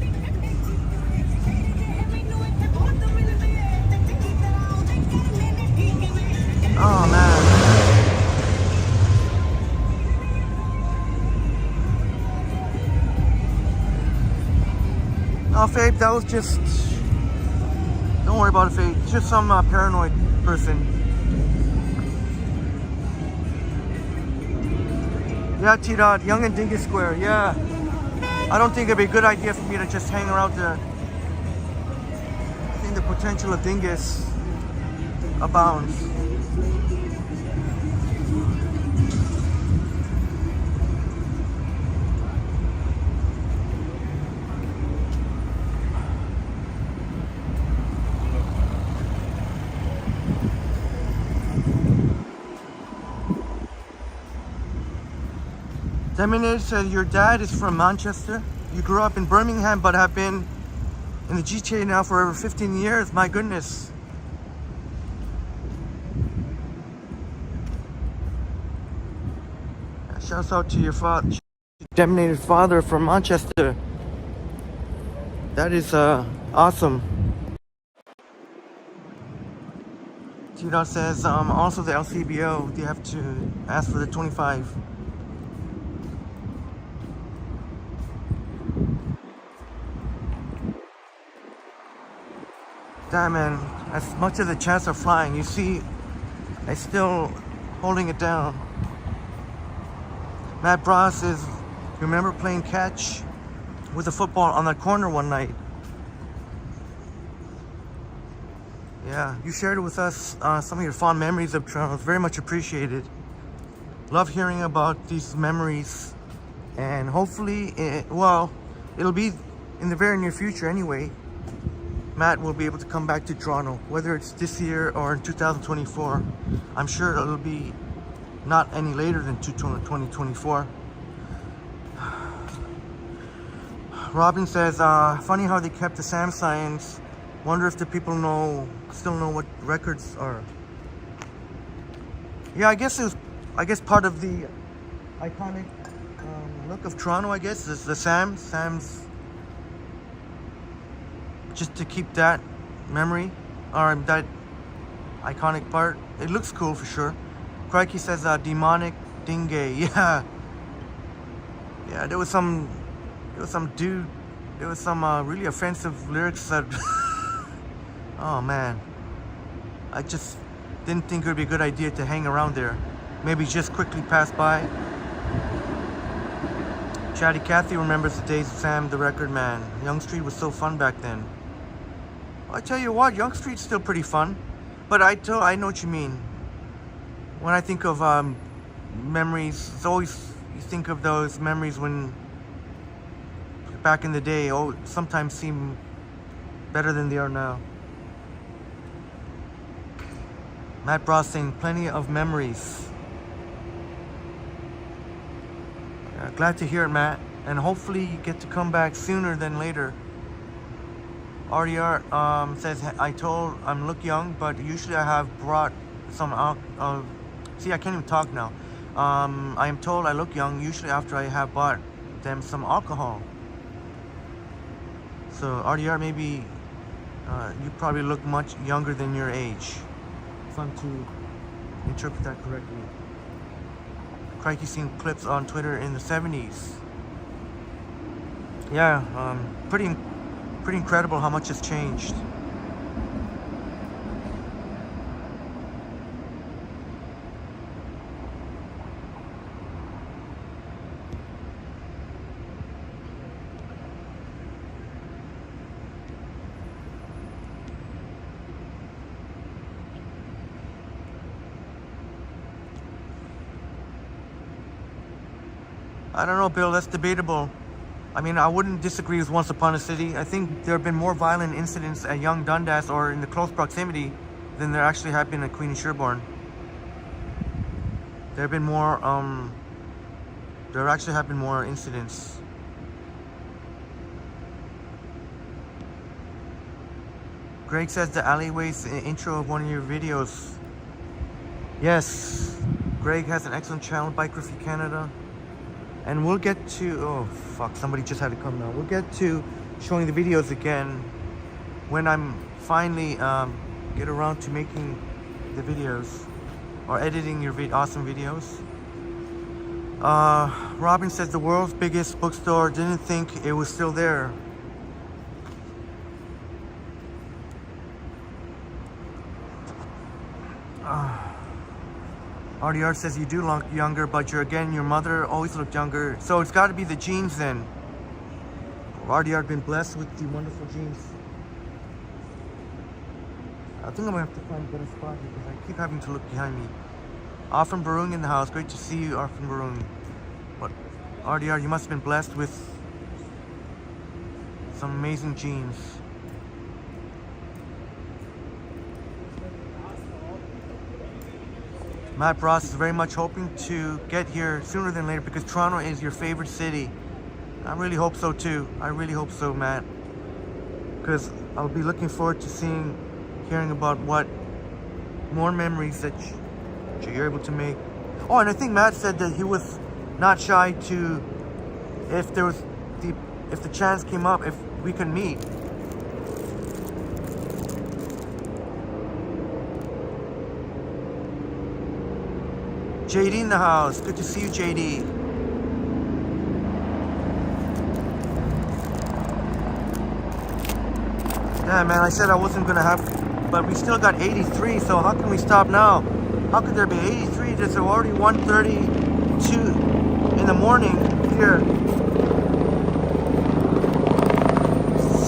Oh, man. Oh, Fabe, that was just... Don't worry about it, Fabe. It's just some paranoid person. Yeah, T-Dot, Young and Dingus Square, yeah. I don't think it'd be a good idea for me to just hang around there. I think the potential of dingus abounds. Deminator said your dad is from Manchester. You grew up in Birmingham but have been in the GTA now for over 15 years. My goodness. Shouts out to your father, Deminator's father from Manchester. That is awesome. T-Dot says also the LCBO, they have to ask for the 25. Damn, man, as much as the chance of flying, you see, I still holding it down. Matt Bros is, remember playing catch with the football on that corner one night? Yeah, you shared it with us, some of your fond memories of Toronto. It's very much appreciated. Love hearing about these memories, and hopefully, it'll be in the very near future anyway. Matt will be able to come back to Toronto, whether it's this year or in 2024. I'm sure it'll be not any later than 2024. Robin says, funny how they kept the Sam signs. Wonder if the people still know what records are. Yeah, I guess part of the iconic look of Toronto, I guess, is the Sam's. Just to keep that memory, or that iconic part. It looks cool for sure. Crikey says demonic dingue. Yeah. Yeah, there was some dude, there was some really offensive lyrics that, oh man. I just didn't think it would be a good idea to hang around there. Maybe just quickly pass by. Chatty Cathy remembers the days of Sam the Record Man. Young Street was so fun back then. I tell you what, Young Street's still pretty fun. But I know what you mean. When I think of memories, it's always, you think of those memories when back in the day, sometimes seem better than they are now. Matt Bros saying plenty of memories. Yeah, glad to hear it, Matt. And hopefully you get to come back sooner than later. RDR says, I'm look young, but usually I have brought some see, I can't even talk now. I am told I look young usually after I have bought them some alcohol. So RDR, maybe you probably look much younger than your age. If I'm to interpret that correctly. Crikey seen clips on Twitter in the 70s. Yeah, pretty incredible how much has changed. I don't know, Bill, that's debatable. I mean, I wouldn't disagree with Once Upon a City. I think there have been more violent incidents at Young Dundas or in the close proximity than there actually have been at Queen and Sherborne. There have been more, there actually have been more incidents. Greg says the alleyways intro of one of your videos. Yes, Greg has an excellent channel, Bike Review Canada. And we'll get to, oh fuck, somebody just had to come now. We'll get to showing the videos again when I'm finally get around to making the videos or editing your awesome videos. Robin says the world's biggest bookstore, didn't think it was still there. RDR says you do look younger, but your mother always looked younger. So it's got to be the genes then. RDR been blessed with the wonderful genes. I think I'm gonna have to find a better spot because I keep having to look behind me. Arfin Barung in the house. Great to see you, Arfin Barung. But RDR, you must have been blessed with some amazing genes. Matt Bros is very much hoping to get here sooner than later because Toronto is your favorite city. I really hope so too. I really hope so, Matt. Because I'll be looking forward to hearing about what more memories that you're able to make. Oh, and I think Matt said that he was not shy to, if the chance came up, if we could meet. JD in the house. Good to see you, JD. Yeah, man, I said I wasn't gonna have, but we still got 83, so how can we stop now? How could there be 83? There's already 1:32 in the morning here.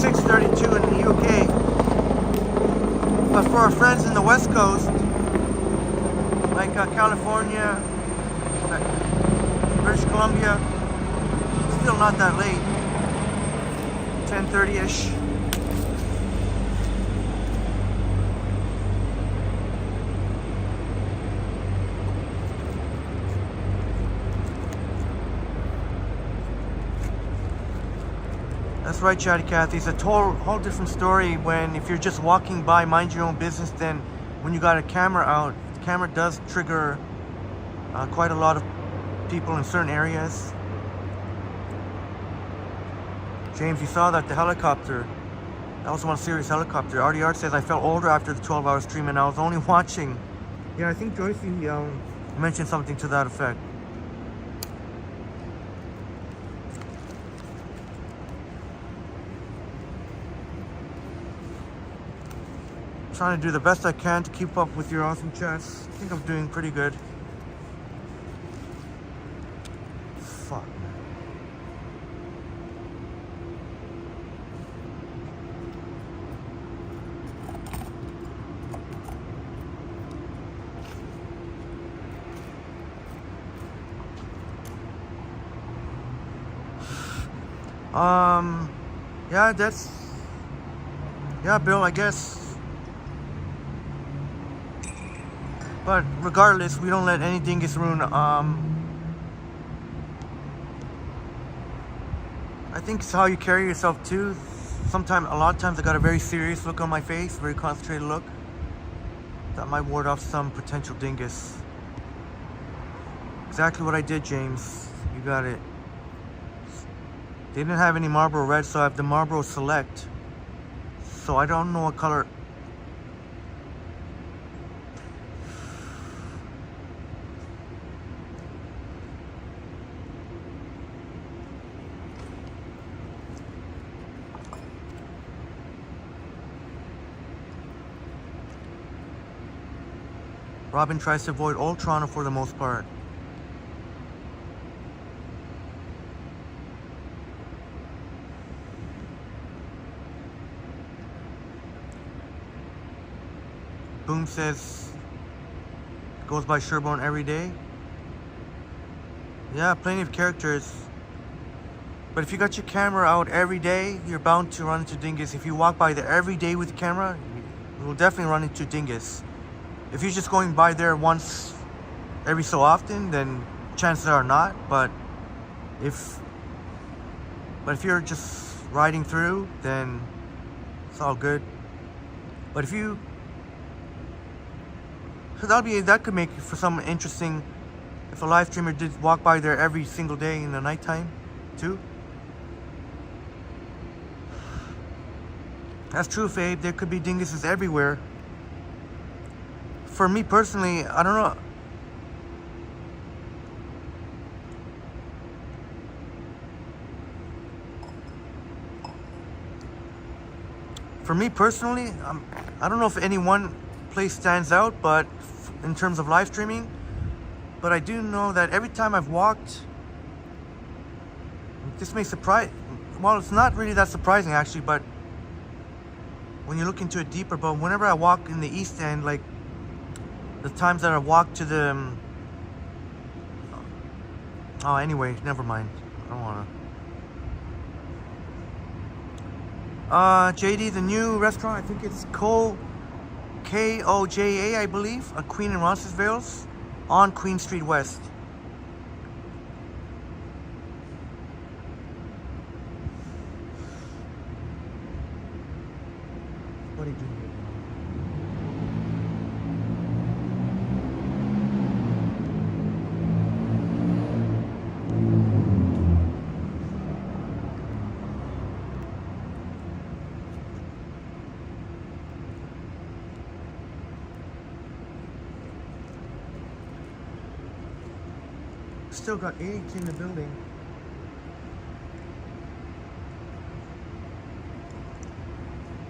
6:32 in the UK. But for our friends in the West Coast, like California, British Columbia, still not that late. 10:30-ish. That's right, Chatty Cathy. It's a whole different story if you're just walking by, mind your own business, than when you got a camera out. The camera does trigger quite a lot of people in certain areas. James, you saw that, the helicopter. That was one serious helicopter. RDR says I felt older after the 12-hour stream and I was only watching. Yeah, I think Joyce mentioned something to that effect. Trying to do the best I can to keep up with your awesome chats. I think I'm doing pretty good. Fuck. Yeah, that's... Yeah, Bill, I guess. But regardless, we don't let any dingus ruin, I think it's how you carry yourself too. A lot of times I got a very serious look on my face, very concentrated look. That might ward off some potential dingus. Exactly what I did, James. You got it. They didn't have any Marlboro Red, so I have the Marlboro Select. So I don't know what color. Robin tries to avoid Old Toronto for the most part. Boom says goes by Sherborne every day. Yeah, plenty of characters. But if you got your camera out every day, you're bound to run into dingus. If you walk by there every day with the camera, you will definitely run into dingus. If you're just going by there once every so often, then chances are not. But if you're just riding through, then it's all good. But if you, so that could make for some interesting. If a live streamer did walk by there every single day in the nighttime, too. That's true, Fabe. There could be dinguses everywhere. For me personally, I don't know. For me personally, I don't know if any one place stands out, but in terms of live streaming, but I do know that every time I've walked, this may surprise. Well, it's not really that surprising actually, but when you look into it deeper, but whenever I walk in the East End, like the times that I walk to the oh, anyway, never mind. I don't wanna. JD, the new restaurant, I think it's K-O-J-A, I believe, at Queen and Roncesvalles on Queen Street West. What are you doing here? Still got 8 in the building.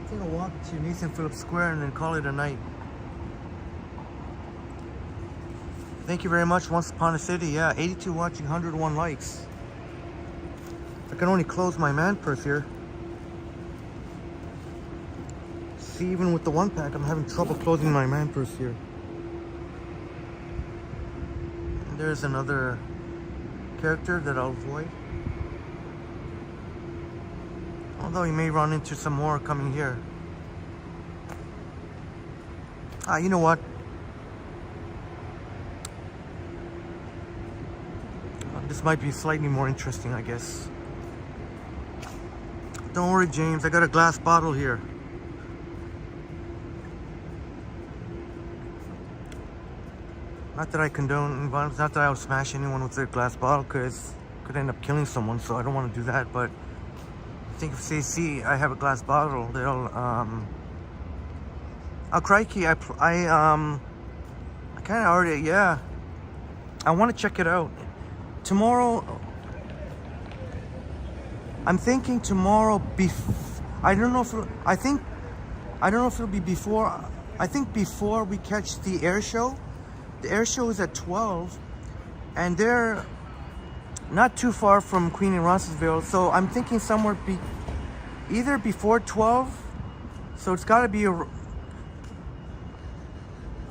I think I'll walk to Nathan Phillips Square and then call it a night. Thank you very much, Once Upon a City. Yeah, 82 watching, 101 likes. I can only close my man purse here. See, even with the one pack, I'm having trouble closing my man purse here. And there's another character that I'll avoid. Although you may run into some more coming here. You know what? This might be slightly more interesting, I guess. Don't worry, James. I got a glass bottle here. Not that I condone violence, not that I would smash anyone with their glass bottle, because it could end up killing someone, so I don't want to do that, but I think if they see I have a glass bottle, they'll oh crikey, I kind of already, yeah. I want to check it out tomorrow. I'm thinking tomorrow. I don't know if I don't know if it'll be before. I think before we catch the air show. The air show is at 12, and they're not too far from Queen and Rossville. So I'm thinking somewhere either before 12. So it's got to be I'm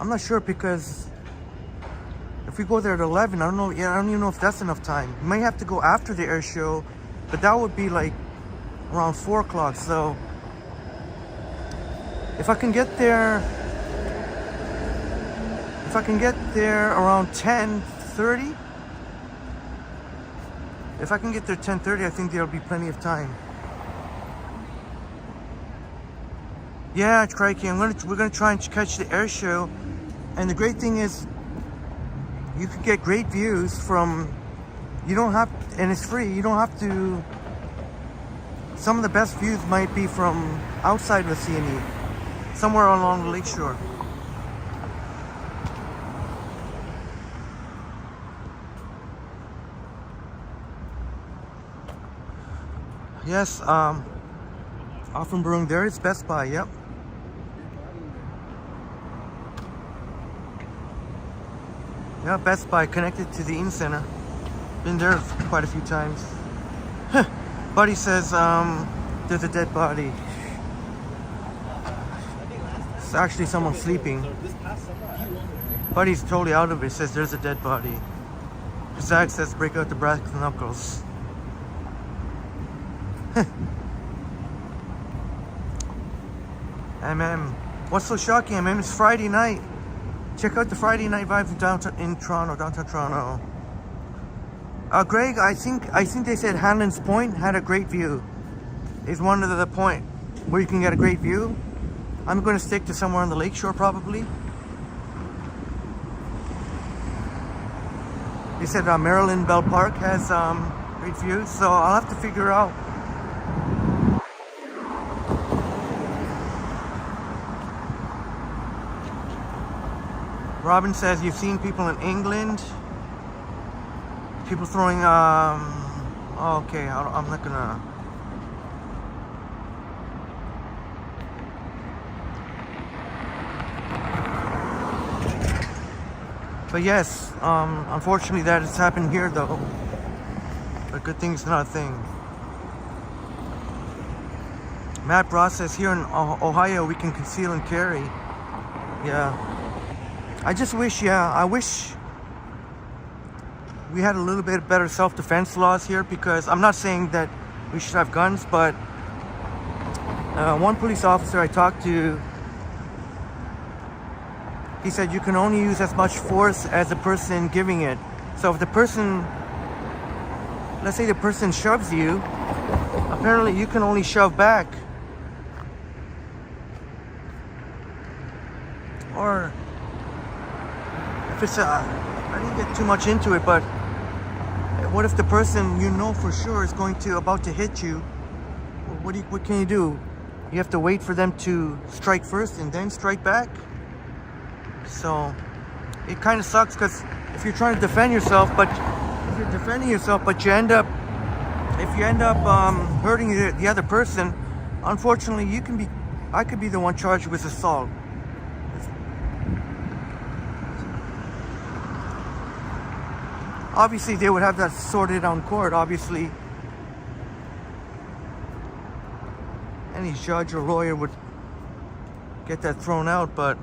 not sure, because if we go there at 11, I don't know. Yeah, I don't even know if that's enough time. We might have to go after the air show, but that would be like around 4 o'clock. So if I can get there, around 10:30. If I can get there 10:30, I think there'll be plenty of time. Yeah, crikey, we're gonna try and catch the air show, and the great thing is, you can get great views from. You don't have, and it's free. You don't have to. Some of the best views might be from outside vicinity, somewhere along the lakeshore. Yes, Offenbrunn Brewing, there is Best Buy, yep. Yeah, Best Buy connected to the Inn Center. Been there quite a few times. Buddy says there's a dead body. It's actually someone sleeping. Buddy's totally out of it. Says there's a dead body. Zach says break out the brass knuckles. What's so shocking, It's Friday night. Check out the Friday night vibes in downtown Toronto. Greg, I think they said Hanlon's Point had a great view. Is one of the point where you can get a great view. I'm going to stick to somewhere on the lakeshore probably. They said Maryland Bell Park has great views, so I'll have to figure out. Robin says you've seen people in England. People throwing, oh, okay, I'm not gonna. But yes, unfortunately that has happened here though. But good thing it's not a thing. Matt Ross says here in Ohio we can conceal and carry. Yeah. I just wish, I wish we had a little bit better self-defense laws here, because I'm not saying that we should have guns, but one police officer I talked to, he said you can only use as much force as the person giving it. So if the person, let's say the person shoves you, apparently you can only shove back. Or if it's I didn't get too much into it, but what if the person you know for sure is about to hit you? What can you do? You have to wait for them to strike first and then strike back. So it kind of sucks, because if you're trying to defend yourself, but you end up hurting the other person, unfortunately I could be the one charged with assault. Obviously, they would have that sorted out in court. Obviously, any judge or lawyer would get that thrown out, but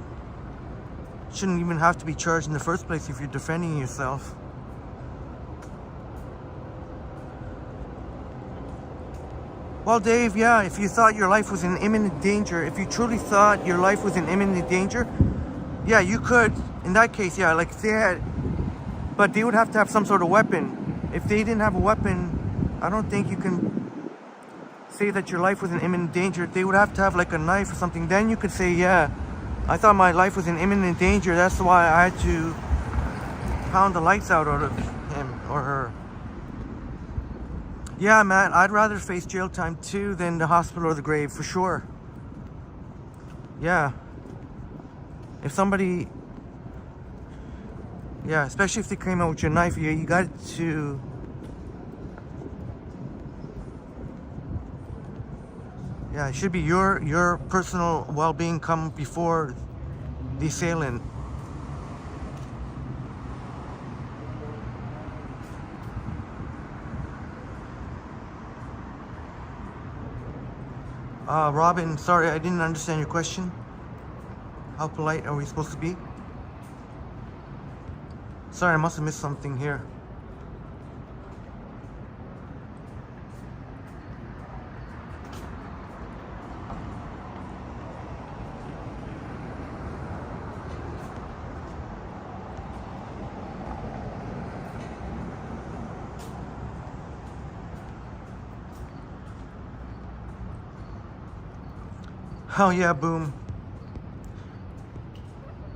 shouldn't even have to be charged in the first place if you're defending yourself. Well, Dave, yeah, if you thought your life was in imminent danger, if you truly thought your life was in imminent danger, yeah, you could. In that case, yeah, like if they had. But they would have to have some sort of weapon. If they didn't have a weapon, I don't think you can say that your life was in imminent danger. They would have to have like a knife or something. Then you could say, yeah, I thought my life was in imminent danger. That's why I had to pound the lights out of him or her. Yeah, man, I'd rather face jail time too than the hospital or the grave, for sure. Yeah. If somebody... Yeah, especially if they came out with your knife, you got to... Yeah, it should be your personal well-being come before the assailant. Robin, sorry, I didn't understand your question. How polite are we supposed to be? Sorry, I must have missed something here. Oh yeah, boom.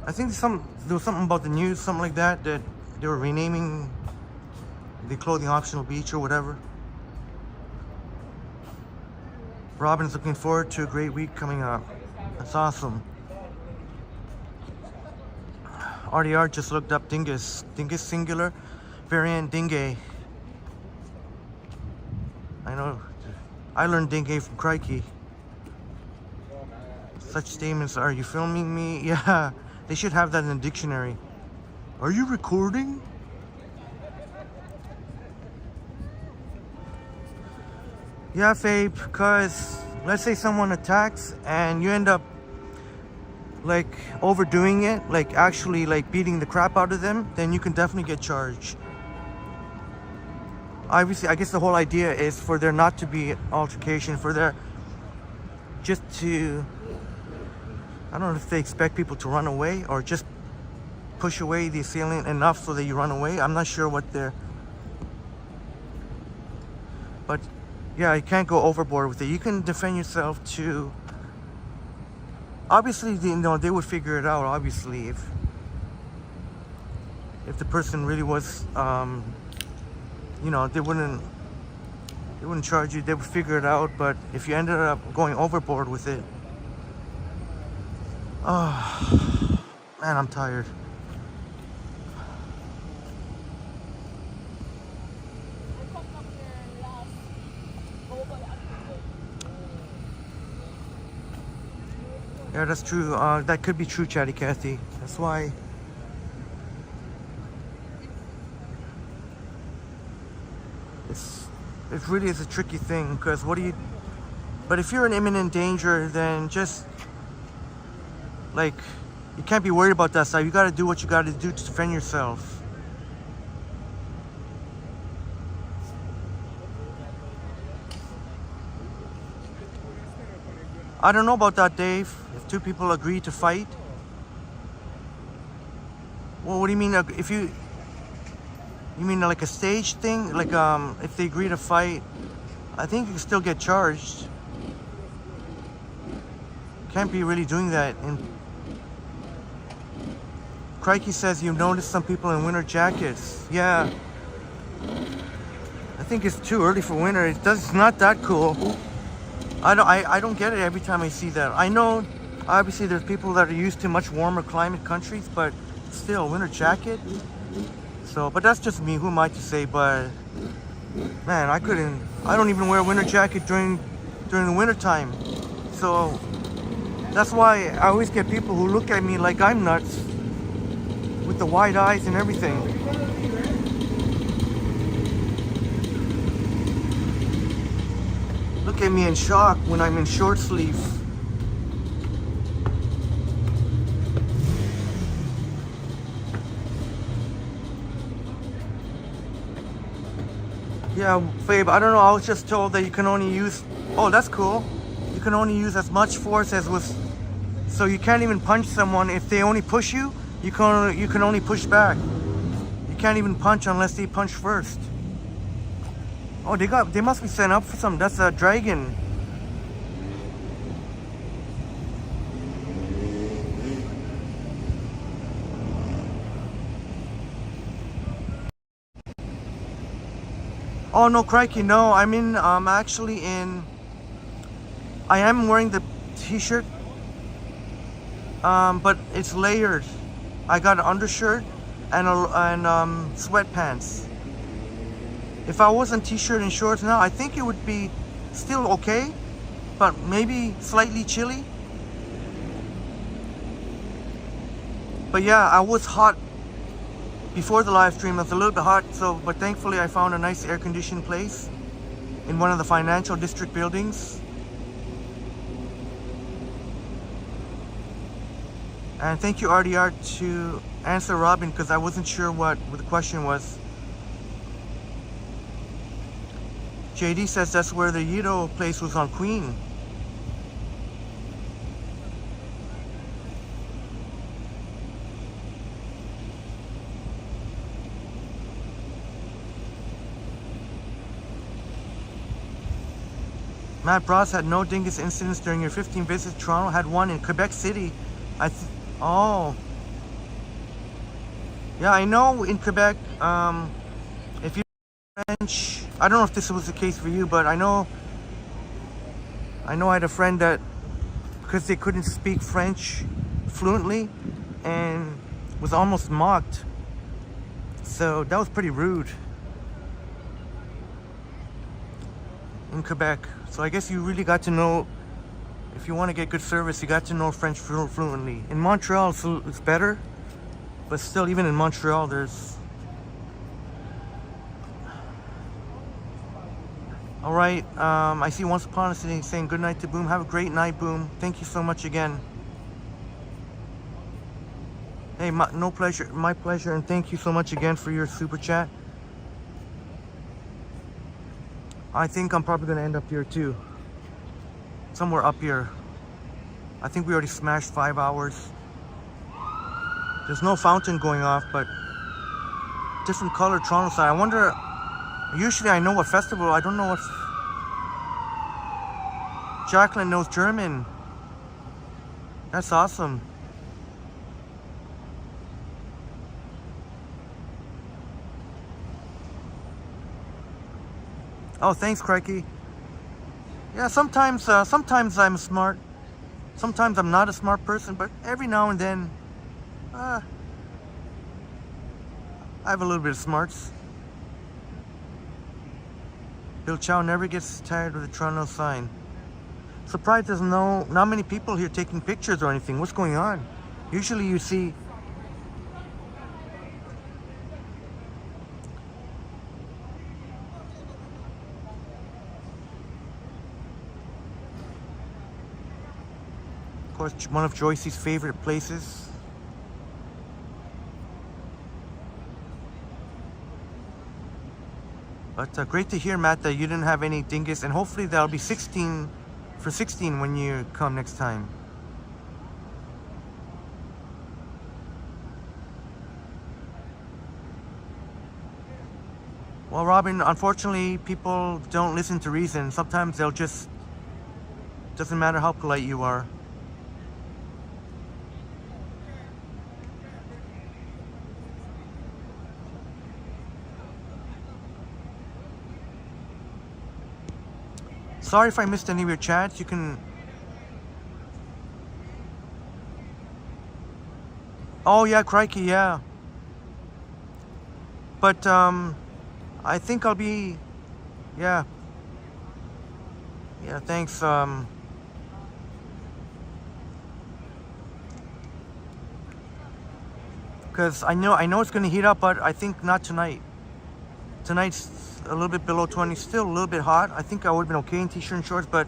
I think there was something about the news, something like that they were renaming the clothing optional beach or whatever. Robin's looking forward to a great week coming up. That's awesome. RDR just looked up dingus. Dingus singular, variant dingue. I know. I learned dingue from Crikey. Such statements, are you filming me? Yeah, they should have that in the dictionary. Are you recording? Yeah, Fabe, because let's say someone attacks and you end up like overdoing it, like actually like beating the crap out of them, then you can definitely get charged. Obviously, I guess the whole idea is for there not to be altercation, for there just to... I don't know if they expect people to run away or just push away the assailant enough so that you run away. I'm not sure what they're... But yeah, you can't go overboard with it. You can defend yourself to... Obviously, they would figure it out, obviously, if the person really was, they wouldn't charge you, they would figure it out. But if you ended up going overboard with it, oh, man, I'm tired. Yeah, that's true. That could be true, Chatty Cathy. That's why. It really is a tricky thing, because but if you're in imminent danger, then just like, you can't be worried about that stuff. You got to do what you got to do to defend yourself. I don't know about that, Dave. If two people agree to fight. Well, what do you mean? If you mean like a stage thing? Like if they agree to fight, I think you can still get charged. Can't be really doing that. And Crikey says you noticed some people in winter jackets. Yeah. I think it's too early for winter. It's not that cool. I don't get it every time I see that. I know, obviously, there's people that are used to much warmer climate countries, but still, winter jacket. So, but that's just me. Who am I to say? But man, I don't even wear a winter jacket during the winter time. So that's why I always get people who look at me like I'm nuts, with the wide eyes and everything. Look at me in shock when I'm in short sleeve. Yeah, Fabe, I don't know, I was just told that you can only use... Oh, that's cool. You can only use as much force as was... So you can't even punch someone. If they only push you, you can only push back. You can't even punch unless they punch first. Oh, they must be set up for something. That's a dragon. Oh no, crikey, no. I'm in. Actually in. I am wearing the t-shirt, but it's layered. I got an undershirt and sweatpants. If I wasn't t-shirt and shorts now, I think it would be still okay, but maybe slightly chilly. But yeah, I was hot before the live stream. I was a little bit hot, but thankfully I found a nice air-conditioned place in one of the financial district buildings. And thank you, RDR, to answer Robin, because I wasn't sure what the question was. JD says that's where the Yido place was on Queen. Matt Bros had no dingus incidents during your 15 visits. Toronto had one in Quebec City. Oh. Yeah, I know in Quebec, if you French, I don't know if this was the case for you, but I know I had a friend that, because they couldn't speak French fluently, and was almost mocked. So that was pretty rude in Quebec. So I guess you really got to know, if you want to get good service, you got to know French fluently. In Montreal, it's better, but still, even in Montreal, there's... All right, I see Once Upon a City saying good night to Boom. Have a great night, Boom. Thank you so much again. Hey, my pleasure, and thank you so much again for your super chat. I think I'm probably gonna end up here too. Somewhere up here. I think we already smashed 5 hours. There's no fountain going off, but different color Toronto side. I wonder, usually I know what festival, I don't know what. Jacqueline knows German. That's awesome. Oh, thanks, Crikey. Yeah, sometimes I'm smart. Sometimes I'm not a smart person, but every now and then, I have a little bit of smarts. Bill Chow never gets tired of the Toronto sign. Surprised there's not many people here taking pictures or anything. What's going on? Usually you see... Of course, one of Joyce's favorite places. But great to hear, Matt, that you didn't have any dingus, and hopefully that'll be 16 for 16 when you come next time. Well, Robin, unfortunately, people don't listen to reason. Sometimes they'll just... Doesn't matter how polite you are. Sorry if I missed any of your chats. You can... Oh yeah, crikey, yeah. But I think I'll be... Yeah. Yeah, thanks. Because I know it's gonna heat up, but I think not tonight. Tonight's a little bit below 20, still a little bit hot. I think I would have been okay in t-shirt and shorts, but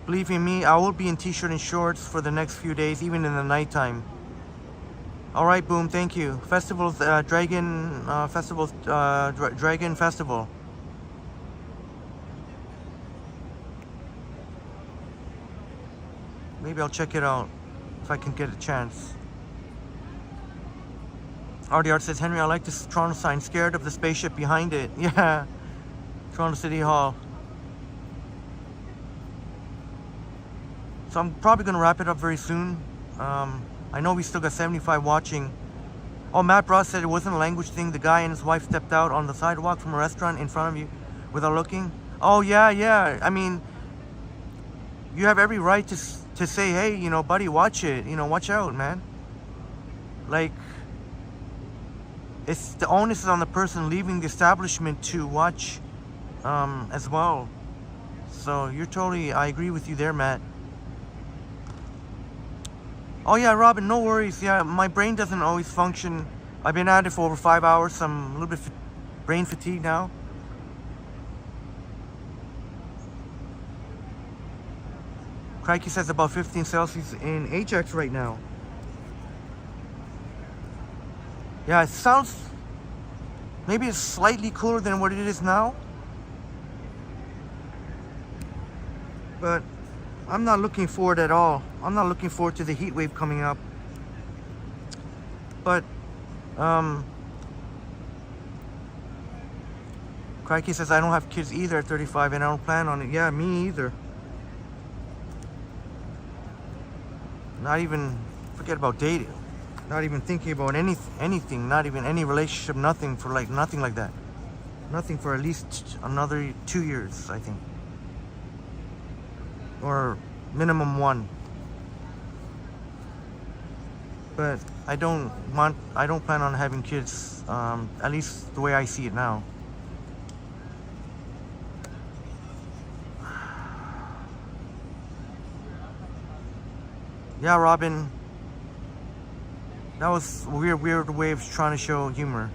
believe you me, I will be in t-shirt and shorts for the next few days, even in the nighttime. All right, Boom, thank you. Festivals, Dragon Festival. Maybe I'll check it out if I can get a chance. RDR says, Henry, I like this Toronto sign. Scared of the spaceship behind it. Yeah. Toronto City Hall. So I'm probably going to wrap it up very soon. I know we still got 75 watching. Oh, Matt Ross said it wasn't a language thing. The guy and his wife stepped out on the sidewalk from a restaurant in front of you without looking? Oh yeah, yeah. I mean, you have every right to say, hey, you know, buddy, watch it. You know, watch out, man. Like, it's the onus is on the person leaving the establishment to watch as well. So you're totally, I agree with you there, Matt. Oh yeah, Robin, no worries. Yeah, my brain doesn't always function. I've been at it for over 5 hours, so I'm a little bit brain fatigued now. Crikey says about 15 Celsius in Ajax right now. Yeah, it sounds, maybe it's slightly cooler than what it is now. But I'm not looking forward at all. I'm not looking forward to the heat wave coming up. But, Crikey says I don't have kids either at 35 and I don't plan on it. Yeah, me either. Not even, forget about dating. Not even thinking about anything, not even any relationship, nothing for like, nothing like that. Nothing for at least another 2 years, I think. Or minimum 1. But I don't plan on having kids, at least the way I see it now. Yeah, Robin. That was a weird way of trying to show humor.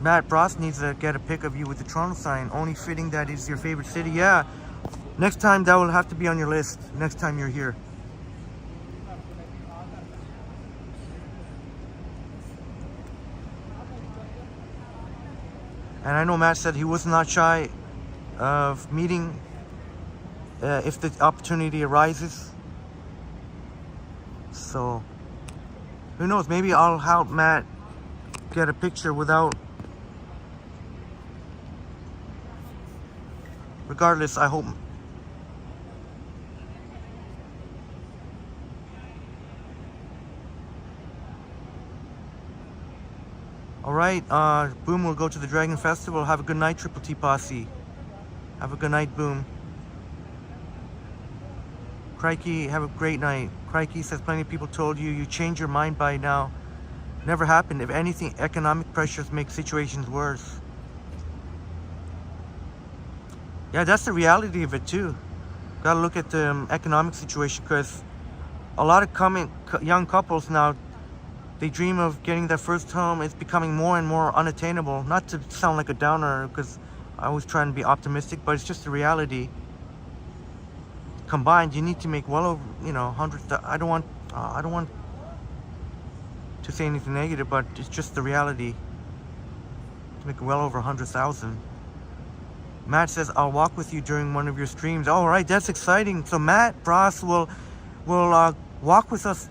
Matt Bross needs to get a pic of you with the Toronto sign. Only fitting that is your favorite city. Yeah. Next time that will have to be on your list. Next time you're here. And I know Matt said he was not shy of meeting if the opportunity arises. So, who knows? Maybe I'll help Matt get a picture without. Regardless, I hope. Alright, Boom will go to the Dragon Festival. Have a good night, Triple T Posse. Have a good night, Boom. Crikey, have a great night. Crikey says plenty of people told you you change your mind by now. Never happened. If anything, economic pressures make situations worse. Yeah, that's the reality of it too. Gotta look at the economic situation, because a lot of young couples now, they dream of getting their first home. It's becoming more and more unattainable. Not to sound like a downer, because I always try and be optimistic, but it's just the reality. Combined, you need to make well over, you know, hundreds. I don't want to say anything negative, but it's just the reality. To make well over 100,000. Matt says I'll walk with you during one of your streams. All right, that's exciting. So Matt Bross will walk with us.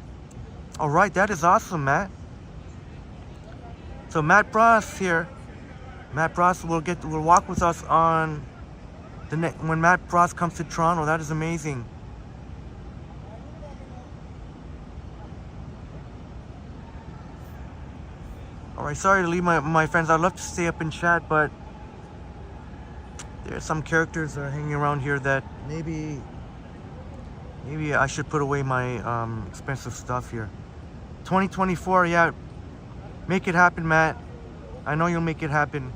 All right, that is awesome, Matt. So Matt Bross here. Matt Bross will walk with us on when Matt Bross comes to Toronto. That is amazing. Alright, sorry to leave my friends. I'd love to stay up and chat, but there are some characters that are hanging around here that maybe I should put away my expensive stuff here. 2024, yeah. Make it happen, Matt. I know you'll make it happen.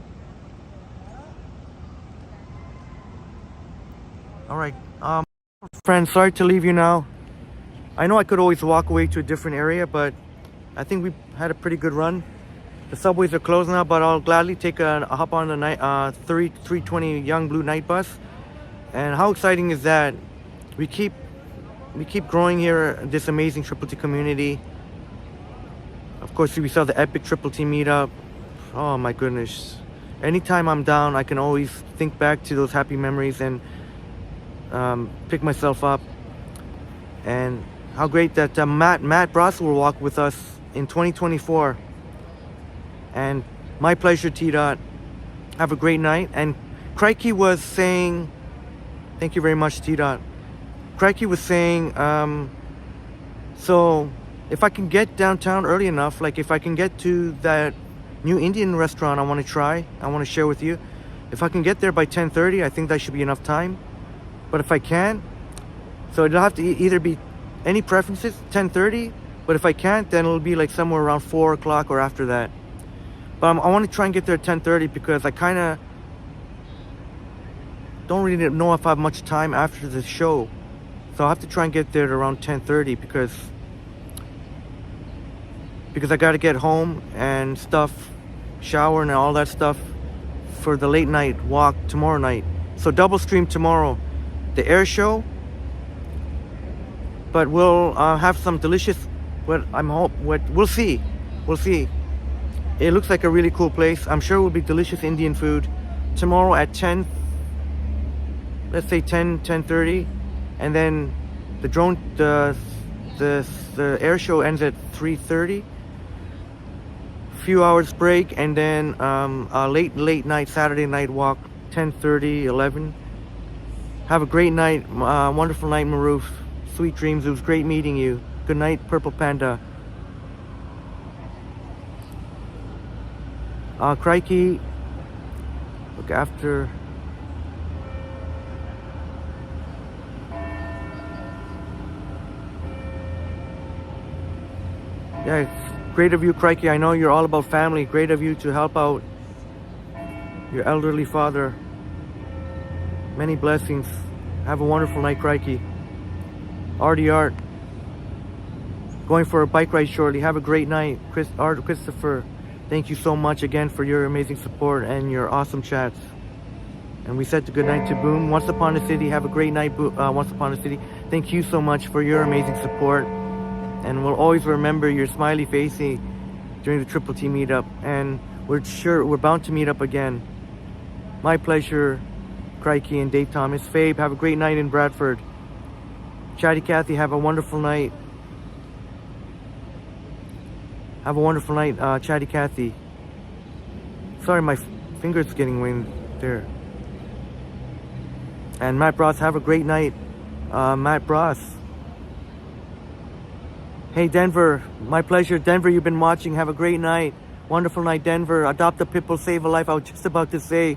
Alright, friends, sorry to leave you now. I know I could always walk away to a different area, but I think we had a pretty good run. The subways are closed now, but I'll gladly take a hop on the 320 Young Blue night bus. And how exciting is that? We keep growing here, this amazing Triple T community. Of course, we saw the epic Triple T meetup. Oh my goodness. Anytime I'm down, I can always think back to those happy memories and pick myself up. And how great that Matt Bross will walk with us in 2024. And my pleasure, T-Dot. Have a great night. And Crikey was saying, thank you very much, T-Dot. Crikey was saying, so if I can get downtown early enough, like if I can get to that new Indian restaurant I want to try. I want to share with you. If I can get there by 10:30, I think that should be enough time. But if I can't, so it'll have to either be any preferences 10:30. But if I can't, then it'll be like somewhere around 4 o'clock or after that. But I want to try and get there at 10:30 because I kind of don't really know if I have much time after the show. So I'll have to try and get there at around 10:30 because I got to get home and stuff, shower and all that stuff for the late night walk tomorrow night. So double stream tomorrow, the air show. But we'll have some delicious. We'll see. We'll see. It looks like a really cool place. I'm sure it will be delicious Indian food tomorrow at 10. Let's say 10:30, and then the air show ends at 3:30. Few hours break, and then a late night Saturday night walk 10:30, 11. Have a great night, wonderful night, Maroof. Sweet dreams. It was great meeting you. Good night, Purple Panda. Crikey. Look after. Yeah, it's great of you, Crikey. I know you're all about family. Great of you to help out your elderly father. Many blessings. Have a wonderful night, Crikey. Artie Art. Going for a bike ride shortly. Have a great night. Christopher, thank you so much again for your amazing support and your awesome chats. And we said good night to Boom. Once Upon a City. Have a great night, Once Upon a City. Thank you so much for your amazing support. And we'll always remember your smiley face during the Triple T meetup. And we're bound to meet up again. My pleasure, Crikey and Dave Thomas. Fabe, have a great night in Bradford. Chatty Cathy, have a wonderful night. Have a wonderful night, Chatty Cathy. Sorry, my finger's getting wind there. And Matt Bross, have a great night, Matt Bross. Hey Denver, my pleasure. Denver, you've been watching. Have a great night. Wonderful night, Denver. Adopt a Pitbull, save a life. I was just about to say,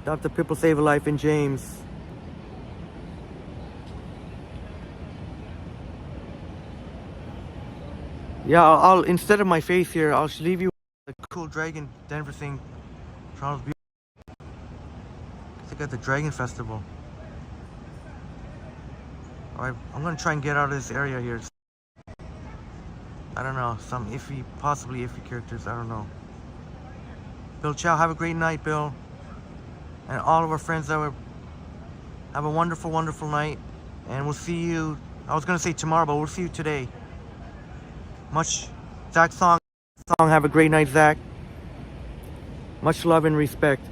adopt a Pitbull, save a life in James. Yeah, I'll instead of my face here, I'll leave you with a cool dragon Denver thing. Toronto's beautiful. They got the Dragon Festival. Alright, I'm gonna try and get out of this area here. I don't know, some possibly iffy characters, I don't know. Bill Chow, have a great night, Bill. And all of our friends that were, have a wonderful, wonderful night. And we'll see you, I was gonna say tomorrow, but we'll see you today. Zach Song, have a great night, Zach. Much love and respect.